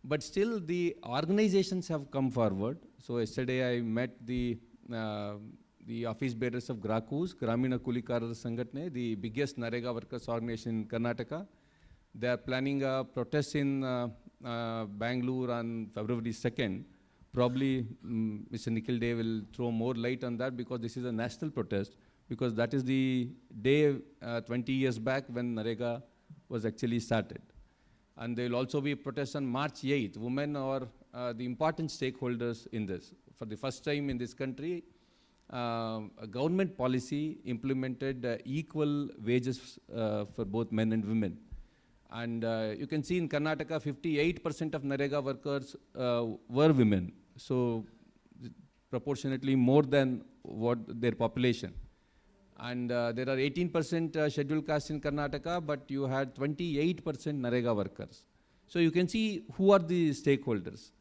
Speaker 20: But still the organizations have come forward. So yesterday I met the office bearers of GRAKUS, Gramina Kulikarar Sangatne, the biggest Narega workers organization in Karnataka. They are planning a protest in Bangalore on February 2nd. Probably Mr. Nikhil Dey will throw more light on that, because this is a national protest, because that is the day 20 years back when Narega was actually started. And there will also be protests on March 8th. Women are the important stakeholders in this. For the first time in this country, a government policy implemented equal wages for both men and women. And you can see in Karnataka, 58% of Narega workers were women. So proportionately more than what their population. And there are 18% scheduled caste in Karnataka, but you had 28% Narega workers. So you can see who are the stakeholders.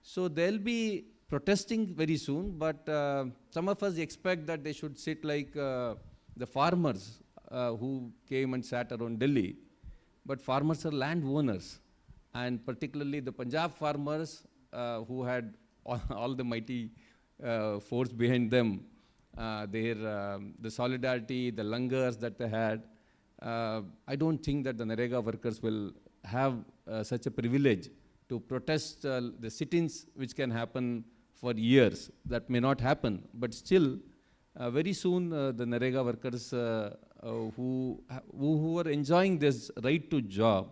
Speaker 20: So they'll be protesting very soon, but some of us expect that they should sit like the farmers who came and sat around Delhi. But farmers are land owners, and particularly the Punjab farmers who had all the mighty force behind them, the solidarity, the langars that they had. I don't think that the Narega workers will have such a privilege to protest the sit-ins which can happen for years. That may not happen, but still, very soon the Narega workers who are enjoying this right to job,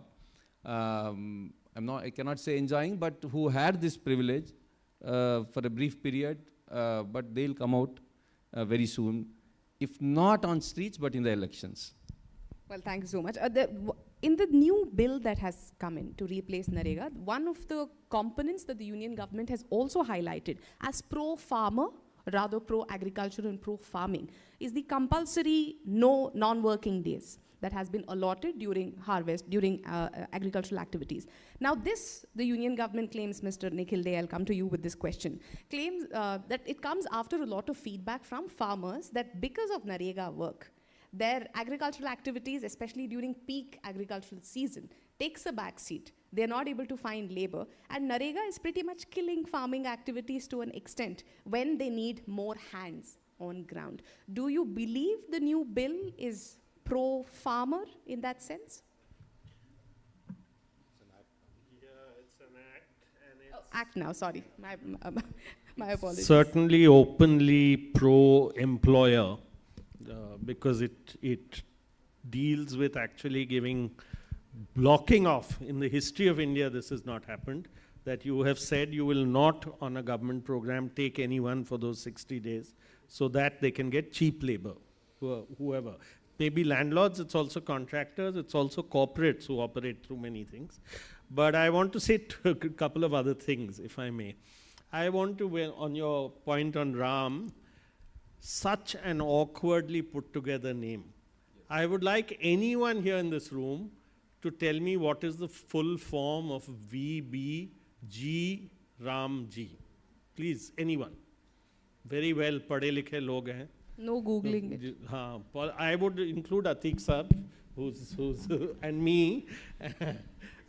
Speaker 20: I cannot say enjoying, but who had this privilege for a brief period, but they'll come out very soon, if not on streets, but in the elections.
Speaker 1: Well, thank you so much. In the new bill that has come in to replace Narega, one of the components that the union government has also highlighted as pro-farmer, rather pro-agriculture and pro-farming, is the compulsory no non-working days that has been allotted during harvest, during agricultural activities. Now this, the union government claims, Mr. Nikhil Dey, I'll come to you with this question, claims that it comes after a lot of feedback from farmers that because of Narega work, their agricultural activities, especially during peak agricultural season, takes a back seat. They're not able to find labor, and Narega is pretty much killing farming activities to an extent when they need more hands on ground. Do you believe the new bill is pro-farmer in that sense?
Speaker 17: It's an act. And it's
Speaker 1: Act now, sorry. My apologies.
Speaker 17: Certainly openly pro-employer, because it deals with actually blocking off. In the history of India, this has not happened, that you have said you will not, on a government program, take anyone for those 60 days so that they can get cheap labor, whoever. Maybe landlords, it's also contractors, it's also corporates who operate through many things. But I want to say a couple of other things, if I may. I want to, on your point on Ram, such an awkwardly put together name. I would like anyone here in this room to tell me what is the full form of VBG Ramji. Please, anyone. Very well, padhe likhe log hain.
Speaker 1: No Googling it.
Speaker 17: I would include Atiq sir, who's and me,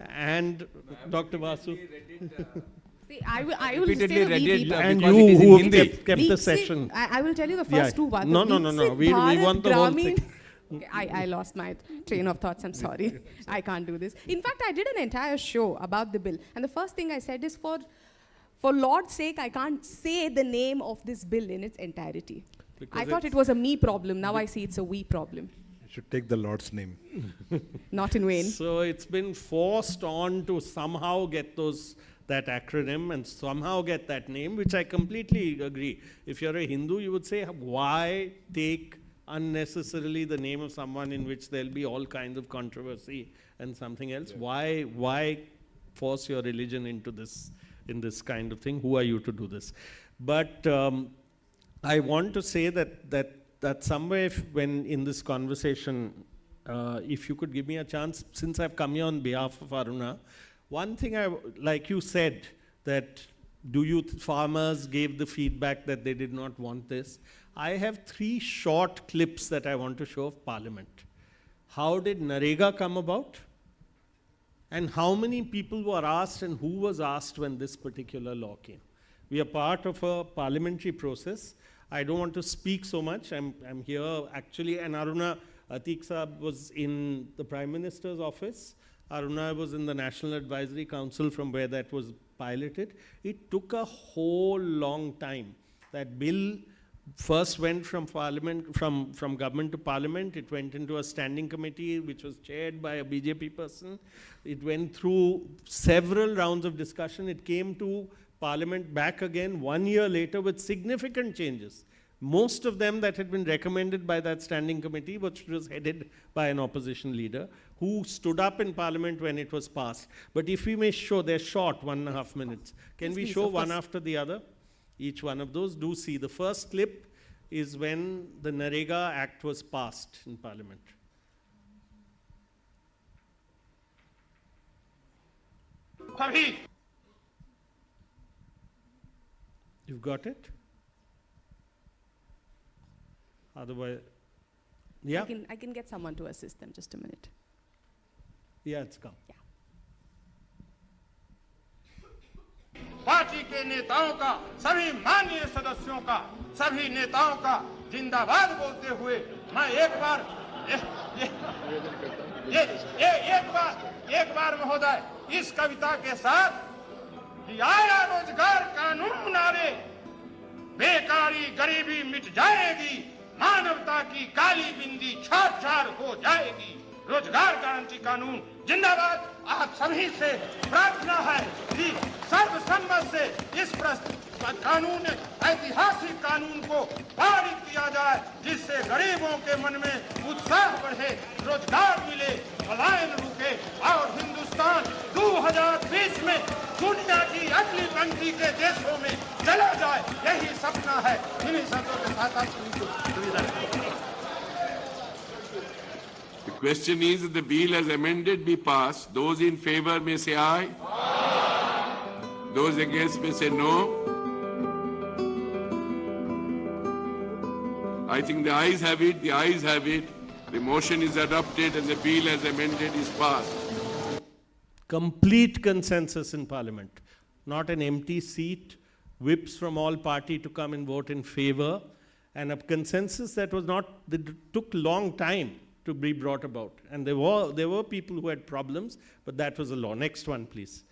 Speaker 17: and Dr. Vasu.
Speaker 1: See, I will say the VB.
Speaker 17: And you who have kept the session.
Speaker 1: I will tell you the first two ones.
Speaker 17: No. We want the whole thing.
Speaker 1: Okay, I lost my train of thoughts, I'm sorry. I can't do this. In fact, I did an entire show about the bill. And the first thing I said is, for Lord's sake, I can't say the name of this bill in its entirety. Because I thought it was a me problem. Now I see it's a we problem.
Speaker 11: You should take the Lord's name.
Speaker 1: Not in vain.
Speaker 17: So it's been forced on to somehow get that acronym and somehow get that name, which I completely agree. If you're a Hindu, you would say, why take unnecessarily the name of someone in which there'll be all kinds of controversy and something else? Yeah. Why force your religion into this, in this kind of thing? Who are you to do this? But I want to say that somewhere when in this conversation, if you could give me a chance, since I've come here on behalf of Aruna, one thing like you said, that farmers gave the feedback that they did not want this. I have 3 short clips that I want to show of Parliament. How did Narega come about? And how many people were asked and who was asked when this particular law came? We are part of a parliamentary process. I don't want to speak so much. I'm here actually, and Aruna Atiq Saab was in the Prime Minister's office. Aruna was in the National Advisory Council from where that was piloted. It took a whole long time. That bill first went from Parliament, from government to Parliament. It went into a standing committee which was chaired by a BJP person. It went through several rounds of discussion. It came to Parliament back again 1 year later with significant changes. Most of them that had been recommended by that standing committee, which was headed by an opposition leader, who stood up in Parliament when it was passed. But if we may show, they're short, 1.5 minutes. Can we show one after the other? Each one of those. Do see. The first clip is when the Narega Act was passed in Parliament. You've got it? Otherwise, yeah?
Speaker 1: I can get someone to assist them. Just a minute.
Speaker 17: Yeah, it's come.
Speaker 1: Yeah.
Speaker 21: Party के नेताओं का, सभी माननीय सदस्यों का, सभी नेताओं का जिंदाबाद बोलते हुए मैं एक बार महोदय इस कविता के साथ आया रोजगार कानून नारे, बेकारी गरीबी मिट जाएगी, मानवता की काली बिंदी छार हो जाएगी, रोजगार गारंटी कानून जिंदाबाद। आप सभी से प्रार्थना है कि सर्वसम्मत से इस कानून, ऐतिहासिक कानून को पारित किया जाए, जिससे गरीबों के मन में उत्साह बढ़े, रोजगार मिले, पलायन रुके और हिंदुस्तान 2020 में दुनिया की अगली पंक्ति के देशों में चला जाए, यही सपना है। इन्हीं शब्दों के साथ आप सभी को सुविधा दें।
Speaker 22: The question is that the bill as amended be passed. Those in favor may say aye. Aye. Those against may say no. I think the ayes have it. The ayes have it. The motion is adopted and the bill as amended is passed.
Speaker 17: Complete consensus in Parliament. Not an empty seat, whips from all party to come and vote in favor, and a consensus that took long time to be brought about. And there were people who had problems, but that was a law. Next one, please.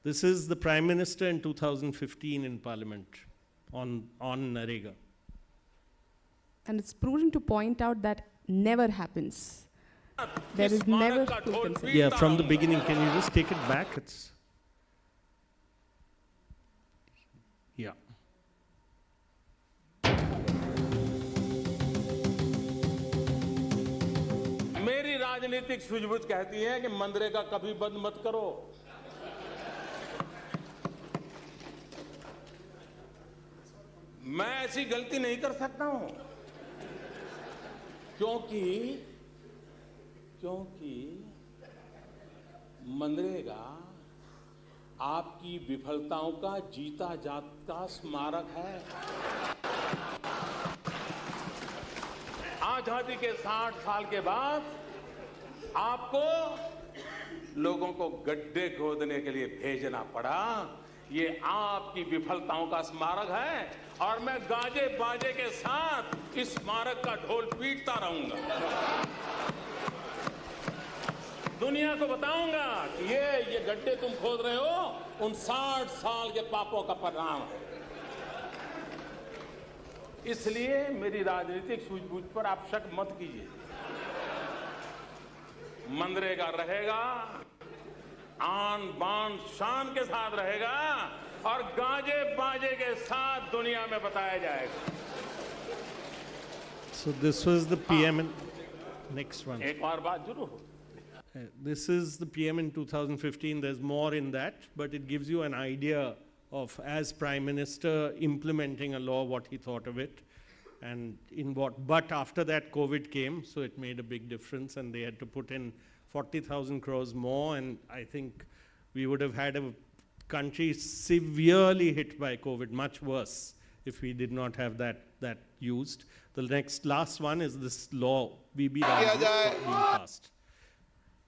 Speaker 17: This is the Prime Minister in 2015 in Parliament on Narega.
Speaker 1: And it's prudent to point out that never happens. There is never full consent.
Speaker 17: Yeah, from the beginning. Can you just take it back? Yeah.
Speaker 9: मेरी राजनीतिक सूझबूझ कहती है कि मनरेगा कभी बंद मत करो। मैं ऐसी गलती नहीं कर सकता हूं, क्योंकि मनरेगा आपकी विफलताओं का जीता जागता स्मारक है। आजादी के 60 साल के बाद आपको लोगों को गड्ढे खोदने के लिए भेजना पड़ा। ये आपकी विफलताओं का स्मारक है और मैं गाजे बाजे के साथ इस स्मारक का ढोल पीटता रहूंगा। दुनिया को बताऊंगा कि ये गड्ढे तुम खोद रहे हो, उन 60 साल के पापों का परिणाम है। इसलिए मेरी राजनीतिक सूझबूझ पर आप शक मत कीजिए। मनरेगा रहेगा, आन बान शान के साथ रहेगा और गाजे बाजे के साथ दुनिया में बताया जाएगा।
Speaker 17: So this was the PM in next one.
Speaker 9: एक और बात जरूर हो।
Speaker 17: This is the PM in 2015. There's more in that, but it gives you an idea of, as Prime Minister, implementing a law, what he thought of it. And but after that COVID came, so it made a big difference, and they had to put in 40,000 crores more, and I think we would have had a country severely hit by COVID, much worse, if we did not have that used. The last one is this law, BB being passed.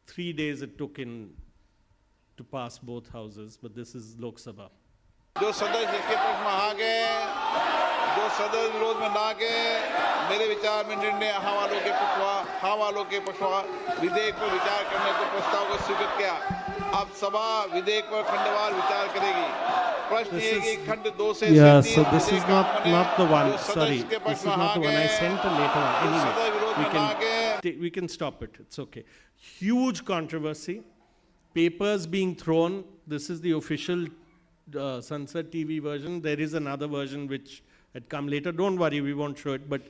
Speaker 17: 3 days it took to pass both houses, but this is Lok Sabha.
Speaker 10: जो सदस्य जिसके पक्ष में आ गए, जो सदस्य विरोध में ना गए, मेरे विचार में निर्णय हाँ वालों के पक्षवा विधेयक पर विचार करने के प्रस्ताव को स्वीकृत किया। अब सभा विधेयक पर खंडवार विचार करेगी। प्रश्न ये कि खंड 2 से
Speaker 17: Yeah, so this is not the one. Sorry, this is not the one. I sent a later one. Anyway, we can stop it. It's okay. Huge controversy. Papers being thrown. This is the official Sansad TV version. There is another version which had come later. Don't worry, we won't show it. But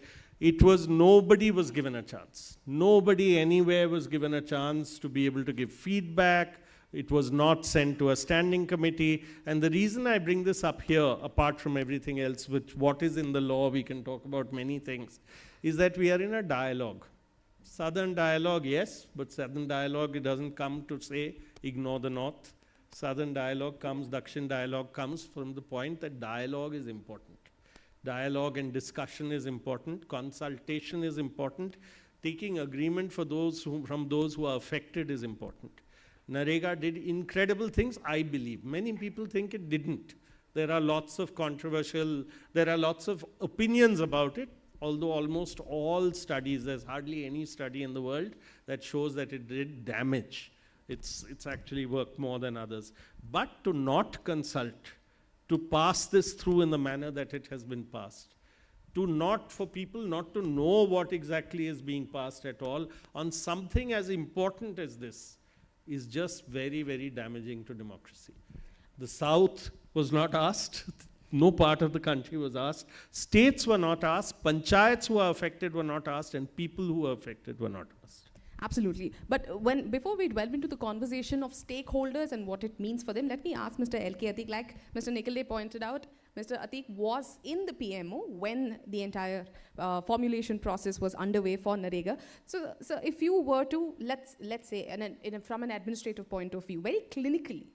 Speaker 17: nobody was given a chance. Nobody anywhere was given a chance to be able to give feedback. It was not sent to a standing committee. And the reason I bring this up here, apart from everything else, what is in the law, we can talk about many things, is that we are in a dialogue. Southern dialogue, yes, but Southern dialogue, it doesn't come to say, ignore the North. Southern dialogue comes, Dakshin dialogue comes from the point that dialogue is important. Dialogue and discussion is important. Consultation is important. Taking agreement from those who are affected is important. Narega did incredible things, I believe. Many people think it didn't. There are lots of opinions about it, although almost all studies, there's hardly any study in the world that shows that it did damage. It's actually worked more than others. But to not consult, to pass this through in the manner that it has been passed, for people not to know what exactly is being passed at all on something as important as this, is just very, very damaging to democracy. The South was not asked. No part of the country was asked. States were not asked. Panchayats who are affected were not asked. And people who were affected were not asked.
Speaker 1: Absolutely. But before we delve into the conversation of stakeholders and what it means for them, let me ask Mr. L.K. Atik, like Mr. Nikhil pointed out, Mr. Atik was in the PMO when the entire formulation process was underway for Narega. So if you were to, let's say, from an administrative point of view, very clinically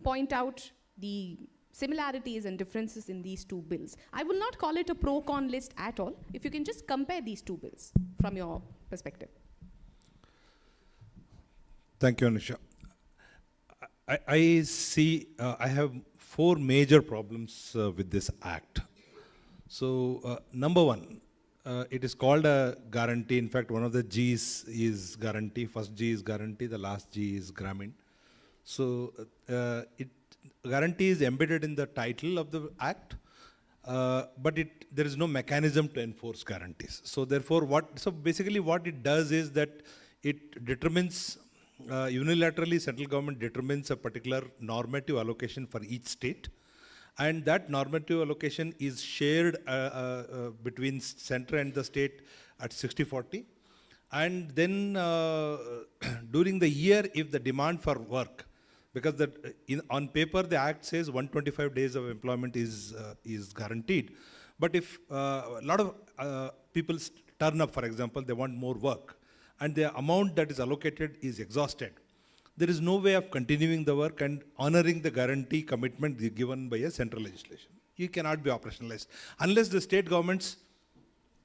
Speaker 1: point out the similarities and differences in these two bills. I will not call it a pro-con list at all. If you can just compare these two bills from your perspective.
Speaker 2: Thank you, Anusha. I see, I have 4 major problems with this act. So, number one, it is called a guarantee. In fact, one of the G's is guarantee. First G is guarantee, the last G is Gramin. So, guarantee is embedded in the title of the act, but there is no mechanism to enforce guarantees. So, therefore, basically what it does is that it determines unilaterally, central government determines a particular normative allocation for each state, and that normative allocation is shared between center and the state at 60-40. And then during the year, if the demand for work, because on paper the act says 125 days of employment is guaranteed, but if a lot of people turn up, for example, they want more work, and the amount that is allocated is exhausted, there is no way of continuing the work and honoring the guarantee commitment given by a central legislation. It cannot be operationalized unless the state governments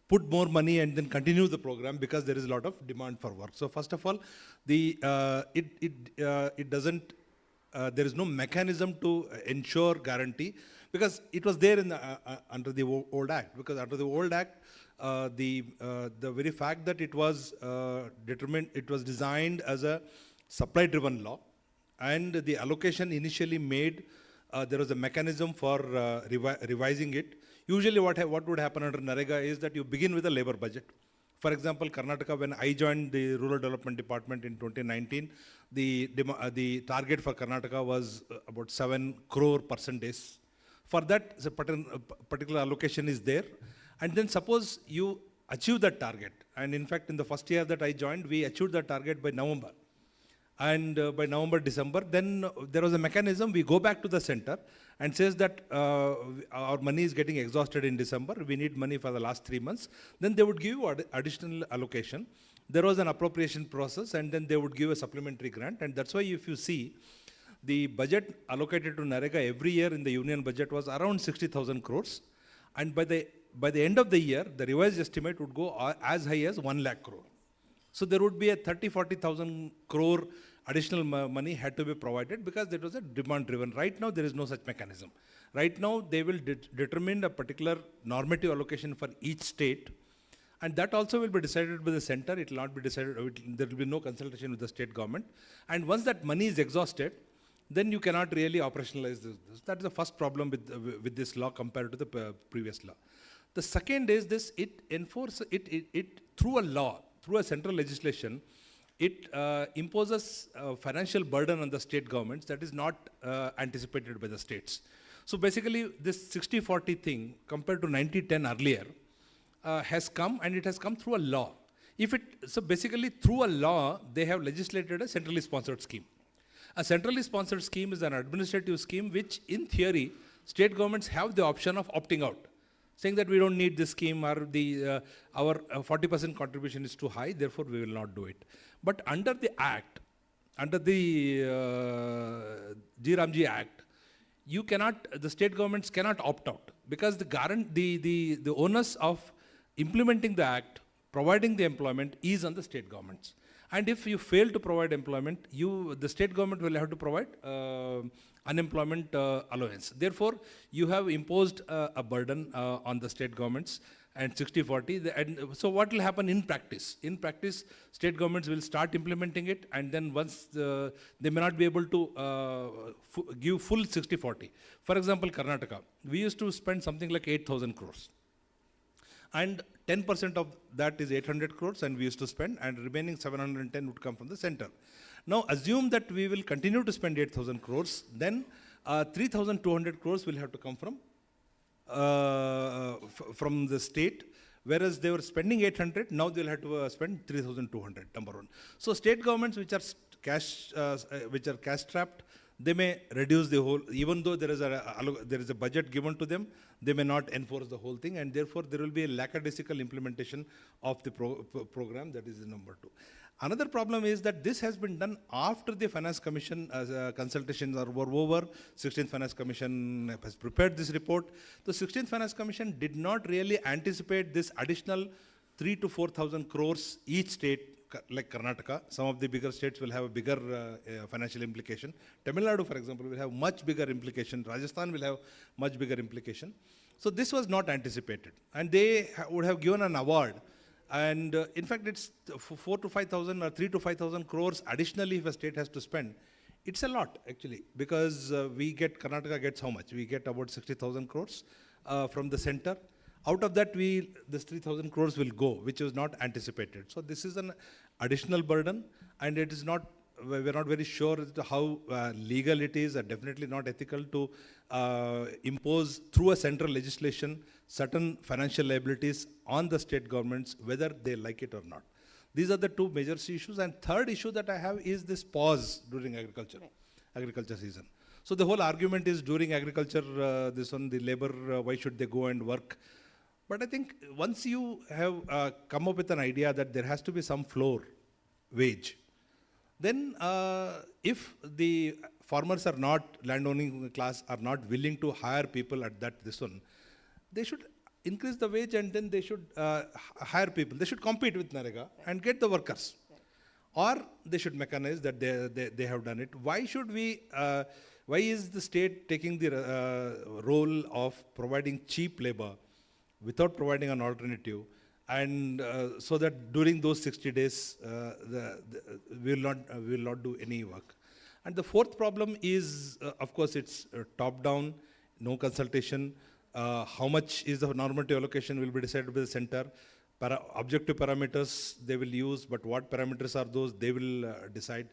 Speaker 2: put more money and then continue the program, because there is a lot of demand for work. So first of all, it doesn't. There is no mechanism to ensure guarantee, because it was there in under the old act. Because under the old act, the very fact that it was designed as a supply-driven law, and the allocation initially made, there was a mechanism for revising it. Usually what would happen under Narega is that you begin with a labor budget. For example, Karnataka, when I joined the Rural Development Department in 2019, the target for Karnataka was about 7 crore percentage. For that, a particular allocation is there. And then suppose you achieve that target. And in fact, in the first year that I joined, we achieved that target by November. And by November, December, then there was a mechanism, we go back to the center and says that our money is getting exhausted in December, we need money for the last 3 months. Then they would give you additional allocation. There was an appropriation process, and then they would give a supplementary grant. And that's why if you see, the budget allocated to NREGA every year in the union budget was around 60,000 crores. And by the end of the year, the revised estimate would go as high as 1 lakh crore. So there would be a 40,000 crore additional money had to be provided because there was a demand driven. Right now, there is no such mechanism. Right now, they will determine a particular normative allocation for each state. And that also will be decided by the center. It will not be decided, there will be no consultation with the state government. And once that money is exhausted, then you cannot really operationalize this. That is the first problem with this law compared to the previous law. The second is this, it enforces, through a law, through a central legislation, it imposes a financial burden on the state governments that is not anticipated by the states. So basically, this 60-40 thing compared to 90-10 earlier has come, and it has come through a law. So basically, through a law, they have legislated a centrally sponsored scheme. A centrally sponsored scheme is an administrative scheme which, in theory, state governments have the option of opting out, saying that we don't need this scheme, or our 40% contribution is too high, therefore we will not do it. But under the Act, under the G. Ramji Act, the state governments cannot opt out, because the onus of implementing the Act, providing the employment, is on the state governments. And if you fail to provide employment, the state government will have to provide unemployment allowance. Therefore, you have imposed a burden on the state governments, and 60-40. And so what will happen in practice? In practice, state governments will start implementing it, and then once they may not be able to give full 60-40. For example, Karnataka, we used to spend something like 8,000 crores. And 10% of that is 800 crores, and we used to spend, and remaining 710 would come from the center. Now, assume that we will continue to spend 8,000 crores, then 3,200 crores will have to come from the state, whereas they were spending 800, now they'll have to spend 3,200, number one. So state governments which are cash strapped, they may reduce the whole, even though there is a budget given to them, they may not enforce the whole thing, and therefore there will be a lackadaisical implementation of the program. That is the number two. Another problem is that this has been done after the Finance Commission consultations are over. 16th Finance Commission has prepared this report. The 16th Finance Commission did not really anticipate this additional 3,000 to 4,000 crores each state, like Karnataka. Some of the bigger states will have a bigger financial implication. Tamil Nadu, for example, will have much bigger implication. Rajasthan will have much bigger implication. So this was not anticipated. And they would have given an award. And in fact, it's 4,000 to 5,000 or 3,000 to 5,000 crores additionally if a state has to spend. It's a lot, actually, because Karnataka gets how much? We get about 60,000 crores from the center. Out of that, this 3,000 crores will go, which was not anticipated. So this is an additional burden, and it is not, we're not very sure as to how legal it is, and definitely not ethical to impose through a central legislation certain financial liabilities on the state governments, whether they like it or not. These are the two major issues. And third issue that I have is this pause during agriculture season. So the whole argument is during agriculture, the labor, why should they go and work? But I think once you have come up with an idea that there has to be some floor wage, then if the farmers are not, landowning class are not willing to hire people at they should increase the wage, and then they should hire people. They should compete with NREGA and get the workers. Or they should mechanize that they have done it. Why is the state taking the role of providing cheap labor without providing an alternative, and so that during those 60 days we will not do any work? And the fourth problem is, of course, it's top-down, no consultation. How much is the normative allocation will be decided by the center. Objective parameters they will use, but what parameters are those, they will decide.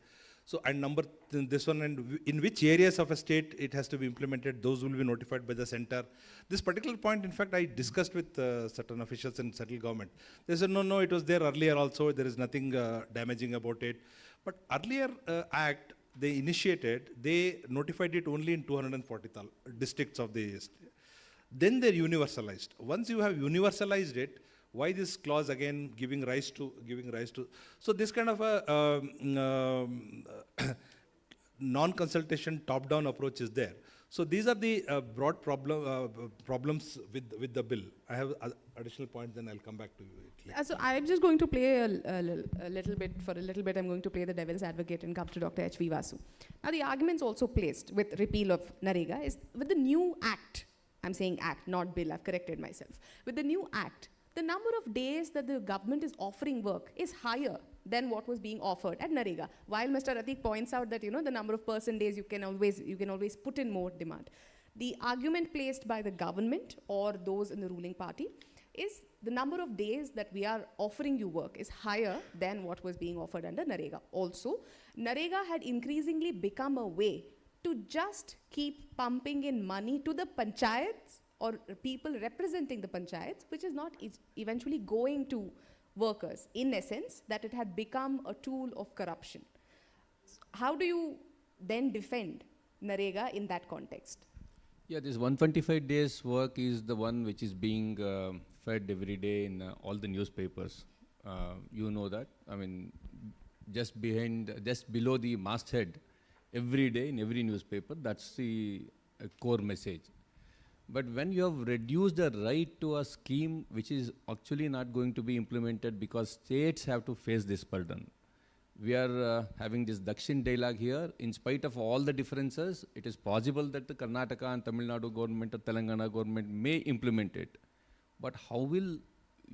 Speaker 2: So, and this one, and in which areas of a state it has to be implemented, those will be notified by the center. This particular point, in fact, I discussed with certain officials in central government. They said, no, it was there earlier also, there is nothing damaging about it. But earlier act, they initiated, they notified it only in 240 districts of the state. Then they're universalized. Once you have universalized it, why this clause again giving rise to? So this kind of a non-consultation top-down approach is there. So these are the broad problems with the bill. I have additional points, then I'll come back to you.
Speaker 1: So I'm just going to play a little bit, I'm going to play the devil's advocate and come to Dr. H.V. Vasu. Now the arguments also placed with repeal of Narega is with the new act, I'm saying act, not bill, I've corrected myself. With the new act, the number of days that the government is offering work is higher than what was being offered at Narega. While Mr. Atik points out that, the number of person days, you can always put in more demand. The argument placed by the government or those in the ruling party is the number of days that we are offering you work is higher than what was being offered under Narega. Also, Narega had increasingly become a way to just keep pumping in money to the panchayats or people representing the panchayats, which is not eventually going to workers. In essence, that it had become a tool of corruption. How do you then defend Narega in that context?
Speaker 20: Yeah, this 125 days work is the one which is being fed every day in all the newspapers. You know that. I mean, just below the masthead, every day in every newspaper, that's the core message. But when you have reduced the right to a scheme which is actually not going to be implemented because states have to face this burden. We are having this Dakshin dialogue here. In spite of all the differences, it is possible that the Karnataka and Tamil Nadu government or Telangana government may implement it. But how will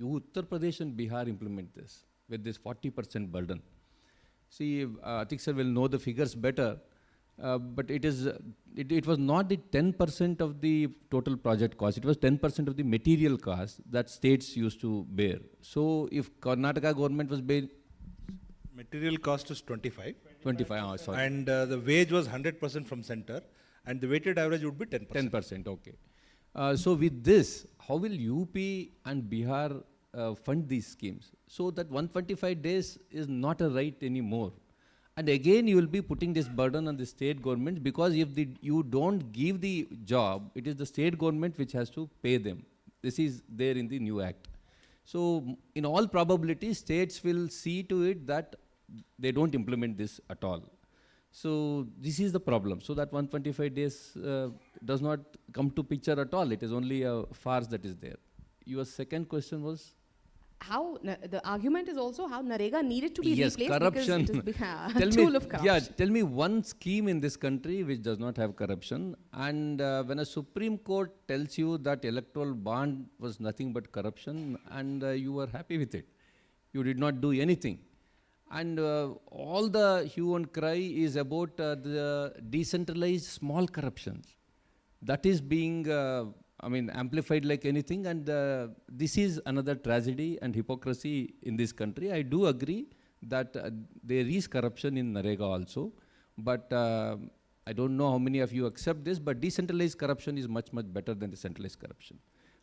Speaker 20: Uttar Pradesh and Bihar implement this with this 40% burden? See, Atik sir will know the figures better. But it was not the 10% of the total project cost. It was 10% of the material cost that states used to bear. So if Karnataka government was bearing...
Speaker 2: Material cost is 25.
Speaker 20: 25, sorry.
Speaker 2: And the wage was 100% from center. And the weighted average would be 10%.
Speaker 20: 10%, okay. So with this, how will UP and Bihar fund these schemes? So that 125 days is not a right anymore. And again, you will be putting this burden on the state governments because if you don't give the job, it is the state government which has to pay them. This is there in the new act. So in all probability, states will see to it that they don't implement this at all. So this is the problem. So that 125 days does not come to picture at all. It is only a farce that is there. Your second question was?
Speaker 1: How the argument is also how Narega needed to be
Speaker 20: replaced corruption.
Speaker 1: Because it has become a tool of corruption.
Speaker 20: Yeah, tell me one scheme in this country which does not have corruption. And when a Supreme Court tells you that electoral bond was nothing but corruption and you were happy with it, you did not do anything. And all the hue and cry is about the decentralized small corruptions. That is being amplified like anything, and this is another tragedy and hypocrisy in this country. I do agree that there is corruption in Narega also, but I don't know how many of you accept this, but decentralized corruption is much, much better than the centralized corruption.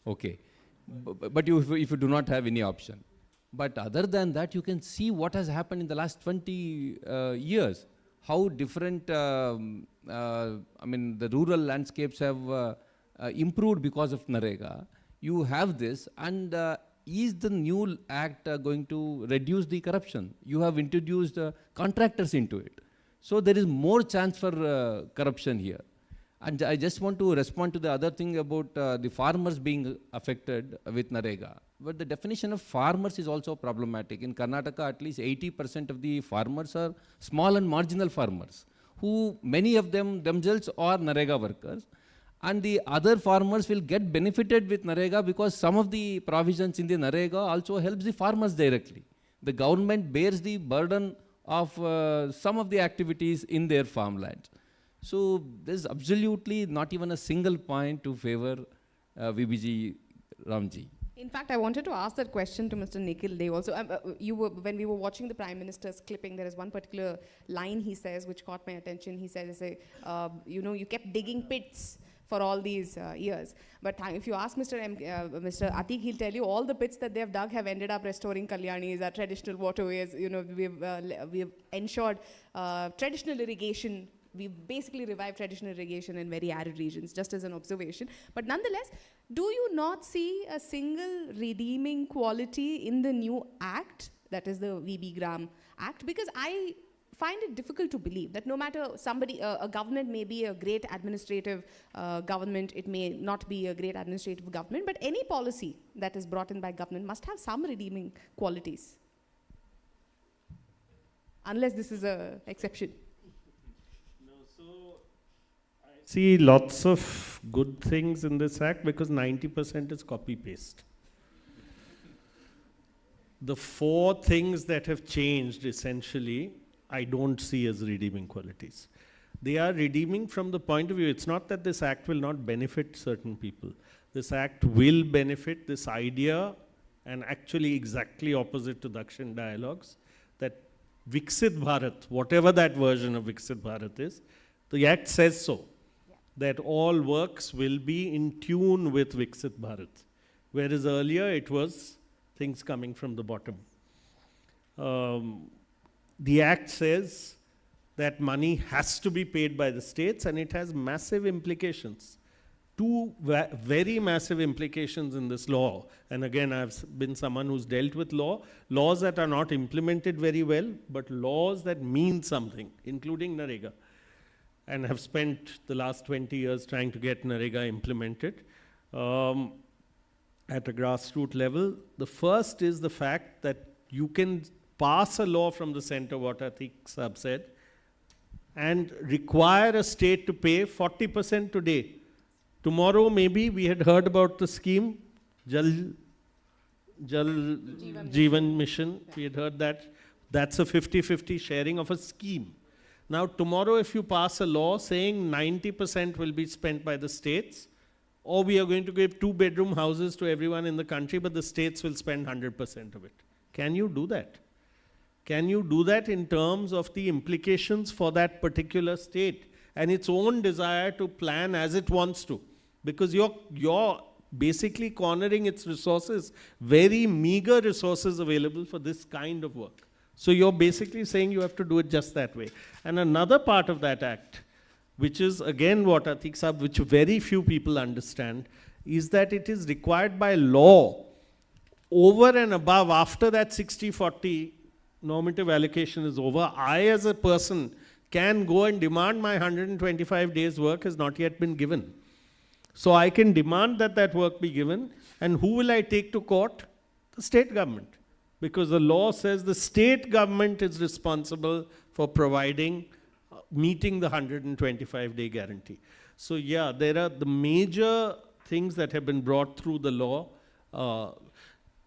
Speaker 20: Okay, but if you do not have any option. But other than that, you can see what has happened in the last 20 years, how different, the rural landscapes have improved because of Narega. You have this, and is the new act going to reduce the corruption? You have introduced contractors into it. So there is more chance for corruption here. And I just want to respond to the other thing about the farmers being affected with Narega. But the definition of farmers is also problematic. In Karnataka, at least 80% of the farmers are small and marginal farmers, who many of them themselves are Narega workers. And the other farmers will get benefited with Narega because some of the provisions in the Narega also helps the farmers directly. The government bears the burden of some of the activities in their farmlands. So there's absolutely not even a single point to favor VBG Ramji.
Speaker 1: In fact, I wanted to ask that question to Mr. Nikhil Dey also. When we were watching the Prime Minister's clipping, there is one particular line he says which caught my attention. He says, you kept digging pits for all these years. But if you ask Mr. Atiq, he'll tell you all the pits that they've dug have ended up restoring Kalyanis, our traditional waterways. We've ensured traditional irrigation. We've basically revived traditional irrigation in very arid regions, just as an observation. But nonetheless, do you not see a single redeeming quality in the new act, that is the VB Gram Act? Because I find it difficult to believe that no matter a government may be a great administrative government, it may not be a great administrative government, but any policy that is brought in by government must have some redeeming qualities. Unless this is an exception.
Speaker 17: See lots of good things in this act because 90% is copy-paste. The 4 things that have changed essentially, I don't see as redeeming qualities. They are redeeming from the point of view, it's not that this act will not benefit certain people. This act will benefit this idea, and actually exactly opposite to Dakshin dialogues, that Viksit Bharat, whatever that version of Viksit Bharat is, the act says so. That all works will be in tune with Viksit Bharat. Whereas earlier it was things coming from the bottom. The act says that money has to be paid by the states, and it has massive implications. 2 very massive implications in this law. And again, I've been someone who's dealt with laws that are not implemented very well, but laws that mean something, including Narega. And have spent the last 20 years trying to get Narega implemented at a grassroots level. The first is the fact that you can pass a law from the center, what Atiq Saab said, and require a state to pay 40% today. Tomorrow, maybe, we had heard about the scheme, Jal Jeevan Mission. We had heard that. That's a 50-50 sharing of a scheme. Now, tomorrow, if you pass a law saying 90% will be spent by the states, or we are going to give 2-bedroom houses to everyone in the country, but the states will spend 100% of it. Can you do that? Can you do that in terms of the implications for that particular state and its own desire to plan as it wants to? Because you're basically cornering its resources, very meager resources available for this kind of work. So you're basically saying you have to do it just that way. And another part of that act, which is again what Atiq Saab, which very few people understand, is that it is required by law over and above, after that 60-40 normative allocation is over, I as a person can go and demand my 125 days work has not yet been given. So I can demand that that work be given, and who will I take to court? The state government. Because the law says the state government is responsible for providing, meeting the 125-day guarantee. So yeah, there are the major things that have been brought through the law.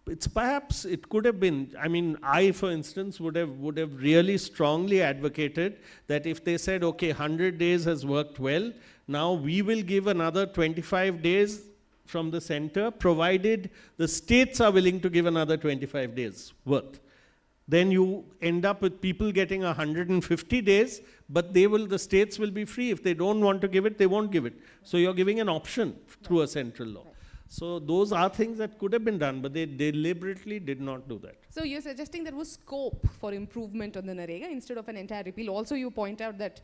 Speaker 17: It's perhaps, it could have been, I mean, I, for instance, would have really strongly advocated that if they said, okay, 100 days has worked well, now we will give another 25 days from the center, provided the states are willing to give another 25 days worth. Then you end up with people getting 150 days, but the states will be free. If they don't want to give it, they won't give it. So you're giving an option through a central law. So those are things that could have been done, but they deliberately did not do that.
Speaker 1: So you're suggesting there was scope for improvement on the Narega instead of an entire repeal. Also, you point out that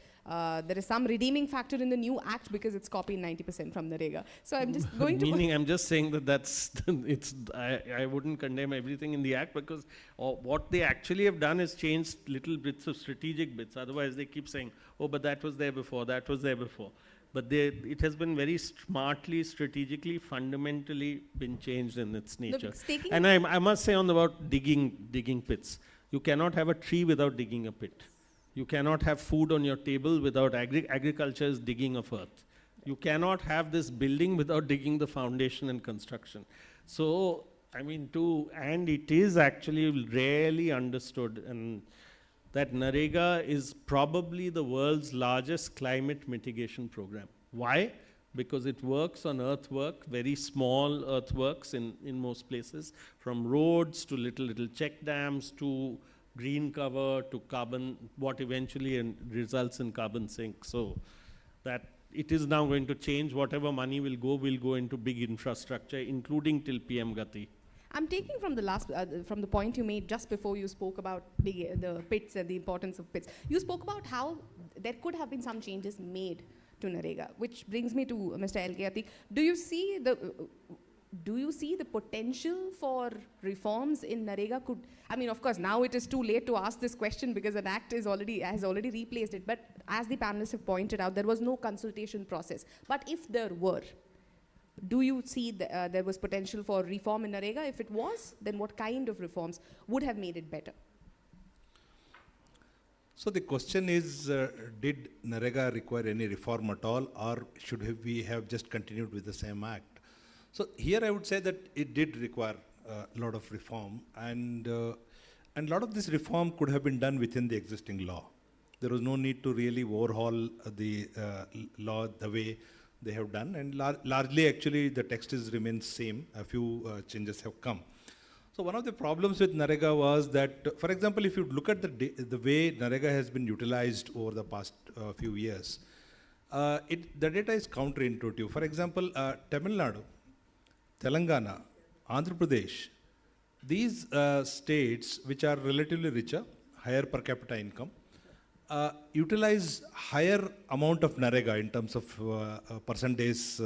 Speaker 1: there is some redeeming factor in the new act because it's copied 90% from Narega. So I'm just going to...
Speaker 17: Meaning, I'm just saying that I wouldn't condemn everything in the act, because what they actually have done is changed little bits of strategic bits. Otherwise, they keep saying, oh, but that was there before, that was there before. But it has been very smartly, strategically, fundamentally been changed in its nature. And I must say about digging pits. You cannot have a tree without digging a pit. You cannot have food on your table without agriculture is digging of earth. You cannot have this building without digging the foundation and construction. So, I mean, and it is actually rarely understood, and that Narega is probably the world's largest climate mitigation program. Why? because it works on earthwork, very small earthworks in most places, from roads to little check dams to green cover to carbon, what eventually results in carbon sink. So that it is now going to change. Whatever money will go into big infrastructure, including till PM Gati.
Speaker 1: I'm taking from the last, from the point you made just before you spoke about the pits and the importance of pits. You spoke about how there could have been some changes made to Narega, which brings me to Mr. L.K. Do you see the potential for reforms in Narega? I mean, of course, now it is too late to ask this question because an act has already replaced it. But as the panelists have pointed out, there was no consultation process. But if there were, do you see there was potential for reform in Narega? If it was, then what kind of reforms would have made it better?
Speaker 2: So the question is, did Narega require any reform at all, or should we have just continued with the same act? So here I would say that it did require a lot of reform, and a lot of this reform could have been done within the existing law. There was no need to really overhaul the law the way they have done, and largely actually the text remains same. A few changes have come. So one of the problems with Narega was that, for example, if you look at the way Narega has been utilized over the past few years, the data is counterintuitive. For example, Tamil Nadu, Telangana, Andhra Pradesh, these states which are relatively richer, higher per capita income, utilize higher amount of Narega in terms of percentage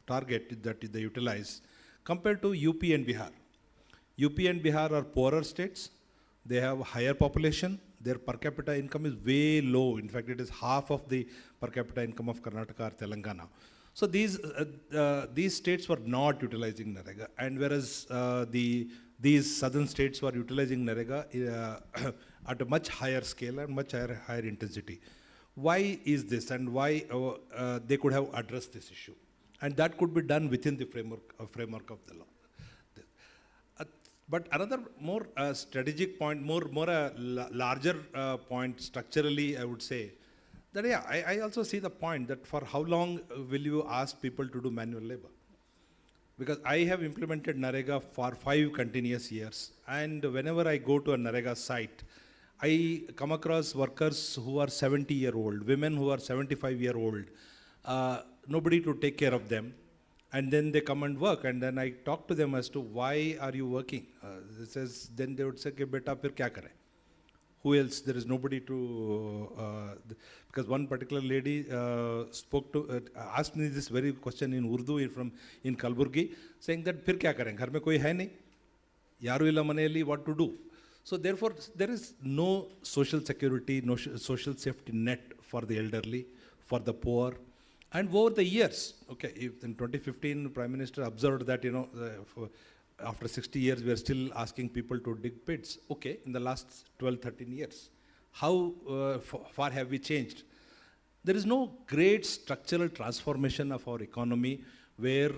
Speaker 2: target that they utilize compared to UP and Bihar. UP and Bihar are poorer states. They have higher population. Their per capita income is way low. In fact, it is half of the per capita income of Karnataka or Telangana. So these states were not utilizing Narega, and whereas these southern states were utilizing Narega at a much higher scale and much higher intensity. Why is this, and why they could have addressed this issue? And that could be done within the framework of the law. But another more strategic point, larger point structurally, I would say, that yeah, I also see the point that for how long will you ask people to do manual labor? Because I have implemented Narega for 5 continuous years, and whenever I go to a Narega site, I come across workers who are 70-year-old, women who are 75-year-old, nobody to take care of them. And then they come and work, and then I talk to them as to why are you working? Then they would say, "Ke beta, phir kya kare?" Who else? There is nobody to, because one particular lady asked me this very question in Urdu in Kalburgi, saying that, "Phir kya kare? Ghar mein koi hai nahi? Yaru illa maneli, what to do?" So therefore, there is no social security, no social safety net for the elderly, for the poor. And over the years, okay, if in 2015, Prime Minister observed that, after 60 years, we are still asking people to dig pits. Okay, in the last 12, 13 years, how far have we changed? There is no great structural transformation of our economy where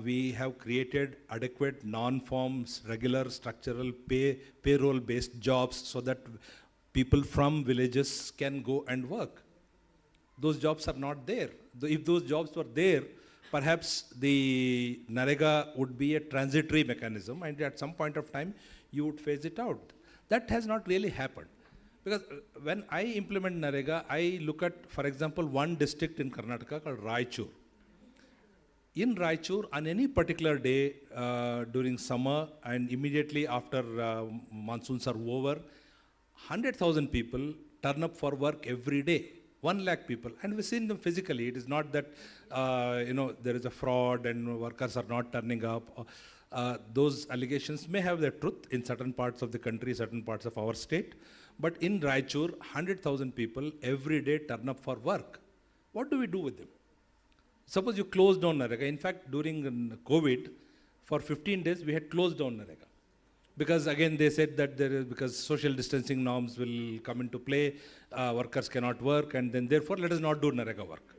Speaker 2: we have created adequate non-forms, regular structural payroll-based jobs so that people from villages can go and work. Those jobs are not there. If those jobs were there, perhaps the Narega would be a transitory mechanism, and at some point of time, you would phase it out. That has not really happened. Because when I implement Narega, I look at, for example, one district in Karnataka called Raichur. In Raichur, on any particular day during summer and immediately after monsoons are over, 100,000 people turn up for work every day. 1 lakh people, and we've seen them physically. It is not that there is a fraud and workers are not turning up. Those allegations may have their truth in certain parts of the country, certain parts of our state. But in Raichur, 100,000 people every day turn up for work. What do we do with them? Suppose you close down Narega. In fact, during COVID, for 15 days, we had closed down Narega. Because again, they said that because social distancing norms will come into play, workers cannot work, and then therefore let us not do Narega work.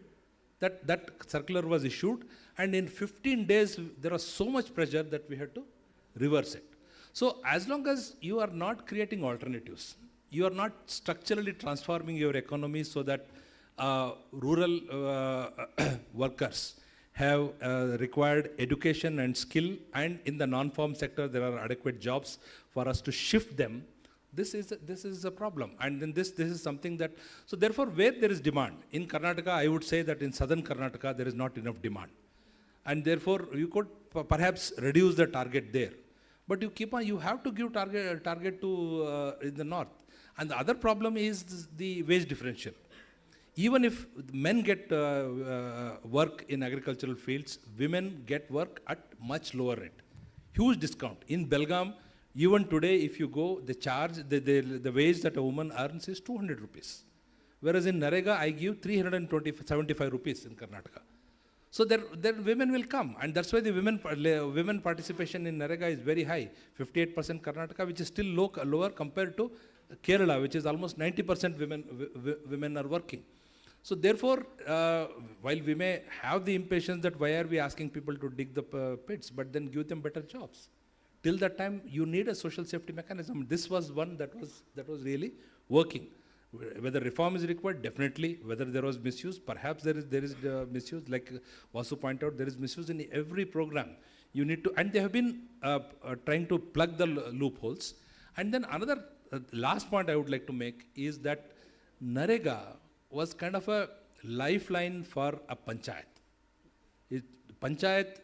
Speaker 2: That circular was issued, and in 15 days, there was so much pressure that we had to reverse it. So as long as you are not creating alternatives, you are not structurally transforming your economy so that rural workers have required education and skill, and in the non-farm sector there are adequate jobs for us to shift them. This is a problem, and then this is something that, so therefore where there is demand, in Karnataka I would say that in southern Karnataka there is not enough demand, and therefore you could perhaps reduce the target there, but you have to give target to in the north. And the other problem is the wage differential. Even if men get work in agricultural fields, women get work at much lower rate. Huge discount. In Belgaum, even today, if you go, the charge, the wage that a woman earns is 200 rupees. Whereas in Narega, I give 375 rupees in Karnataka. So there women will come, and that's why the women participation in Narega is very high, 58% Karnataka, which is still lower compared to Kerala, which is almost 90% women are working. So therefore, while we may have the impatience that why are we asking people to dig the pits, but then give them better jobs. Till that time, you need a social safety mechanism. This was one that was really working. Whether reform is required, definitely. Whether there was misuse, perhaps there is misuse. Like Vasu pointed out, there is misuse in every program. You need to, and they have been trying to plug the loopholes. And then another last point I would like to make is that Narega was kind of a lifeline for a panchayat. Panchayat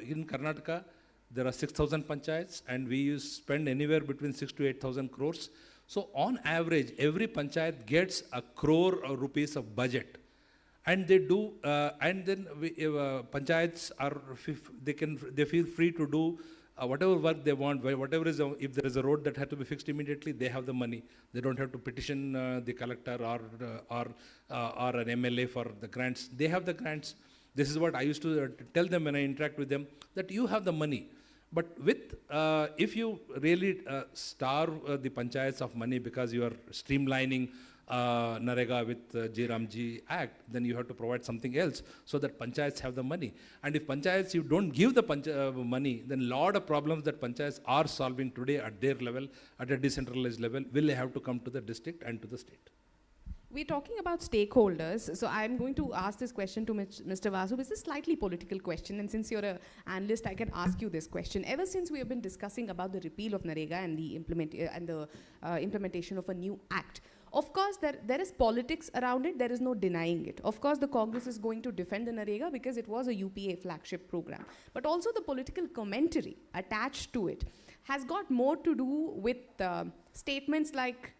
Speaker 2: in Karnataka, there are 6,000 panchayats, and we spend anywhere between 6 to 8,000 crores. So on average, every panchayat gets 1 crore rupees of budget, and they do. And then panchayats are they feel free to do whatever work they want. Whatever is if there is a road that has to be fixed immediately, they have the money. They don't have to petition the collector or an MLA for the grants. They have the grants. This is what I used to tell them when I interact with them, that you have the money. But with, if you really starve the panchayats of money because you are streamlining Narega with J. Ramji Act, then you have to provide something else so that panchayats have the money. And if panchayats, you don't give the money, then a lot of problems that panchayats are solving today at their level, at a decentralized level, will have to come to the district and to the state.
Speaker 1: We're talking about stakeholders, so I'm going to ask this question to Mr. Vasu. This is a slightly political question, and since you're an analyst, I can ask you this question. Ever since we have been discussing about the repeal of Narega and the implementation of a new act, of course, there is politics around it. There is no denying it. Of course, the Congress is going to defend the Narega because it was a UPA flagship program. But also the political commentary attached to it has got more to do with statements like,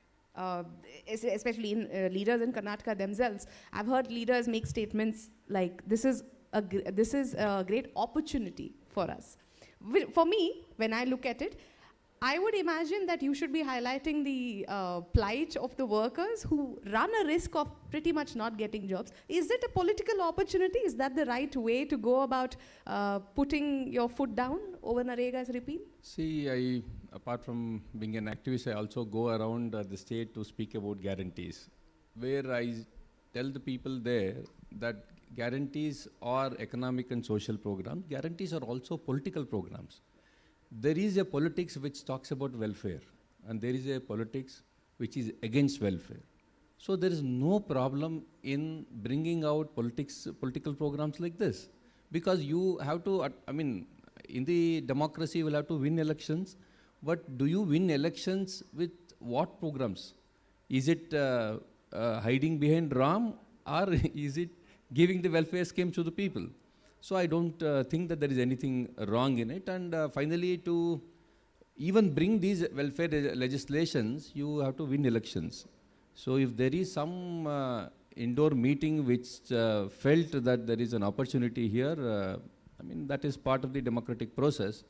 Speaker 1: especially in leaders in Karnataka themselves. I've heard leaders make statements like, this is a great opportunity for us. For me, when I look at it, I would imagine that you should be highlighting the plight of the workers who run a risk of pretty much not getting jobs. Is it a political opportunity? Is that the right way to go about putting your foot down over Narega's repeal?
Speaker 20: See, apart from being an activist, I also go around the state to speak about guarantees, where I tell the people there that guarantees are economic and social programs. Guarantees are also political programs. There is a politics which talks about welfare, and there is a politics which is against welfare. So there is no problem in bringing out political programs like this, because you have to, in the democracy you will have to win elections, but do you win elections with what programs? Is it hiding behind Ram, or is it giving the welfare schemes to the people? So I don't think that there is anything wrong in it. And finally, to even bring these welfare legislations, you have to win elections. So if there is some indoor meeting which felt that there is an opportunity here, that is part of the democratic process.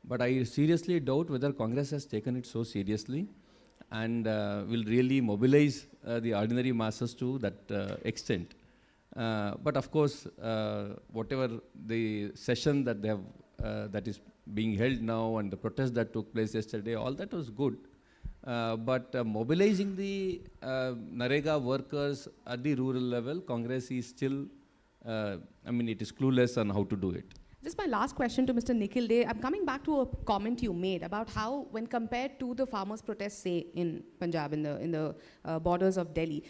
Speaker 20: But I seriously doubt whether Congress has taken it so seriously and will really mobilize the ordinary masses to that extent. But of course, whatever the session that they have, that is being held now, and the protest that took place yesterday, all that was good. But mobilizing the Narega workers at the rural level, Congress is still, it is clueless on how to do it.
Speaker 1: Just my last question to Mr. Nikhil Dey. I'm coming back to a comment you made about how, when compared to the farmers' protests, say in Punjab, in the borders of Delhi,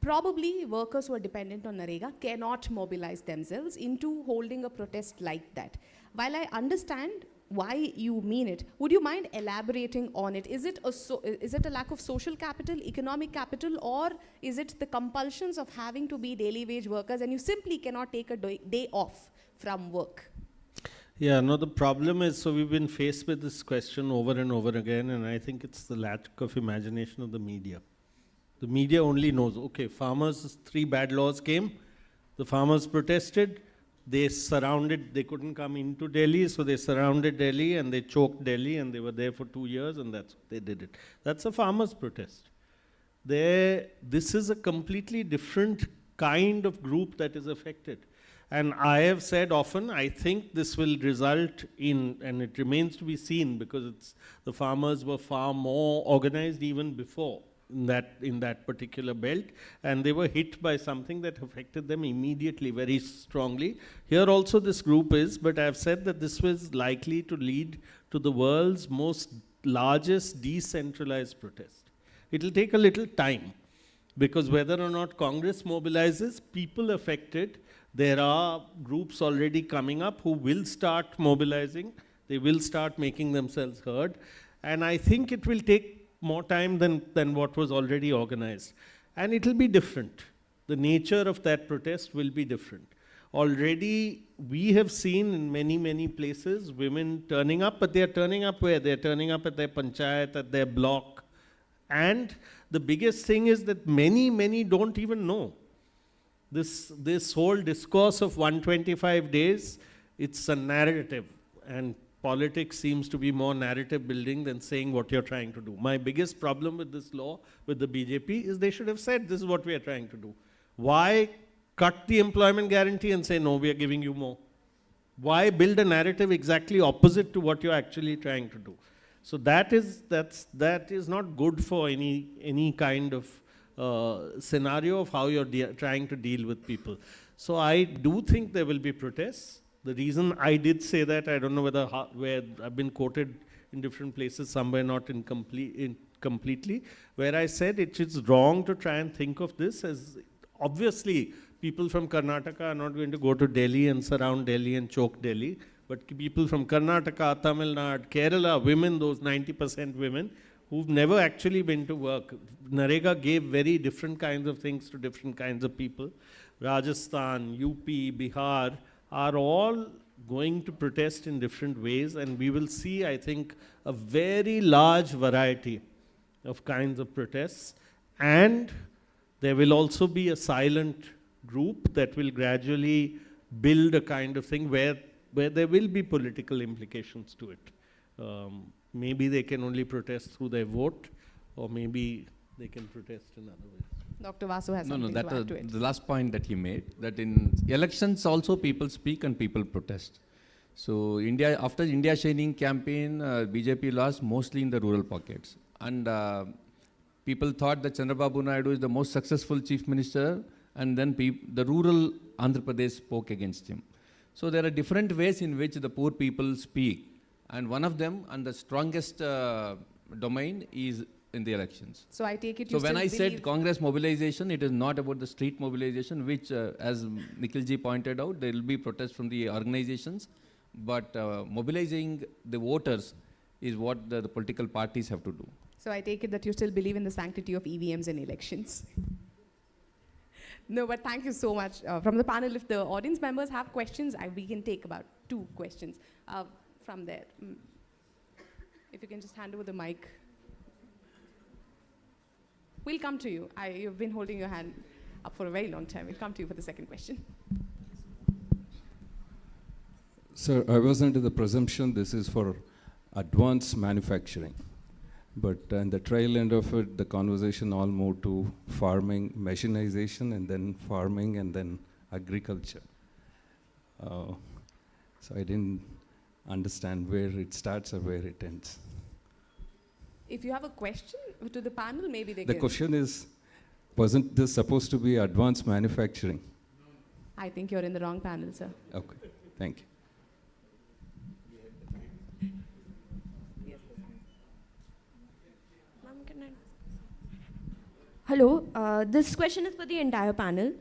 Speaker 1: probably workers who are dependent on Narega cannot mobilize themselves into holding a protest like that. While I understand why you mean it, would you mind elaborating on it? Is it a lack of social capital, economic capital, or is it the compulsions of having to be daily wage workers and you simply cannot take a day off from work?
Speaker 17: Yeah, no, the problem is, so we've been faced with this question over and over again, and I think it's the lack of imagination of the media. The media only knows, okay, farmers, 3 bad laws came, the farmers protested, they couldn't come into Delhi, so they surrounded Delhi and they choked Delhi and they were there for 2 years and that's what they did it. That's a farmers' protest. This is a completely different kind of group that is affected. And I have said often, I think this will result in, and it remains to be seen because the farmers were far more organized even before in that particular belt, and they were hit by something that affected them immediately very strongly. Here also this group is, but I have said that this was likely to lead to the world's largest decentralized protest. It will take a little time, because whether or not Congress mobilizes, people affected, there are groups already coming up who will start mobilizing, they will start making themselves heard, and I think it will take more time than what was already organized. And it will be different. The nature of that protest will be different. Already we have seen in many, many places women turning up, but they are turning up where? They are turning up at their panchayat, at their block. And the biggest thing is that many, many don't even know. This whole discourse of 125 days, it's a narrative. And politics seems to be more narrative building than saying what you're trying to do. My biggest problem with this law, with the BJP, is they should have said this is what we are trying to do. Why cut the employment guarantee and say, no, we are giving you more? Why build a narrative exactly opposite to what you're actually trying to do? So that is not good for any kind of scenario of how you're trying to deal with people. So I do think there will be protests. The reason I did say that, I don't know where I've been quoted in different places, somewhere not completely, where I said it is wrong to try and think of this as, obviously, people from Karnataka are not going to go to Delhi and surround Delhi and choke Delhi, but people from Karnataka, Tamil Nadu, Kerala, women, those 90% women, who've never actually been to work. Narega gave very different kinds of things to different kinds of people. Rajasthan, UP, Bihar, are all going to protest in different ways, and we will see, I think, a very large variety of kinds of protests, and there will also be a silent group that will gradually build a kind of thing where there will be political implications to it. Maybe they can only protest through their vote, or maybe they can protest in other ways.
Speaker 1: Dr. Vasu has something to add to it.
Speaker 20: The last point that he made, that in elections also people speak and people protest. So after India Shining campaign, BJP lost mostly in the rural pockets. And people thought that Chandrababu Naidu is the most successful chief minister, and then the rural Andhra Pradesh spoke against him. So there are different ways in which the poor people speak. And one of them, and the strongest domain, is in the elections.
Speaker 1: So I take it
Speaker 20: So when I said Congress mobilization, it is not about the street mobilization, which as Nikhilji pointed out, there will be protests from the organizations, but mobilizing the voters is what the political parties have to do.
Speaker 1: So I take it that you still believe in the sanctity of EVMs in elections. No, but thank you so much. From the panel, if the audience members have questions, we can take about 2 questions from there. If you can just hand over the mic. We'll come to you. You've been holding your hand up for a very long time. We'll come to you for the second question.
Speaker 4: Sir, I was under the presumption this is for advanced manufacturing. But in the trail end of it, the conversation all moved to farming, mechanization, and then farming, and then agriculture. So I didn't understand where it starts or where it ends.
Speaker 1: If you have a question to the panel, maybe they
Speaker 4: The
Speaker 1: can.
Speaker 4: question is, wasn't this supposed to be advanced manufacturing?
Speaker 1: I think you're in the wrong panel, sir.
Speaker 4: Okay, thank you.
Speaker 8: Hello, this question is for the entire panel.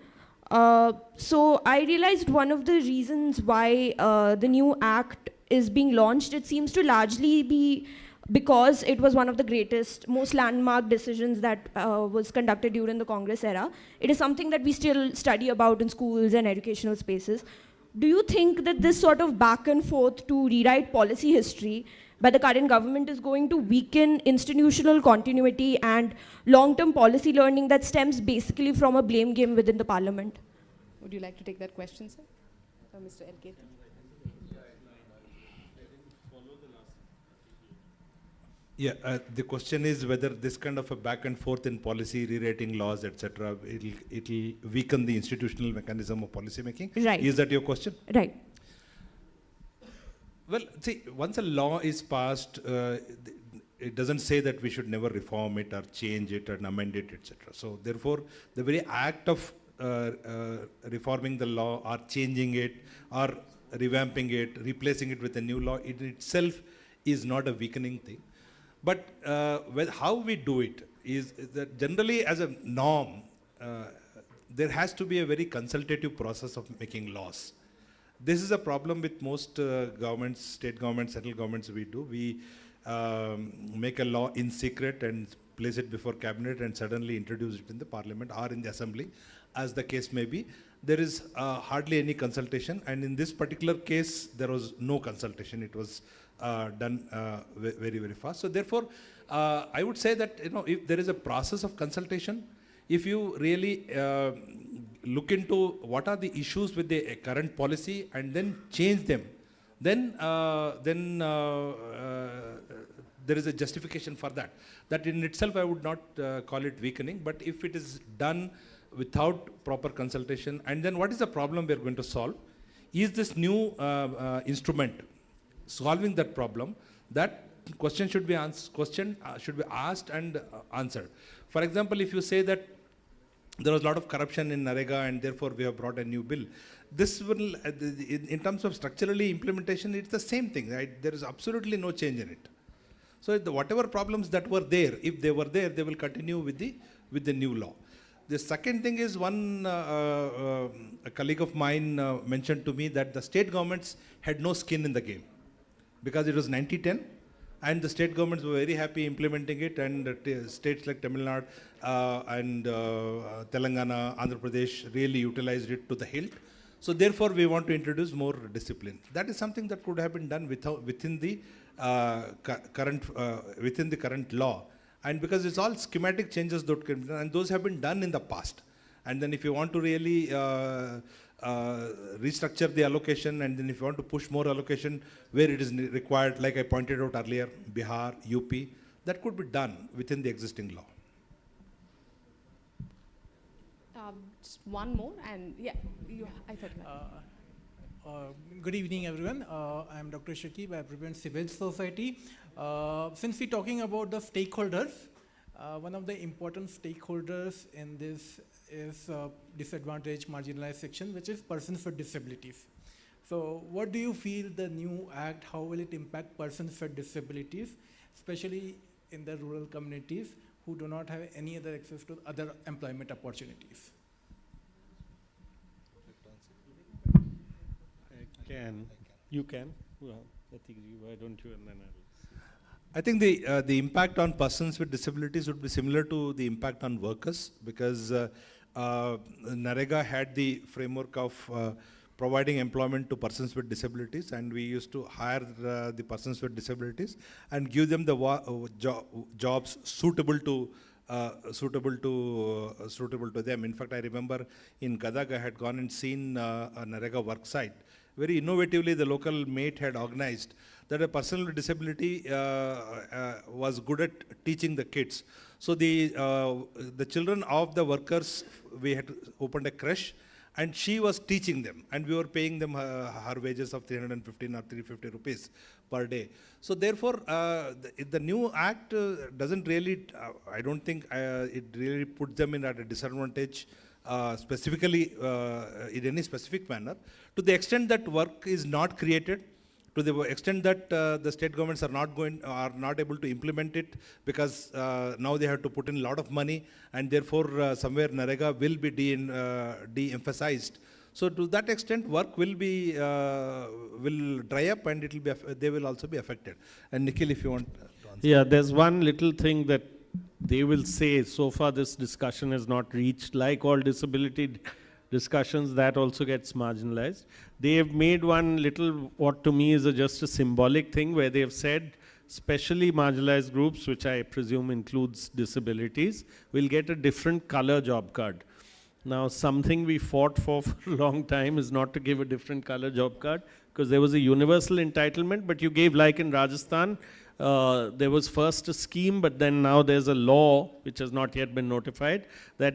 Speaker 8: So I realized one of the reasons why the new act is being launched, it seems to largely be because it was one of the greatest, most landmark decisions that was conducted during the Congress era. It is something that we still study about in schools and educational spaces. Do you think that this sort of back and forth to rewrite policy history by the current government is going to weaken institutional continuity and long-term policy learning that stems basically from a blame game within the parliament?
Speaker 1: Would you like to take that question, sir? Mr. Elkate.
Speaker 2: Yeah, the question is whether this kind of a back and forth in policy, rewriting laws, etc., it'll weaken the institutional mechanism of policy making.
Speaker 8: Right.
Speaker 2: Is that your question?
Speaker 8: Right.
Speaker 2: Well, see, once a law is passed, it doesn't say that we should never reform it or change it or amend it, etc. So therefore, the very act of reforming the law or changing it or revamping it, replacing it with a new law, it itself is not a weakening thing. But how we do it is that generally as a norm, there has to be a very consultative process of making laws. This is a problem with most governments, state governments, central governments we do. We make a law in secret and place it before cabinet and suddenly introduce it in the parliament or in the assembly, as the case may be. There is hardly any consultation, and in this particular case, there was no consultation. It was done very, very fast. So therefore, I would say that if there is a process of consultation, if you really look into what are the issues with the current policy and then change them, then there is a justification for that. That in itself I would not call it weakening, but if it is done without proper consultation, and then what is the problem we are going to solve? Is this new instrument solving that problem? That question should be asked and answered. For example, if you say that there was a lot of corruption in Narega and therefore we have brought a new bill, this will, in terms of structurally implementation, it's the same thing, right? There is absolutely no change in it. So whatever problems that were there, if they were there, they will continue with the new law. The second thing is a colleague of mine mentioned to me that the state governments had no skin in the game because it was 90-10 and the state governments were very happy implementing it, and states like Tamil Nadu and Telangana, Andhra Pradesh really utilized it to the hilt. So therefore we want to introduce more discipline. That is something that could have been done within the current law. And because it's all schematic changes that can be done, and those have been done in the past. And then if you want to really restructure the allocation, and then if you want to push more allocation where it is required, like I pointed out earlier, Bihar, UP, that could be done within the existing law.
Speaker 1: Just one more, and yeah, I thought you had.
Speaker 6: Good evening, everyone. I am Dr. Shakib. I represent Civil Society. Since we're talking about the stakeholders, one of the important stakeholders in this is disadvantaged, marginalized section, which is persons with disabilities. So what do you feel the new act, how will it impact persons with disabilities, especially in the rural communities who do not have any other access to other employment opportunities?
Speaker 17: You can. Well, I think why don't you, and then
Speaker 2: I think the impact on persons with disabilities would be similar to the impact on workers, because Narega had the framework of providing employment to persons with disabilities, and we used to hire the persons with disabilities and give them the jobs suitable to them. In fact, I remember in Gadag I had gone and seen a Narega work site. Very innovatively, the local mate had organized that a person with disability was good at teaching the kids. So the children of the workers, we had opened a creche, and she was teaching them, and we were paying them her wages of 315 or 350 rupees per day. So therefore, the new act doesn't really, I don't think it really puts them in at a disadvantage specifically in any specific manner. To the extent that work is not created, to the extent that the state governments are not able to implement it because now they have to put in a lot of money, and therefore somewhere Narega will be de-emphasized. So to that extent, work will dry up, and they will also be affected. And Nikhil, if you want to answer.
Speaker 17: Yeah, there's one little thing that they will say. So far, this discussion has not reached, like all disability discussions, that also gets marginalized. They have made one little, what to me is just a symbolic thing, where they have said specially marginalized groups, which I presume includes disabilities, will get a different color job card. Now, something we fought for a long time is not to give a different color job card, because there was a universal entitlement, but you gave, like in Rajasthan, there was first a scheme, but then now there's a law, which has not yet been notified, that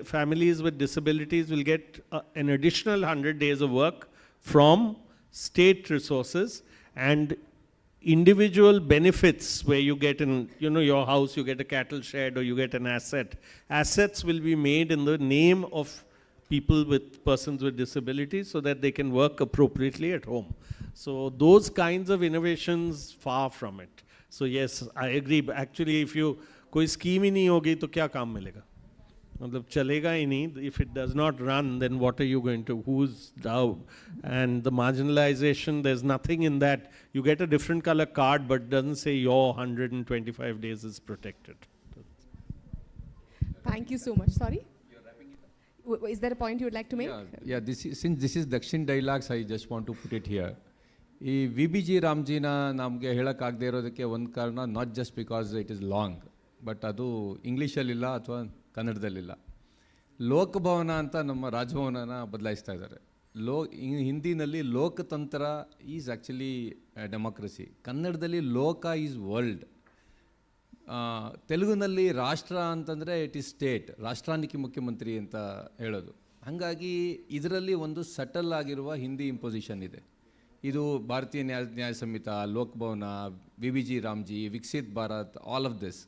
Speaker 17: families with disabilities will get an additional 100 days of work from state resources, and individual benefits where you get in, your house, you get a cattle shed or you get an asset. Assets will be made in the name of persons with disabilities, so that they can work appropriately at home. So those kinds of innovations, far from it. So yes, I agree. But actually, if कोई scheme ही नहीं होगी तो क्या काम मिलेगा? मतलब चलेगा ही नहीं. If it does not run, then what are you going to? Who's down? And the marginalization, there's nothing in that. You get a different color card, but it doesn't say your 125 days is protected.
Speaker 1: Thank you so much. Sorry? Is there a point you would like to make?
Speaker 20: Yeah, since this is Dakshin dialogues, I just want to put it here. ಈ V B G ರಾಮ್ಜಿನ ನಮಗೆ ಹೇಳೋಕ್ಕಾಗದೇ ಇರೋದಕ್ಕೆ ಒಂದು ಕಾರಣ, not just because it is long, but ಅದು ಇಂಗ್ಲೀಷಲ್ಲಿಲ್ಲ ಅಥವಾ ಕನ್ನಡದಲ್ಲಿಲ್ಲ. ಲೋಕಭವನ ಅಂತ ನಮ್ಮ ರಾಜಭವನನ ಬದಲಾಯಿಸ್ತಾ ಇದ್ದಾರೆ. ಹಿಂದಿನಲ್ಲಿ ಲೋಕತಂತ್ರ ಈಸ್ ಆ್ಯಕ್ಚುಲಿ ಡೆಮೋಕ್ರಸಿ, ಕನ್ನಡದಲ್ಲಿ ಲೋಕ ಈಸ್ ವರ್ಲ್ಡ್. ತೆಲುಗಿನಲ್ಲಿ ರಾಷ್ಟ್ರ ಅಂತಂದರೆ ಇಟ್ ಈಸ್ ಸ್ಟೇಟ್, ರಾಷ್ಟ್ರಾನಿಕಿ ಮುಖ್ಯಮಂತ್ರಿ ಅಂತ ಹೇಳೋದು. ಹಾಗಾಗಿ ಇದರಲ್ಲಿ ಒಂದು ಸಟಲ್ ಆಗಿರುವ ಹಿಂದಿ ಇಂಪೊಸಿಷನ್ ಇದೆ. ಇದು Bharatiya Nyaya Sanhita, Lokbhavan, V B G Ramji, Viksit Bharat, all of this.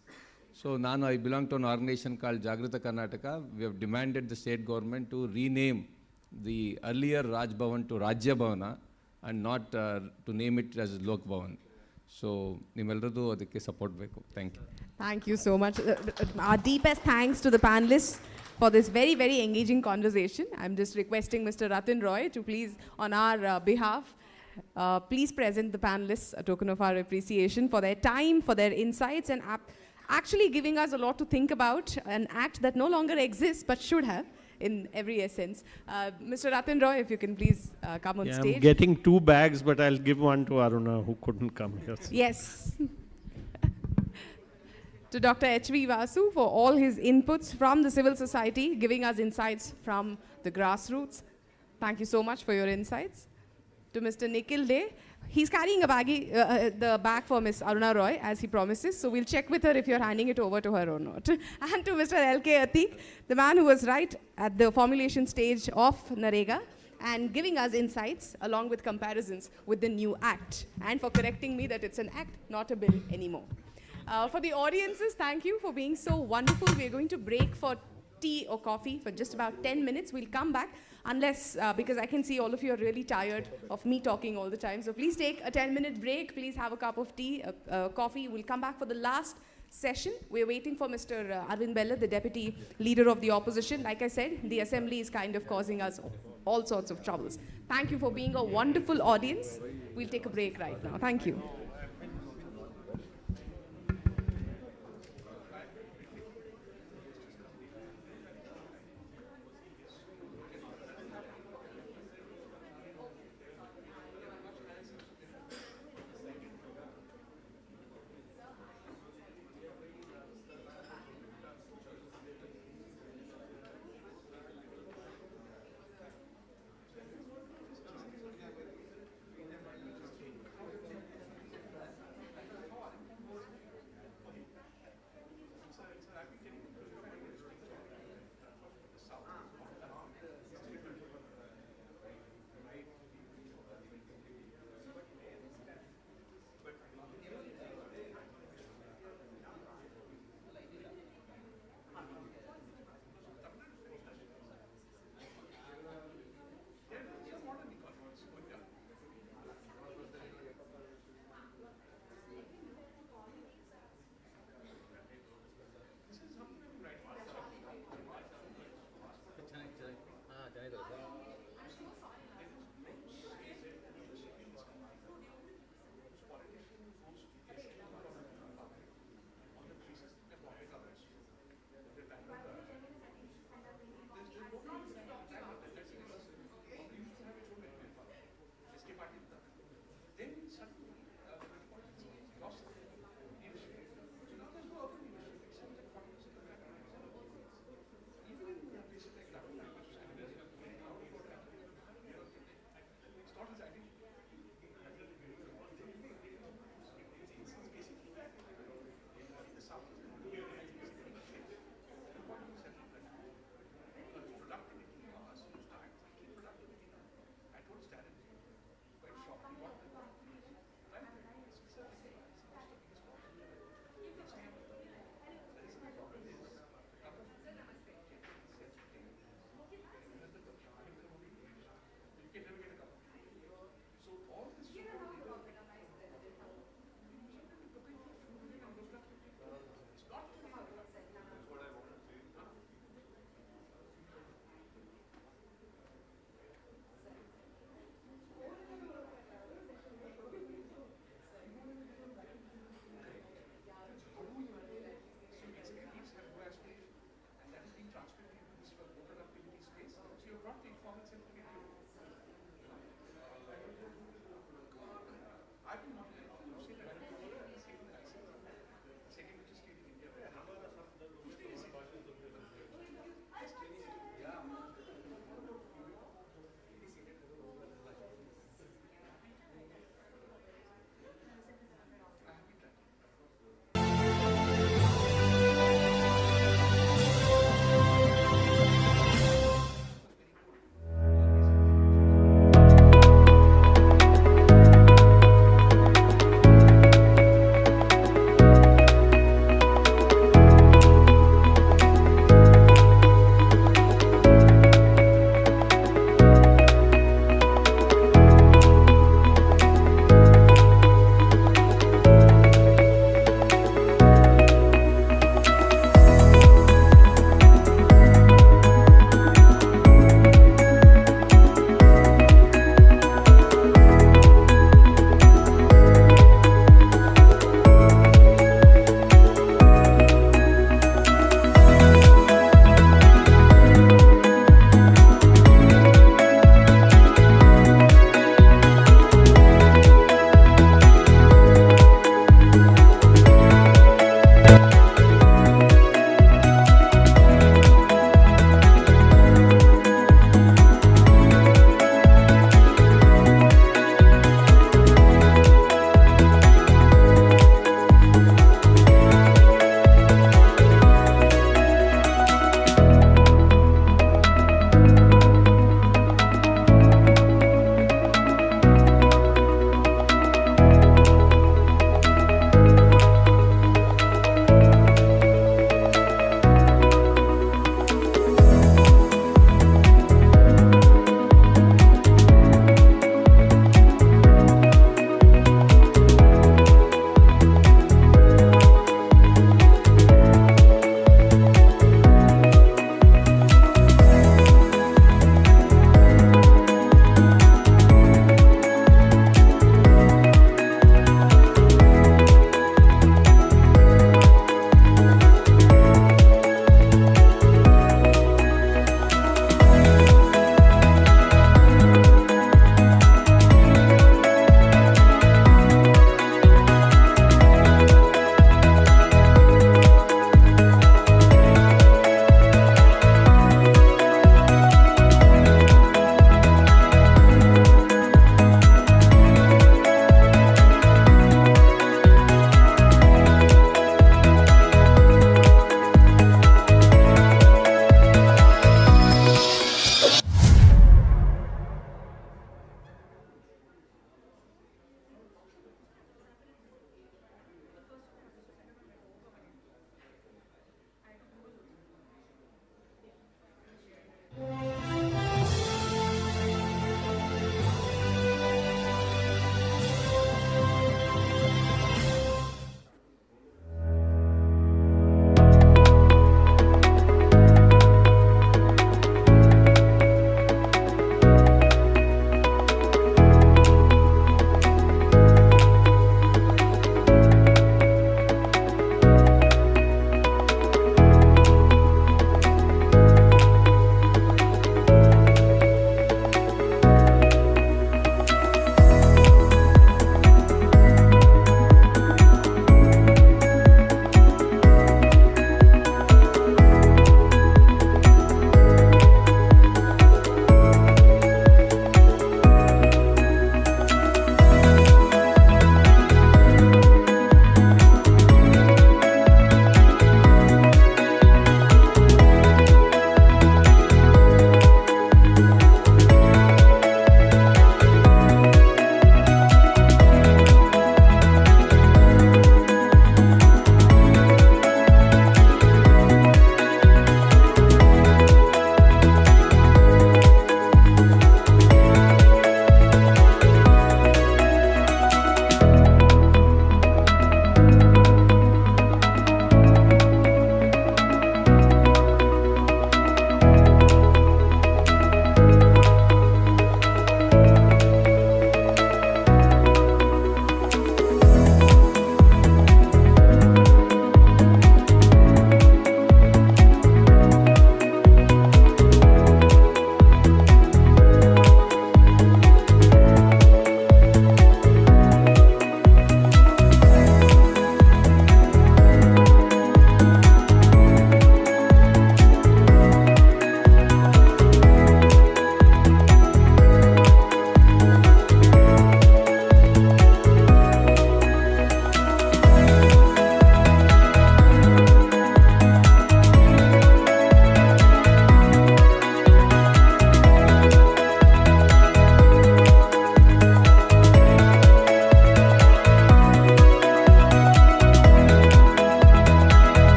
Speaker 20: So I belong to an organization called Jagrita Karnataka. We have demanded the state government to rename the earlier Raj Bhavan to Rajya Bhavana and not to name it as Lok Bhavan. So nimellaradu adakke support beku. Thank you.
Speaker 1: Thank you so much. Our deepest thanks to the panelists for this very, very engaging conversation. I'm just requesting Mr. Ratin Roy to please, on our behalf, please present the panelists a token of our appreciation for their time, for their insights, and actually giving us a lot to think about, an act that no longer exists but should have in every essence. Mr. Ratin Roy, if you can please come on stage.
Speaker 17: I'm getting 2 bags, but I'll give one to Aruna, who couldn't come here.
Speaker 1: Yes. To Dr. H.V. Vasu for all his inputs from the civil society, giving us insights from the grassroots. Thank you so much for your insights. To Mr. Nikhil Dey, he's carrying the bag for Ms. Aruna Roy, as he promises, so we'll check with her if you're handing it over to her or not. And to Mr. L.K. Atik, the man who was right at the formulation stage of Narega and giving us insights along with comparisons with the new act, and for correcting me that it's an act, not a bill anymore. For the audiences, thank you for being so wonderful. We're going to break for tea or coffee for just about 10 minutes. We'll come back. Unless, because I can see all of you are really tired of me talking all the time. So please take a 10-minute break. Please have a cup of tea, coffee. We'll come back for the last session. We're waiting for Mr. Arvind Bella, the deputy leader of the opposition. Like I said, the assembly is kind of causing us all sorts of troubles. Thank you for being a wonderful audience. We'll take a break right now. Thank you.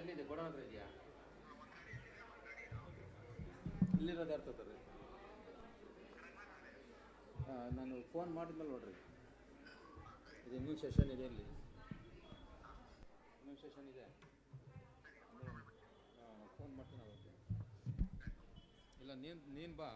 Speaker 20: ಎಲ್ಲಿದೆ godown ಹತ್ರ ಇದೆಯಾ? ಇಲ್ಲಿರೋದು ಯಾರು ತಗೋತಾರೆ? ನಾನು phone ಮಾಡಿದ್ಮೇಲೆ ನೋಡ್ರಿ. ಇದು ನ್ಯೂ ಸೆಷನ್ ಇದೆ ಇಲ್ಲಿ. ನ್ಯೂ ಸೆಷನ್ ಇದೆ. ಫೋನ್ ಮಾಡ್ತೀನಿ ಅವತ್ತು. ಇಲ್ಲ ನೀನು ಬಾ.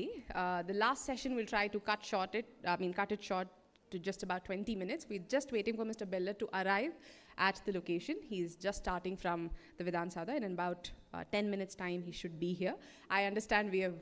Speaker 1: shortly. The last session we'll try to cut it short to just about 20 minutes. We're just waiting for Mr. Bella to arrive at the location. He's just starting from the Vidhan Sada. In about 10 minutes time, he should be here. I understand we have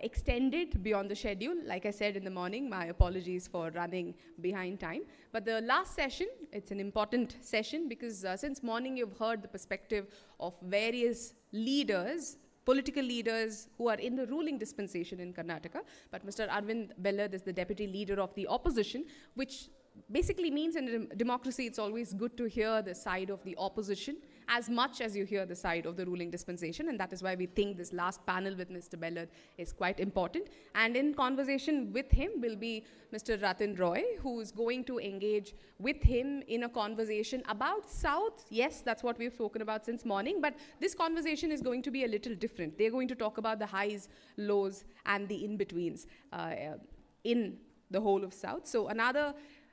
Speaker 1: extended beyond the schedule. Like I said in the morning, my apologies for running behind time. But the last session, it's an important session because since morning you've heard the perspective of various leaders, political leaders who are in the ruling dispensation in Karnataka. But Mr. Arvind Bellad is the deputy leader of the opposition, which basically means in a democracy it's always good to hear the side of the opposition as much as you hear the side of the ruling dispensation, and that is why we think this last panel with Mr. Bellad is quite important. And in conversation with him will be Mr. Ratin Roy, who is going to engage with him in a conversation about South. Yes, that's what we've spoken about since morning, but this conversation is going to be a little different. They're going to talk about the highs, lows, and the in-betweens in the whole of South. So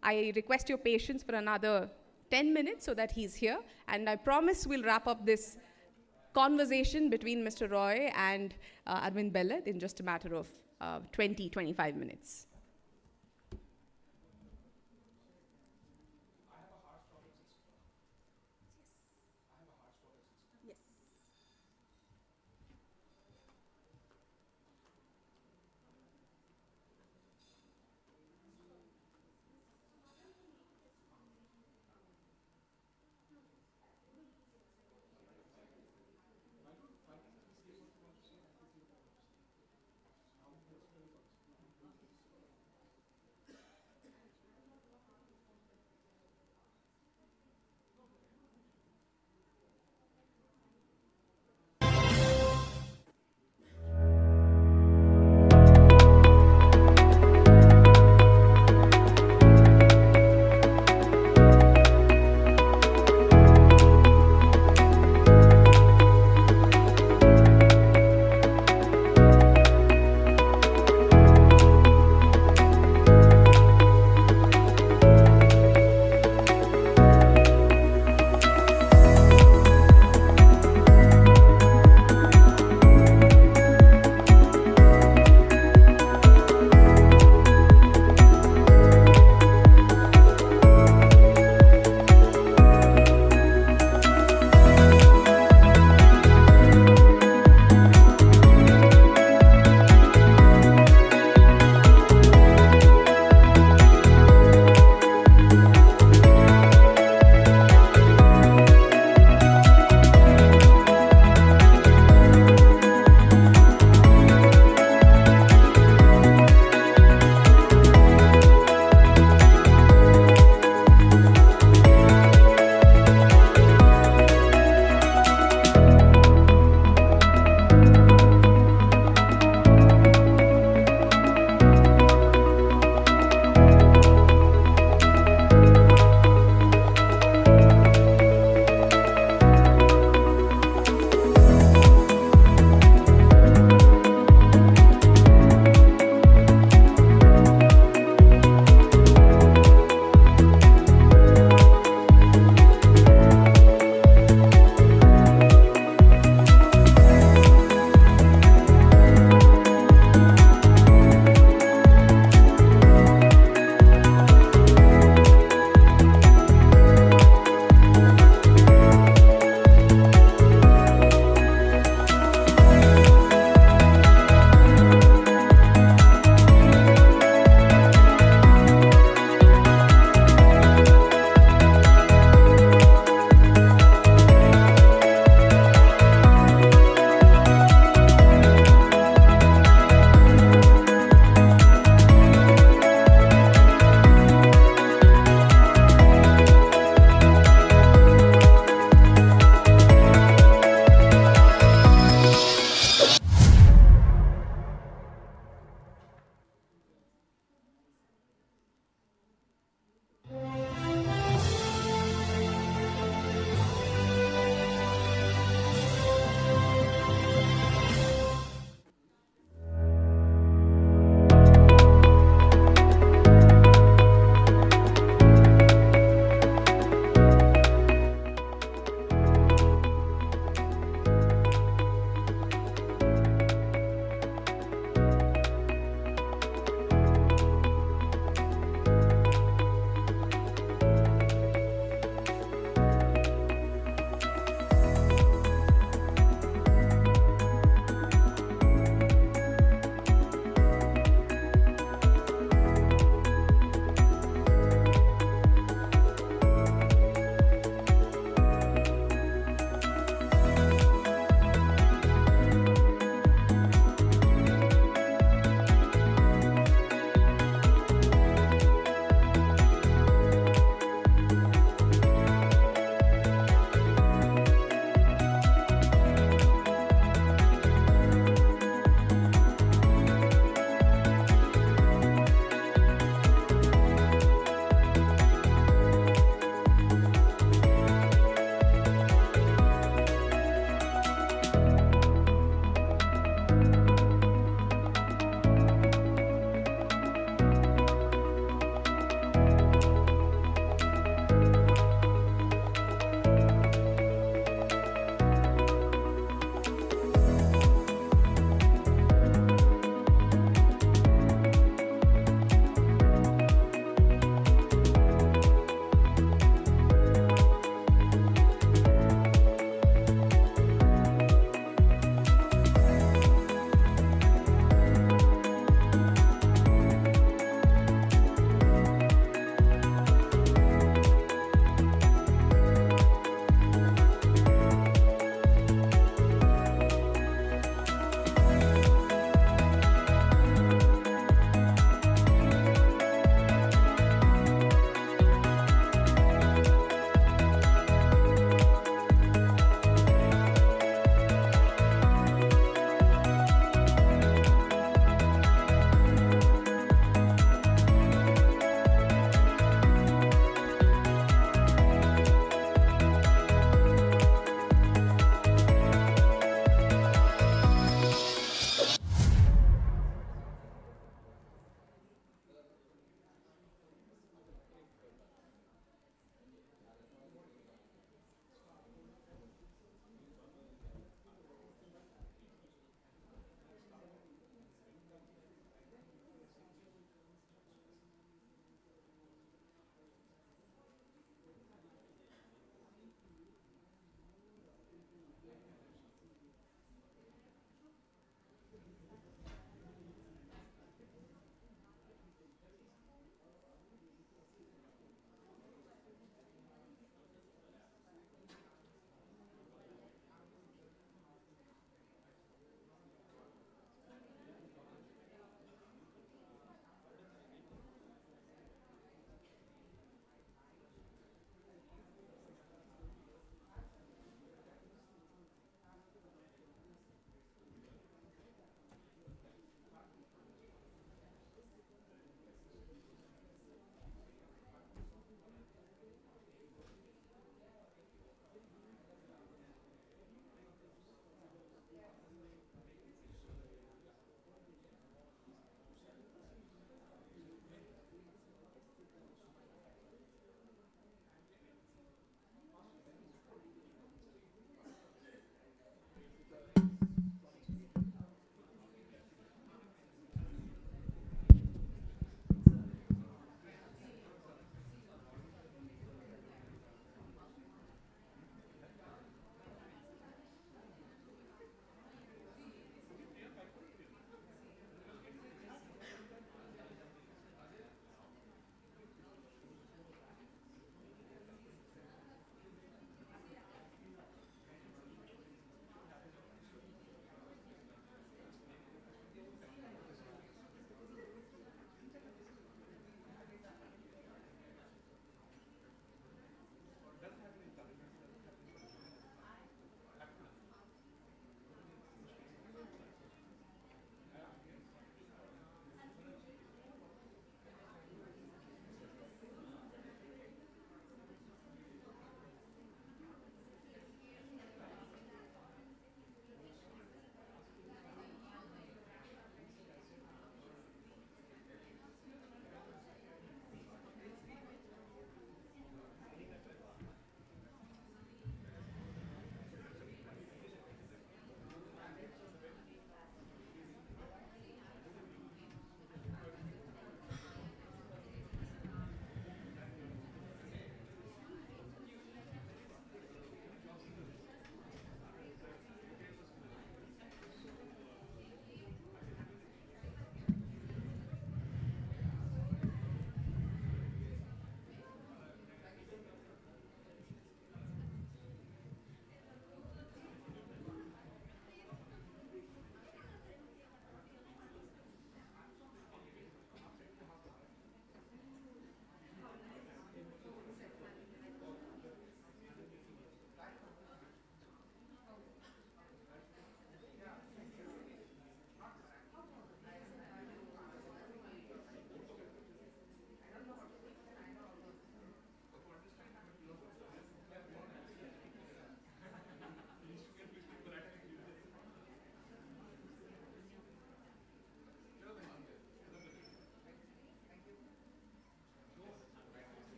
Speaker 1: I request your patience for another 10 minutes so that he's here. And I promise we'll wrap up this conversation between Mr. Roy and Arvind Bellad in just a matter of 20-25 minutes.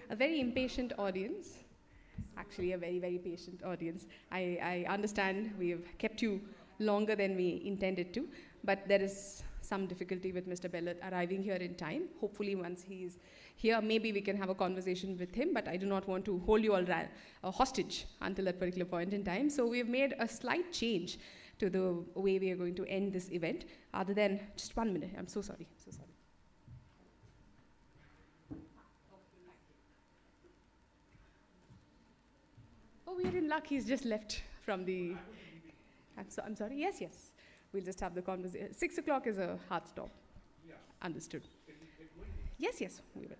Speaker 1: a very impatient audience. Actually, a very, very patient audience. I understand we have kept you longer than we intended to, but there is some difficulty with Mr. Bello arriving here in time. Hopefully, once he's here, maybe we can have a conversation with him, but I do not want to hold you all hostage until that particular point in time. So we have made a slight change to the way we are going to end this event, other than, just 1 minute, I'm so sorry, so sorry. Oh, we are in luck, he's just left from the, I'm sorry, yes, we'll just have the conversation. 6 o'clock is a hard stop. Yeah. Understood. Yes, we will.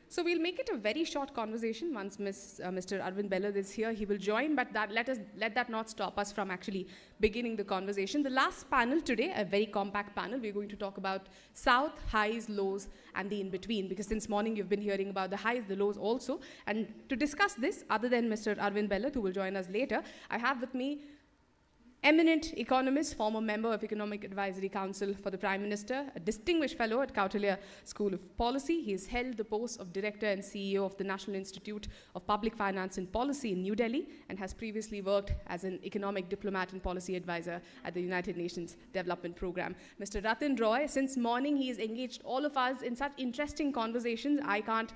Speaker 1: So we'll make it a very short conversation. Once Mr. Arvind Bello is here, he will join, but let that not stop us from actually beginning the conversation. The last panel today, a very compact panel, we're going to talk about South, highs, lows, and the in-between, because since morning you've been hearing about the highs, the lows also. And to discuss this, other than Mr. Arvind Bello, who will join us later, I have with me eminent economist, former member of Economic Advisory Council for the Prime Minister, a distinguished fellow at Kautilya School of Policy. He has held the post of Director and CEO of the National Institute of Public Finance and Policy in New Delhi, and has previously worked as an economic diplomat and policy advisor at the United Nations Development Programme. Mr. Ratin Roy, since morning he has engaged all of us in such interesting conversations. I can't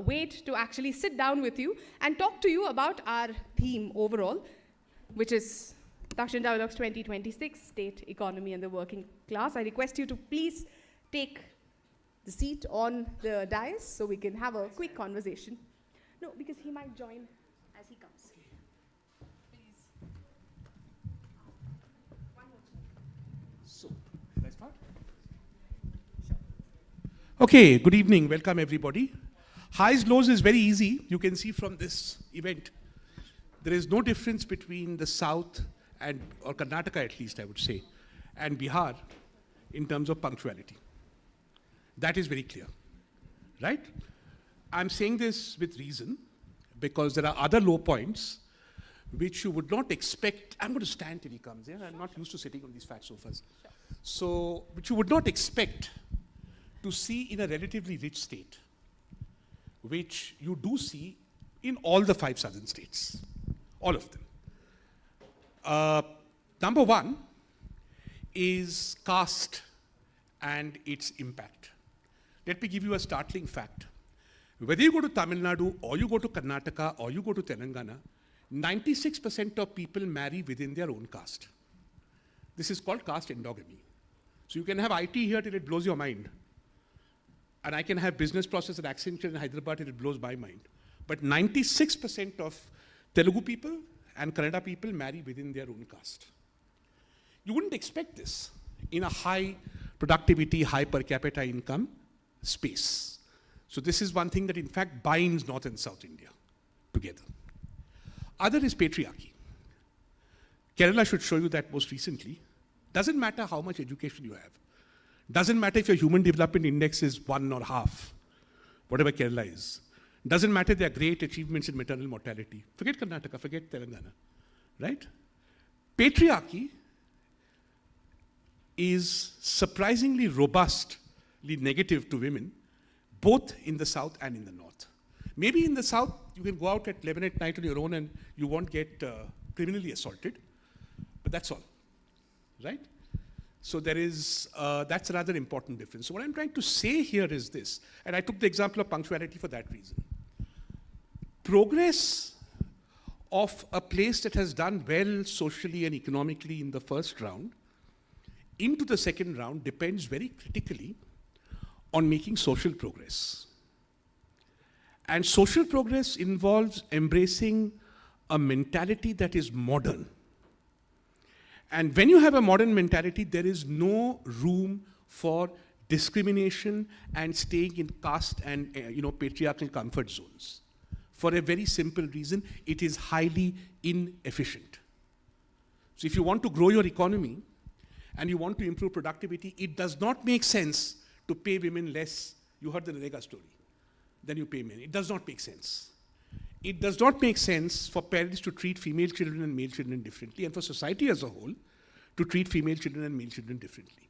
Speaker 1: wait to actually sit down with you and talk to you about our theme overall, which is Dakshin Dialogues 2026, State, Economy and the Working Class. I request you to please take the seat on the dais so we can have a quick conversation. No, because he might join as he comes. Please.
Speaker 11: So, should I start? Okay, good evening. Welcome, everybody. Highs, lows is very easy. You can see from this event, there is no difference between the South or Karnataka at least, I would say, and Bihar in terms of punctuality. That is very clear, right? I'm saying this with reason, because there are other low points which you would not expect. I'm going to stand till he comes in. I'm not used to sitting on these fat sofas. Sure. So, which you would not expect to see in a relatively rich state, which you do see in all the 5 southern states, all of them. Number one is caste and its impact. Let me give you a startling fact. Whether you go to Tamil Nadu, or you go to Karnataka, or you go to Telangana, 96% of people marry within their own caste. This is called caste endogamy. So you can have IT here till it blows your mind. And I can have business process at Accenture in Hyderabad till it blows my mind. But 96% of Telugu people and Kannada people marry within their own caste. You wouldn't expect this in a high productivity, high per capita income space. So this is one thing that in fact binds North and South India together. Other is patriarchy. Kerala should show you that most recently. Doesn't matter how much education you have. Doesn't matter if your human development index is 1 or half, whatever Kerala is. Doesn't matter their great achievements in maternal mortality. Forget Karnataka, forget Telangana, right? Patriarchy is surprisingly robustly negative to women, both in the South and in the North. Maybe in the South, you can go out at 11 at night on your own and you won't get criminally assaulted, but that's all, right? So there is, that's another important difference. So what I'm trying to say here is this, and I took the example of punctuality for that reason. Progress of a place that has done well socially and economically in the first round into the second round depends very critically on making social progress. And social progress involves embracing a mentality that is modern. And when you have a modern mentality, there is no room for discrimination and staying in caste and patriarchal comfort zones. For a very simple reason, it is highly inefficient. So if you want to grow your economy and you want to improve productivity, it does not make sense to pay women less. You heard the Narega story. Then you pay men. It does not make sense. It does not make sense for parents to treat female children and male children differently, and for society as a whole to treat female children and male children differently.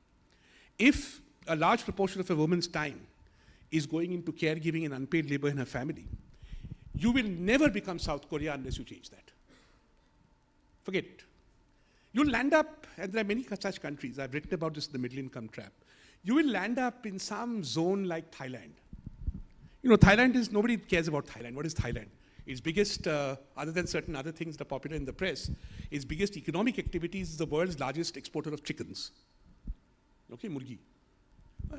Speaker 11: If a large proportion of a woman's time is going into caregiving and unpaid labor in her family, you will never become South Korea unless you change that. Forget it. You'll land up, and there are many such countries, I've written about this in the middle income trap. You will land up in some zone like Thailand. You know, Thailand is, nobody cares about Thailand. What is Thailand? Its biggest, other than certain other things that are popular in the press, its biggest economic activities is the world's largest exporter of chickens. Okay, murgi.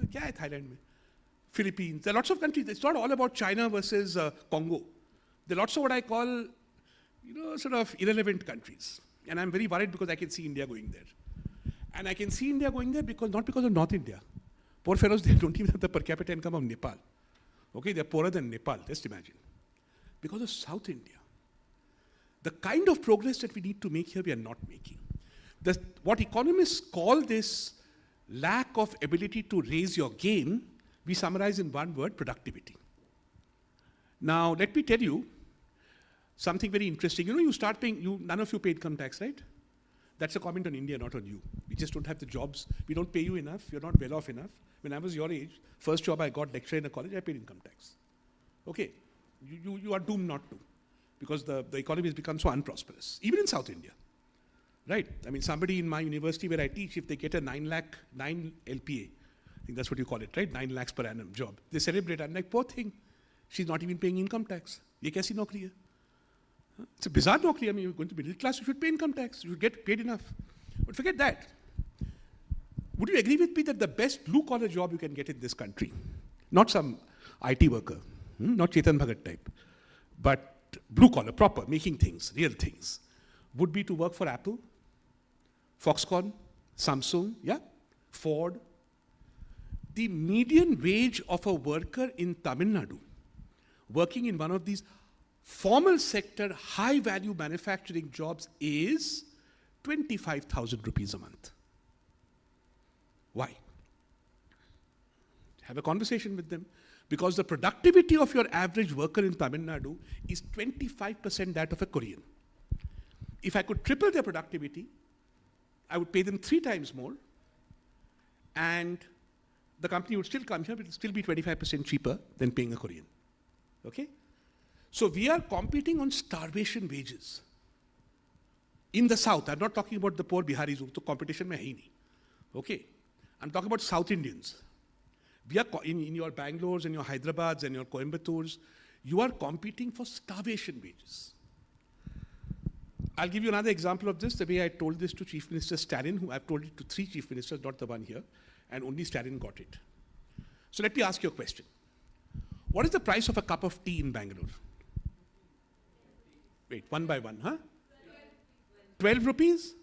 Speaker 11: Kya hai Thailand mein? Philippines. There are lots of countries. It's not all about China versus Congo. There are lots of what I call, you know, sort of irrelevant countries. And I'm very worried because I can see India going there. And I can see India going there because, not because of North India. Poor fellows, they don't even have the per capita income of Nepal. Okay, they're poorer than Nepal, just imagine. Because of South India. The kind of progress that we need to make here, we are not making. What economists call this lack of ability to raise your game, we summarize in one word: productivity. Now, let me tell you something very interesting. You know, you start paying, none of you pay income tax, right? That's a comment on India, not on you. We just don't have the jobs. We don't pay you enough. You're not well off enough. When I was your age, first job I got, lecturer in a college, I paid income tax. Okay, you are doomed not to, because the economy has become so unprosperous, even in South India, right? I mean, somebody in my university where I teach, if they get a 9 LPA, I think that's what you call it, right? 9 lakhs per annum job, they celebrate. I'm like, poor thing, she's not even paying income tax. Ye kaisi naukri hai? It's a bizarre naukri. I mean, you're going to middle class, you should pay income tax. You should get paid enough. But forget that. Would you agree with me that the best blue-collar job you can get in this country, not some IT worker, not Chetan Bhagat type, but blue-collar, proper, making things, real things, would be to work for Apple, Foxconn, Samsung, yeah, Ford. The median wage of a worker in Tamil Nadu, working in one of these formal sector, high-value manufacturing jobs, is 25,000 rupees a month. Why? Have a conversation with them. Because the productivity of your average worker in Tamil Nadu is 25% that of a Korean. If I could triple their productivity, I would pay them 3 times more, and the company would still come here, but it would still be 25% cheaper than paying a Korean. Okay? So we are competing on starvation wages. In the South, I'm not talking about the poor Biharis, who to competition mein hai hi nahi. Okay? I'm talking about South Indians. We are in your Bangalore's and your Hyderabad's and your Coimbatores, you are competing for starvation wages. I'll give you another example of this, the way I told this to Chief Minister Stalin, who I've told it to 3 chief ministers, not the one here, and only Stalin got it. So let me ask you a question. What is the price of a cup of tea in Bangalore? Wait, one by one, huh? 12 rupees?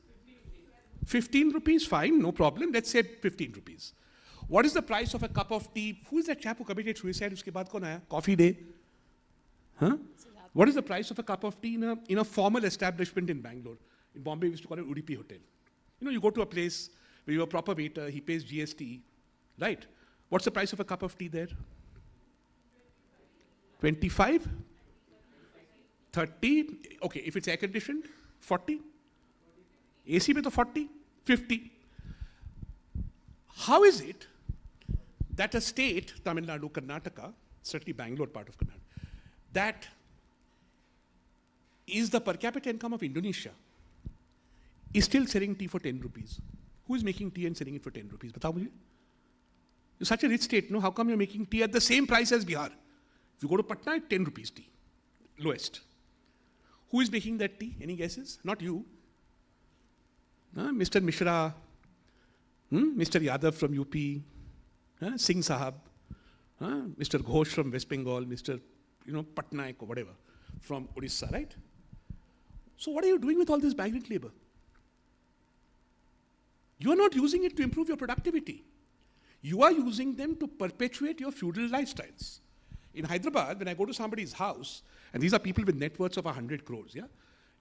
Speaker 11: 15 rupees, fine, no problem. Let's say 15 rupees. What is the price of a cup of tea? Who is that chap who committed suicide? Uske baad kaun aaya? Coffee Day? Huh? What is the price of a cup of tea in a formal establishment in Bangalore? In Bombay, we used to call it Udupi Hotel. You know, you go to a place where you're a proper waiter, he pays GST, right? What's the price of a cup of tea there? 25? 30? Okay, if it's air conditioned, 40? AC mein to 40? 50? How is it that a state, Tamil Nadu, Karnataka, certainly Bangalore part of Karnataka, that is the per capita income of Indonesia, is still selling tea for 10 rupees? Who is making tea and selling it for 10 rupees? Batao mujhe. You're such a rich state, no? How come you're making tea at the same price as Bihar? If you go to Patna, it's 10 rupees tea, lowest. Who is making that tea? Any guesses? Not you. Mr. Mishra, Mr. Yadav from UP, Singh Sahab, Mr. Ghosh from West Bengal, Mr. Patnaik or whatever from Odisha, right? So what are you doing with all this migrant labor? You are not using it to improve your productivity. You are using them to perpetuate your feudal lifestyles. In Hyderabad, when I go to somebody's house, and these are people with net worths of 100 crores, yeah?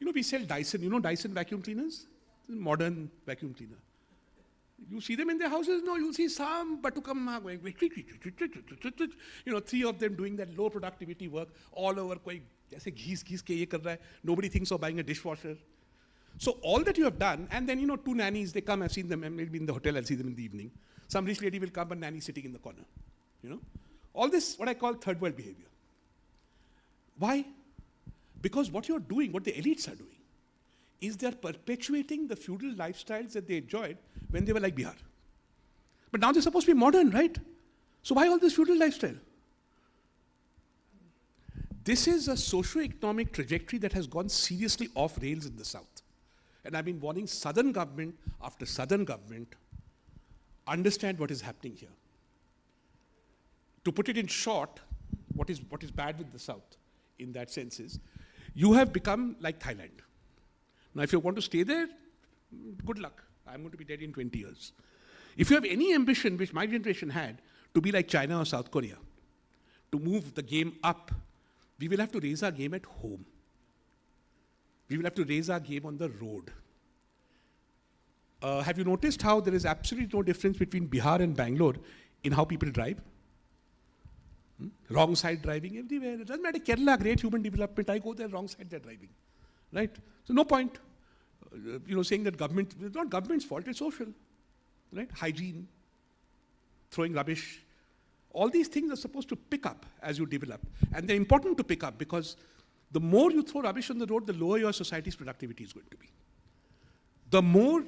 Speaker 11: We sell Dyson. You know Dyson vacuum cleaners? Modern vacuum cleaner. You see them in their houses? No, you'll see some Batukam going, 3 of them doing that low productivity work all over, nobody thinks of buying a dishwasher. So all that you have done, and then 2 nannies, they come, I've seen them, maybe in the hotel, I'll see them in the evening. Some rich lady will come, and nanny sitting in the corner, All this, what I call third world behavior. Why? Because what you're doing, what the elites are doing, is they're perpetuating the feudal lifestyles that they enjoyed when they were like Bihar. But now they're supposed to be modern, right? So why all this feudal lifestyle? This is a socio-economic trajectory that has gone seriously off rails in the South. And I've been warning southern government after southern government, understand what is happening here. To put it in short, what is bad with the South in that sense is, you have become like Thailand. Now, if you want to stay there, good luck. I'm going to be dead in 20 years. If you have any ambition, which my generation had, to be like China or South Korea, to move the game up, we will have to raise our game at home. We will have to raise our game on the road. Have you noticed how there is absolutely no difference between Bihar and Bangalore in how people drive? Wrong side driving everywhere. It doesn't matter. Kerala, great human development. I go there, wrong side they're driving. Right? So no point, saying that government, it's not government's fault, it's social. Right? Hygiene, throwing rubbish. All these things are supposed to pick up as you develop. And they're important to pick up because the more you throw rubbish on the road, the lower your society's productivity is going to be. The more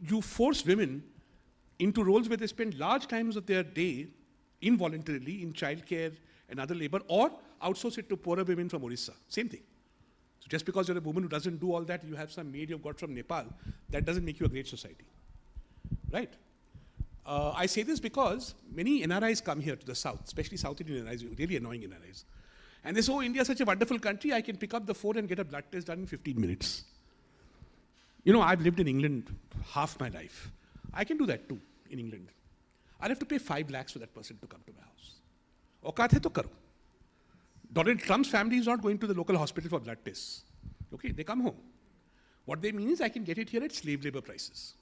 Speaker 11: you force women into roles where they spend large times of their day involuntarily in childcare and other labor, or outsource it to poorer women from Orissa. Same thing. So just because you're a woman who doesn't do all that, you have some maid you've got from Nepal, that doesn't make you a great society. Right? I say this because many NRIs come here to the South, especially South Indian NRIs, really annoying NRIs. And they say, oh, India is such a wonderful country, I can pick up the phone and get a blood test done in 15 minutes. I've lived in England half my life. I can do that too, in England. I'll have to pay 5 lakhs for that person to come to my house. Aukaat hai to karo. Donald Trump's family is not going to the local hospital for blood tests. Okay, they come home. What they mean is I can get it here at slave labor prices.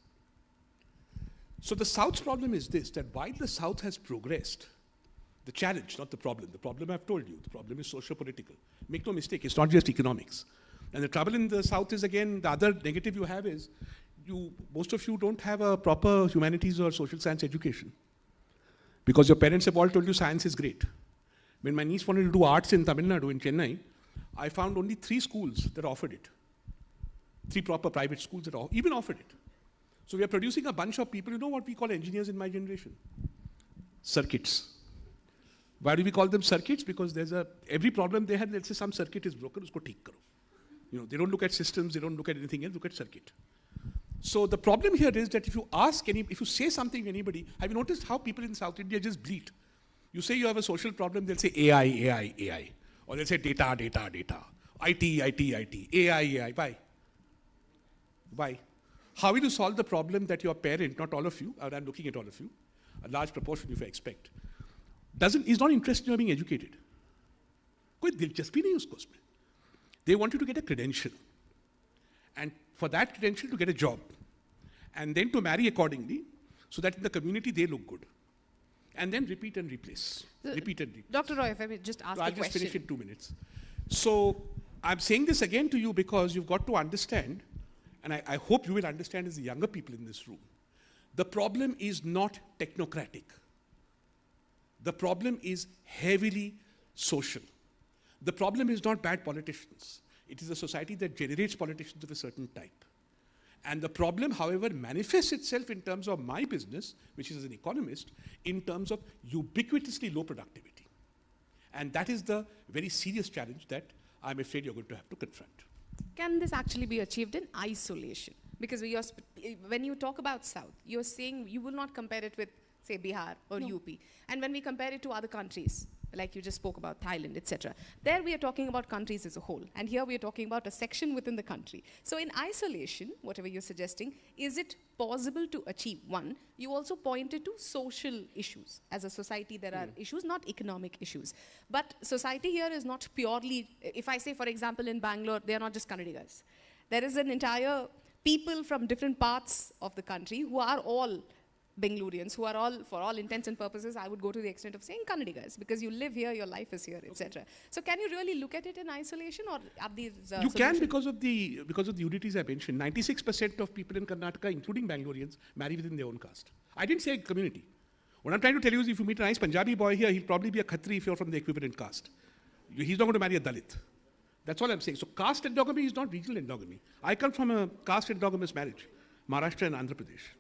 Speaker 11: So the South's problem is this, that while the South has progressed, the challenge, not the problem I've told you, the problem is socio-political. Make no mistake, it's not just economics. And the trouble in the South is, again, the other negative you have is, most of you don't have a proper humanities or social science education. Because your parents have all told you science is great. When my niece wanted to do arts in Tamil Nadu, in Chennai, I found only 3 schools that offered it. 3 proper private schools that even offered it. So we are producing a bunch of people, what we call engineers in my generation? Circuits. Why do we call them circuits? Because every problem they had, let's say some circuit is broken, usko theek karo. They don't look at systems, they don't look at anything else, look at circuit. So the problem here is that if you say something to anybody, have you noticed how people in South India just bleat? You say you have a social problem, they'll say AI, AI, AI. Or they'll say data, data, data. IT, IT, IT. AI, AI. Why? Why? How will you solve the problem that your parent, not all of you, and I'm looking at all of you, a large proportion if I expect, is not interested in your being educated? They want you to get a credential. And for that credential to get a job. And then to marry accordingly, so that in the community they look good. And then repeat and replace. Repeat and replace.
Speaker 1: Dr. Roy, if I may just ask a question.
Speaker 11: I'll just finish in 2 minutes. So I'm saying this again to you because you've got to understand, and I hope you will understand as the younger people in this room, the problem is not technocratic. The problem is heavily social. The problem is not bad politicians. It is a society that generates politicians of a certain type. And the problem, however, manifests itself in terms of my business, which is as an economist, in terms of ubiquitously low productivity. And that is the very serious challenge that I'm afraid you're going to have to confront.
Speaker 1: Can this actually be achieved in isolation? Because when you talk about South, you're saying you will not compare it with, say, Bihar or UP. And when we compare it to other countries, like you just spoke about Thailand, etc., there we are talking about countries as a whole. And here we are talking about a section within the country. So in isolation, whatever you're suggesting, is it possible to achieve? One, you also pointed to social issues. As a society, there are issues, not economic issues. But society here is not purely, if I say, for example, in Bangalore, they are not just Kannadigas. There is an entire people from different parts of the country who are all Bangaloreans, who are all, for all intents and purposes, I would go to the extent of saying Kannadigas, because you live here, your life is here, etc. So can you really look at it in isolation, or are these
Speaker 11: You can, because of the unities I mentioned. 96% of people in Karnataka, including Bangaloreans, marry within their own caste. I didn't say community. What I'm trying to tell you is if you meet a nice Punjabi boy here, he'll probably be a Khatri if you're from the equivalent caste. He's not going to marry a Dalit. That's all I'm saying. So caste endogamy is not regional endogamy. I come from a caste endogamous marriage, Maharashtra and Andhra Pradesh.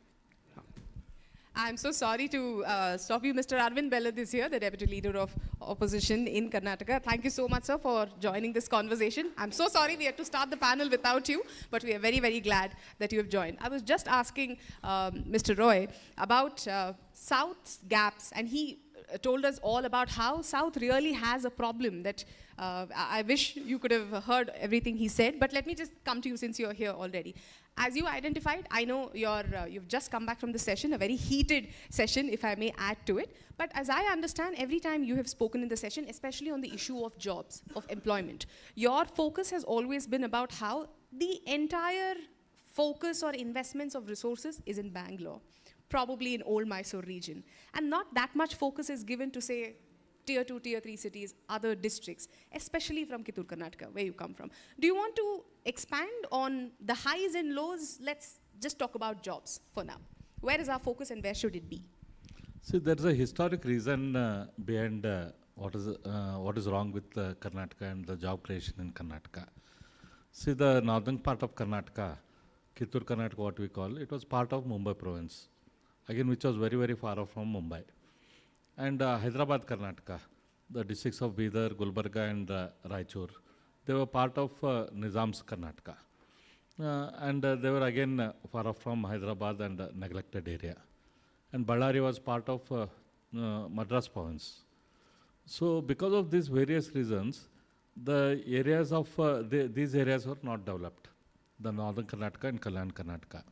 Speaker 1: I'm so sorry to stop you. Mr. Arvind Belad is here, the Deputy Leader of Opposition in Karnataka. Thank you so much, sir, for joining this conversation. I'm so sorry we had to start the panel without you, but we are very, very glad that you have joined. I was just asking Mr. Roy about South's gaps, and he told us all about how South really has a problem that I wish you could have heard everything he said, but let me just come to you since you're here already. As you identified, I know you've just come back from the session, a very heated session, if I may add to it. But as I understand, every time you have spoken in the session, especially on the issue of jobs, of employment, your focus has always been about how the entire focus or investments of resources is in Bangalore, probably in old Mysore region. And not that much focus is given to, say, tier 2, tier 3 cities, other districts, especially from Kittur, Karnataka, where you come from. Do you want to expand on the highs and lows? Let's just talk about jobs for now. Where is our focus and where should it be?
Speaker 5: See, there's a historic reason behind what is wrong with Karnataka and the job creation in Karnataka. See, the northern part of Karnataka, Kittur, Karnataka, what we call, it was part of Mumbai province, again, which was very, very far off from Mumbai. And Hyderabad, Karnataka, the districts of Bidar, Gulbarga and Raichur, they were part of Nizam's Karnataka. And they were again far off from Hyderabad and neglected area. And Ballari was part of Madras province. So because of these various reasons, the areas of, these areas were not developed, the northern Karnataka and Kalyan Karnataka.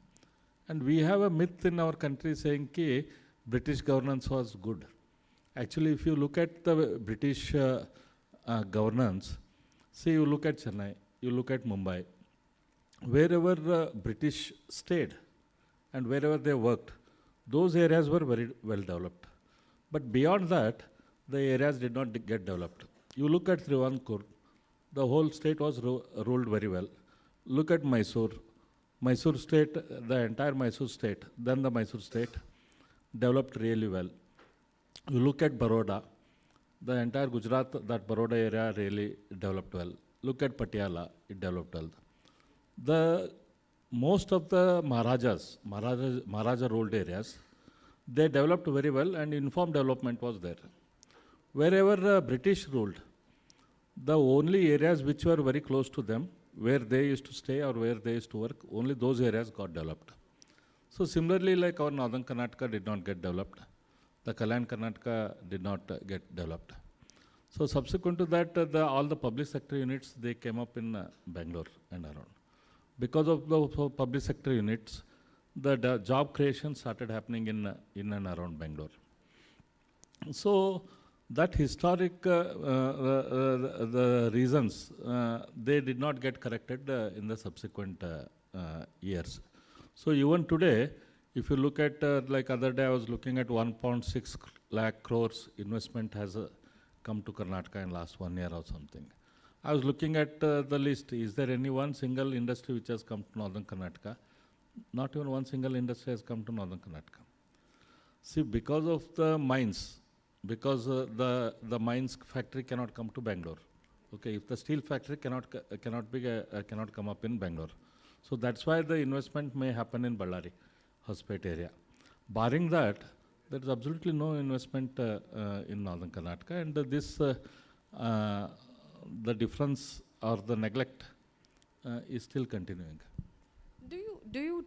Speaker 5: And we have a myth in our country saying that British governance was good. Actually, if you look at the British governance, say you look at Chennai, you look at Mumbai, wherever British stayed and wherever they worked, those areas were very well developed. But beyond that, the areas did not get developed. You look at Travancore, the whole state was ruled very well. Look at Mysore. Mysore state, the entire Mysore state, then the Mysore state, developed really well. You look at Baroda, the entire Gujarat, that Baroda area really developed well. Look at Patiala, it developed well. Most of the Maharaja ruled areas, they developed very well and uniform development was there. Wherever British ruled, the only areas which were very close to them, where they used to stay or where they used to work, only those areas got developed. So similarly, like our northern Karnataka did not get developed, the Kalyan Karnataka did not get developed. So subsequent to that, all the public sector units, they came up in Bangalore and around. Because of the public sector units, the job creation started happening in and around Bangalore. So that historic, the reasons, they did not get corrected in the subsequent years. So even today, if you look at, like other day I was looking at 1.6 lakh crores investment has come to Karnataka in last 1 year or something. I was looking at the list, is there any one single industry which has come to northern Karnataka? Not even one single industry has come to northern Karnataka. See, because of the mines, because the mines factory cannot come to Bangalore. Okay, if the steel factory cannot come up in Bangalore. So that's why the investment may happen in Ballari, Hospet area. Barring that, there is absolutely no investment in northern Karnataka, and this the difference or the neglect is still continuing.
Speaker 1: Do you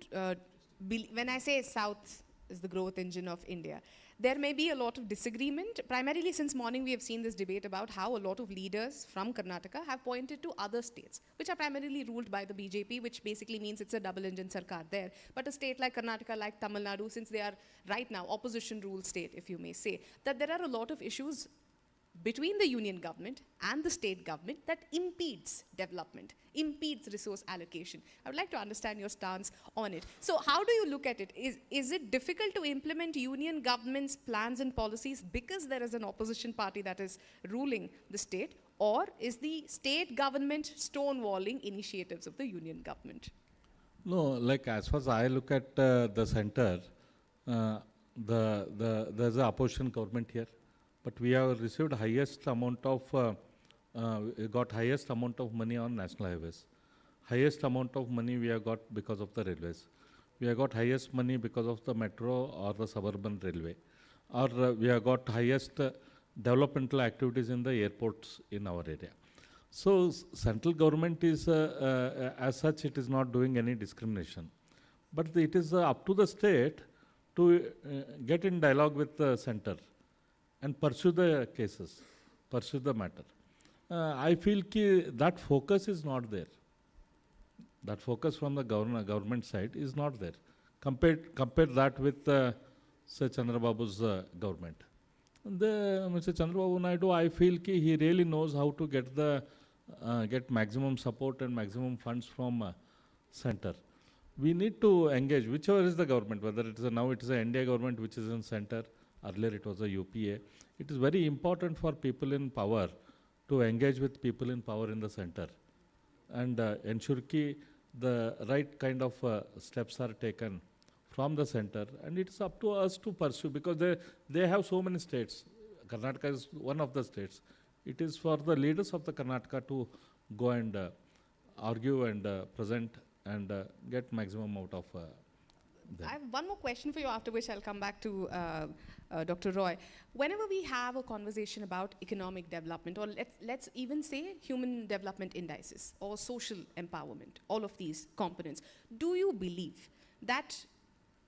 Speaker 1: when I say South is the growth engine of India, there may be a lot of disagreement. Primarily since morning we have seen this debate about how a lot of leaders from Karnataka have pointed to other states, which are primarily ruled by the BJP, which basically means it's a double-engine sarkar there. But a state like Karnataka, like Tamil Nadu, since they are right now opposition ruled state, if you may say, that there are a lot of issues between the union government and the state government that impedes development, impedes resource allocation. I would like to understand your stance on it. So how do you look at it? Is it difficult to implement union government's plans and policies because there is an opposition party that is ruling the state, or is the state government stonewalling initiatives of the union government?
Speaker 5: No, like as far as I look at the center, there's a opposition government here, but we have received highest amount of got highest amount of money on national highways. Highest amount of money we have got because of the railways. We have got highest money because of the metro or the suburban railway. Or we have got highest developmental activities in the airports in our area. So central government is, as such, it is not doing any discrimination. But it is up to the state to get in dialogue with the center and pursue the cases, pursue the matter. I feel that focus is not there. That focus from the government side is not there. Compare that with say Chandrababu's government. Mr. Chandrababu Naidu, I feel he really knows how to get maximum support and maximum funds from center. We need to engage, whichever is the government, whether it is now it is an NDA government which is in center, earlier it was a UPA. It is very important for people in power to engage with people in power in the center and ensure the right kind of steps are taken from the center, and it's up to us to pursue, because they have so many states. Karnataka is one of the states. It is for the leaders of the Karnataka to go and argue and present and get maximum out of them.
Speaker 1: I have one more question for you, after which I'll come back to Dr. Roy. Whenever we have a conversation about economic development, or let's even say human development indices or social empowerment, all of these components, do you believe that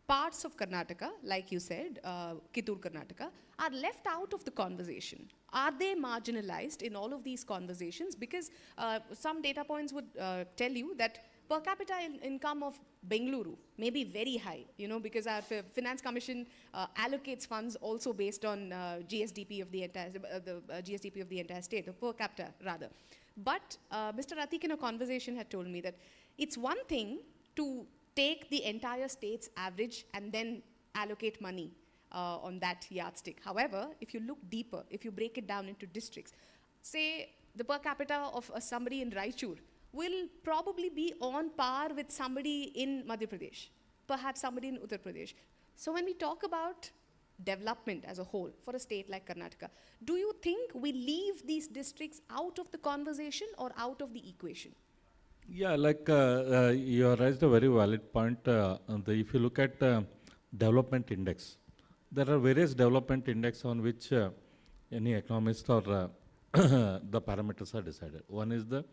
Speaker 1: parts of Karnataka, like you said, Kittur Karnataka, are left out of the conversation? Are they marginalized in all of these conversations? Because some data points would tell you that per capita income of Bengaluru may be very high, because our Finance Commission allocates funds also based on GSDP of the entire GSDP of the entire state, or per capita rather. But Mr. Atik in a conversation had told me that it's one thing to take the entire state's average and then allocate money on that yardstick. However, if you look deeper, if you break it down into districts, say the per capita of somebody in Raichur will probably be on par with somebody in Madhya Pradesh, perhaps somebody in Uttar Pradesh. So when we talk about development as a whole for a state like Karnataka, do you think we leave these districts out of the conversation or out of the equation?
Speaker 5: Yeah, like you raised a very valid point. If you look at development index, there are various development index on which any economist or the parameters are decided. One is the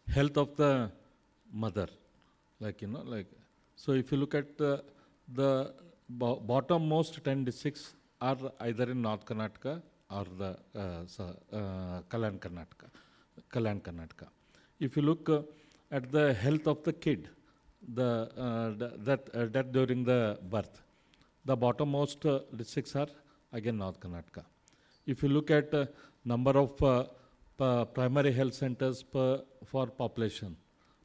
Speaker 5: health of the mother, so if you look at the bottommost 10 districts are either in North Karnataka or the Kalan Karnataka. If you look at the health of the kid, death during the birth, the bottommost districts are again North Karnataka. If you look at number of primary health centers for population,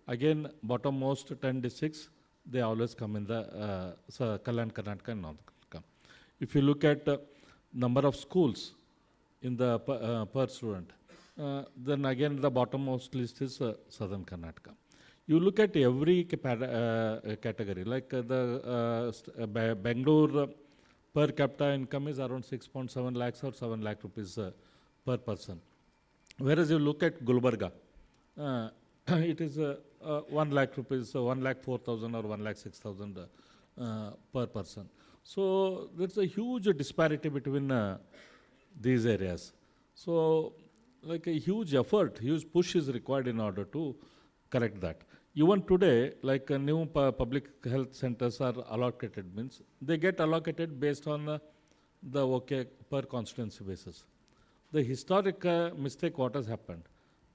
Speaker 5: again bottommost 10 districts, they always come in the Kalan Karnataka and North Karnataka. If you look at number of schools in the per student, then again the bottommost list is Southern Karnataka. You look at every category, like the Bangalore per capita income is around 6.7 lakhs or 7 lakh rupees per person. Whereas you look at Gulbarga, it is 1 lakh rupees, 1 lakh 4,000 or 1 lakh 6,000 per person. So there's a huge disparity between these areas. So like a huge effort, huge push is required in order to correct that. Even today, like new public health centers are allocated, means they get allocated based on the per constituency basis. The historic mistake what has happened,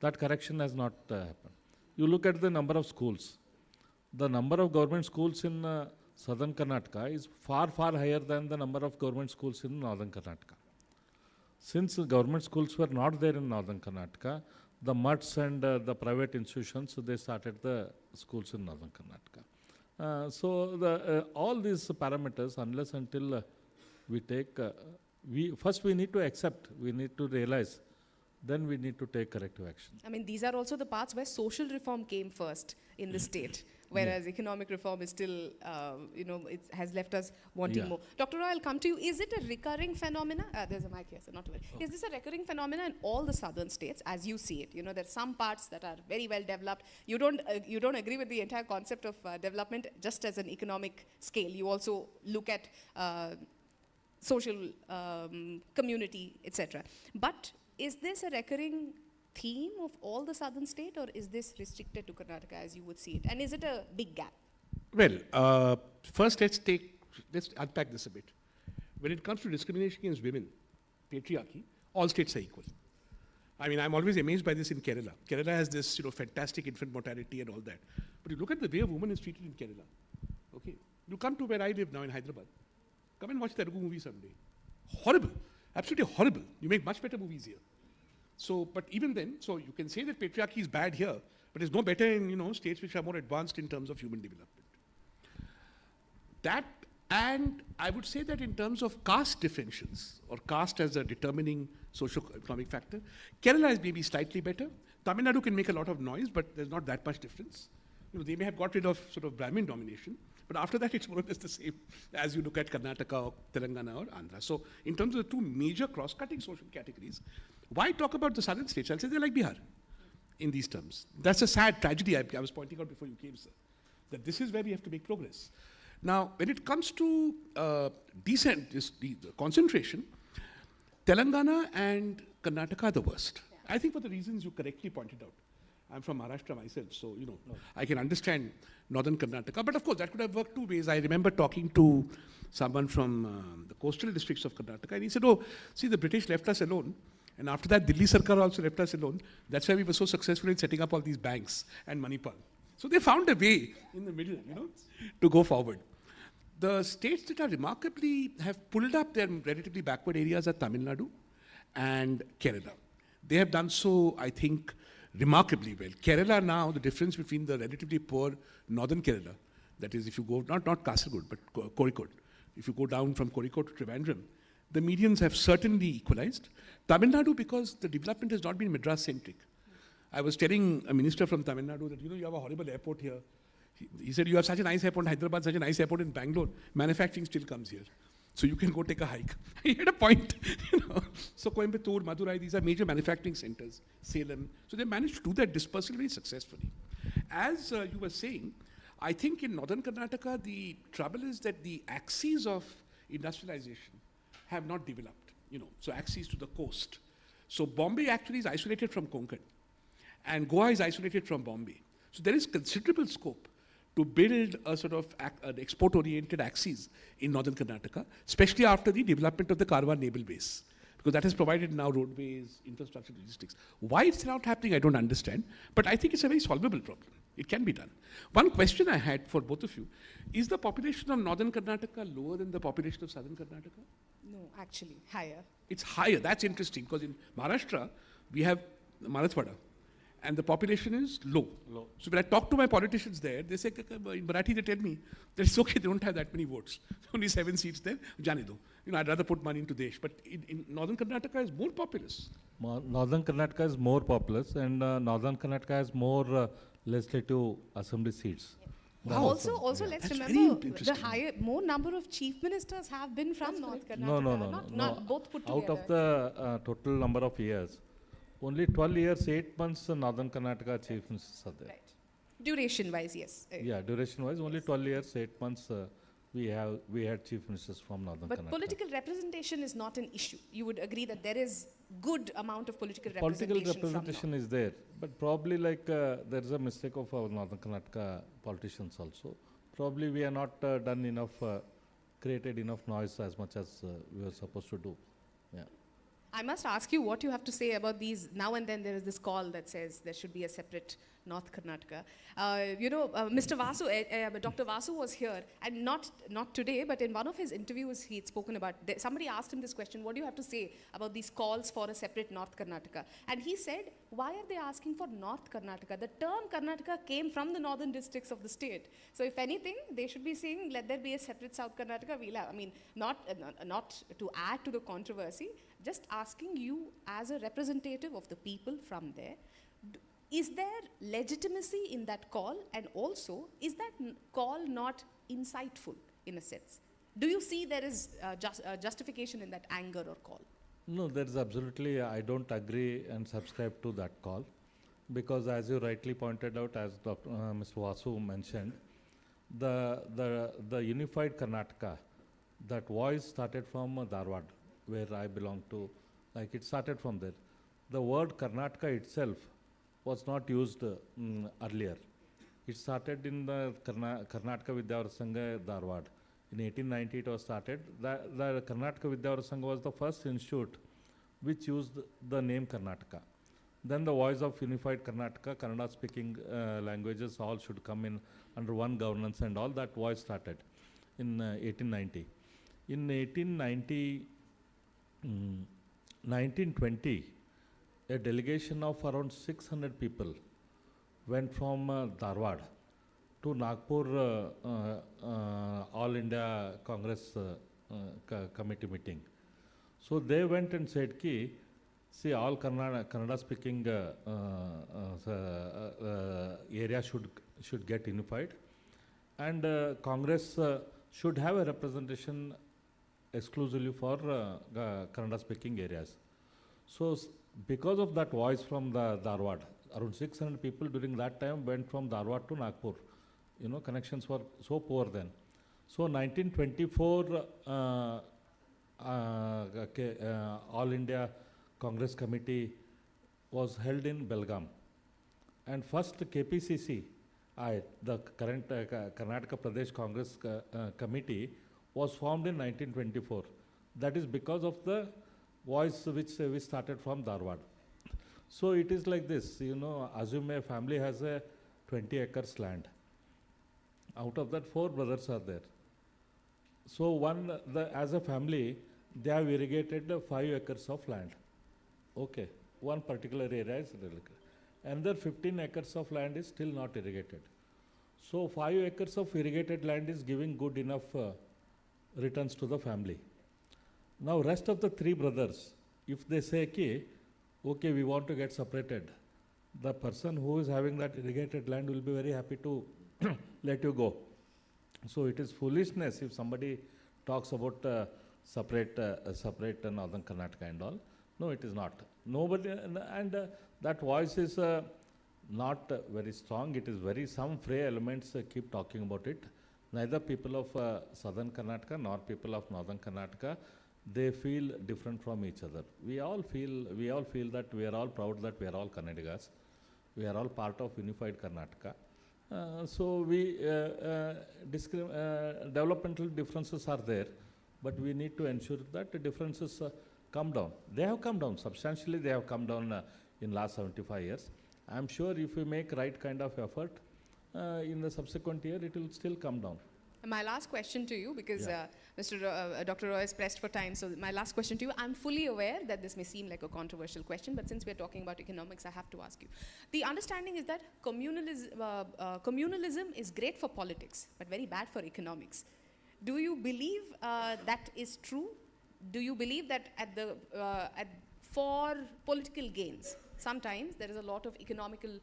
Speaker 5: that correction has not happened. You look at the number of schools. The number of government schools in Southern Karnataka is far, far higher than the number of government schools in Northern Karnataka. Since government schools were not there in Northern Karnataka, the MUTs and the private institutions, they started the schools in Northern Karnataka. So all these parameters, unless until we take, first we need to accept, we need to realize, then we need to take corrective action.
Speaker 1: I mean, these are also the parts where social reform came first in the state. whereas economic reform is still, it has left us wanting more. Dr. Roy, I'll come to you. Is it a recurring phenomena? There's a mic here, so not to worry. Is this a recurring phenomena in all the southern states, as you see it? There are some parts that are very well developed. You don't agree with the entire concept of development just as an economic scale. You also look at social community, etc. But is this a recurring theme of all the southern state, or is this restricted to Karnataka as you would see it? And is it a big gap?
Speaker 11: Well, first let's unpack this a bit. When it comes to discrimination against women, patriarchy, all states are equal. I mean, I'm always amazed by this in Kerala. Kerala has this, fantastic infant mortality and all that. But you look at the way a woman is treated in Kerala. Okay, you come to where I live now in Hyderabad. Come and watch Telugu movie someday. Horrible, absolutely horrible. You make much better movies here. So, but even then, so you can say that patriarchy is bad here, but it's no better in, states which are more advanced in terms of human development. That, and I would say that in terms of caste differentials, or caste as a determining socio-economic factor, Kerala is maybe slightly better. Tamil Nadu can make a lot of noise, but there's not that much difference. They may have got rid of sort of Brahmin domination, but after that it's more or less the same as you look at Karnataka or Telangana or Andhra. So in terms of the two major cross-cutting social categories, why talk about the southern states? I'll say they're like Bihar in these terms. That's a sad tragedy I was pointing out before you came, sir, that this is where we have to make progress. Now, when it comes to the concentration, Telangana and Karnataka are the worst. I think for the reasons you correctly pointed out. I'm from Maharashtra myself, so, I can understand northern Karnataka. But of course, that could have worked two ways. I remember talking to someone from the coastal districts of Karnataka, and he said, oh, see, the British left us alone. And after that, Delhi Sarkar also left us alone. That's why we were so successful in setting up all these banks and Manipal. So they found a way in the middle, to go forward. The states that are remarkably have pulled up their relatively backward areas are Tamil Nadu and Kerala. They have done so, I think, remarkably well. Kerala now, the difference between the relatively poor northern Kerala, that is if you go, not Kasaragod, but Kozhikode, if you go down from Kozhikode to Trivandrum, the medians have certainly equalized. Tamil Nadu, because the development has not been Madras-centric. I was telling a minister from Tamil Nadu that, you have a horrible airport here. He said, you have such a nice airport in Hyderabad, such a nice airport in Bangalore. Manufacturing still comes here. So you can go take a hike. He had a point. So Coimbatore, Madurai, these are major manufacturing centers. Salem. So they managed to do that dispersal very successfully. As you were saying, I think in northern Karnataka, the trouble is that the axes of industrialization have not developed, so axes to the coast. So Bombay actually is isolated from Konkan, and Goa is isolated from Bombay. So there is considerable scope to build a sort of an export-oriented axis in northern Karnataka, especially after the development of the Karwar naval base, because that has provided now roadways, infrastructure, logistics. Why it's not happening, I don't understand, but I think it's a very solvable problem. It can be done. One question I had for both of you, is the population of northern Karnataka lower than the population of southern Karnataka?
Speaker 1: No, actually, higher.
Speaker 11: It's higher. That's interesting, because in Maharashtra, we have Marathwada, and the population is low. So when I talk to my politicians there, they say, in Marathi, they tell me that it's okay, they don't have that many votes. Only 7 seats there, jane do. I'd rather put money into Desh. But in northern Karnataka is more populous.
Speaker 5: Northern Karnataka is more populous, and northern Karnataka has more legislative assembly seats.
Speaker 11: Wow.
Speaker 1: Also, let's remember the more number of chief ministers have been from North Karnataka.
Speaker 5: No.
Speaker 1: Both put together.
Speaker 5: Out of the total number of years, only 12 years, 8 months, northern Karnataka chief ministers are there.
Speaker 1: Right. Duration-wise, yes.
Speaker 5: Yeah, duration-wise, only 12 years, 8 months. We had chief ministers from northern Karnataka.
Speaker 1: But political representation is not an issue. You would agree that there is good amount of political representation.
Speaker 5: Political representation is there, but probably there is a mistake of our northern Karnataka politicians also. Probably we are not done enough, created enough noise as much as we were supposed to do. Yeah.
Speaker 1: I must ask you what you have to say about these. Now and then there is this call that says there should be a separate North Karnataka. Mr. Vasu, Dr. Vasu was here, and not today, but in one of his interviews he had spoken about, somebody asked him this question, what do you have to say about these calls for a separate North Karnataka? And he said, why are they asking for North Karnataka? The term Karnataka came from the northern districts of the state. So if anything, they should be saying, let there be a separate South Karnataka. Not to add to the controversy, just asking you as a representative of the people from there, Is there legitimacy in that call? And also, is that call not insightful in a sense? Do you see there is justification in that anger or call?
Speaker 5: No, there is absolutely, I don't agree and subscribe to that call. Because as you rightly pointed out, as Mr. Vasu mentioned, the unified Karnataka, that voice started from Dharwad, where I belong to, like it started from there. The word Karnataka itself was not used earlier. It started in the Karnataka Vidyavara Sangha, Dharwad. In 1890 it was started. The Karnataka Vidyavara Sangha was the first institute which used the name Karnataka. Then the voice of unified Karnataka, Kannada speaking languages all should come in under one governance and all, that voice started in 1890. In 1920, a delegation of around 600 people went from Dharwad to Nagpur All India Congress committee meeting. So they went and said, ki, see, all Kannada speaking area should get unified, and Congress should have a representation exclusively for Kannada speaking areas. So because of that voice from the Dharwad, around 600 people during that time went from Dharwad to Nagpur. You know, connections were so poor then. So 1924 All India Congress Committee was held in Belgaum. And first KPCC, the current Karnataka Pradesh Congress Committee, was formed in 1924. That is because of the voice which we started from Dharwad. So it is like this, you know, assume a family has a 20 acres land. Out of that, 4 brothers are there. So as a family, they have irrigated 5 acres of land. Okay, one particular area is irrigated. Another 15 acres of land is still not irrigated. So 5 acres of irrigated land is giving good enough returns to the family. Now rest of the 3 brothers, if they say, okay, we want to get separated, the person who is having that irrigated land will be very happy to let you go. So it is foolishness if somebody talks about separate Northern Karnataka and all. No, it is not. Nobody, and that voice is not very strong. It is very, some fray elements keep talking about it. Neither people of Southern Karnataka nor people of Northern Karnataka, they feel different from each other. We all feel that we are all proud that we are all Kannadigas. We are all part of unified Karnataka. So developmental differences are there, but we need to ensure that the differences come down. They have come down substantially. They have come down in last 75 years. I am sure if we make right kind of effort, in the subsequent year, it will still come down.
Speaker 1: My last question to you, because Dr. Roy is pressed for time, so my last question to you, I'm fully aware that this may seem like a controversial question, but since we're talking about economics, I have to ask you. The understanding is that communalism is great for politics, but very bad for economics. Do you believe that is true? Do you believe that for political gains, sometimes there is a lot of economical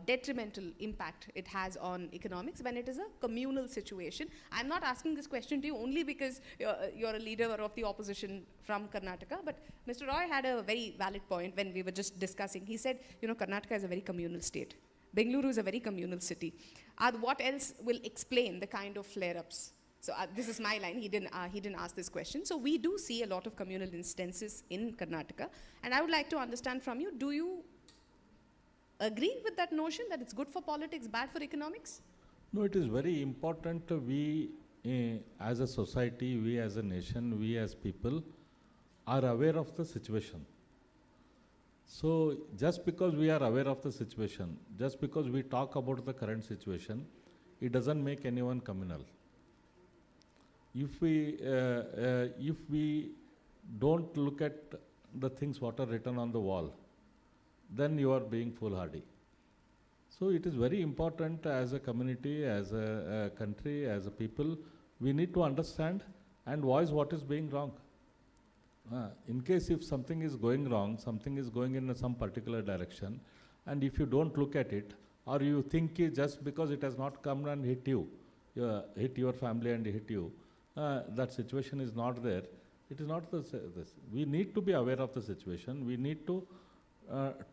Speaker 1: detrimental impact it has on economics when it is a communal situation? I'm not asking this question to you only because you're a leader of the opposition from Karnataka, but Mr. Roy had a very valid point when we were just discussing. He said, you know, Karnataka is a very communal state. Bengaluru is a very communal city. What else will explain the kind of flare-ups? So this is my line. He didn't ask this question. So we do see a lot of communal instances in Karnataka, and I would like to understand from you, do you agree with that notion that it's good for politics, bad for economics?
Speaker 5: No, it is very important we as a society, we as a nation, we as people are aware of the situation. So just because we are aware of the situation, just because we talk about the current situation, it doesn't make anyone communal. If we don't look at the things what are written on the wall, then you are being foolhardy. So it is very important as a community, as a country, as a people, we need to understand and voice what is being wrong. In case if something is going wrong, something is going in some particular direction, And if you don't look at it, or you think just because it has not come and hit you, hit your family and hit you, that situation is not there. It is not this. We need to be aware of the situation. We need to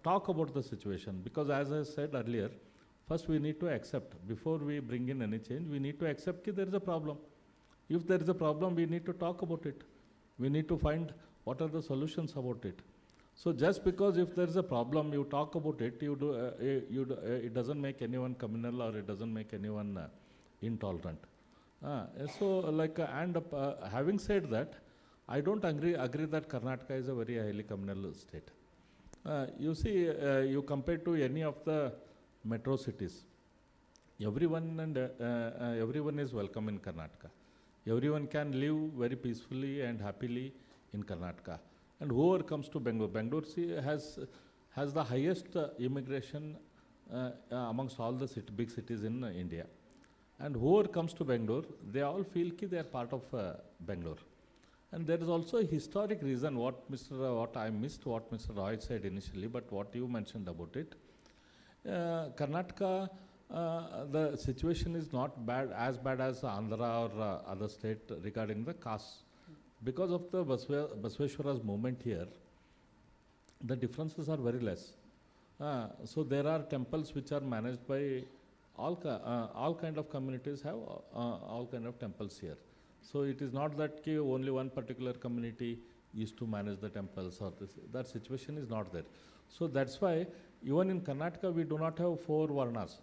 Speaker 5: talk about the situation, because as I said earlier, first we need to accept. Before we bring in any change, we need to accept that there is a problem. If there is a problem, we need to talk about it. We need to find what are the solutions about it. So just because if there is a problem, you talk about it, it doesn't make anyone communal, or it doesn't make anyone intolerant. Having said that, I don't agree that Karnataka is a very highly communal state. You see, you compare to any of the metro cities, everyone is welcome in Karnataka. Everyone can live very peacefully and happily in Karnataka. And whoever comes to Bangalore has the highest immigration amongst all the
Speaker 3: big cities in India.
Speaker 5: And whoever comes to Bangalore, they all feel that they are part of Bangalore. And there is also a historic reason what I missed what Mr. Roy said initially, but what you mentioned about it. Karnataka, the situation is not as bad as Andhra or other state regarding the caste. Because of the Basveshwara's movement here, the differences are very less. So there are temples which are managed by all kind of communities have all kind of temples here. So it is not that only one particular community is to manage the temples or this. That situation is not there. So that's why even in Karnataka we do not have 4 varnas.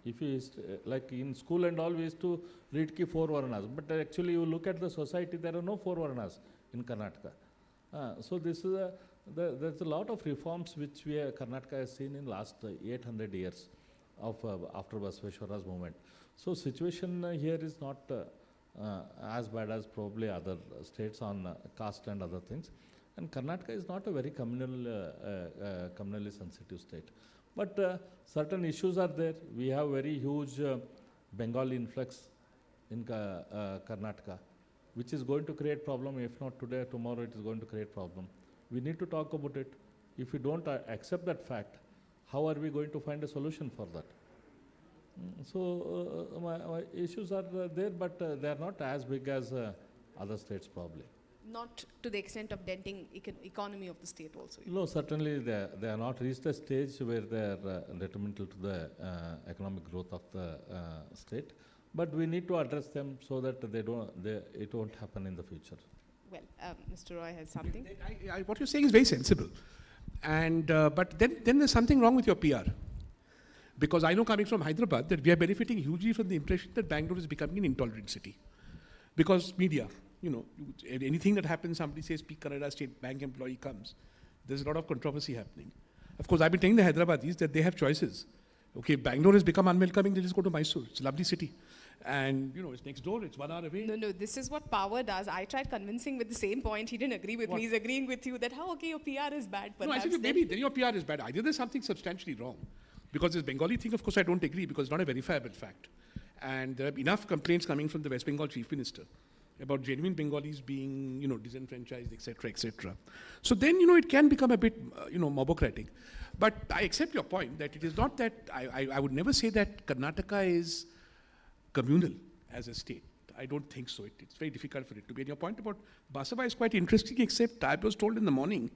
Speaker 5: If you like in school and all, we used to read 4 varnas, but actually you look at the society, there are no 4 varnas in Karnataka. So this is there's a lot of reforms which Karnataka has seen in last 800 years of after Basveshwara's movement. So situation here is not as bad as probably other states on caste and other things. And Karnataka is not a very communally sensitive state. But certain issues are there. We have very huge Bengali influx in Karnataka, which is going to create problem. If not today, tomorrow it is going to create problem. We need to talk about it. If we don't accept that fact, how are we going to find a solution for that? So my issues are there, but they are not as big as other states probably.
Speaker 1: Not to the extent of denting economy of the state also.
Speaker 5: No, certainly they are not reached a stage where they are detrimental to the economic growth of the state. But we need to address them so that it won't happen in the future.
Speaker 1: Well, Mr. Roy has something.
Speaker 11: What you're saying is very sensible. And but then there's something wrong with your PR. Because I know, coming from Hyderabad, that we are benefiting hugely from the impression that Bangalore is becoming an intolerant city. Because media, anything that happens, somebody says, Speak Kannada, State Bank employee comes. There's a lot of controversy happening. Of course, I've been telling the Hyderabadis that they have choices. Okay, Bangalore has become unwelcoming, they just go to Mysore. It's a lovely city. And, it's next door, it's 1 hour away.
Speaker 1: No, this is what power does. I tried convincing with the same point. He didn't agree with me. He's agreeing with you that, okay, your PR is bad.
Speaker 11: No, I think maybe then your PR is bad. Either there's something substantially wrong. Because this Bengali thing, of course, I don't agree, because it's not a verifiable fact. And there are enough complaints coming from the West Bengal Chief Minister about genuine Bengalis being, disenfranchised, etc., etc. So then, it can become a bit, mobocratic. But I accept your point that it is not that, I would never say that Karnataka is communal as a state. I don't think so. It's very difficult for it to be. And your point about Basava is quite interesting, except I was told in the morning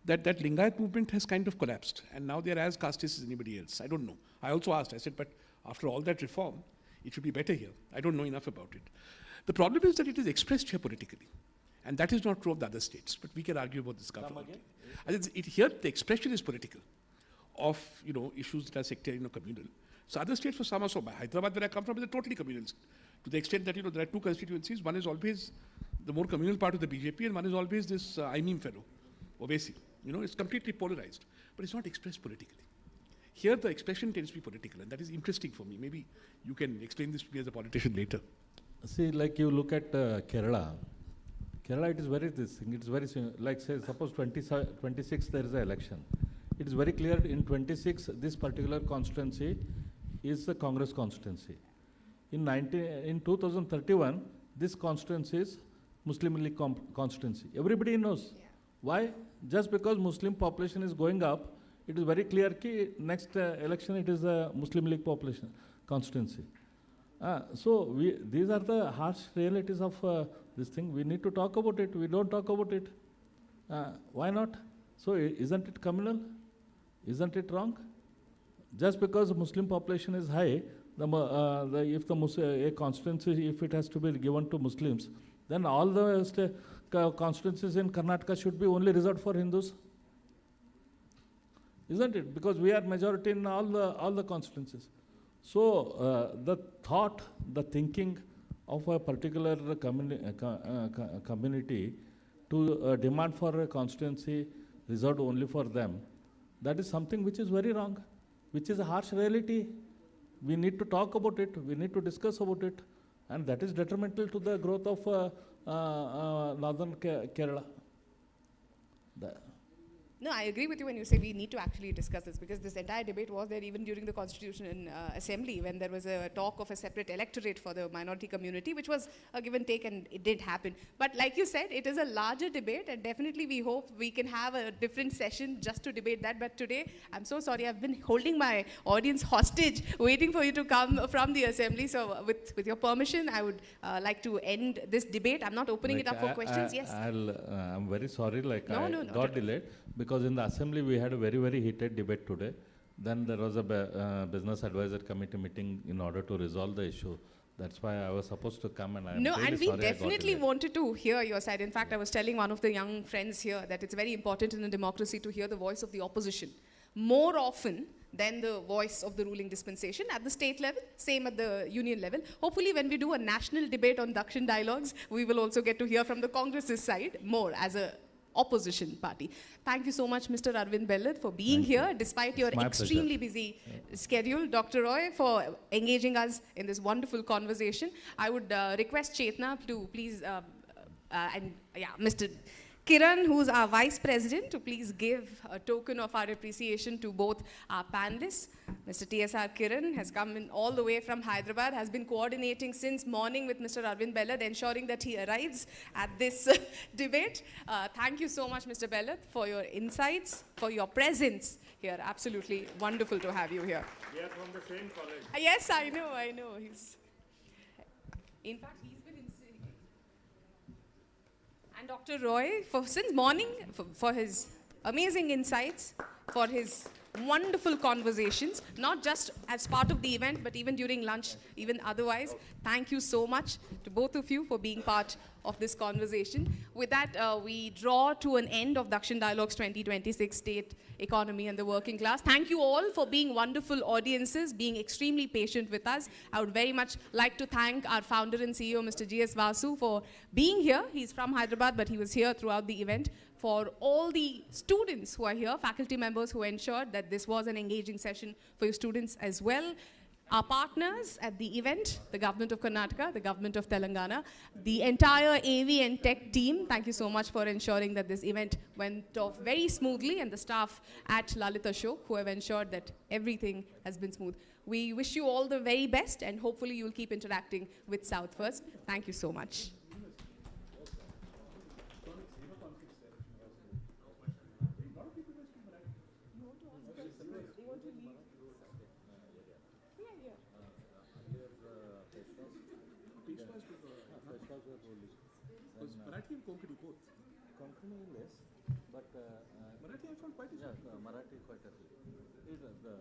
Speaker 11: that Lingayat movement has kind of collapsed. And now they're as casteist as anybody else. I don't know. I also asked, I said, but after all that reform, it should be better here. I don't know enough about it. The problem is that it is expressed here politically. And that is not true of the other states. But we can argue about this government. Here, the expression is political of, issues that are sectarian or communal. So other states for some are so bad. Hyderabad, where I come from, is a totally communal state. To the extent that, there are 2 constituencies. One is always the more communal part of the BJP, and one is always this IMEM fellow, Owaisi. It's completely polarized, but it's not expressed politically. Here, the expression tends to be political, and that is interesting for me. Maybe you can explain this to me as a politician later.
Speaker 5: See, like you look at Kerala, it is very like say, suppose 26 there is an election. It is very clear in 26, this particular constituency is the Congress constituency. In 2031, this constituency is Muslim League constituency. Everybody knows. Yeah. Why? Just because Muslim population is going up, it is very clear कि next election it is a Muslim League population constituency. So these are the harsh realities of this thing. We need to talk about it. We don't talk about it. Why not? So isn't it communal? Isn't it wrong? Just because the Muslim population is high, if a constituency, if it has to be given to Muslims, then all the constituencies in Karnataka should be only reserved for Hindus. Isn't it? Because we are majority in all the constituencies. So the thought, the thinking of a particular community to demand for a constituency reserved only for them, that is something which is very wrong, which is a harsh reality. We need to talk about it, we need to discuss about it, and that is detrimental to the growth of northern Kerala.
Speaker 1: No, I agree with you when you say we need to actually discuss this, because this entire debate was there even during the Constitution Assembly, when there was a talk of a separate electorate for the minority community, which was a give and take, and it did happen. But like you said, it is a larger debate, and definitely we hope we can have a different session just to debate that. But today, I'm so sorry, I've been holding my audience hostage, waiting for you to come from the Assembly. So with your permission, I would like to end this debate. I'm not opening it up for questions. Yes.
Speaker 5: I'm very sorry, I
Speaker 1: no,
Speaker 5: got delayed. Because in the assembly we had a very, very heated debate today. Then there was a business advisor committee meeting in order to resolve the issue. That's why I was supposed to come, and I'm
Speaker 1: No,
Speaker 5: really
Speaker 1: and we
Speaker 5: sorry
Speaker 1: definitely wanted to hear your side. In fact, I was telling one of the young friends here that it's very important in a democracy to hear the voice of the opposition more often than the voice of the ruling dispensation at the state level, same at the union level. Hopefully when we do a national debate on Dakshin dialogues, we will also get to hear from the Congress's side more as a opposition party. Thank you so much, Mr. Arvind Bellat, for being here, despite your extremely busy schedule. Dr. Roy, for engaging us in this wonderful conversation. I would request Chetna to please, Mr. Kiran, who's our Vice President, to please give a token of our appreciation to both our panelists. Mr. TSR Kiran has come in all the way from Hyderabad, has been coordinating since morning with Mr. Arvind Bellat, ensuring that he arrives at this debate. Thank you so much, Mr. Bellat, for your insights, for your presence here. Absolutely wonderful to have you here.
Speaker 5: We are from the same college.
Speaker 1: Yes, I know. In fact, he's been in. And Dr. Roy, since morning, for his amazing insights, for his wonderful conversations, not just as part of the event, but even during lunch, even otherwise. Thank you so much to both of you for being part of this conversation. With that, we draw to an end of Dakshin Dialogues 2026 State Economy and the Working Class. Thank you all for being wonderful audiences, being extremely patient with us. I would very much like to thank our founder and CEO, Mr. G.S. Vasu, for being here. He's from Hyderabad, but he was here throughout the event. For all the students who are here, faculty members who ensured that this was an engaging session for your students as well. Our partners at the event, the Government of Karnataka, the Government of Telangana, the entire AV and Tech team, thank you so much for ensuring that this event went off very smoothly, and the staff at Lalita Show who have ensured that everything has been smooth. We wish you all the very best, and hopefully you'll keep interacting with South First. Thank you so much.
Speaker 11: Marathi and Konkani both.
Speaker 5: Konkani less, but
Speaker 11: Marathi I found quite easy.
Speaker 5: Yeah, Marathi quite easy. The